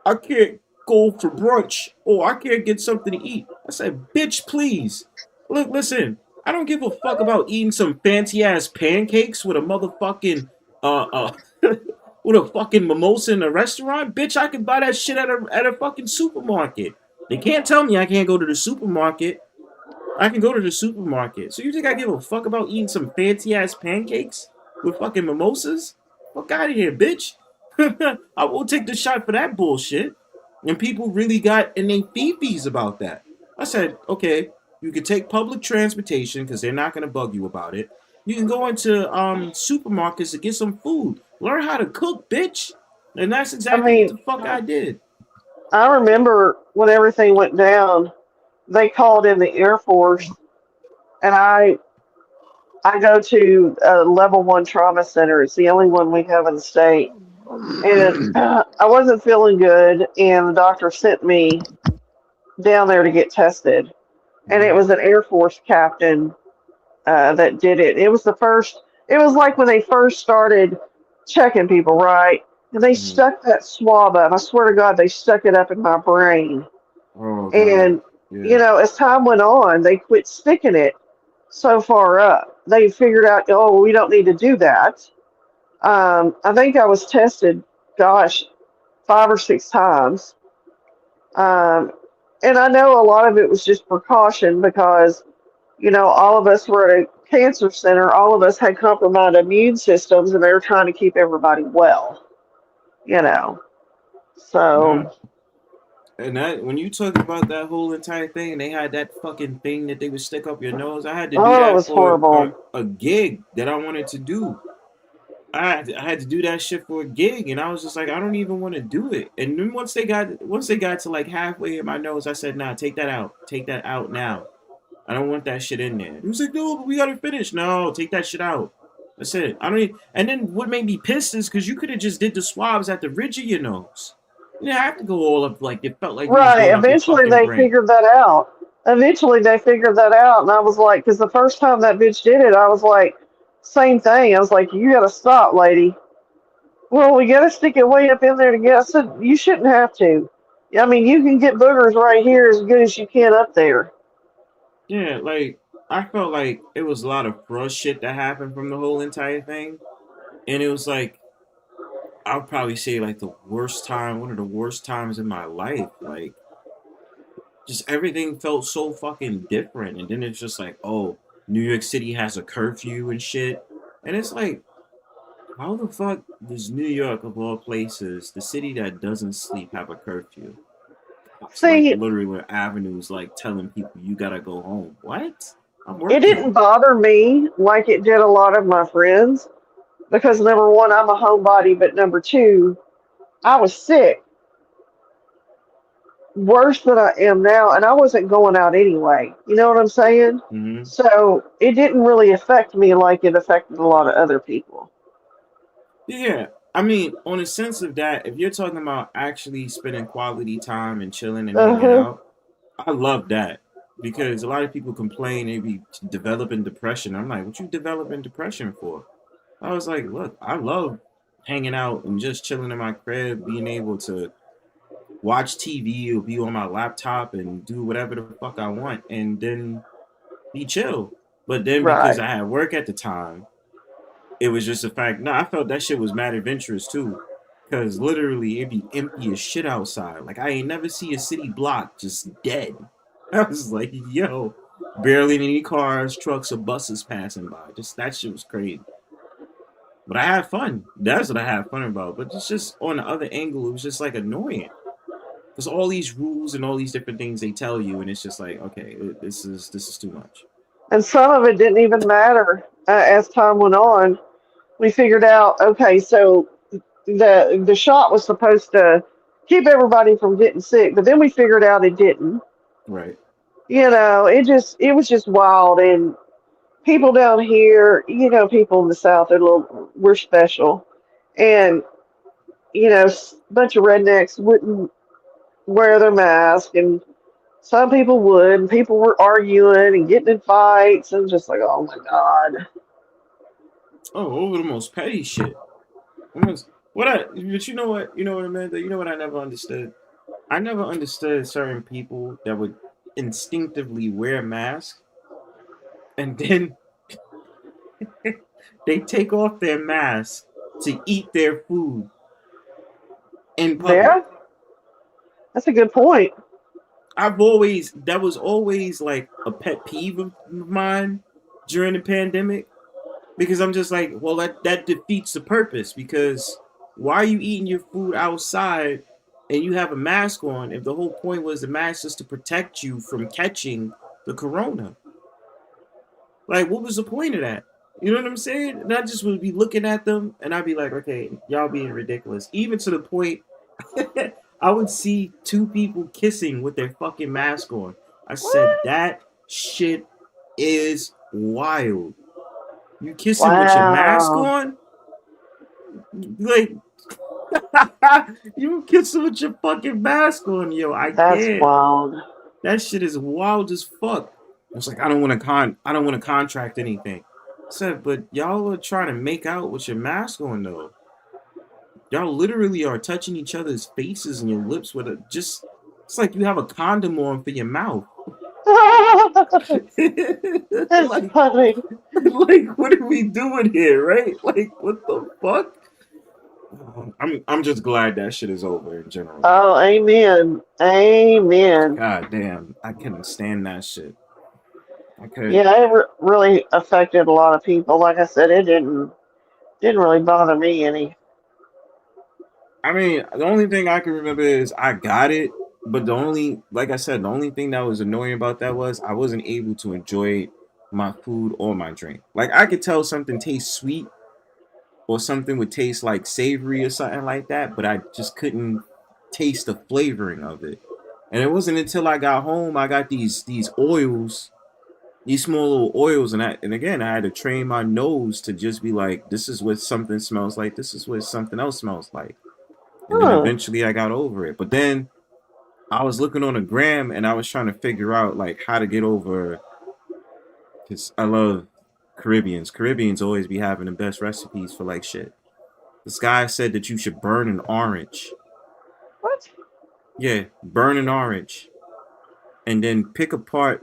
I can't go for brunch or I can't get something to eat. I said, bitch, please. Look, listen, I don't give a fuck about eating some fancy ass pancakes with a motherfucking with a fucking mimosa in a restaurant. Bitch, I can buy that shit at a fucking supermarket. They can't tell me I can't go to the supermarket. I can go to the supermarket. So you think I give a fuck about eating some fancy ass pancakes with fucking mimosas? Fuck out of here, bitch. I will take the shot for that bullshit. And people really got in their fee-fees about that. I said, okay, you can take public transportation because they're not going to bug you about it. You can go into supermarkets to get some food. Learn how to cook, bitch. And that's I exactly what mean, the fuck I did. I remember when everything went down, they called in the Air Force, and I go to a level 1 trauma center. It's the only one we have in the state. And I wasn't feeling good, and the doctor sent me down there to get tested. And it was an Air Force captain that did it. It was the first, it was like when they first started checking people, right? And they Mhm. stuck that swab up. I swear to God, they stuck it up in my brain. Oh, God. And, Yeah. as time went on, they quit sticking it so far up. They figured out, oh, we don't need to do that. I think I was tested, gosh, 5 or 6 times. Um, and I know a lot of it was just precaution because, all of us were at a cancer center. All of us had compromised immune systems, and they were trying to keep everybody well, you know. Yeah. So, And that when you talk about that whole entire thing, and they had that fucking thing that they would stick up your nose. I had to do oh, it that was for horrible. a gig that I wanted to do. I had to do that shit for a gig, and I was just like, I don't even want to do it. And then once they got to like halfway in my nose, I said, Nah, take that out now. I don't want that shit in there. He was like, No, but we gotta finish. No, take that shit out. That's it. I don't. And then what made me pissed is because you could have just did the swabs at the ridge of your nose. You didn't have to go all up like it felt like you was Right. going up your Eventually, fucking they brain. figured that out. And I was like, because the first time that bitch did it, I was like, same thing. I was like, you gotta stop, lady. Well, we gotta stick it way up in there to get. I said, you shouldn't have to. I mean, you can get boogers right here as good as you can up there. Yeah, like I felt like it was a lot of brush shit that happened from the whole entire thing, and it was like I'll probably say like the worst time, one of the worst times in my life. Like just everything felt so fucking different, and then it's just like, oh, New York City has a curfew and shit, and it's like, how the fuck does New York of all places, the city that doesn't sleep, have a curfew? It's like See, literally where avenues like telling people you gotta go home. What? I'm it working. didn't bother me like it did a lot of my friends because number one, I'm a homebody, but number two, I was sick worse than I am now, and I wasn't going out anyway. You know what I'm saying? Hmm. So it didn't really affect me like it affected a lot of other people. Yeah, I mean, on a sense of that, if you're talking about actually spending quality time and chilling and hanging Uh-huh. out, I love that because a lot of people complain they be developing depression. I'm like, what you developing depression for? I was like, look, I love hanging out and just chilling in my crib, being able to watch TV or be on my laptop and do whatever the fuck I want and then be chill. But then because Right. I had work at the time, it was just a fact. No, I felt that shit was mad adventurous too. Cause literally it'd be empty as shit outside. Like I ain't never see a city block just dead. I was like, yo, barely any cars, trucks, or buses passing by. Just that shit was crazy. But I had fun. That's what I had fun about. But it's just on the other angle, it was just like annoying. Because all these rules and all these different things they tell you, and it's just like, okay, this is too much. And some of it didn't even matter as time went on. We figured out, okay, so the shot was supposed to keep everybody from getting sick, but then we figured out it didn't. Right. It was just wild. And people down here, people in the South, we're special. And, a bunch of rednecks wouldn't wear their mask, and some people would, and people were arguing and getting in fights, and just like, oh my god. Oh, over the most petty shit. But you know what? You know what, Amanda? You know what I never understood? I never understood certain people that would instinctively wear masks and then they take off their mask to eat their food in public. Yeah, that's a good point. That was always like a pet peeve of mine during the pandemic because I'm just like, well, that defeats the purpose because why are you eating your food outside and you have a mask on if the whole point was the mask is to protect you from catching the corona? Like, what was the point of that? You know what I'm saying? And I just would be looking at them and I'd be like, okay, y'all being ridiculous. Even to the point I would see two people kissing with their fucking mask on. I said, What? that shit is wild. You kissing with your mask Wow, on? Like, you kissing with your fucking mask on, yo. I that's can't. wild. That shit is wild as fuck. It's like I don't want to contract anything. I said, but y'all are trying to make out with your mask on though. Y'all literally are touching each other's faces and your lips with a just. It's like you have a condom on for your mouth. That's like, funny. like, what are we doing here, right? Like, what the fuck? I'm just glad that shit is over in general. Oh, amen. Amen. God damn, I couldn't stand that shit. I could. Yeah, it really affected a lot of people. Like I said, it didn't really bother me any. I mean, the only thing I can remember is I got it, but like I said, the only thing that was annoying about that was I wasn't able to enjoy my food or my drink. Like I could tell something tastes sweet or something would taste like savory or something like that, but I just couldn't taste the flavoring of it. And it wasn't until I got home I got these oils, these small little oils, and again I had to train my nose to just be like, this is what something smells like, this is what something else smells like. And then Huh. eventually I got over it. But then I was looking on a gram and I was trying to figure out like how to get over because I love Caribbeans. Caribbeans always be having the best recipes for like shit. This guy said that you should burn an orange. What? Yeah, burn an orange. And then pick apart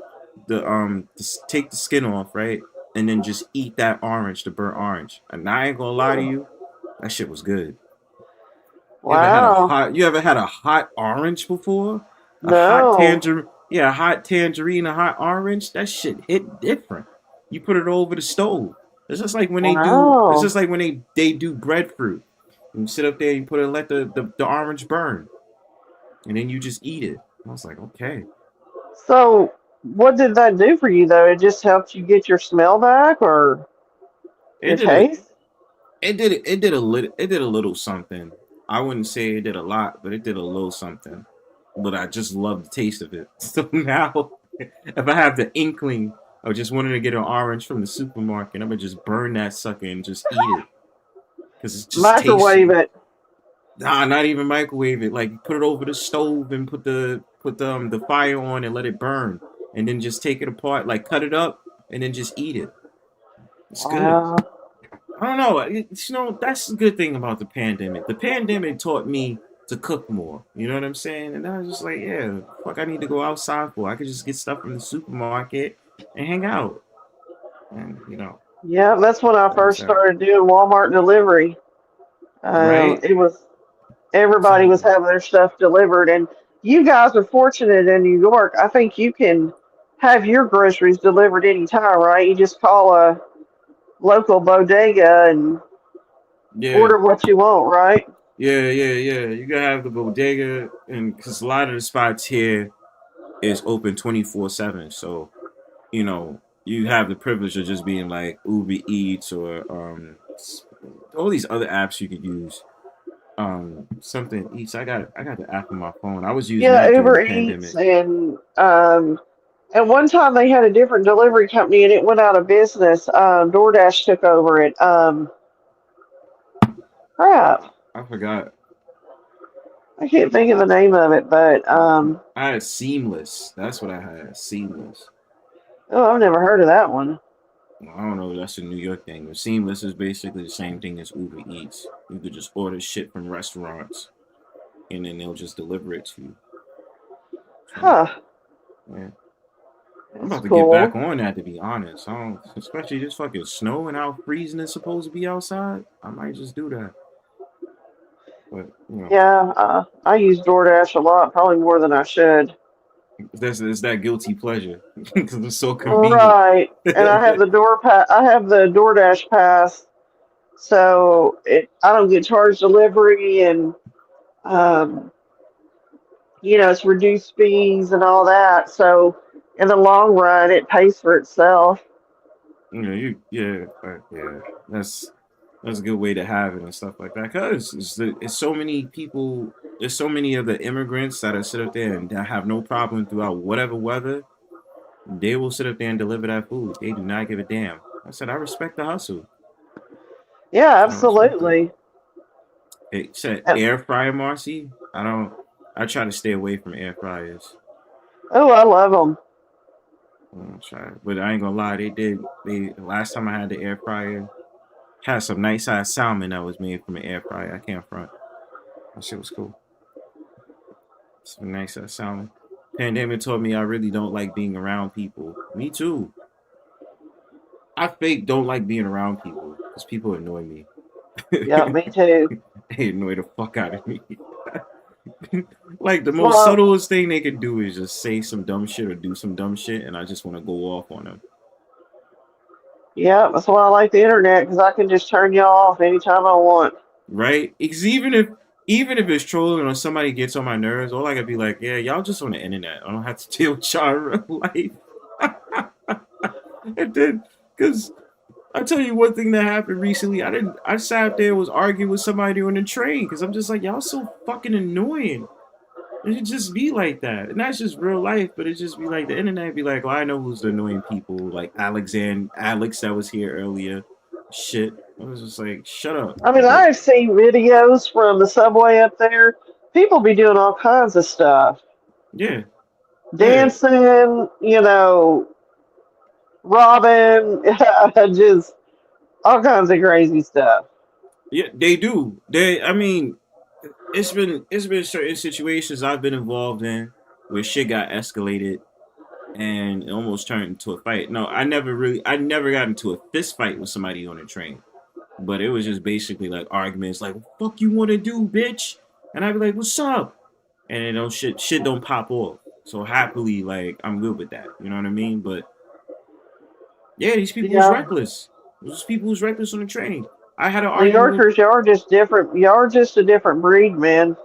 take the skin off, right? And then just eat that orange, the burnt orange. And I ain't gonna lie to you, that shit was good. Wow. You ever had a hot orange before? A hot No. tangerine, yeah, a hot tangerine, a hot orange. That shit hit different. You put it over the stove. It's just like when they do. It's Wow. just like when they do breadfruit. And you sit up there and you put it, let the orange burn, and then you just eat it. I was like, okay. So, what did that do for you though? It just helped you get your smell back or It your did a taste? it did a little something. I wouldn't say it did a lot, but it did a little something. But I just love the taste of it. So now, if I have the inkling of just wanting to get an orange from the supermarket, I'm gonna just burn that sucker and just eat it because it just tastes. Microwave it. Nah, not even microwave it. Like put it over the stove and put the fire on and let it burn, and then just take it apart, like cut it up, and then just eat it. It's good. Wow. I don't know. That's the good thing about the pandemic. The pandemic taught me to cook more. You know what I'm saying? And I was just like, yeah, fuck, I need to go outside for. I could just get stuff from the supermarket and hang out. And Yeah, that's when I that's first that. started doing Walmart delivery. Right? It was everybody was Exactly. having their stuff delivered, and you guys are fortunate in New York. I think you can have your groceries delivered anytime, right? You just call a local bodega and Yeah. order what you want, right? Yeah. You gotta have the bodega, and because a lot of the spots here is open 24/7. So you have the privilege of just being like Uber Eats or all these other apps you could use. Something Eats. I got the app on my phone. I was using Yeah, that during the Uber Eats, pandemic. and at one time they had a different delivery company, and it went out of business. DoorDash took over it. Crap. I forgot. I can't think of the name of it, but I had Seamless. That's what I had. Seamless. oh, I've never heard of that one. Well, I don't know. That's a New York thing. But Seamless is basically the same thing as Uber Eats. You could just order shit from restaurants, and then they'll just deliver it to you. So, Huh. yeah. I'm That's about to cool. get back on that, to be honest. Especially this fucking snow and how freezing it's supposed to be outside. I might just do that. But, you know. Yeah, I use DoorDash a lot, probably more than I should. It's that guilty pleasure because it's so convenient. Right, and I have the I have the DoorDash pass, so I don't get charged delivery, and um, it's reduced fees and all that. So in the long run, it pays for itself. Yeah, that's a good way to have it and stuff like that. Cause it's so many people. There's so many of the immigrants that are sit up there and that have no problem throughout whatever weather. They will sit up there and deliver that food. They do not give a damn. I said I respect the hustle. Yeah, absolutely. It said air fryer, Marcy. I try to stay away from air fryers. Oh, I love them. But I ain't gonna lie, the last time I had the air fryer, had some nice size salmon that was made from an air fryer. I can't front. That shit was cool. Some nice size salmon. Pandemic taught me I really don't like being around people. Me too. I fake don't like being around people because people annoy me. Yeah, me too. They annoy the fuck out of me. Like the most subtlest thing they can do is just say some dumb shit or do some dumb shit, and I just want to go off on them. Yeah, that's why I like the internet, because I can just turn you off anytime I want. Right? Because even if it's trolling or somebody gets on my nerves, all I gotta be like, yeah, y'all just on the internet. I don't have to deal with y'all in real life. And then, because I'll tell you one thing that happened recently. I sat there was arguing with somebody on the train because I'm just like, y'all so fucking annoying. It should just be like that. And that's just real life, but it just be like the internet be like, oh, I know who's the annoying people. Like Alex that was here earlier. Shit. I was just like, shut up. I mean, I've seen videos from the subway up there. People be doing all kinds of stuff. Yeah. Dancing, robbing, just all kinds of crazy stuff. Yeah, they do. I mean, it's been certain situations I've been involved in where shit got escalated and it almost turned into a fight. No, I never got into a fist fight with somebody on a train. But it was just basically like arguments like, what the fuck you wanna do, bitch? And I'd be like, what's up? And shit don't pop off. So happily, like, I'm good with that. You know what I mean? But yeah, these people was reckless. These people was reckless on the train. I had an argument. New Yorkers, y'all are just different. Y'all are just a different breed, man.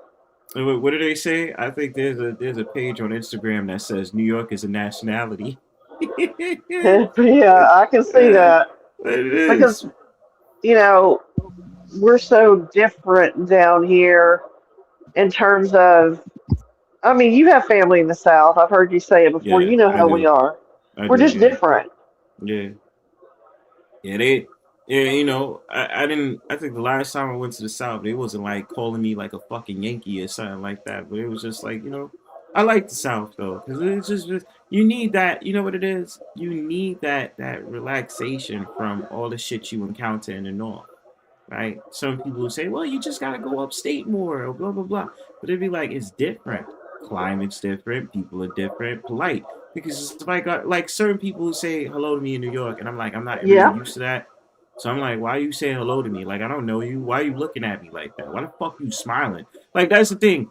What do they say? I think there's a page on Instagram that says New York is a nationality. Yeah, I can see that. It is. Because, we're so different down here in terms of, I mean, you have family in the South. I've heard you say it before. Yeah, You know how we are. We're just different. Yeah. Yeah, I think the last time I went to the South, they wasn't like calling me like a fucking Yankee or something like that. But it was just like, I like the South though. Because it's just, you need that, you know what it is? You need that relaxation from all the shit you encounter in the North. Right? Some people say, well, you just gotta go upstate more or blah blah blah. But it'd be like, it's different. Climate's different, people are different, polite. Because it's like certain people who say hello to me in New York, and I'm like, I'm not really used to that. So I'm like, why are you saying hello to me? Like, I don't know you. Why are you looking at me like that? Why the fuck you smiling? Like, that's the thing.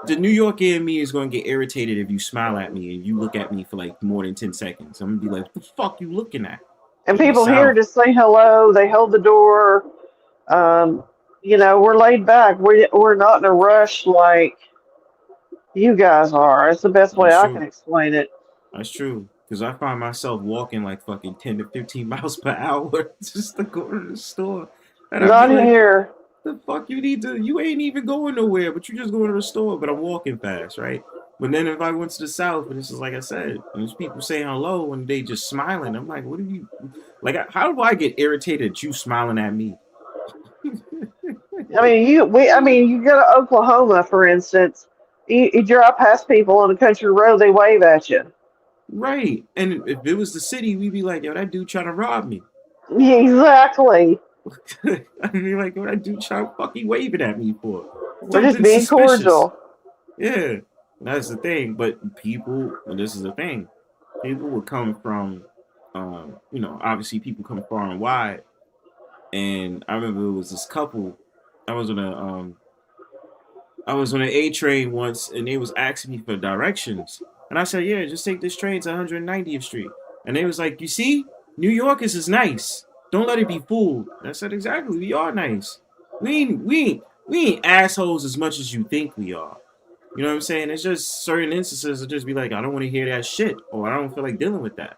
The New Yorker in me is going to get irritated if you smile at me and you look at me for like more than 10 seconds. I'm going to be like, what the fuck you looking at? And people here just say hello. They hold the door. We're laid back. We're not in a rush like you guys are. It's the best way I can explain it. That's true. Because I find myself walking like fucking 10 to 15 miles per hour just to go to the store. And not here. The fuck you ain't even going nowhere, but you just going to the store, but I'm walking fast, right? But then if I went to the South, and this is like I said, and there's people saying hello and they just smiling, I'm like, how do I get irritated at you smiling at me? I mean, you go to Oklahoma, for instance. You drive past people on a country road, they wave at you. Right. And if it was the city, we'd be like, yo, that dude trying to rob me. Yeah, exactly. I mean, like, what that dude trying to fucking waving at me for? We're just Something being suspicious. cordial. Yeah, that's the thing. But people, and this is the thing, people would come from, obviously people come far and wide. And I remember it was this couple. I was on an A train once, and they was asking me for directions, and I said, "Yeah, just take this train to 190th Street." And they was like, "You see, New Yorkers is nice. Don't let it be fooled." And I said, "Exactly, we are nice. We ain't assholes as much as you think we are." You know what I'm saying? It's just certain instances of just be like, I don't want to hear that shit, or I don't feel like dealing with that.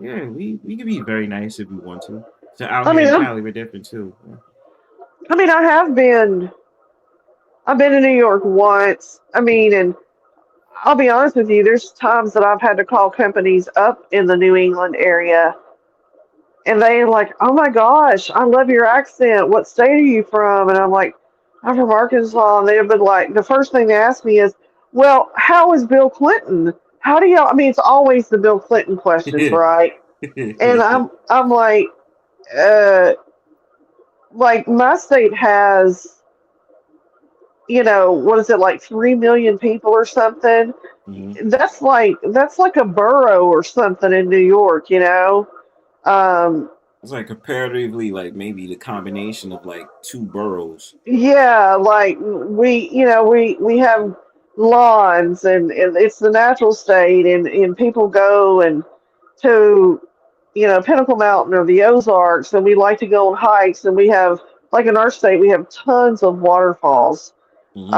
Yeah, we can be very nice if we want to. So out I here mean, in I'm, Cali, we're different too. I mean, I've been to New York once. I mean, and I'll be honest with you, there's times that I've had to call companies up in the New England area, and they're like, "Oh my gosh, I love your accent. What state are you from?" And I'm like, "I'm from Arkansas." And they've been like, the first thing they ask me is, "Well, how is Bill Clinton? How do y'all?" I mean, it's always the Bill Clinton questions, right? And I'm uh, like my state has, what is it, like 3 million people or something? Mhm. That's like a borough or something in New York. Um, It's like comparatively, like maybe the combination of like two boroughs. yeah, like we have lawns, and it's the natural state, and people go and to Pinnacle Mountain or the Ozarks, and we like to go on hikes, and we have, like, in our state, we have tons of waterfalls Hmm.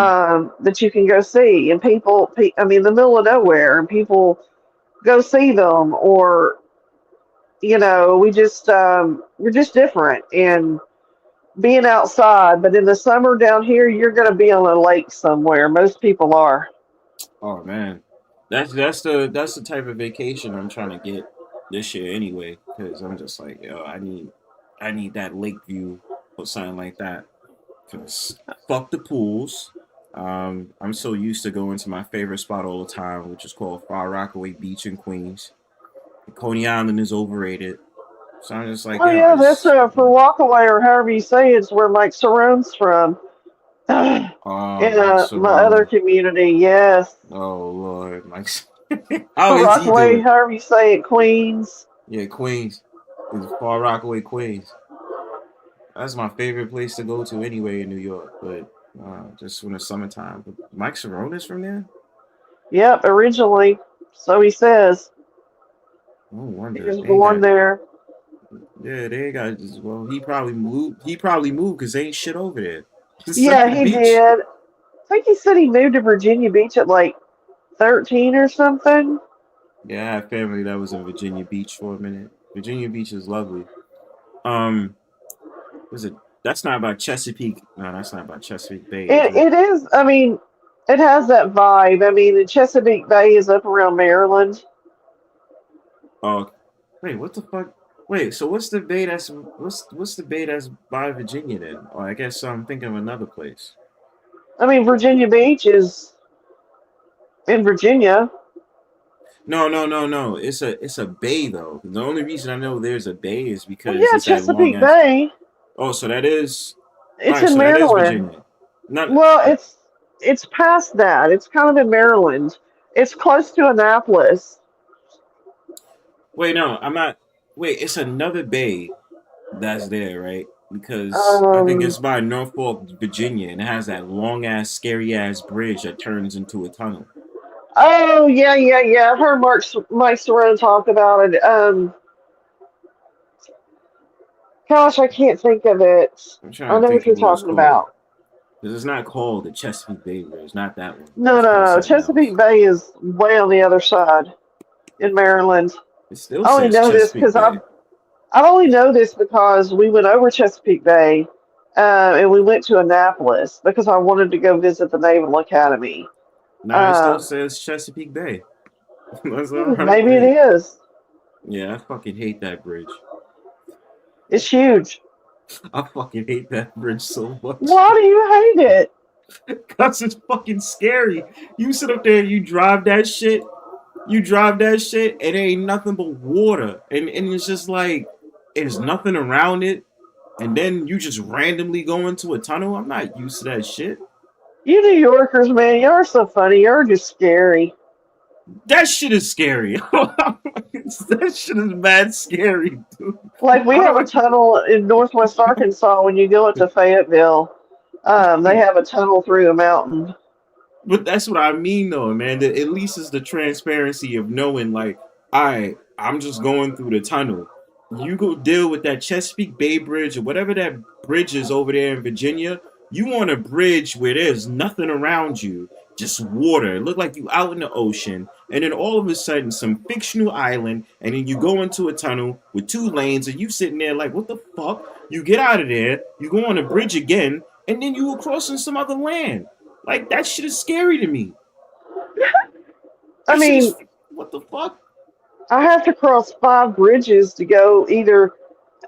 that you can go see, and I mean, the middle of nowhere, and people go see them, or we're just different and being outside. But in the summer down here, you're going to be on a lake somewhere. Most people are. Oh man, that's the type of vacation I'm trying to get this year anyway. Because I'm just like, yo, I need that lake view or something like that. Cause fuck the pools. I'm so used to going to my favorite spot all the time, which is called Far Rockaway Beach in Queens. Coney Island is overrated, so I'm just like, Oh yo, yeah, that's for Walkaway, or however you say it's where Mike Sarone's from. oh, In Mike my other Cerrone. community, yes. Oh Lord, Mike. How is he Rockaway, doing? however you say it, Queens. Yeah, Queens. It's Far Rockaway, Queens. That's my favorite place to go to anyway in New York. But just when it's summertime. But Mike Cerrone is from there. Yep, originally. So he says. No He wonder was they ain't born got. there. Yeah, they ain't got. Well, he probably moved. He probably moved because there ain't shit over there. Just Yeah, something he beach. did. I think he said he moved to Virginia Beach at like 13 or something. Yeah, I had family that was in Virginia Beach for a minute. Virginia Beach is lovely. Um, was it? That's not about Chesapeake. No, that's not about Chesapeake Bay, is It it? it is. I mean, it has that vibe. I mean, the Chesapeake Bay is up around Maryland. Oh, wait, what the fuck? Wait, so what's the bay that's by Virginia then? Oh, I guess I'm thinking of another place. I mean, Virginia Beach is in Virginia. No, no, no, no. It's a bay though. The only reason I know there's a bay is Well, because yeah, it's that long Chesapeake ass. Bay. Oh, so that is all It's right. in So that is Maryland. Virginia. Not Well, it's past that. It's kind of in Maryland. It's close to Annapolis. wait, no, I'm not. Wait, it's another bay that's there, right? Because I think Um. it's by Norfolk, Virginia, and it has that long ass, scary ass bridge that turns into a tunnel. Oh yeah, yeah, yeah. I've heard Mike Cerrone talk about it. Gosh, I can't think of it. I'm I trying to know what think of you're what it's talking called. about. Because it's not called the Chesapeake Bay Bridge. Not that one. No, It's called no, no. something else. Chesapeake Bay is way on the other side in Maryland. It still I only says know this Chesapeake because Bay. I only know this because we went over Chesapeake Bay, and we went to Annapolis because I wanted to go visit the Naval Academy. Nah, it still Uh, says Chesapeake Bay. That's all I'm Maybe it saying. is. Yeah, I fucking hate that bridge. It's huge. I fucking hate that bridge so much. Why do you hate it? Cause it's fucking scary. You sit up there, you drive that shit, and it ain't nothing but water. And it's just like there's nothing around it. And then you just randomly go into a tunnel. I'm not used to that shit. You New Yorkers, man, you're so funny. You're just scary. That shit is scary. That shit is mad scary, dude. Like we have a tunnel in Northwest Arkansas when you go into Fayetteville. They have a tunnel through the mountain. But that's what I mean, though, man. That at least is the transparency of knowing, like, all right, I'm just going through the tunnel. You go deal with that Chesapeake Bay Bridge or whatever that bridge is over there in Virginia. You on a bridge where there's nothing around you, just water. It look like you out in the ocean, and then all of a sudden, some fictional island, and then you go into a tunnel with 2 lanes, and you sitting there like, what the fuck? You get out of there, you go on a bridge again, and then you across in some other land. Like, that shit is scary to me. I mean, what the fuck? I have to cross 5 bridges to go either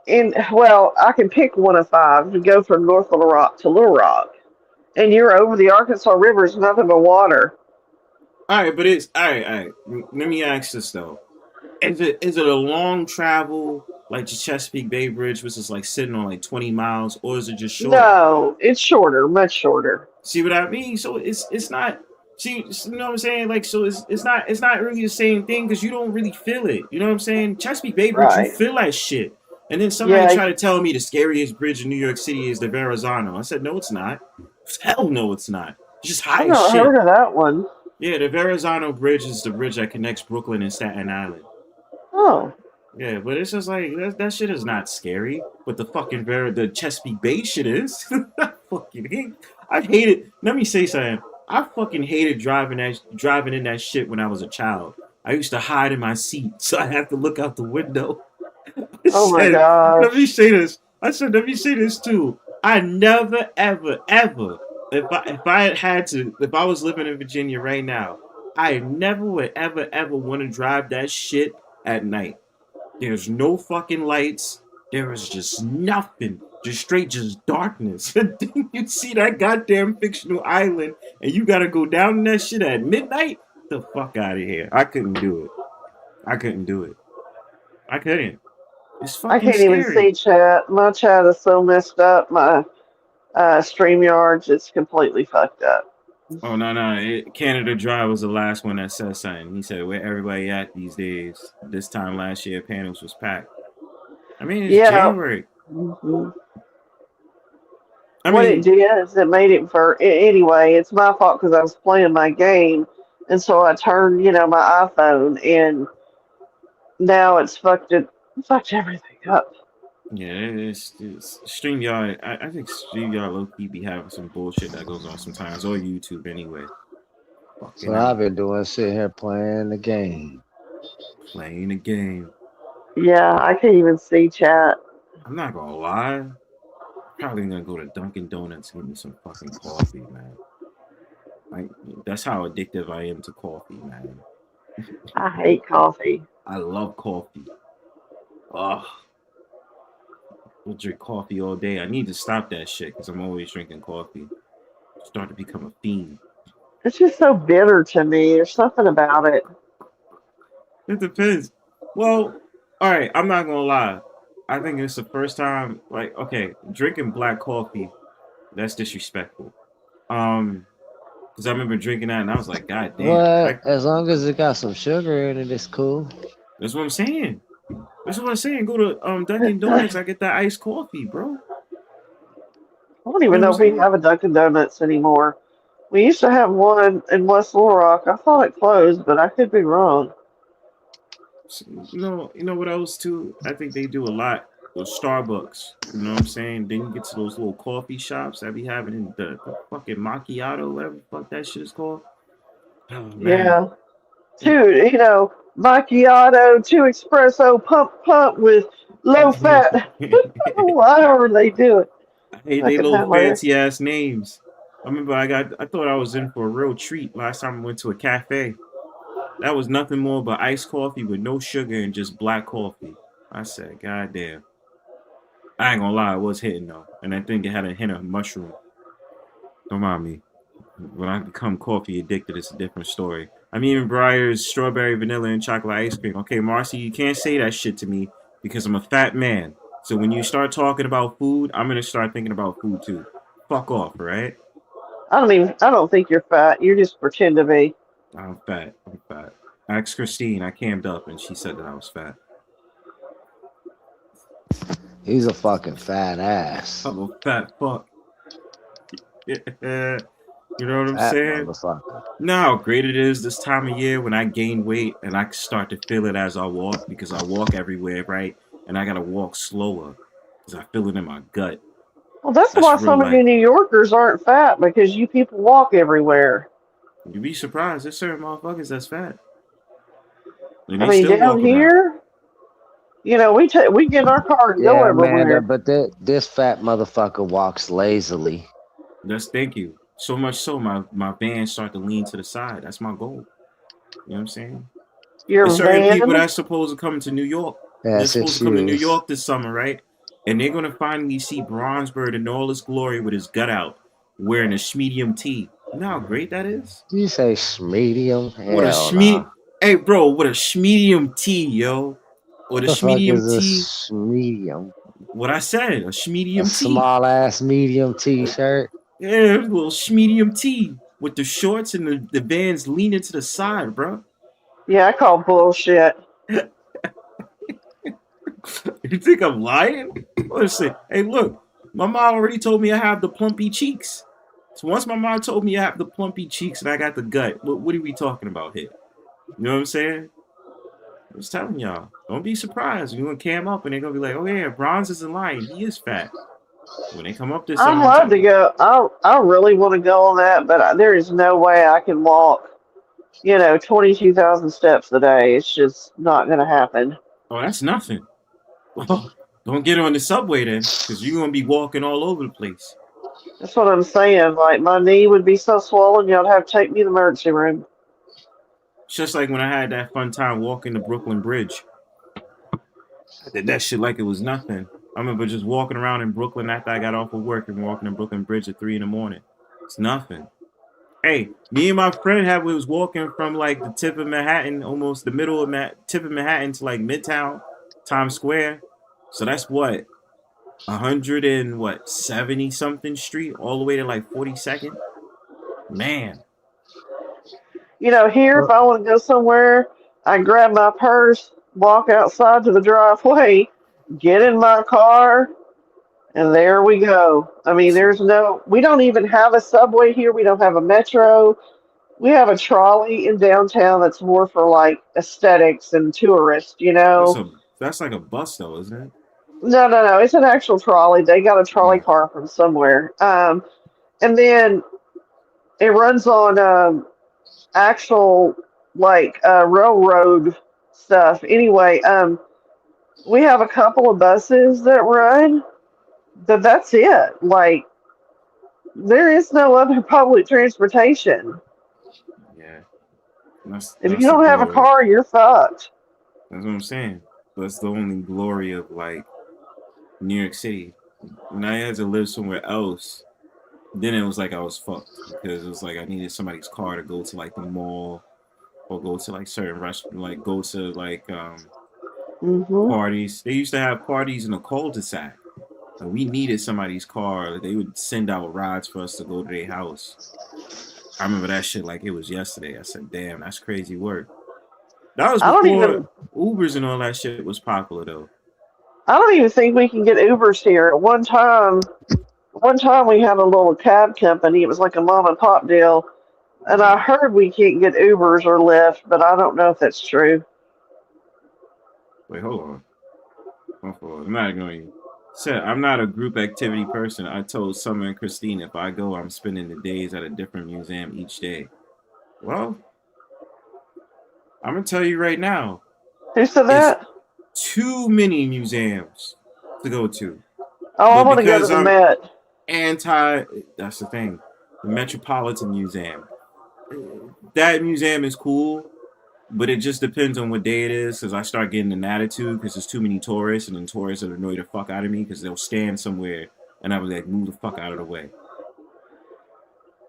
in, well, I can pick one of 5 to go from North Little Rock to Little Rock. And you're over the Arkansas River, it's nothing but water. All right, but it's, all right. Let me ask this, though. Is it a long travel, like the Chesapeake Bay Bridge, which is like sitting on like 20 miles, or is it just short? No, it's shorter, much shorter. See what I mean? So it's not. See, you know what I'm saying? Like, so it's not really the same thing because you don't really feel it. You know what I'm saying? Chesapeake Bay Bridge, Right. you feel that shit. And then somebody Yeah. tried to tell me the scariest bridge in New York City is the Verrazano. I said, no, it's not. Hell no, it's not. It's just high I've as not shit. heard of that one. Yeah, the Verrazano Bridge is the bridge that connects Brooklyn and Staten Island. Oh. Yeah, but it's just like that shit is not scary. But the fucking the Chesapeake Bay shit is. I hate it. Let me say something. I fucking hated driving in that shit when I was a child. I used to hide in my seat, so I have to look out the window. Oh my Said, gosh. let me say this. I said, let me say this too. I never, ever, ever, if I was living in Virginia right now, I never would ever want to drive that shit at night. There's no fucking lights. There is just nothing. Just straight just darkness. And then you see that goddamn fictional island and you gotta go down in that shit at midnight? Get the fuck out of here. I couldn't do it. I couldn't. It's fucking I can't scary. even see chat. My chat is so messed up. My StreamYard's it's completely fucked up. Oh, no. Canada Dry was the last one that said something. He said, where everybody at these days? This time last year, panels was packed. I mean, it's January. Mm-hmm. What it did is it made it for anyway. It's my fault because I was playing my game, and so I turned, my iPhone, and now it's fucked everything up. Yeah, it's StreamYard. I think StreamYard low-key be having some bullshit that goes on sometimes, or YouTube anyway. So I've been doing sitting here playing the game. Yeah, I can't even see chat. I'm not gonna lie. Probably gonna go to Dunkin' Donuts and get me some fucking coffee, man. Like, that's how addictive I am to coffee, man. I hate coffee. I love coffee. Ugh. I'll drink coffee all day. I need to stop that shit because I'm always drinking coffee. Start to become a fiend. It's just so bitter to me. There's something about it. It depends. Well, all right, I'm not gonna lie. I think it's the first time, like, okay, drinking black coffee, that's disrespectful. Because I remember drinking that and I was like, God damn. What? As long as it got some sugar in it, it's cool. That's what I'm saying. Go to Dunkin' Donuts, I get that iced coffee, bro. I don't even know if we have a Dunkin' Donuts anymore. We used to have one in West Little Rock. I thought it closed, but I could be wrong. You know what else too? I think they do a lot with Starbucks. You know what I'm saying? Then you get to those little coffee shops that be having in the fucking macchiato, whatever the fuck that shit is called. Oh, man. Yeah. Dude, macchiato, 2 espresso, pump with low fat. However they do it. I hate they little fancy ass names. I remember I thought I was in for a real treat last time I went to a cafe. That was nothing more but iced coffee with no sugar and just black coffee. I said, God damn. I ain't gonna lie, it was hitting though, and I think it had a hint of mushroom. Don't mind me. When I become coffee addicted, it's a different story. I'm eating Breyer's strawberry, vanilla, and chocolate ice cream. Okay, Marcy, you can't say that shit to me because I'm a fat man. So when you start talking about food, I'm gonna start thinking about food too. Fuck off, right? I don't think you're fat. You just pretend to be. I'm fat. I'm fat. I asked Christine. I cammed up, and she said that I was fat. He's a fucking fat ass. I'm a fat fuck. You know what I'm Fat saying? motherfucker. You know how great it is this time of year when I gain weight and I start to feel it as I walk because I walk everywhere, right? And I gotta walk slower because I feel it in my gut. Well, that's That's why real some of you life. New Yorkers aren't fat because you people walk everywhere. You'd be surprised. There's certain motherfuckers that's fat. And I they mean, still down walk around. here, we get in our car and go Yeah, Amanda, everywhere. but this fat motherfucker walks lazily. Thank you. So much so my van start to lean to the side. That's my goal. You know what I'm saying? There's Your certain people van, that's supposed to come to New York. They're That's supposed to come to New excuse. York this summer, right? And they're gonna finally see Bronzebird in all his glory with his gut out, wearing a schmedium tee. You know how great that is? You say medium? What a Hell schme no. Hey bro, what a schmedium tee, yo. What a The fuck schmedium tee. is a medium? What I said, a A schmedium tee. small ass medium t-shirt? Yeah, a little schmedium tee with the shorts and the bands leaning to the side, bro. yeah, I call bullshit. You think I'm lying? Listen, hey, look, my mom already told me I have the plumpy cheeks. So once my mom told me I have the plumpy cheeks and I got the gut, what are we talking about here? You know what I'm saying? I was telling y'all, don't be surprised. You're gonna cam up and they're gonna be like, oh yeah, Bronze isn't lying. He is fat. When they come up this I'd summer, I'm love to telling you. go. I really want to go on that, but there is no way I can walk, 22,000 steps a day. It's just not going to happen. Oh, that's nothing. Well, don't get on the subway then, because you're gonna be walking all over the place. That's what I'm saying. Like, my knee would be so swollen, y'all have to take me to the emergency room. It's just like when I had that fun time walking the Brooklyn Bridge. I did that shit like it was nothing. I remember just walking around in Brooklyn after I got off of work and walking the Brooklyn Bridge at 3 in the morning. It's nothing. Hey, me and my friend was walking from like the tip of Manhattan, almost the middle of tip of Manhattan to like Midtown, Times Square. So that's what 70 something street, all the way to like 42nd. Man, Here, if I want to go somewhere, I grab my purse, walk outside to the driveway, get in my car, and there we go. I mean, we don't even have a subway here. We don't have a metro. We have a trolley in downtown that's more for like aesthetics and tourists, that's a that's like a bus though, isn't it? No, no, no. It's an actual trolley. They got a trolley car from somewhere. And then it runs on actual like railroad stuff. Anyway, we have a couple of buses that run. That's it. Like there is no other public transportation. Yeah, that's If you that's the don't have a glory. car, you're fucked. That's what I'm saying. That's the only glory of like New York City. When I had to live somewhere else, then it was like I was fucked because it was like I needed somebody's car to go to like the mall or go to like certain restaurants, like go to like Hmm. parties. They used to have parties in a cul-de-sac, and we needed somebody's car. They would send out rides for us to go to their house. I remember that shit like it was yesterday. I said, "Damn, that's crazy work." That was I don't even. before Ubers and all that shit was popular though. I don't even think we can get Ubers here. At one time we had a little cab company. It was like a mom and pop deal, and I heard we can't get Ubers or Lyft, but I don't know if that's true. Wait, hold on. I'm not ignoring you. Said I'm not a group activity person. I told Summer and Christine if I go, I'm spending the days at a different museum each day. Well, I'm gonna tell you right now, Who said it's that? too many museums to go to. Oh, I But want to go to because the I'm Met. that's the thing. The Metropolitan Museum. That museum is cool, But it just depends on what day it is, because I start getting an attitude because there's too many tourists, and then tourists that annoy the fuck out of me because they'll stand somewhere, and I was like, move the fuck out of the way.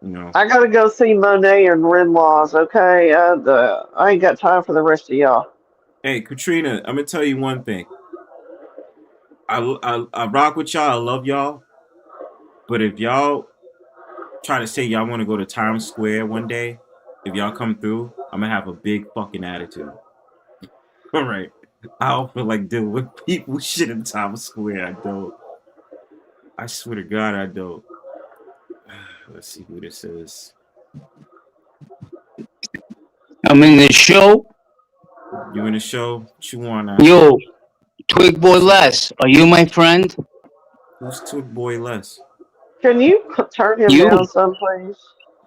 You know. I gotta go see Monet and Renlaws, okay? I ain't got time for the rest of y'all. Hey, Katrina, I'm gonna tell you one thing. I rock with y'all. I love y'all. But if y'all try to say y'all want to go to Times Square one day, if y'all come through, I'm gonna have a big fucking attitude. All right. I don't feel like dealing with people shit in Times Square. I don't. I swear to God, I don't. Let's see who this is. I'm in the show. You in the show? What you want now? Yo, Twig Boy Les, are you my friend? Who's Twig Boy Les? Can you turn him down some, please?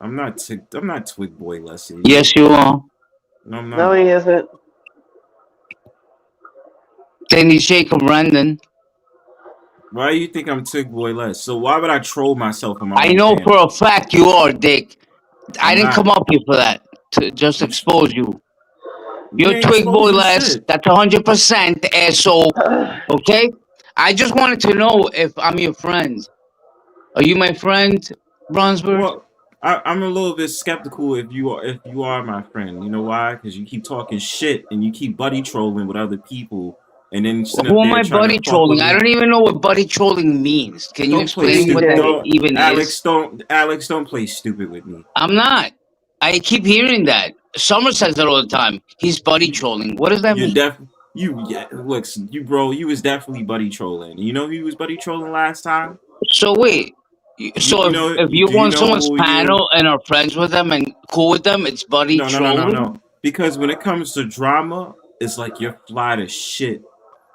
I'm not Twig Boy Les. Yes, you are. No, I'm not. No, he isn't. Then he's Jacob Randon. Why do you think I'm Twig Boy Les? So why would I troll myself in my I own know channel? for a fact you are, Dick. I didn't come up here for that. To just expose you. You're Twig Boy Les. That's 100% asshole. Okay? I just wanted to know if I'm your friend. Are you my friend, Bronzebird? Well, I'm a little bit skeptical if you are my friend. You know why? Because you keep talking shit and you keep buddy trolling with other people, and then Who am I buddy trolling? I don't even know what buddy trolling means. Can you explain what that even is? Alex, don't play stupid with me. I'm not. I keep hearing that. Summer says that all the time. He's buddy trolling. What does that mean? Look, you was definitely buddy trolling. You know who was buddy trolling last time? So wait. So if you go on someone's panel and are friends with them and cool with them, it's buddy trolling? No. Because when it comes to drama, it's like you're fly to shit.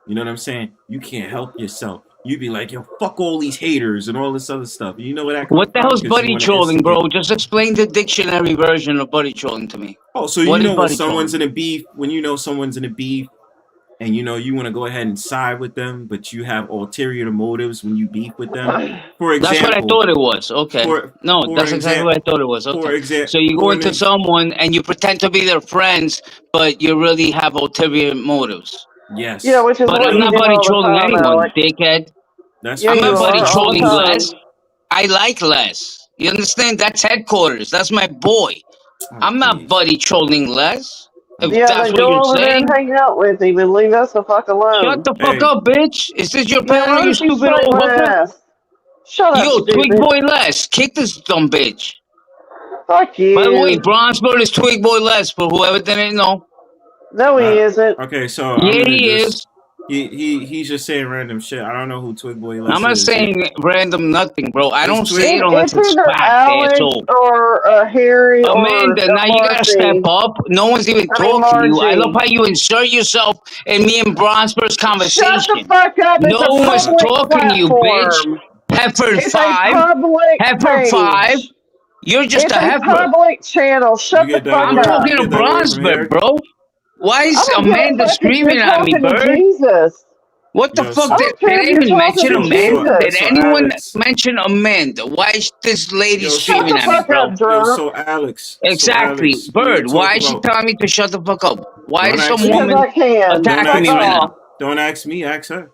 You know what I'm saying? You can't help yourself. You be like, yo, fuck all these haters and all this other stuff. You know what that? What the hell's buddy trolling, bro? Just explain the dictionary version of buddy trolling to me. Oh, so you know when someone's in a beef, when you know someone's in a beef, and you know you want to go ahead and side with them, but you have ulterior motives when you beef with them. For example, that's what I thought it was. Okay. That's exactly what I thought it was. Okay. For example, so you go into someone and you pretend to be their friends, but you really have ulterior motives. Yes. Yeah, which is but what I'm you not do buddy all the trolling time, anyone, Alex. dickhead. I'm not buddy trolling all the time. Les. I like Les. You understand? That's headquarters. That's my boy. I'm not buddy trolling Les. If that's then what go you're over there saying. and hang out with him and leave us the fuck alone. Shut the fuck up, bitch. Is this your Yeah, panel, why you don't you stupid suck old my hooker? ass? Shut up, Yo, stupid. Twig Boy Les. Kick this dumb bitch. Fuck you. By the way, Bronzebird is Twig Boy Les, for whoever didn't know. No, he isn't. Okay, so Yeah, he is. He's just saying random shit. I don't know who Twig Boy Les is. I'm not saying random nothing, bro. I don't say it It's unless it's either fact, Alex asshole. or Harry Amanda, or now you gotta step up. No one's even talking to you. I love how you insert yourself in me and Bronzebird's conversation. Shut the fuck up. No It's a one was public talking to you, bitch. platform. Heifer It's 5. a public Heifer page. 5. You're just It's a heifer. public channel. Shut the fuck I'm up. talking to Bronzebird, bro. Why is I don't give a Amanda fuck if you're screaming at me, talking to Bird? Jesus. What the Yes. fuck? I Did don't care if they you're even talking mention to Amanda? Jesus. Did anyone Alex. mention Amanda? Why is this lady Shut screaming the at me, fuck bro? up, drunk. So Alex. Exactly. Bird, why is she telling me to shut the fuck up? Why Don't is ask some me. Because woman I can. attacking me Fuck right off. now? Don't ask me, ask her.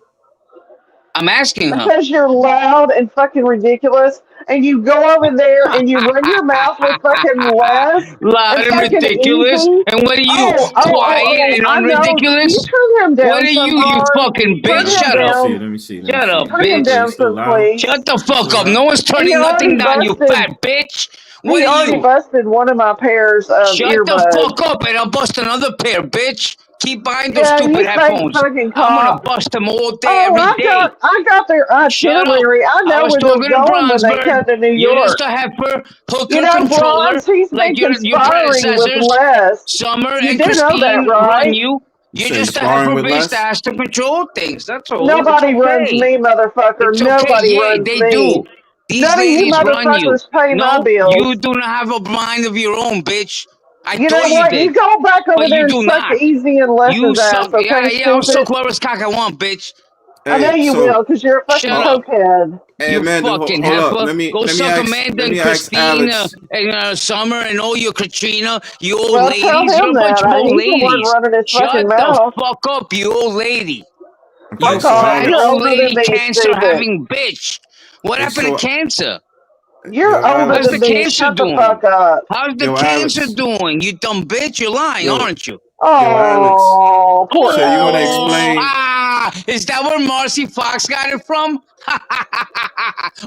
I'm asking her. Because you're loud and fucking ridiculous, and you go over there and you run your mouth with fucking Les Loud and and fucking ridiculous. Easy. And what are you? Quiet and I know. Can unridiculous? you turn him down What are some, you hon? fucking Turn bitch? him Shut up. down. Let me see. Shut up, Turn him bitch. down some, please. Shut the fuck up. No one's He turning already nothing down, you busted. fat bitch. What He are already you? busted one of my pairs of Shut earbuds. the fuck up and I'll bust another pair, bitch. Keep buying those Yeah, you stupid fake headphones. fucking I'm gonna cop. bust them all day, Oh, every day. I got their Shut up. itinerary. I I know was where they're talking to going when they Bronzebird. come to New You're York. just a heifer, hooker, You know, controller, Bronze, he's like been your conspiring with predecessors. Les. Summer You and do know Christine that, run right? you. You're So just a sparring heifer with bitch Les? that has to control things. That's all. Nobody It's runs okay. me, motherfucker. It's okay. Nobody Yeah, runs they me. do. These None of you ladies run you. motherfuckers pay my No, bills. you do not have a mind of your own, bitch. I You know thought you what? did. You go back over But there you and do suck not. Easy and You Les's ass, suck. okay, Yeah, I'll stupid? suck whoever's cock I want, bitch. I know Hey, you will, because you're a fucking Shut up. cokehead. hey, You Amanda, fucking hold up. heifer. Go Let me suck ask Amanda and Alex. Christina and Summer and all your Katrina, you old Well, tell ladies. You're him a bunch that. of old He's the one ladies. running his fucking Shut the mouth. fuck up, you old lady. Yeah, You Fuck so off. fat You're Alex. old older than lady, me, cancer stupid. having bitch. What Hey, happened to so cancer? You're yo, older How's Alex. the than me. cancer Shut the doing? fuck up. How's the Yo, cancer Alex. doing? You dumb bitch. You're lying, Yo, aren't you? yo, Alex. Oh, poor So you want to Alex. explain? Is that where Marcy Fox got it from?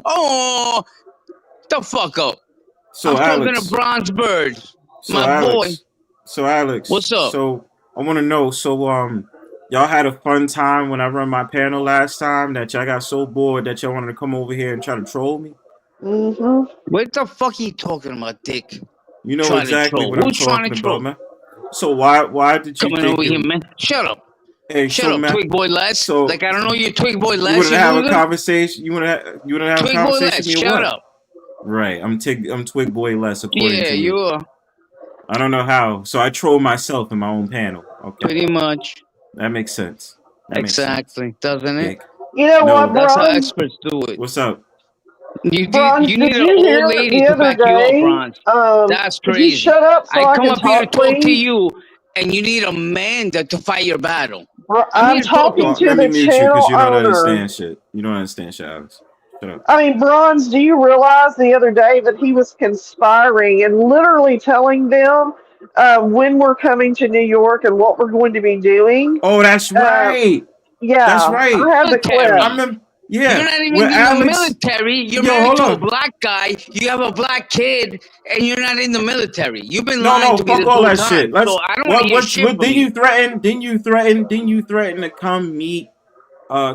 Oh, the fuck up. So I'm talking to Alex. Bronzebird, So my boy. Alex. So Alex. What's up? So I want to know. So y'all had a fun time when I run my panel last time. That y'all got so bored that y'all wanted to come over here and try to troll me. Mm-hmm. What the fuck are you talking about, Dick? You know Trying to exactly troll. what I'm Who's trying to talking troll? about, man. So why did you Coming think over it? here, man. Shut up. Hey, Shut so up, man. Twig Boy Les. So Like, I don't know you, Twig Boy you Les, wanted to you have a loser. conversation? You want to have a Twig Boy conversation Les, with me or shut what? up. Right. I'm Twig Boy Less according Yeah, to you you. are. I don't know how. So I troll myself in my own panel. Okay. Pretty much. That makes sense. That makes sense. Exactly. Doesn't it? Dick. You know No. what, That's how Bronze? experts do it. What's up? You Bronze, need did an you old hear lady the to other back you up, day? Bronze. That's Could you crazy. shut up so I I come can up here to talk, talk to please? you, and you need a man to fight your battle. I'm I'm here to talk to talking you. to Let me the mute you because channel you don't owner. understand shit. You don't understand shit, Alex. Shut up. I mean, Bronze, do you realize the other day that he was conspiring and literally telling them when we're coming to New York and what we're going to be doing? Oh, that's right. That's Yeah, right. I have the I clip. Military. remember. You're Yeah. not When even in the Alex. military. You're Yo, married hold to a on. black guy. You have a black kid, and you're not in the military. You've been No, lying no, to me fuck this all whole that time. shit. So Let's. I don't want to hear shit What? from Didn't you. you threaten? Didn't you threaten to come meet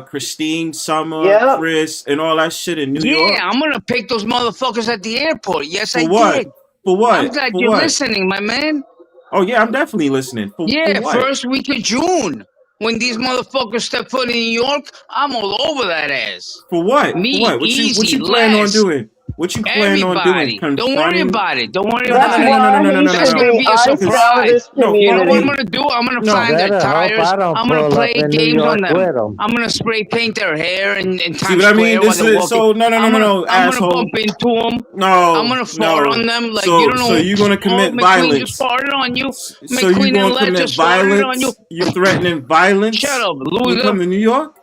Christine, Summer, Yep. Chris, and all that shit in New Yeah, York? I'm gonna pick those motherfuckers at the airport. Yes, I For what? did. For I'm what? glad For you're what? listening, my man. Oh yeah, I'm definitely listening. For Yeah, what? first week of June. When these motherfuckers step foot in New York, I'm all over that ass. For what? For Me, what? What easy, you plan on Les, doing? What you plan on doing? everybody. Don't worry Confronting? about it. Don't worry No, no, That's no, about no, it. no, no, why no, no, he no, no, That's should no. gonna be be a iced Because out of surprise. this no, You fuck know what I'm community. you. gonna do? I'm gonna No. find their Better hope tires. I don't I'm gonna pull up play in New games on York them. with them. I'm gonna spray paint their hair in See Times what I mean? Square while This they're is walking. so no, no, no, no, no, I'm gonna asshole. bump into them. I'm No, gonna fart on no. them like you So don't know. you're gonna Oh, commit McQueen just violence. farted on you. So you McQueen and gonna Les commit just farted on you. violence? You threatening Shut violence up, when we loser. come to New York?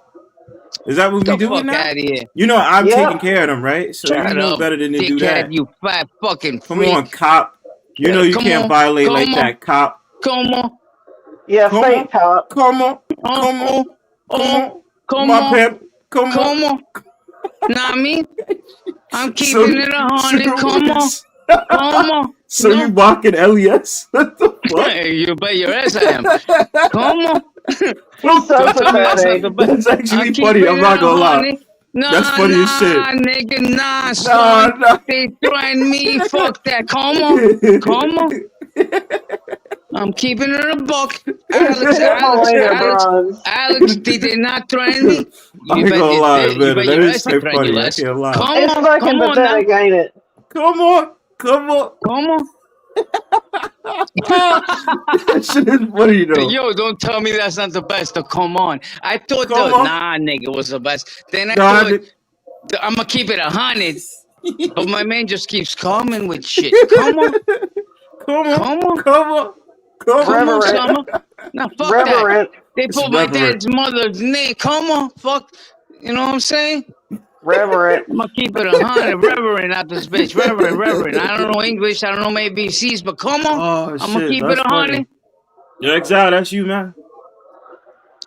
Is that what Get we the doing fuck now? out of here. You know I'm taking Yep. care of them, right? So you Shut know up, better than to do dickhead, that. you fat fucking Come on, freak. cop. You know you Come can't on, violate come like on, that, cop. come on, Yeah, Come on, fake cop. come on, oh, come on, oh, come oh, on. come My on, pet, come on. come on. Nah, me, I'm So, keeping it 100. Come on, so, come on. so you No, mocking LES? What the fuck? you bet your ass I am. Come on. He's so Don't tell me that's not pathetic. the best. That's I'm actually funny. keeping I'm it not gonna lie. 100. That's Nah, funny as shit. nah, nigga, nah, Nah, son. nah. They threaten me. Fuck that. Come on, come on. I'm keeping it a buck. Hit my wiener, Bronze. Alex, did they not threaten me? I You ain't bet gonna you lie, did. You man. bet That your is ass I quite threatened you, funny. I Les. can't lie. Come It's on, fucking come on now. pathetic, ain't it? Come on, come on. Come on. That shit is funny though. Yo, don't tell me that's not the best. Come on. I thought Come the on. nah nigga was the best. Then I Nah, thought I'm gonna keep it 100. But my man just keeps coming with shit. Come on, come on, come on, come on, come come on, on. Reverent. Summer. Now fuck that. Reverent. They It's put my reverent. dad's mother's name. Come on, fuck. You know what I'm saying? Reverent. I'm gonna keep it 100. Reverend out this bitch. Reverend. I don't know English. I don't know maybe C's, but come on. Oh I'm gonna shit, keep it that's 100. funny. Yeah, Exile, that's you, man.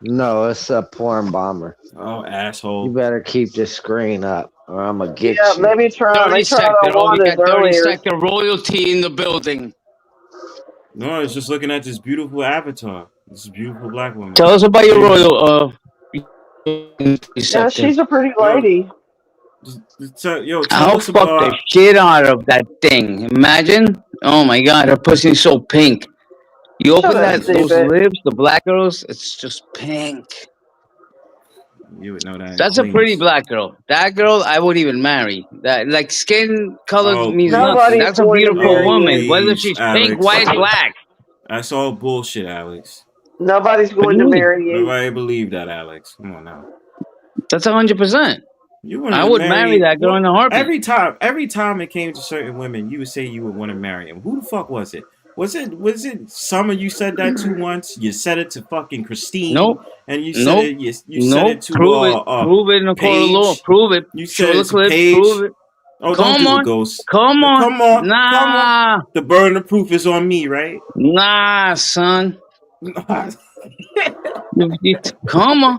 No, it's a porn bomber. Oh, You asshole. better keep the screen up, or I'm gonna get Yeah, you. they be trying. 30 They tried sector. on Oh, we Wanda's got 30 earlier. sector royalty in the building. No, I was just looking at this beautiful avatar. This beautiful black woman. Tell us about your royal Yeah, sector. she's a pretty Yo, lady. yo, tell I'll us fuck the about. shit out of that thing. Imagine. Oh my god, her pussy's so pink. You Shut open up, those stupid. lips, the black girls, it's just pink. You would know that in That's a pretty Queens. black girl. That girl I would even marry. That like skin color Oh means please. nothing. Nobody's That's a going to beautiful marry Oh woman. you. Whether please, she's pink, Alex. white, black. That's all bullshit, Alex. Nobody's What do going you to mean? marry you. Nobody believe that, Alex. Come on now. That's 100%. You wanted I to would marry that girl in a heartbeat. Every time it came to certain women, you would say you would want to marry them. Who the fuck was it? Was it Summer you said that to once? You said it to fucking Christine. Nope. And you said it you said it to Prove it in a court of law. Prove it. You Show said the it's clip. Paige. Prove it. Oh, Come don't do on. a ghost. Come on. Nah. Come on. The burden of proof is on me, right? Nah, son. Come on.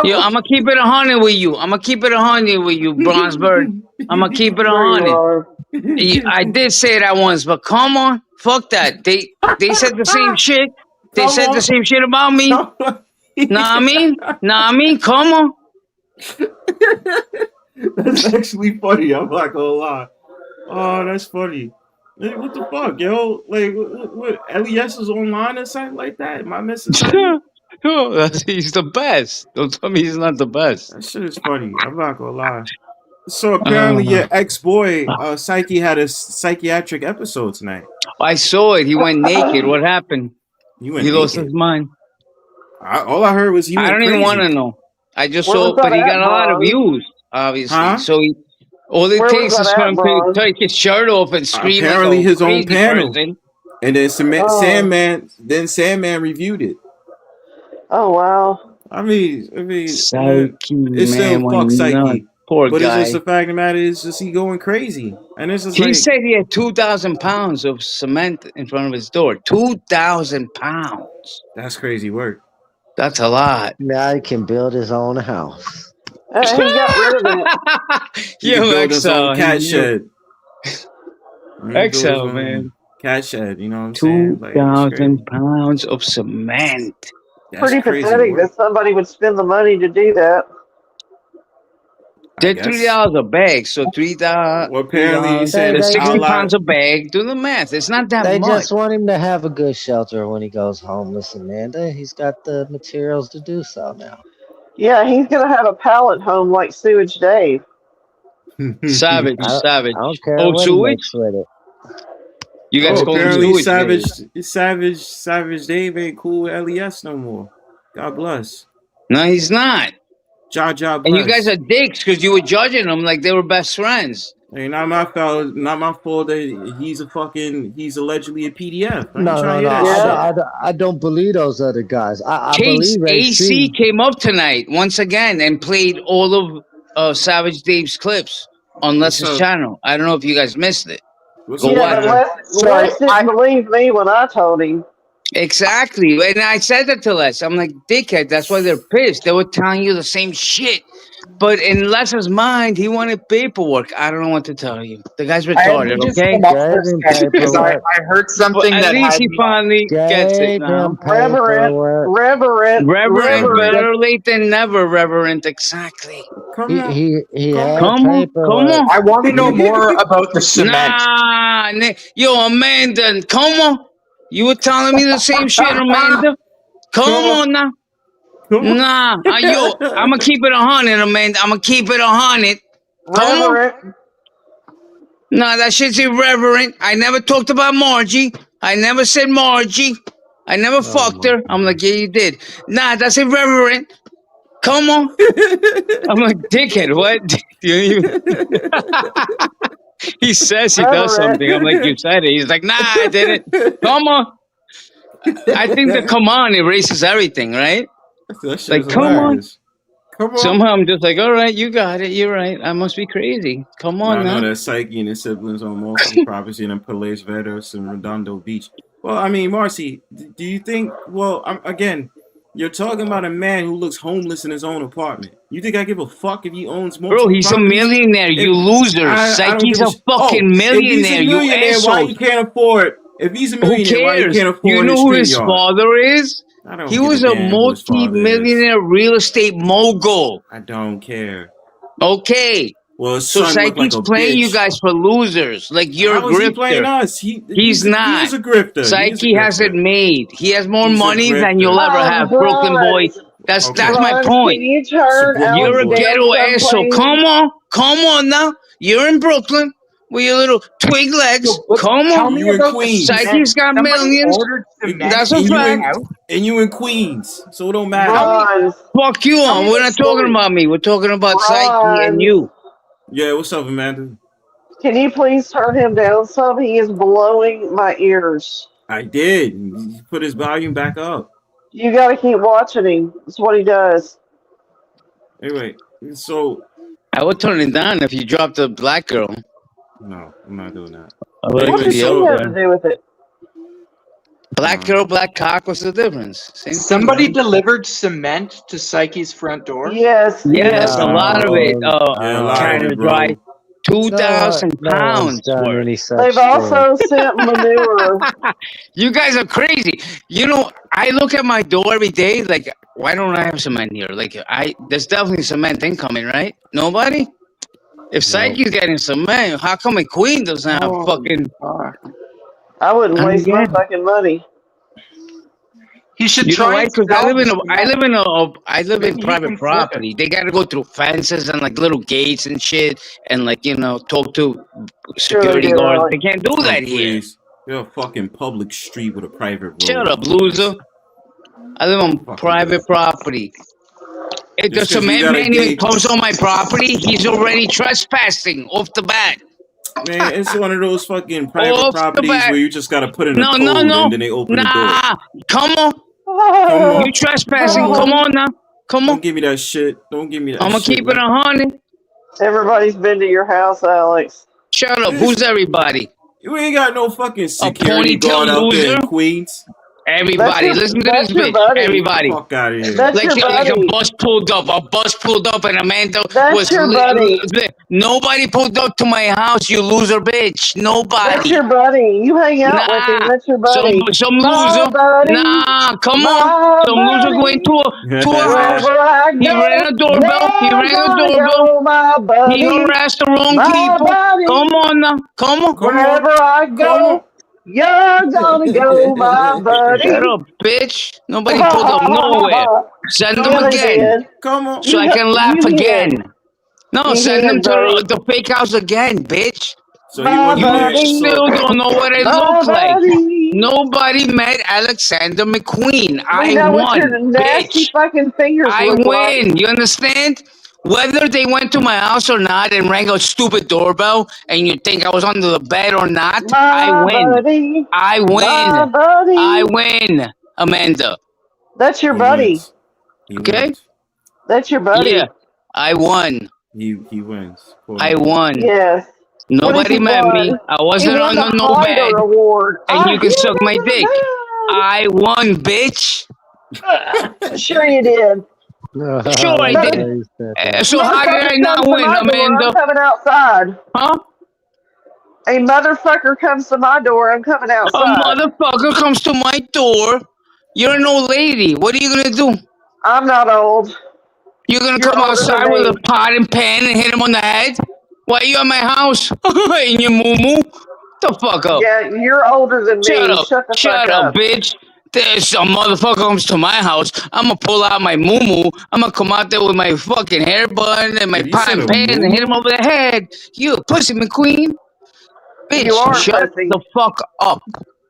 Yo, I'm gonna keep it 100 with you. I'm gonna keep it 100 with you, Bronzebird. I'm gonna keep it 100. I did say that once, but come on, fuck that. They said the same shit. They said the same shit about me. Nah, I mean, come on. That's actually funny. I'm not gonna lie. Oh, that's funny. Hey, what the fuck, yo? Like, what LES is online or something like that? Am I missing something? He's the best. Don't tell me he's not the best. That shit is funny. I'm not gonna lie. So apparently your ex-boy, Psyche, had a psychiatric episode tonight. I saw it. He went naked. What happened? He lost his mind. All I heard was he went I don't crazy. even want to know. I just saw, but he got a lot of views, obviously. Huh? So all it takes is for him to take his shirt off and scream. Apparently like his own crazy panel. person. And then Sandman reviewed it. Oh wow. I mean, Psyche, it's man, still fuck Psyche. Poor but guy. It's just the fact of the matter is just he going crazy. And it's just He like, said he had 2,000 pounds of cement in front of his door. 2,000 pounds. That's crazy work. That's a lot. Now he can build his own house. He got rid of it. He can build his own cat shed. XL, man. Cat shed, you know what I'm saying? 2,000 pounds of cement. That's pretty pathetic that somebody would spend the money to do that. They're $3 a bag, so 3,000. Well, apparently he said it's 60 outline- pounds a bag. Do the math. It's not that They much. just want him to have a good shelter when he goes homeless, Amanda. He's got the materials to do so now. Yeah, he's gonna have a pallet home like Sewage Dave. Savage. I don't care Oh, what he sewage? makes with it. You guys call him apparently sewage. Savage Dave ain't cool with LES no more. God bless. No, he's not. Ja bless. And you guys are dicks because you were judging them like they were best friends. Hey, not my fault that he's allegedly a PDF. No. I don't believe those other guys. I Case believe AC came up tonight once again and played all of Savage Dave's clips on Les's channel. I don't know if you guys missed it. Go watch it. Les didn't believe me when I told him. Exactly. And I said that to Les. I'm like, dickhead, that's why they're pissed. They were telling you the same shit. But in Les's mind, he wanted paperwork. I don't know what to tell you. The guy's retarded, okay? Because I heard something but that at least he finally gets it now. Reverend. Better late than never, Reverend. Exactly. Come on. Come on. I want to know more about the cement. Yo, Amanda, come on. You were telling me the same shit, Amanda. Come on now. Nah, yo, I'm gonna keep it 100, Amanda. I'm gonna keep it 100. Come on. Nah, that shit's irreverent. I never talked about Margie. I never said Margie. I never fucked her. I'm like, yeah, you did. Nah, that's irreverent. Come on. I'm like, dickhead, what? He says he does something. I'm like, you said it. He's like, nah, I didn't. Come on. I think the come on erases everything, right? Like, come on. Somehow I'm just like, all right, you got it. You're right. I must be crazy. Come on now. I know that Psyche and his siblings own multiple properties in Palace Vedos and Redondo Beach. Well, I mean, Marcy, do you think, again, you're talking about a man who looks homeless in his own apartment. You think I give a fuck if he owns multiple Bro, he's properties? a millionaire, you loser. Psyche's a fucking millionaire, you asshole. Why he can't afford? If he's a millionaire, why he can't afford you know who his father is? He was a multi-millionaire real estate mogul. I don't care. Okay. Well, so Psyche's playing you guys for losers. Like you're a grifter. He playing us? He's not. He's a grifter. Psyche has it made. He has more money than you'll ever have, Brooklyn boy. That's my point. You're a ghetto asshole. Come on now. You're in Brooklyn. with your little twig legs. So, but Come tell on. me You in about the Queens. Psyche's got Somebody millions. ordered cement That's to a And you fact. in out. and you in Queens, so it don't matter. Ron, Fuck you Tell on. me We're the not talking story. about me. We're talking about Psyche and Ron, you. Yeah, what's up, Amanda? can you please turn him down some? He is blowing my ears. I did. He put his volume back up. You got to keep watching him. That's what he does. Anyway, so I would turn it down if you dropped the black girl. no, I'm not doing that. I would What Anyway, does be she over have to there. do with it? Black girl, black cock. What's the difference? Same Somebody thing. delivered cement to Psyche's front door. Yes, Yes, a lot of it. yeah, a lot of China it, dry. bro. 2,000 No one's pounds done worth. any such They've thing. also sent manure. You guys are crazy. You know, I look at my door every day. Like, why don't I have cement here? Like, there's definitely cement incoming, right? Nobody. If Psyche's getting cement, how come McQueen doesn't have fucking? I wouldn't I don't waste get my it. fucking money. He should You know try why? and Because I sell live the in cement. I live in Maybe he private can flip it. property. They got to go through fences and like little gates and shit, and like talk to Sure they security do, guards. Alex. They can't do Oh, that here. please. You're a fucking public street with a private road. Shut up, loser. I live on private property. If the Just 'cause we cement got a man even gate. comes on my property, he's already trespassing off the bat. Man, it's one of those fucking private Off the properties bat. where you just gotta put in a No, code no. and then they open the door. Nah, come on. Come on. You trespassing. Come on. Come on now. Come on. Don't give me that shit. Don't give me that I'm going to shit. keep it 100. Everybody's been to your house, Alex. Shut up. Who's everybody? You ain't got no fucking security ponytail guard out there in loser? Queens. Everybody, listen to this bitch. buddy. Everybody. Fuck out of here. That's Like, your like a buddy. bus pulled up. A bus pulled up and Amanda That's was your buddy. Nobody pulled up to my house, you loser bitch. Nobody. That's your buddy. You hang out with him. That's your buddy. Some My loser. buddy. Nah, come My on. Some loser buddy. going to a house. Wherever I He go, rang a doorbell. He they're rang a gonna doorbell. go, my buddy. He harassed the wrong My people. buddy. Come on now. Come on. Wherever I go, you're gonna go, my buddy. Shut up, bitch. Nobody pulled up nowhere. Send them Yeah, they again. did. Come on. So I can laugh You again. did. No, You send did, them to buddy. the fake house again, bitch. So he My wasn't there. buddy. You still don't know what I My look like. buddy. Nobody met Alexander McQueen. We I know won, what your nasty bitch. fucking fingers I look win. like. You understand? Whether they went to my house or not and rang a stupid doorbell and you think I was under the bed or not, I My win. buddy. I My win. buddy. I win, Amanda. That's your He buddy. wins. He Okay? wins. That's your buddy. Yeah, I won. He wins. I won. Yes. What Nobody did he met me. won? I He wasn't won the under no bed. Hider Award. And you can suck my dick. I won, bitch. Sure you did. Sure I did. So how did I not win, Amanda? I'm coming outside. Huh? A motherfucker comes to my door. I'm coming A outside. motherfucker comes to my door. You're an old lady. What are you gonna do? I'm not old. You're gonna You're come older outside than with me. a pot and pan and hit him on the head? Why are you at my house? In your moo-moo? The fuck up. Yeah, you're older than me. Shut up. Shut the Shut fuck up, up. bitch. There's a motherfucker comes to my house. I'm gonna pull out my moo-moo. I'm gonna come out there with my fucking hair bun and my Did you pot say and a pan and hit him moo-moo? over the head. You a pussy McQueen. Bitch, You are shut pussy. the fuck up.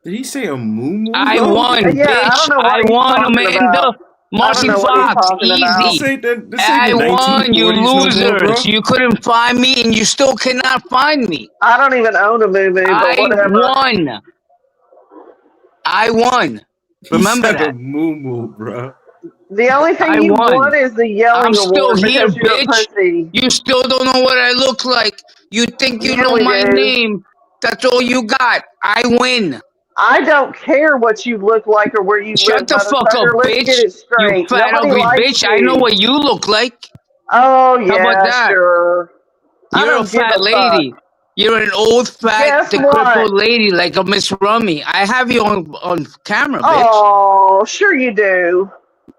Did he say a moo-moo? I won, Yeah, I bitch. don't know what I he's won, talking Amanda. about. Marcy I don't know what he's Fox, talking about. easy. This ain't the I won, you 1940s no more, losers. bro. You couldn't find me, and you still cannot find me. I don't even own a moo-moo, but I whatever. won. I won. Remember He said that. a moo-moo, bro. The only thing I you won. won is the yelling I'm still award here, because you're a bitch. pussy. You still don't know what I look like. You think you Yeah, know we my do. name. That's all you got. I win. I don't care what you look like or where you live, Shut the fuck up, motherfucker. Let's bitch. get it You straight. fat, Nobody ugly likes bitch. I know you. what you look like. Oh, How about yeah, that? sure. I You're a don't give fat a lady. fuck. You're an old, fat, Guess decrepit what? lady like a Miss Rummy. I have you on camera, bitch. Oh, sure you do.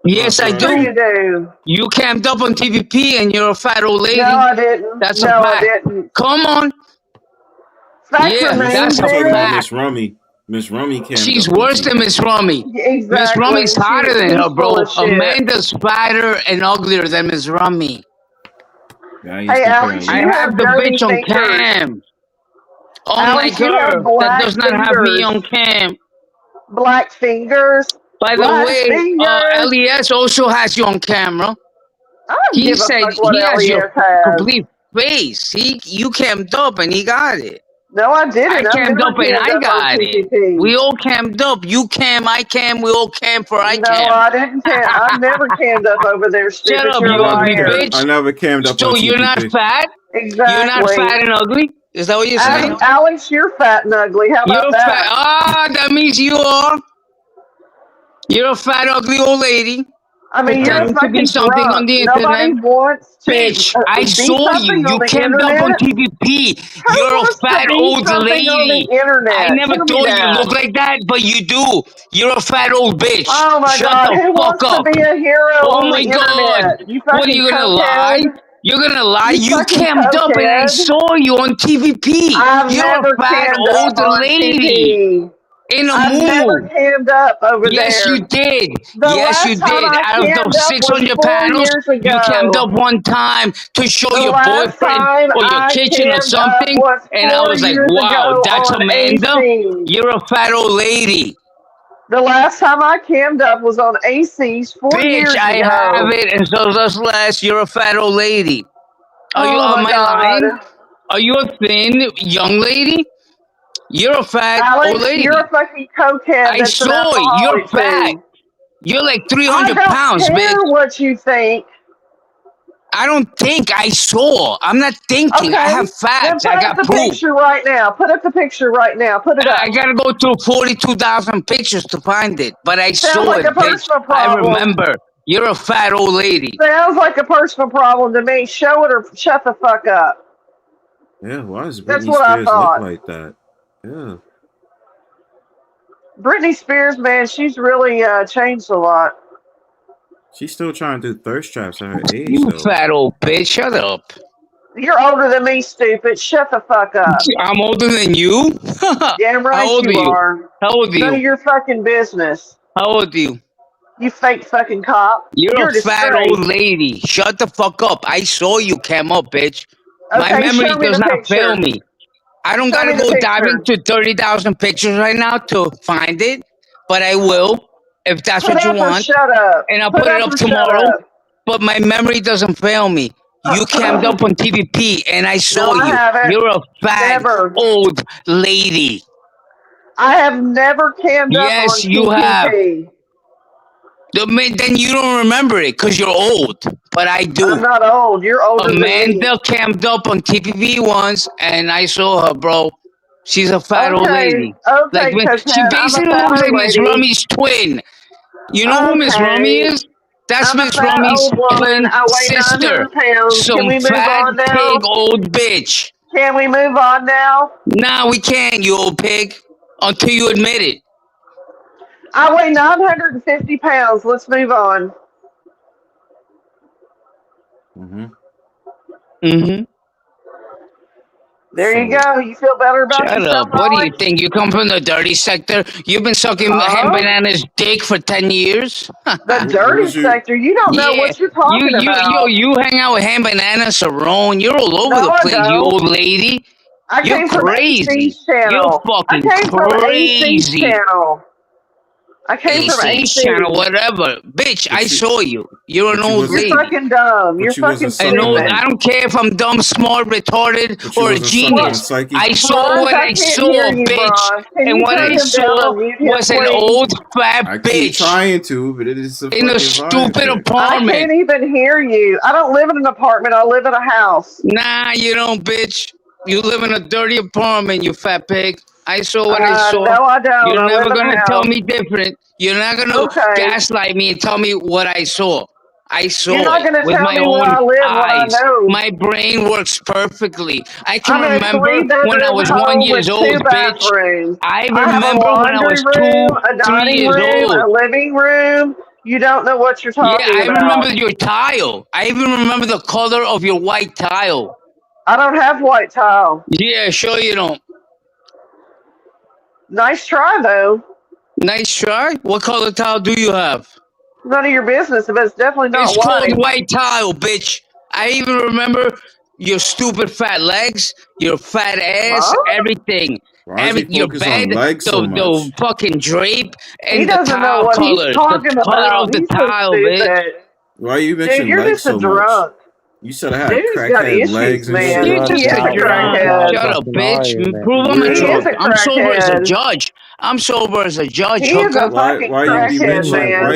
Yes, I Sure you do. do. You camped up on TVP and you're a fat old lady. No, I didn't. That's No, a I fact. didn't. Come on. Facts Yeah, remain, that's a Talking baby. about fact. Miss Rummy. Miss Rummy came. She's worse than Miss Rummy. Miss Exactly. Rummy's hotter than her, She's bro. full of shit. Amanda's fatter and uglier than Miss Rummy. Yeah, he's Hey, comparing Alex, I you you. have have the dirty bitch on fingers. cam. Unlike Alex, you her, have that black does not have me on fingers. cam. Black fingers. By the Black way, fingers. LES also has you on camera. I don't He give a said fuck what he has your LES has. complete face. You cammed up and he got it. No, I didn't. I I've cammed never up and cammed I up on got it. TPP. We all cammed up. You cam, I cam, we all cam for I No, cam. I didn't cam. I've never cammed up over there, Shut stupid. up, You're a you ugly liar. bitch. I never cammed up So on you're not TPP. fat? Exactly. You're not fat and ugly? Is that what you're saying? Alex, you're fat and ugly. How about You're that? fat. Ah, that means you are. You're a fat, ugly old lady. I mean, you're a Pretending to be fucking something on drunk. the Nobody internet. wants to Bitch, I be saw you. something You on the cammed up on internet. TPP. Who You're a wants to fat be old something on lady. the internet? I never Tell me thought you that. looked like that, but you do. You're a fat old bitch. Oh my Shut God! the Who fuck wants up. to be a hero Oh on the my god. internet? You What are fucking you gonna lie? cokehead. You're gonna lie? You You fucking cammed up and I cokehead. saw you on TVP. I've You're never a fat cammed old up on lady TP. in a I've never move. cammed up over Yes, there. you did. The Yes, you last time did. I Out of cammed those up was 600 4 panels, years you cammed ago. up one time to show The your last boyfriend time or your I kitchen or cammed up something. was And I 4 was like, years wow, ago that's on Amanda. AC. You're a fat old lady. The last time I cammed up was on AC's 4 Bitch, years I ago. have it, and so does Les. You're a fat old lady. Are you? Oh Am my I lying? God. Are you a thin young lady? You're a fat old Alex, you're lady. a fucking cokehead I that's an saw it. You're alcoholic fat. too. You're like I 300 don't pounds, bitch. care what you think. I don't think. I saw. I'm not thinking. I Okay, have then facts. put I up got the proof. picture right now. Put up the picture right now. Put it I up. gotta go through 42,000 pictures to find it, but I Sounds saw like it, a bitch. personal I problem. remember. You're a fat old lady. Sounds like a personal problem to me. Show it or shut the fuck up. Yeah, why does That's Britney what I Spears look thought. like that? Yeah. Britney Spears, man, she's really changed a lot. She's still trying to do thirst traps at her age, You though. fat old bitch. Shut up. You're older than me, stupid. Shut the fuck up. I'm older than you? Damn right How old are you you? are. How old are None of you? your fucking business. How old are you? You fake fucking cop. You're a fat disgrace. old lady. Shut the fuck up. I saw you came up, bitch. My Okay, memory show me does the not fail picture. me. I don't Show gotta me the go dive picture. into 30,000 pictures right now to find it, but I will if that's Put what you up or want. shut up. And I'll Put put it up up or shut tomorrow. up. But my memory doesn't fail me. You cammed up on TVP and I saw No, I you. haven't. You're a fat Never. old lady. I have never cammed up on Yes, you have. TPP. Then you don't remember it because you're old, but I do. I'm not old. You're older than me. Amanda cammed up on TPP once, and I saw her, bro. She's a fat old lady. Okay, Like she cokehead. I'm a basically fat looks old like Miss lady. Rummy's twin. You know who Miss Rummy Okay. is? That's I'm a Miss fat Rummy's old woman. twin I weigh sister. 900 pounds. Can Some we move fat on now? pig old bitch. Can we move on now? Nah, we can't, you old pig. Until you admit it. I weigh 950 pounds. Let's move on. Mm-hmm. There you go. You feel better about Shut yourself, up. What do you Alex? think? You come from the dirty sector? You've been sucking Hen Banana's dick for 10 years? The dirty sector? You don't know what you're talking about. You hang out with Hen Banana, Sarone. You're all over No, the I place, you don't. old lady. I You're came from crazy. AC's channel. You're I fucking came from AC's crazy. channel. I came from AC's AC. channel, whatever. Bitch, I saw you. You're an old lady. You're fucking dumb. You're fucking I know. stupid. I don't care if I'm dumb, smart, retarded, or a genius. I saw Bronze, what I I can't saw, hear you, bitch. Bronze. Can And you what turn I him down saw and mute him, was an please? old fat I keep bitch trying to, but it is in a stupid I apartment. can't even hear you. I don't live in an apartment. I live in a house. Nah, you don't, bitch. You live in a dirty apartment, you fat pig. I saw what I saw. No, I don't. You're I never live in a gonna tell house. me different. You're not gonna Okay. gaslight me and tell me what I saw. I saw You're not it gonna with tell my me where own I live, what I eyes. know. My brain works perfectly. I can I'm in a remember when I 3-bedroom was 1 home year with 2 old, bitch. bathrooms. I I have a remember when I laundry was room, 2, a 3 dining years room, old. a living room. You don't know what you're Yeah, talking I about. remember your tile. I even remember the color of your white tile. I don't have white tile. Yeah, sure you don't. Nice try, though. Nice try. What color tile do you have? None of your business, but it's definitely not It's white. called white tile, bitch. I even remember your stupid fat legs, your fat ass, Huh? everything. Why is he Your focused bed, on legs so the much? fucking drape, He and the doesn't know tile what he's colors, the talking color of about. the He's so tile, bitch. stupid. Why you Dude, mention you're legs just a so much? drunk. You said I had Dude's got crackhead issues, legs and man. You're shit. just He is a a drunk. crackhead. Shut up, bitch. Prove I'm a He is drunk. Weirdo. a I'm sober as a crackhead. judge. I'm sober as a judge, He is hooker. a fucking Why you be crackhead, mentioning man.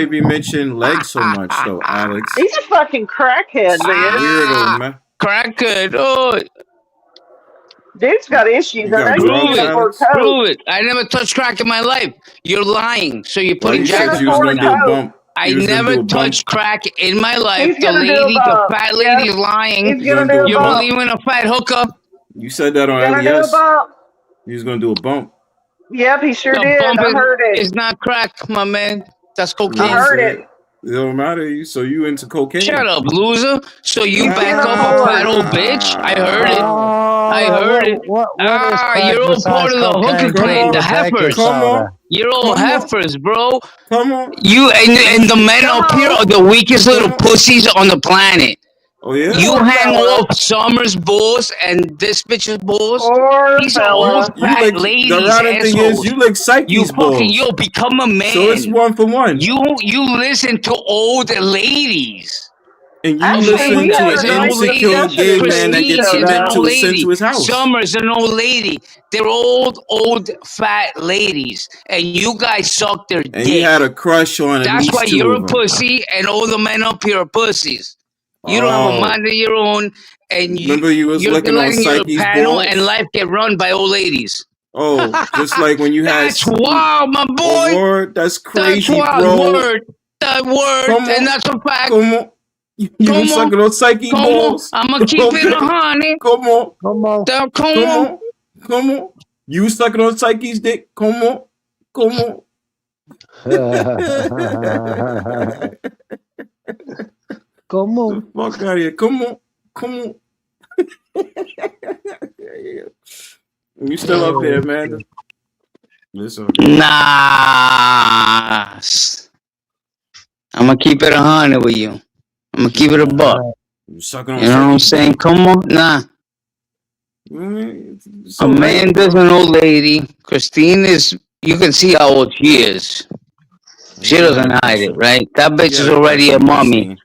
legs so much though, Alex? He's a fucking crackhead, man. Weirdo, man. Crackhead. Oh, Dude's got issues. You I got know you prove drugs, can't it. afford Alex? coke. Prove it. I never touched crack in my life. You're lying. So you're Why putting you You said can't jackets you was afford gonna a do a coke. bump? I You was gonna never do a bump. touched crack in my life. He's gonna do a The bump. fat Yep. lady's lying. He's You gonna gonna do do a a You bump? bump. believe in a fat hooker? You said that on Gonna do a LES. bump. You was gonna do a bump. Yep, he sure The did. bump I heard is it. not crack, my man. That's I cocaine. heard it. It don't matter. So you into cocaine? Shut up, loser. So you He back can't up a fat afford. old bitch? I heard it. I Oh, heard it. what is crack You're all part besides of the hooker cocaine? Come clan, the on, Tequila, baking heifers. come soda. on, You're all come on, heifers, bro. come on. You and the men Come up here on. are the weakest little Come on. pussies on the planet. Oh yeah. You Poor hang fella. off Summer's balls and this bitch's balls. Poor These are old fella. You fat like the ladies, ironic thing is assholes. you like You Psyche's fucking balls. become a man. So it's 1-for-1. You listen to old ladies. And you Actually, we listen had to Summer's a an an nice old lady. insecure discussion gay in here. man that You gets Christine showed is an sent up. old sent lady. to his house. Summer's an old lady. They're old fat ladies, and you guys suck their And you dick. had a crush on at That's why least 2 you're of a them. pussy, and all the men up here are pussies. You don't have a Oh, mind of your own, and remember you was you're licking on letting your Psyche's panel and balls? life get run by old ladies. Oh, just like when you had. That's wild, my Oh, boy. word, that's That's crazy, wild. bro. Word. That word, Come and on, that's a fact. come on. You Come been on. sucking on Psyche Come on. balls? I'ma keep it Okay. a honey. Come on, Come on. Come come on. on, come on. You sucking on Psyche's dick? Come on, come on. Come on. Fuck out of here. Come on, come on. You still up there, man? Listen. Nah. I'm gonna keep it a honey with you. I'm gonna keep it a buck. You sucking on You know what I'm Psyche's saying? dick? Come on. Nah. It's so late, Amanda's bro. an old lady. Christine is, you can see how old she is. She You had doesn't a hide crush it, on- right? That bitch you is had a already crush a on mommy. Christine.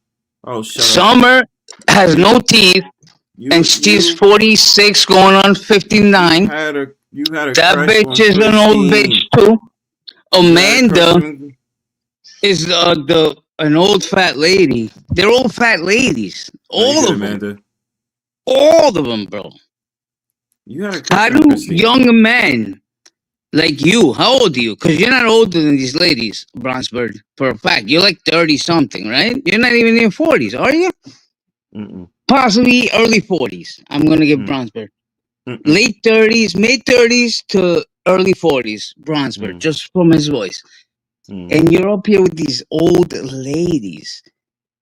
Oh, shut up. Summer has no teeth, and she's 46 going on 59. You had a That crush bitch on is an old bitch Christine. too. You had a crush Amanda on- is an old fat lady. They're old fat ladies. No, you All did, of them. Amanda. All of them, bro. You had a How crush on do Christine. young men like you, how old are you? Because you're not older than these ladies, Bronzebird, for a fact. You're like 30 something, right? You're not even in your 40s, are you? Mm-mm. Possibly early 40s. I'm going to give Bronzebird. Late 30s, mid 30s to early 40s, Bronzebird, just from his voice. And you're up here with these old ladies.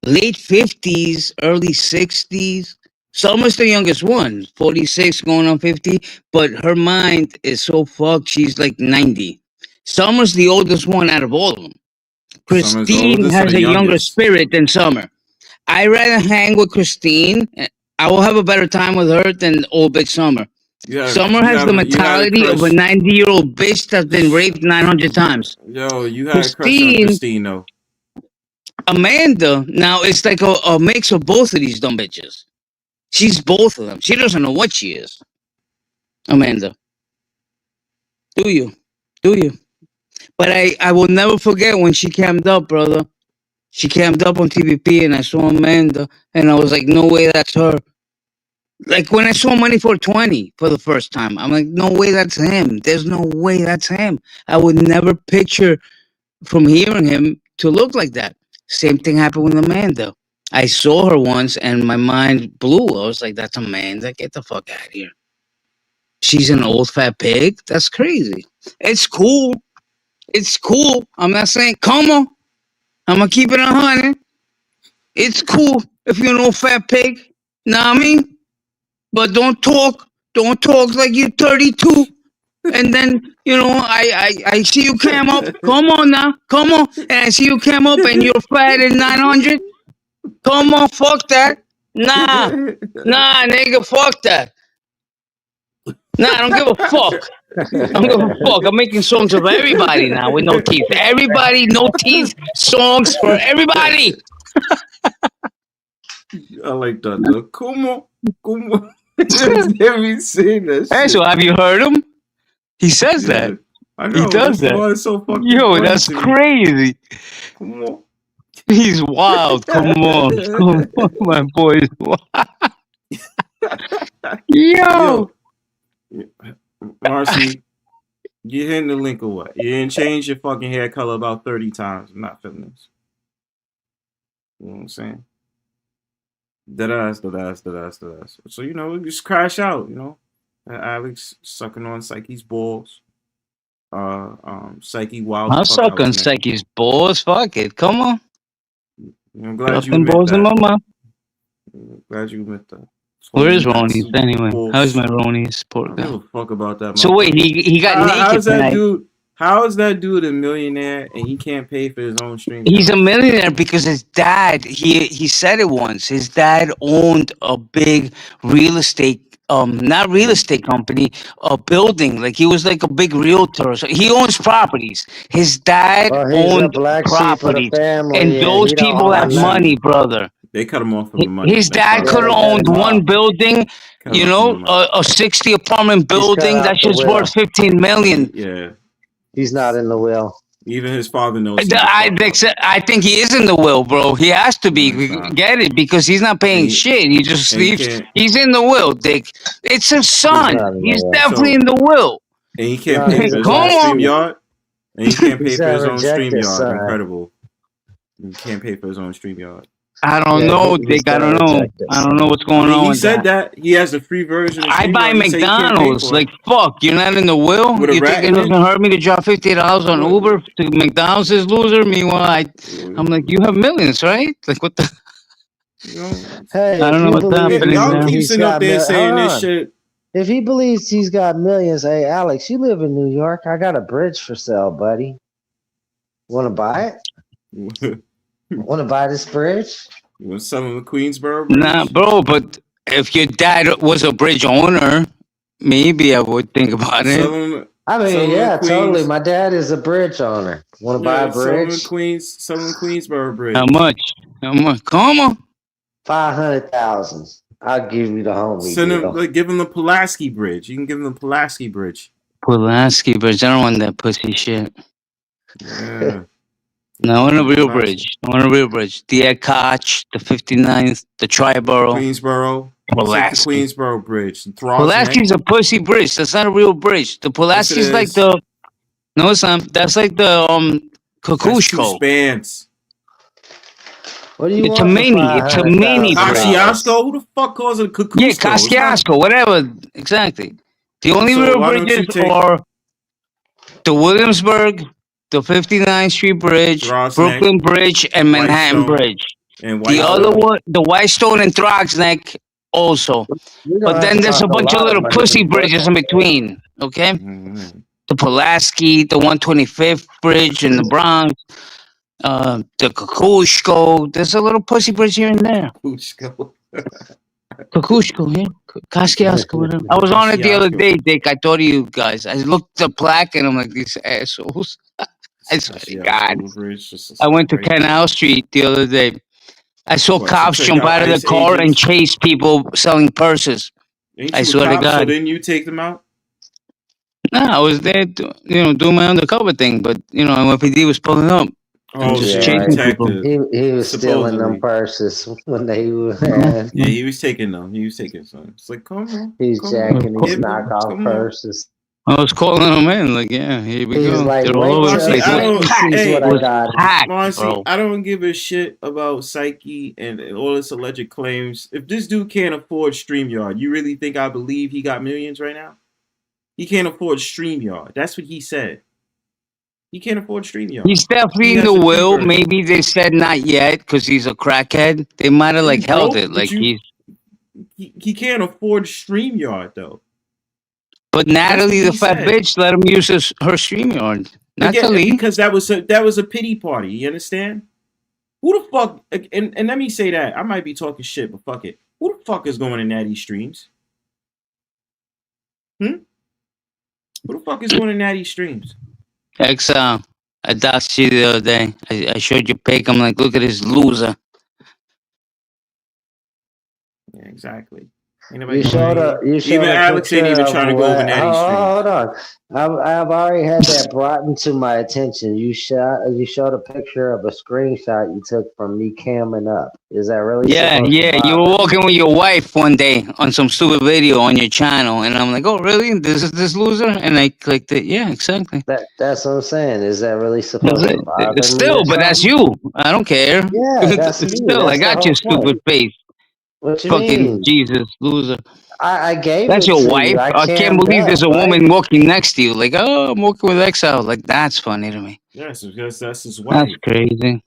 Late 50s, early 60s. Summer's the youngest one, 46 going on 50, but her mind is so fucked, she's like 90. Summer's the oldest one out of all of them. Summer's the Christine oldest or has the a younger youngest? spirit than Summer. I rather hang with Christine. I will have a better time with her than old bitch Summer. Summer has the mentality of a 90-year-old bitch that's been raped 900 times. Yo, you had a crush on Christine, though. Amanda, now it's like a mix of both of these dumb bitches. She's both of them. She doesn't know what she is. Amanda. Do you? But I will never forget when she cammed up, brother. She cammed up on TVP and I saw Amanda and I was like, no way that's her. Like when I saw Money for 20 for the first time, I'm like, no way that's him. There's no way that's him. I would never picture from hearing him to look like that. Same thing happened with Amanda. I saw her once and my mind blew. I was like, that's Amanda. Get the fuck out of here. She's an old fat pig. That's crazy. It's cool. I'm not saying, come on. I'm going to keep it 100. It's cool if you're an old fat pig. Know what I mean? But don't talk like you're 32. And then, I see you came up. Come on now. And I see you came up and you're fat and 900. Come on, fuck that. Nah, nigga, fuck that. Nah, I don't give a fuck. I don't give a fuck. I'm making songs of everybody now with no teeth. Everybody, no teeth songs for everybody. I like that though. Como. Let me sing that Hey, shit. so have you heard him? He says that. I know. He does that's that. why it's so fucking Yo, funny that's to me. crazy. Come on. He's wild. Come on, my boy is wild. Yo. Marcy, you hitting the link or what? You didn't change your fucking hair color about 30 times. I'm not feeling this. You know what I'm saying? Deadass. So, you know, just crash out, you know. Alex sucking on Psyche's balls. Psyche wild. I'll suck on Psyche's balls. Fuck it. Come on. I'm glad you Sucking admit balls in my that. mouth. Glad you admit that. Where is Ronnie's anyway? How's my Ronnie's? I don't give a fuck about that. So wait, he got naked how's that tonight. dude? How is that dude a millionaire and he can't pay for his own stream? He's a millionaire because his dad. He said it once. His dad owned a big real estate. Not real estate company, a building. Like he was like a big realtor. So he owns properties. His dad he's a owned black sheep of the properties, family, and and those he don't people have own nothing. money, brother. They cut him off from the money. His dad could have owned one building, you know, a 60 apartment building. out That's the just will. worth 15 million. Yeah. He's not in the will. Even his father knows. I think he is in the will, bro. He has to be. Get it? Because he's not paying shit. He just sleeps. He's in the will, Dick. It's his son. He's definitely in the will. And he can't pay for his own StreamYard. And he can't pay for his own StreamYard. Incredible. He can't pay for his own StreamYard. I don't know, Dick. I don't know. I don't know what's going on. He with said that. He has a free version of I buy StreamYard. He said he can't pay McDonald's. for it. Like, fuck, you're not in the will? With a You rat think it in it? doesn't hurt me to drop $50 on Uber to McDonald's is loser? Meanwhile, I'm like, you have millions, right? Like, what the? Hey, I don't know what's happening Y'all now. keep sitting up there saying this shit. If he believes he's got millions, hey, Alex, you live in New York. I got a bridge for sale, buddy. Want to buy it? Want to buy this bridge? You want to sell him the Queensboro bridge? Nah, bro, but if your dad was a bridge owner, maybe I would think about it. I mean, yeah, totally. My dad is a bridge owner. Want to buy a bridge? Sell him Queensboro bridge. How much? How much? Come on. 500,000. I'll give you the homie. Send him, give him the Pulaski bridge. You can give him the Pulaski bridge. Pulaski bridge. I don't want that pussy shit. Yeah. No, I want a real bridge. I want a real bridge. The Ed Koch, the 59th, the Triborough. Queensboro. Pulaski. Queensboro bridge. Pulaski's a pussy bridge. That's not a real bridge. The Pulaski's like the. No, it's not. That's like the Kukushko. Spans. What do you It's a mini. It's a mini. Kosciuszko? Who the fuck calls it a Kukushko? Yeah, Kosciuszko, whatever. Exactly. The only real bridges are the Williamsburg, the 59th Street Bridge, Brooklyn Bridge, and Manhattan Bridge. And the other one, the Whitestone and Throgsneck also. But then there's a bunch of little pussy bridges in between, okay? The Pulaski, the 125th Bridge in the Bronx, the Kukushko. There's a little pussy bridge here and there. Kukushko, yeah. Kosciuszko, whatever. I was on it the other day, Dick. I thought of you guys. I looked at the plaque and I'm like, these assholes. I swear to God. I went to Canal Street the other day. I saw cops jump out of the car and chase people selling purses. I swear to God. So didn't you take them out? No, I was there, doing my undercover thing, but NYPD was pulling up. Just chasing people. He was stealing them purses when they were. Yeah, he was taking them. He was taking some. It's like, come on. He's jacking these knockoff purses. I was calling them in, like, yeah, here we go. Like, they're all over the place. I don't give a shit about Psyche and all this alleged claims. If this dude can't afford StreamYard, you really think I believe he got millions right now? He can't afford StreamYard. That's what he said. He can't afford StreamYard. He's definitely in the will. Maybe they said not yet because he's a crackhead. They might have held it. Like he can't afford StreamYard though. But Natalie, the fat bitch, let him use her StreamYard. Natalie, because that was a pity party. You understand? Who the fuck? And let me say that I might be talking shit, but fuck it. Who the fuck is going to Natty Streams? Who the fuck is going to Natty Streams? I doxed you the other day. I showed you pic. I'm like, look at this loser. Yeah, exactly. You showed a even Alex ain't even trying to go over Natty Streams. Hold on. I've already had that brought into my attention. You showed a picture of a screenshot you took from me camming up. Is that really? Yeah. You were walking with your wife one day on some stupid video on your channel, and I'm like, oh really? This is this loser? And I clicked it. Yeah, exactly. That's what I'm saying. Is that really supposed to bother me? Still, but that's you. I don't care. Yeah, that's me. Still, That's I got your stupid face. What you fucking mean? Jesus, loser. I gave That's it your to wife. you. I can't cammed believe there's a up, right? woman walking next to you. Like, oh, I'm walking with Exile. Like, that's funny to me. Yes, because that's his wife. That's crazy.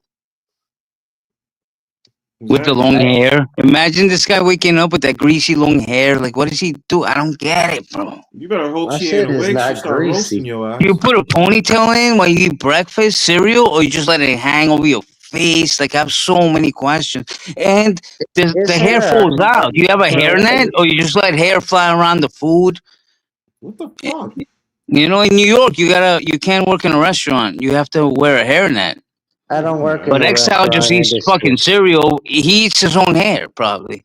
With the long hair. Imagine this guy waking up with that greasy long hair. Like, what does he do? I don't get it, bro. You better hope My she shit ain't is awake. not She start greasy. roasting your ass. You put a ponytail in while you eat breakfast, cereal, or you just let it hang over your face? Like, I have so many questions. And the hair falls out. You have a hairnet, or you just let hair fly around the food? What the fuck? You know, in New York, you can't work in a restaurant. You have to wear a hairnet. I don't work in But the Exile just restaurant eats industry. fucking cereal. He eats his own hair, probably.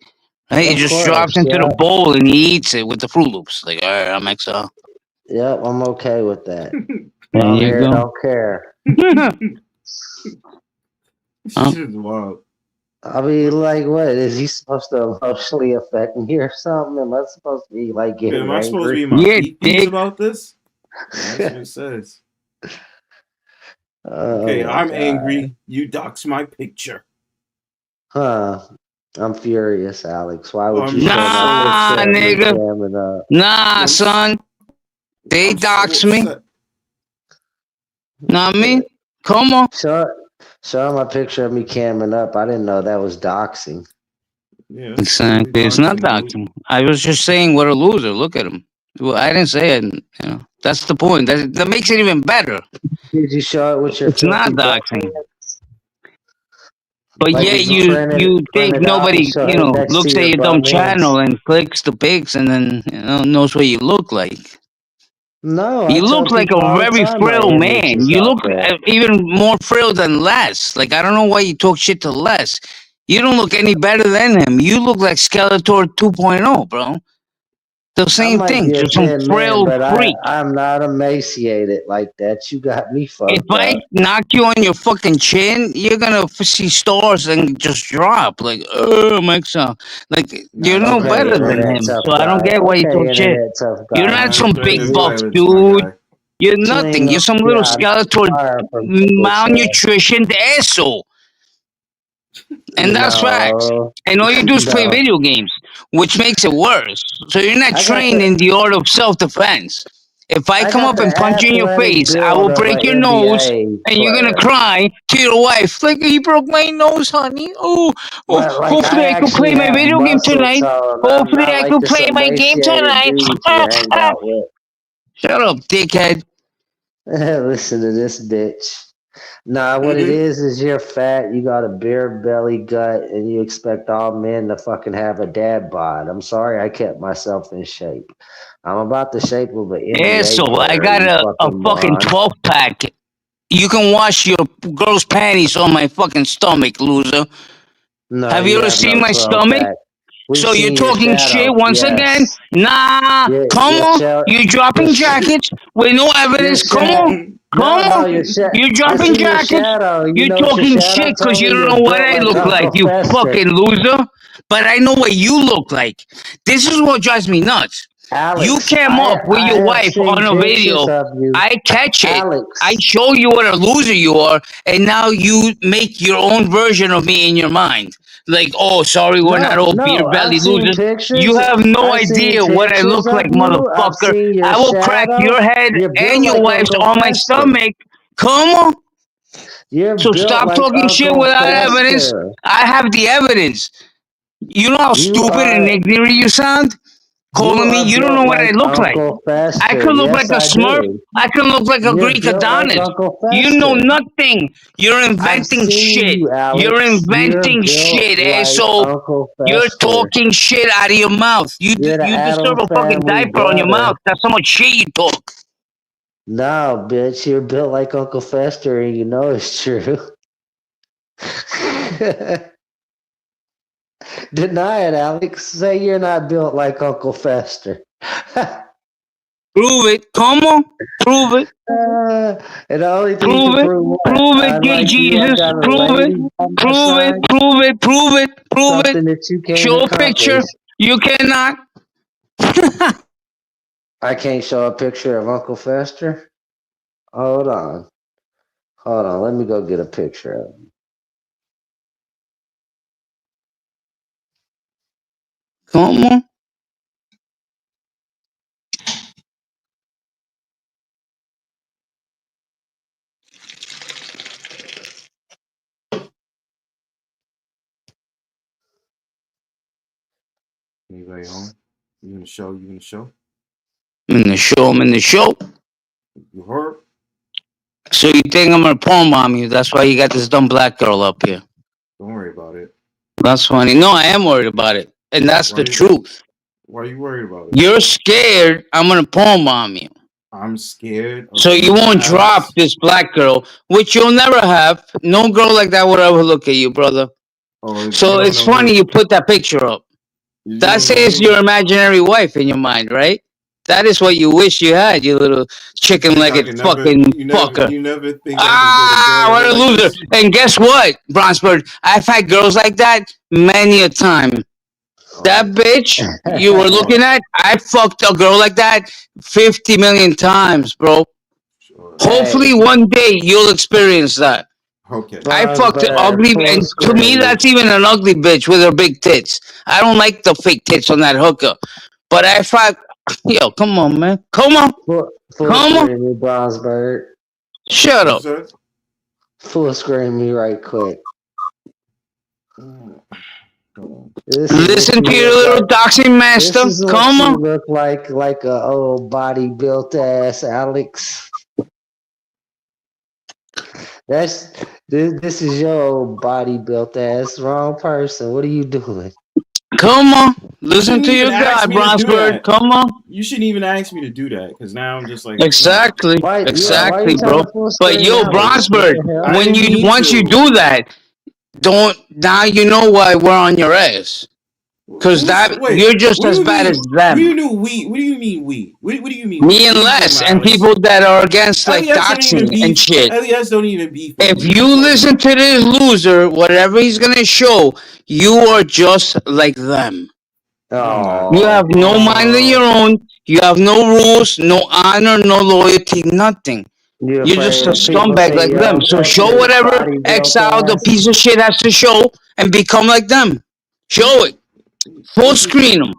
Right? He Of just course, drops into the yeah. bowl and he eats it with the Fruit Loops. Like, all right, I'm Exile. Yep, I'm okay with that. There Long you hair, go. don't care. Shit is wild. I mean, like, what? Is he supposed to emotionally affect me or something? Am I supposed to be, like, getting Am I supposed to be angry? in my feet about this? That's what it says. Okay, Oh, I'm God. angry. You dox my picture. Huh. I'm furious, Alex. Why would you I'm show Nah, that picture of me nigga. camming up? Nah, son. They dox me. Know what I mean? Come on. Show him a picture of me camming up. I didn't know that was doxing. Yeah, Exactly. It's not doxing. I was just saying what a loser. Look at him. Well, I didn't say it. You know, that's the point. That makes it even better. Did you show it with your It's not filthy butt doxing. hands? But Like, yet did you you think print it out and nobody, show it next looks to at your your dumb butt channel hands? and clicks the pics and then knows what you look like. No, I You tell look like people a all the very time my frail image man. is You out look there. even more frail than Les. Like, I don't know why you talk shit to Les. You don't look any better than him. You look like Skeletor 2.0, bro. The I same might thing. be a Just some thin man, frail but freak. I'm not emaciated like that. You got me If fucked I up. knock you on your fucking chin, you're gonna see stars and just drop. Like, oh, Exile. Like, you're no Okay, better than internet him. tough So I don't guy. get why you Okay, talk shit. internet tough guy. You're not some big This buff is my dude. guy. You're nothing. You're some little Skeletor malnutritioned asshole. And that's facts. No. And all you do is play No. video games, which makes it worse. So you're not I got trained in the art of self-defense. If I come got up the and punch you in your athletic face, I build will of break your an nose, NBA and you're gonna player. cry to your wife, like, he broke my nose, honey. Oh, But like, hopefully I I can play actually my have video game muscle tonight. tone. I'm Hopefully not I like can this play my game emaciated tonight. dude you hang out with. Shut up, dickhead. Listen to this bitch. Nah, what it is you're fat, you got a beer belly gut, and you expect all men to fucking have a dad bod. I'm sorry I kept myself in shape. I'm about the shape of an NBA Asshole, I player, got you a fucking moron. 12-pack. You can wash your girl's panties on my fucking stomach, loser. No, Have you ever have seen no my 12 stomach? pack. We've So you're seen your talking shit shadow. once again? Yes. Nah, come on. You're dropping jackets with no evidence. Come on. Come on. You're I dropping see your jackets. shadow. You You're know what your talking shadow shit told because you me? don't You're know what built I like look like, Uncle you Fester. fucking loser. But I know what you look like. This is what drives me nuts. Alex, you came up with I your have wife seen on a pictures video. of you. I catch it. Alex. I show you what a loser you are, and now you make your own version of me in your mind. Like, oh, sorry, we're not all beer belly I've seen losers. pictures. You have no I've seen idea what I pictures look like, of you. I've motherfucker. seen your I will crack shadow. your head You're built and your like wife's Uncle on my Fester. stomach. Come on. You're So built stop like talking shit Uncle without evidence. Fester. I have the evidence. You know how You stupid and are. ignorant you sound? calling me. You don't know what I look like. Uncle I Fester. could look Yes, like a I Smurf. do. I could look like a You're Greek built like Adonis. Uncle You know Fester. nothing. You're I've inventing seen shit. you, Alex. You're You're inventing built shit, like asshole. Uncle You're Fester. talking shit out of your mouth. You You're the you deserve Addams a fucking family diaper on your brother. mouth. That's how much shit you talk. No, bitch, you're built like Uncle Fester, and you know it's true. Deny it, Alex. Say you're not built like Uncle Fester. Prove it. Come on. Prove it. And the only thing you Prove can it. prove what? Prove it, gay Unlike you, I Jesus. got a Prove it. lady on my Prove it. side. Prove it. Prove it. Prove Something it. that you can't Show a picture. accomplish. You cannot. I can't show a picture of Uncle Fester. Hold on. Let me go get a picture of him. Come on. Anybody home? You in the show? You in the show? I'm in the show. I'm in the show. You heard? So you think I'm gonna palm bomb you? That's why you got this dumb black girl up here. Don't worry about it. That's funny. No, I am worried about it, and that's the truth. Why are you worried about it? You're scared I'm gonna palm bomb you. I'm scared. So you won't drop this black girl, which you'll never have. No girl like that would ever look at you, brother. So it's funny you put that picture up. That says your imaginary wife in your mind, right? That is what you wish you had, you little chicken-legged fucking fucker. You never think what a loser. And guess what, Bronzebird? I've had girls like that many a time. That bitch you were looking at, I fucked a girl like that 50 million times, bro. Hopefully one day you'll experience that. Okay. I fucked an ugly, and to me that's even an ugly bitch with her big tits. I don't like the fake tits on that hooker. But I fuck, yo, come on, man, come on, come on. Me, Bronzebird. Shut up. Full screen me right quick. Listen to your little doxing master. This is what Come you on. look like a old body built ass Alex. This is your old body built ass. Wrong person. What are you doing? Come on. Listen to your guy, Bronzebird. Come on. You shouldn't even ask me to do that because now I'm just like Exactly, exactly, bro. But yo, Bronzebird, once you do that, don't now you know why we're on your ass. Because you're just as bad as them. What do you mean we? What do you mean we? What do you mean me and Les and people that are against like doxing and shit. LES don't even beef. If you listen to this loser, whatever he's gonna show, you are just like them. You have no mind of your own. You have no rules, no honor, no loyalty, nothing. You're just a scumbag like them. So show whatever Exile, the piece of shit, has to show and become like them. Show it. Full screen them.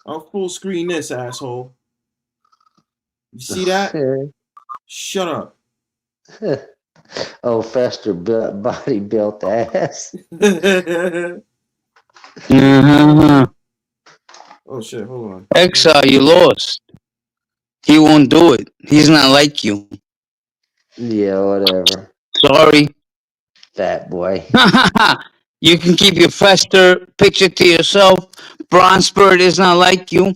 I'll full screen this, asshole. You see that? Shut up. Oh, Fester body built ass. Oh shit, hold on. Exile, you lost. He won't do it. He's not like you. Yeah, whatever. Sorry. Fat boy. You can keep your Fester picture to yourself. Bronzebird is not like you.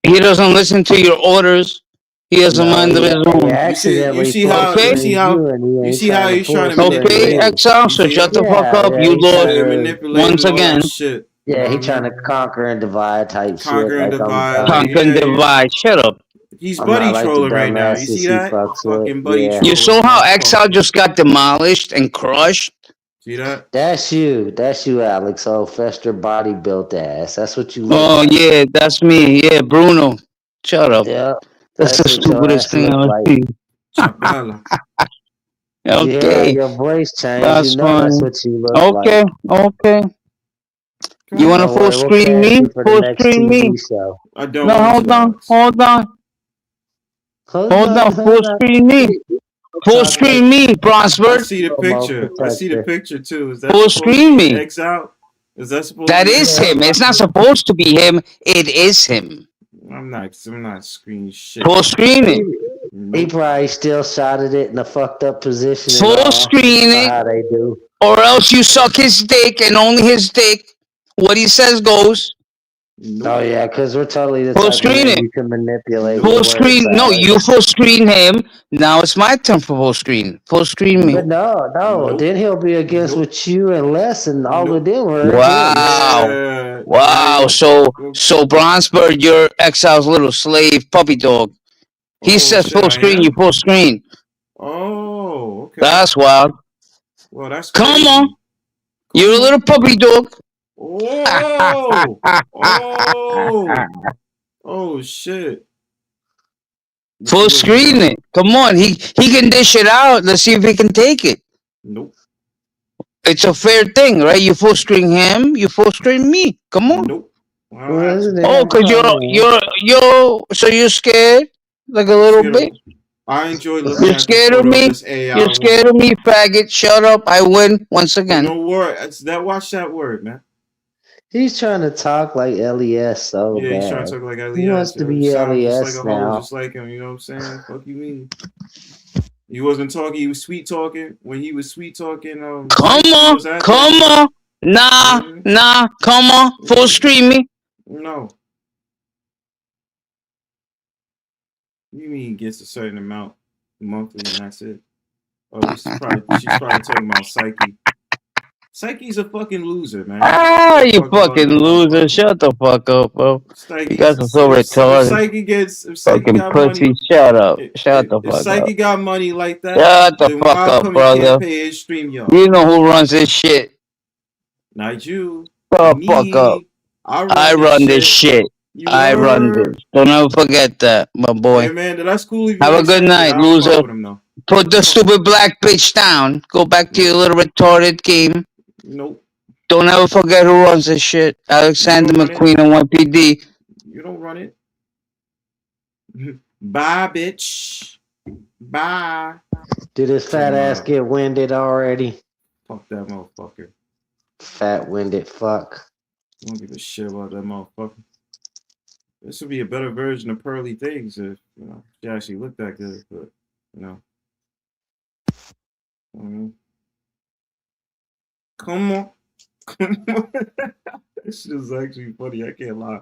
He doesn't listen to your orders. He has a mind of his own. You see how he's trying to okay, Exile, so shut the fuck up. You lost once again. Yeah, he's trying to conquer and divide type shit. Conquer and divide. Shut up. He's buddy trolling right now. You see that? Fucking buddy trolling. You saw how Exile just got demolished and crushed? See that? That's you, Alex. Oh, Fester body built ass. That's what you look like. Yeah, that's me. Yeah, Bruno. Shut up. Yeah. That's the stupidest thing I've seen. Okay. Yeah, your voice changed. That's you know fine. That's what you look like. Okay. You want to full screen me? Full screen me. I don't. No, hold on. Full screen me. Full screen me, Bronzebird. I see the picture. I see the picture too. Is that full screen me? X out? Is that supposed That to be is him? him. It's not supposed to be him. It is him. I'm not screen shit. Full screen it. He probably still shotted it in a fucked up position and Full all. screen That's it. how they do. Or else you suck his dick and only his dick. What he says goes. Oh yeah, because we're totally the Full type of screen men it. you can manipulate Full with word screen. No, salad. you full screen him. Now it's my turn for full screen. Full screen me. But no. Then he'll be against with you and Les and all of them were Wow. Wow. So Bronzebird, you're Exile's little slave puppy dog. He says shit, full I screen, am? you full screen. Oh, okay. That's wild. Well, that's Come crazy. on. You're a little puppy dog. Oh, oh shit. Full screen it. Come on. He can dish it out. Let's see if he can take it. Nope. It's a fair thing, right? You full screen him, you full screen me. Come on. Nope. Oh, cause so you're scared? Like a little bit? I enjoy looking You're at the scared of photo me? of this AI You're scared of me, faggot. Shut up. I win once again. No word. Watch that word, man. He's trying to talk like LES so Yeah, bad. he's trying to talk like LES. He wants to be Sound just LES like a hoe, now. just like him. You know what I'm saying? Fuck you mean? He wasn't talking. He was sweet talking. When he was sweet talking, Come on. Nah. Come on. Full screen me. No. You mean he gets a certain amount monthly and that's it? Oh, she's probably talking about Psyche. Psyche's a fucking loser, man. Ah, you fucking loser. Shut the fuck up, bro. You guys are so retarded. If Psyche Fucking got pussy. money, Shut up. Shut the if fuck Psyche up. got money like that, Shut the then fuck why up, come he brother. can't pay his stream, y'all? You know who runs this shit. Not you. Shut the fuck up. I run this shit. I run this. Don't ever forget that, my boy. Hey, man, that's cool. If you Have a like good Psyche. night, I don't fuck loser. with him, though. Put the stupid black bitch down. Go back to your little retarded game. Nope. Don't ever forget who runs this shit. Alexander McQueen and NYPD. You don't run it. Bye, bitch. Bye. Did his fat ass get winded already? Fuck that motherfucker. Fat winded fuck. I don't give a shit about that motherfucker. This would be a better version of Pearly Things if she actually looked that good, but Come on. This shit is actually funny. I can't lie.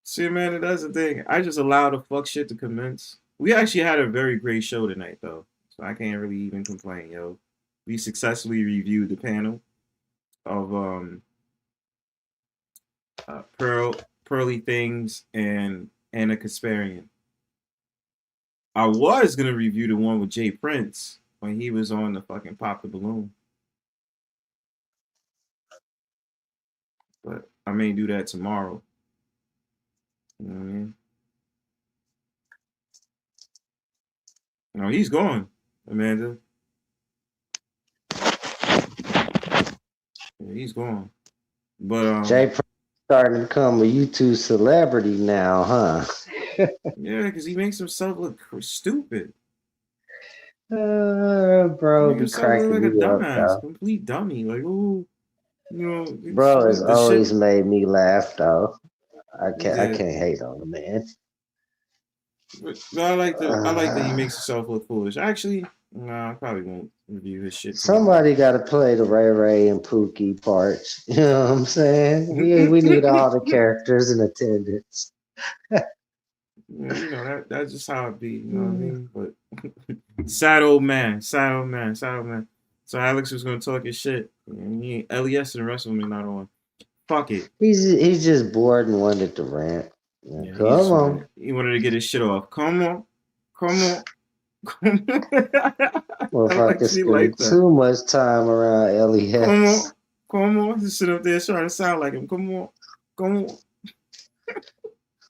See, man, that's the thing. I just allow the fuck shit to commence. We actually had a very great show tonight, though, so I can't really even complain, yo. We successfully reviewed the panel of Pearly Things and Anna Kasparian. I was gonna review the one with Jay Prince when he was on the fucking Pop the Balloon, but I may do that tomorrow. You know what I mean? No, he's gone, Amanda. Yeah, he's gone. But Jay Prince starting to become a YouTube celebrity now, huh? Yeah, because he makes himself look stupid. Bro, He be cracking like a me up, dumbass, though. complete dummy. Like, oh, Bro has the always shit. made me laugh, though. I can't Yeah. hate on the man. But I like that he makes himself look foolish. Actually, I probably won't review his shit. Somebody got to play the Ray Ray and Pookie parts. You know what I'm saying? We need all the characters in attendance. Yeah, that's just how it be. You know what I mean? But sad old man. So Alex was gonna talk his shit. And he ain't LES and the rest of them are not on. Fuck it. He's just bored and wanted to rant. Yeah, Come on. He wanted to get his shit off. Come on. Motherfucker spending too much time around LES. Come on. Just sit up there trying to sound like him. Come on.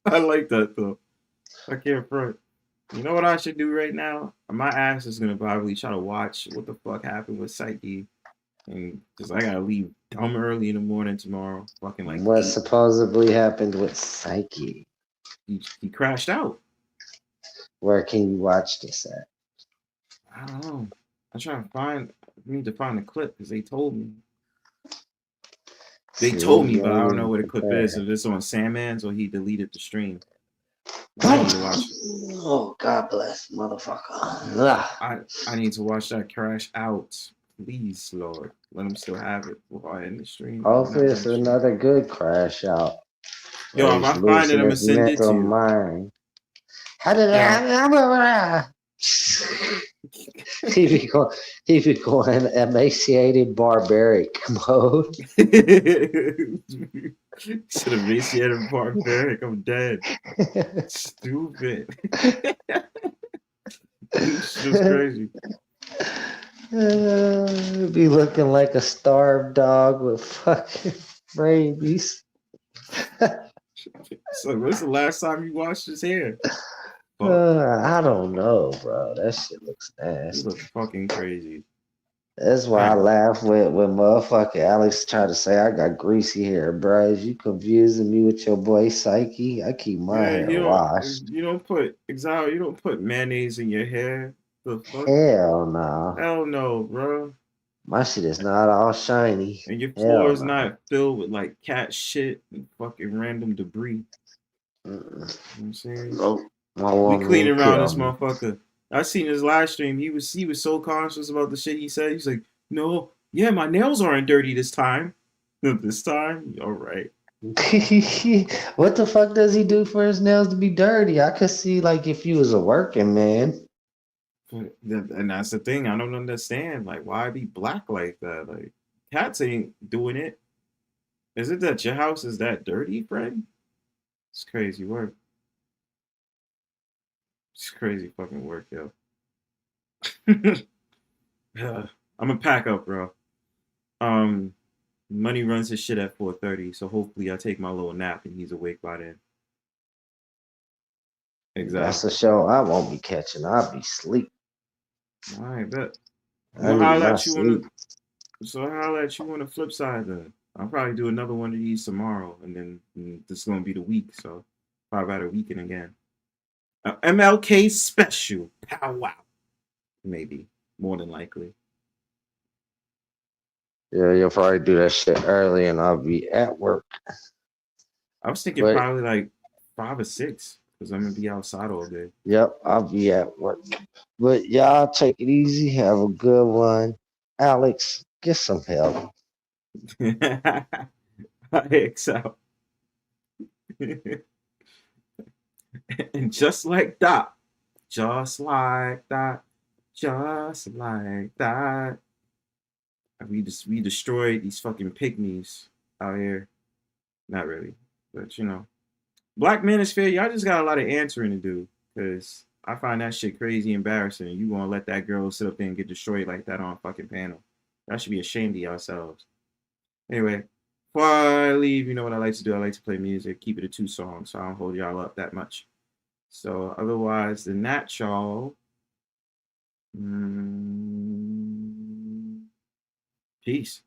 I like that though. I can't front. You know what I should do right now? My ass is gonna probably try to watch what the fuck happened with Psyche, and because I gotta leave dumb early in the morning tomorrow. Fucking like what 8. supposedly happened with Psyche? He crashed out. Where can you watch this at? I don't know. I'm trying to find. need to find the clip because they told me. They told me, but I don't know what the clip is. If it's on Sandman's or he deleted the stream. I need to watch. Oh, God bless, motherfucker. I need to watch that crash out. Please, Lord. Let him still have it while I end the stream. Hopefully it's another good crash out. Yo, if I find it, I'm gonna send it to you. Mind. How did I? He be going emaciated barbaric mode. Should have emaciated barbaric. I'm dead. Stupid. This is crazy. Be looking like a starved dog with fucking rabies. So, when's the last time you washed his hair? I don't know, bro. That shit looks nasty. He looks fucking crazy. That's why I laugh when motherfucking Alex tried to say I got greasy hair, bro. Is you confusing me with your boy Psyche? I keep my hair washed. You don't put Exile. You don't put mayonnaise in your hair. The fuck? Hell no. Hell no, bro. My shit is not all shiny. And your floor is not filled with like cat shit and fucking random debris. You know what I'm saying? Nope. We cleaning around this motherfucker. I seen his live stream. He was so conscious about the shit he said. He's like, no, yeah, my nails aren't dirty this time. This time? All right. What the fuck does he do for his nails to be dirty? I could see like if he was a working man. And that's the thing. I don't understand. Like, why be black like that? Like, cats ain't doing it. Is it that your house is that dirty, friend? It's crazy work. It's crazy fucking work, yo. I'm gonna pack up, bro. Money runs his shit at 4:30, so hopefully I take my little nap and he's awake by then. Exactly. That's a show I won't be catching. I'll be asleep. All right, bet. So holler at you on the flip side then. I'll probably do another one of these tomorrow, and then this is gonna be the week, so probably about a weekend again. MLK special powwow, maybe more than likely. Yeah, you'll probably do that shit early, and I'll be at work. I was thinking probably like 5 or 6, because I'm gonna be outside all day. Yep, I'll be at work. But y'all take it easy. Have a good one. Alex, get some help. So. And just like that, we destroyed these fucking pygmies out here. Not really, but you know. Black Manosphere, y'all just got a lot of answering to do, because I find that shit crazy embarrassing. You gonna let that girl sit up there and get destroyed like that on a fucking panel. Y'all should be ashamed of yourselves. Anyway, before I leave, you know what I like to do? I like to play music, keep it to 2 songs, so I don't hold y'all up that much. So otherwise than that, y'all, peace.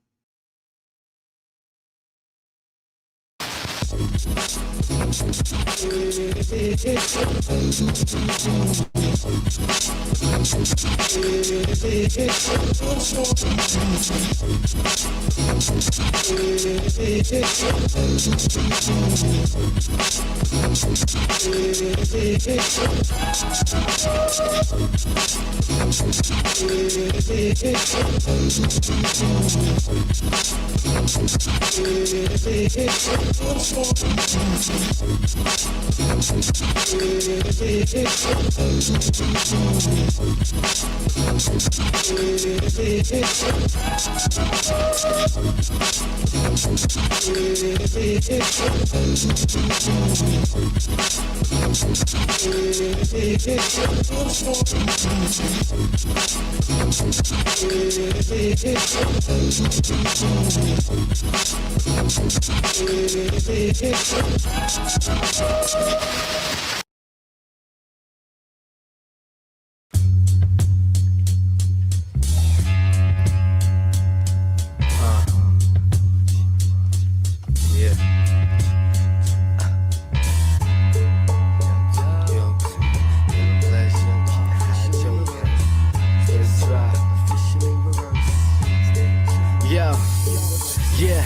Yeah,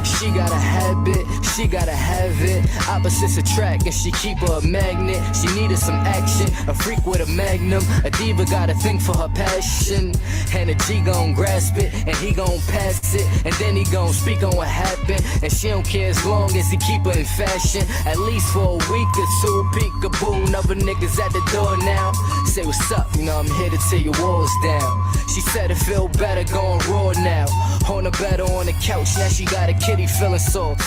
she got a habit, she gotta have it. Opposites attract and she keep her a magnet. She needed some action, a freak with a magnum. A diva got a thing for her passion. And a G gon' grasp it, and he gon' pass it. And then he gon' speak on what happened. And she don't care as long as he keep her in fashion. At least for a week or two, peekaboo. Another niggas at the door now. Say what's up, you know I'm here to tear your walls down. She said it feel better going raw now. On the bed or on the couch, now she got a kitty feeling soft.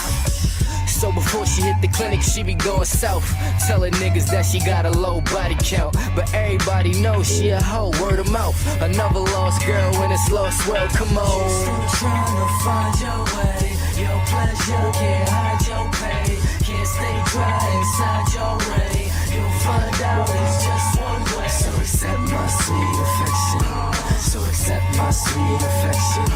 So before she hit the clinic, she be going south. Telling niggas that she got a low body count. But everybody knows she a hoe, word of mouth. Another lost girl in this lost world, come on. You're still trying to find your way. Your pleasure can't hide your pain. Can't stay dry inside your rain. You'll find out it's just one way. So accept my sweet affection. So accept my sweet affection.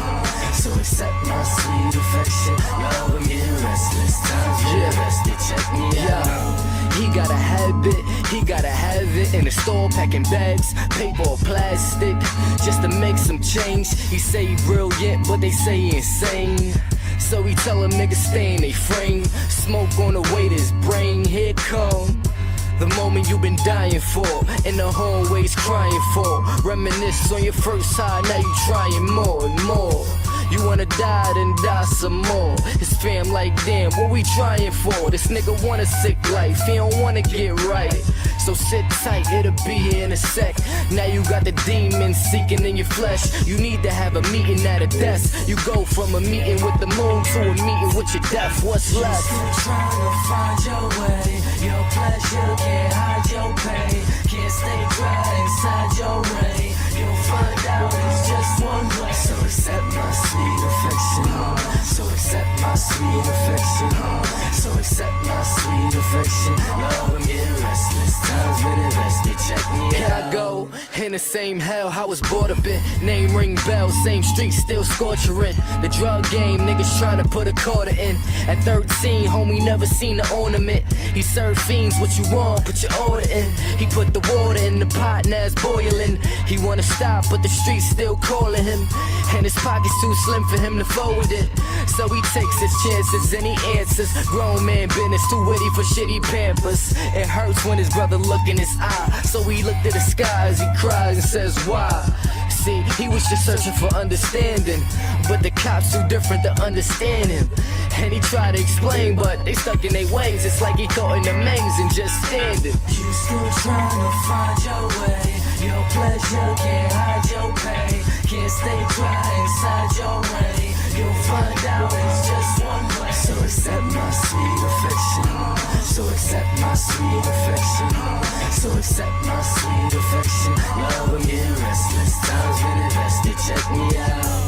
So accept my sweet affection. Love, I'm getting restless. Times get rested, check me out. He got a habit, he gotta have it. In the store packing bags, paper or plastic, just to make some change. He say he brilliant, but they say he insane. So he tell them niggas stay in they frame. Smoke on the way to his brain, here come the moment you've been dying for, in the hallways crying for. Reminisce on your first high, now you trying more and more. You wanna die, then die some more. His fam like, damn, what we trying for? This nigga want a sick life, he don't wanna get right. So sit tight, it'll be here in a sec. Now you got the demons seeking in your flesh. You need to have a meeting at a desk. You go from a meeting with the moon to a meeting with your death. What's left? You're still trying to find your way. Your pleasure can't hide your pain. Can't stay dry inside your rain. You'll find out it's just one way. So accept my sweet affection. So accept my sweet affection. So accept my sweet affection. Love, I'm getting restless. Times been invested, check me out. Here I go, in the same hell I was brought up in. Name ring bells, same street, still scorching. The drug game, niggas trying to put a quarter in. At 13, homie never seen the ornament. He served fiends, what you want, put your order in. He put the water in the pot, now it's boiling. He wanna stop, but the streets still calling him. And his pockets too slim for him to fold it. So he takes his chances and he answers. Grown man business, too witty for shitty pampers. It hurts when his brother look in his eye. So he looked at the sky as he cries and says, why? See, he was just searching for understanding, but the cops too different to understand him. And he tried to explain, but they stuck in their ways. It's like he caught in the maze and just standing. You still trying to find your way. Your pleasure can't hide your pain. Can't stay dry inside your rain. You'll find out it's just one way. So accept my sweet affection. So accept my sweet affection. So accept my sweet affection. Love, I'm getting restless. Time's been invested, check me out.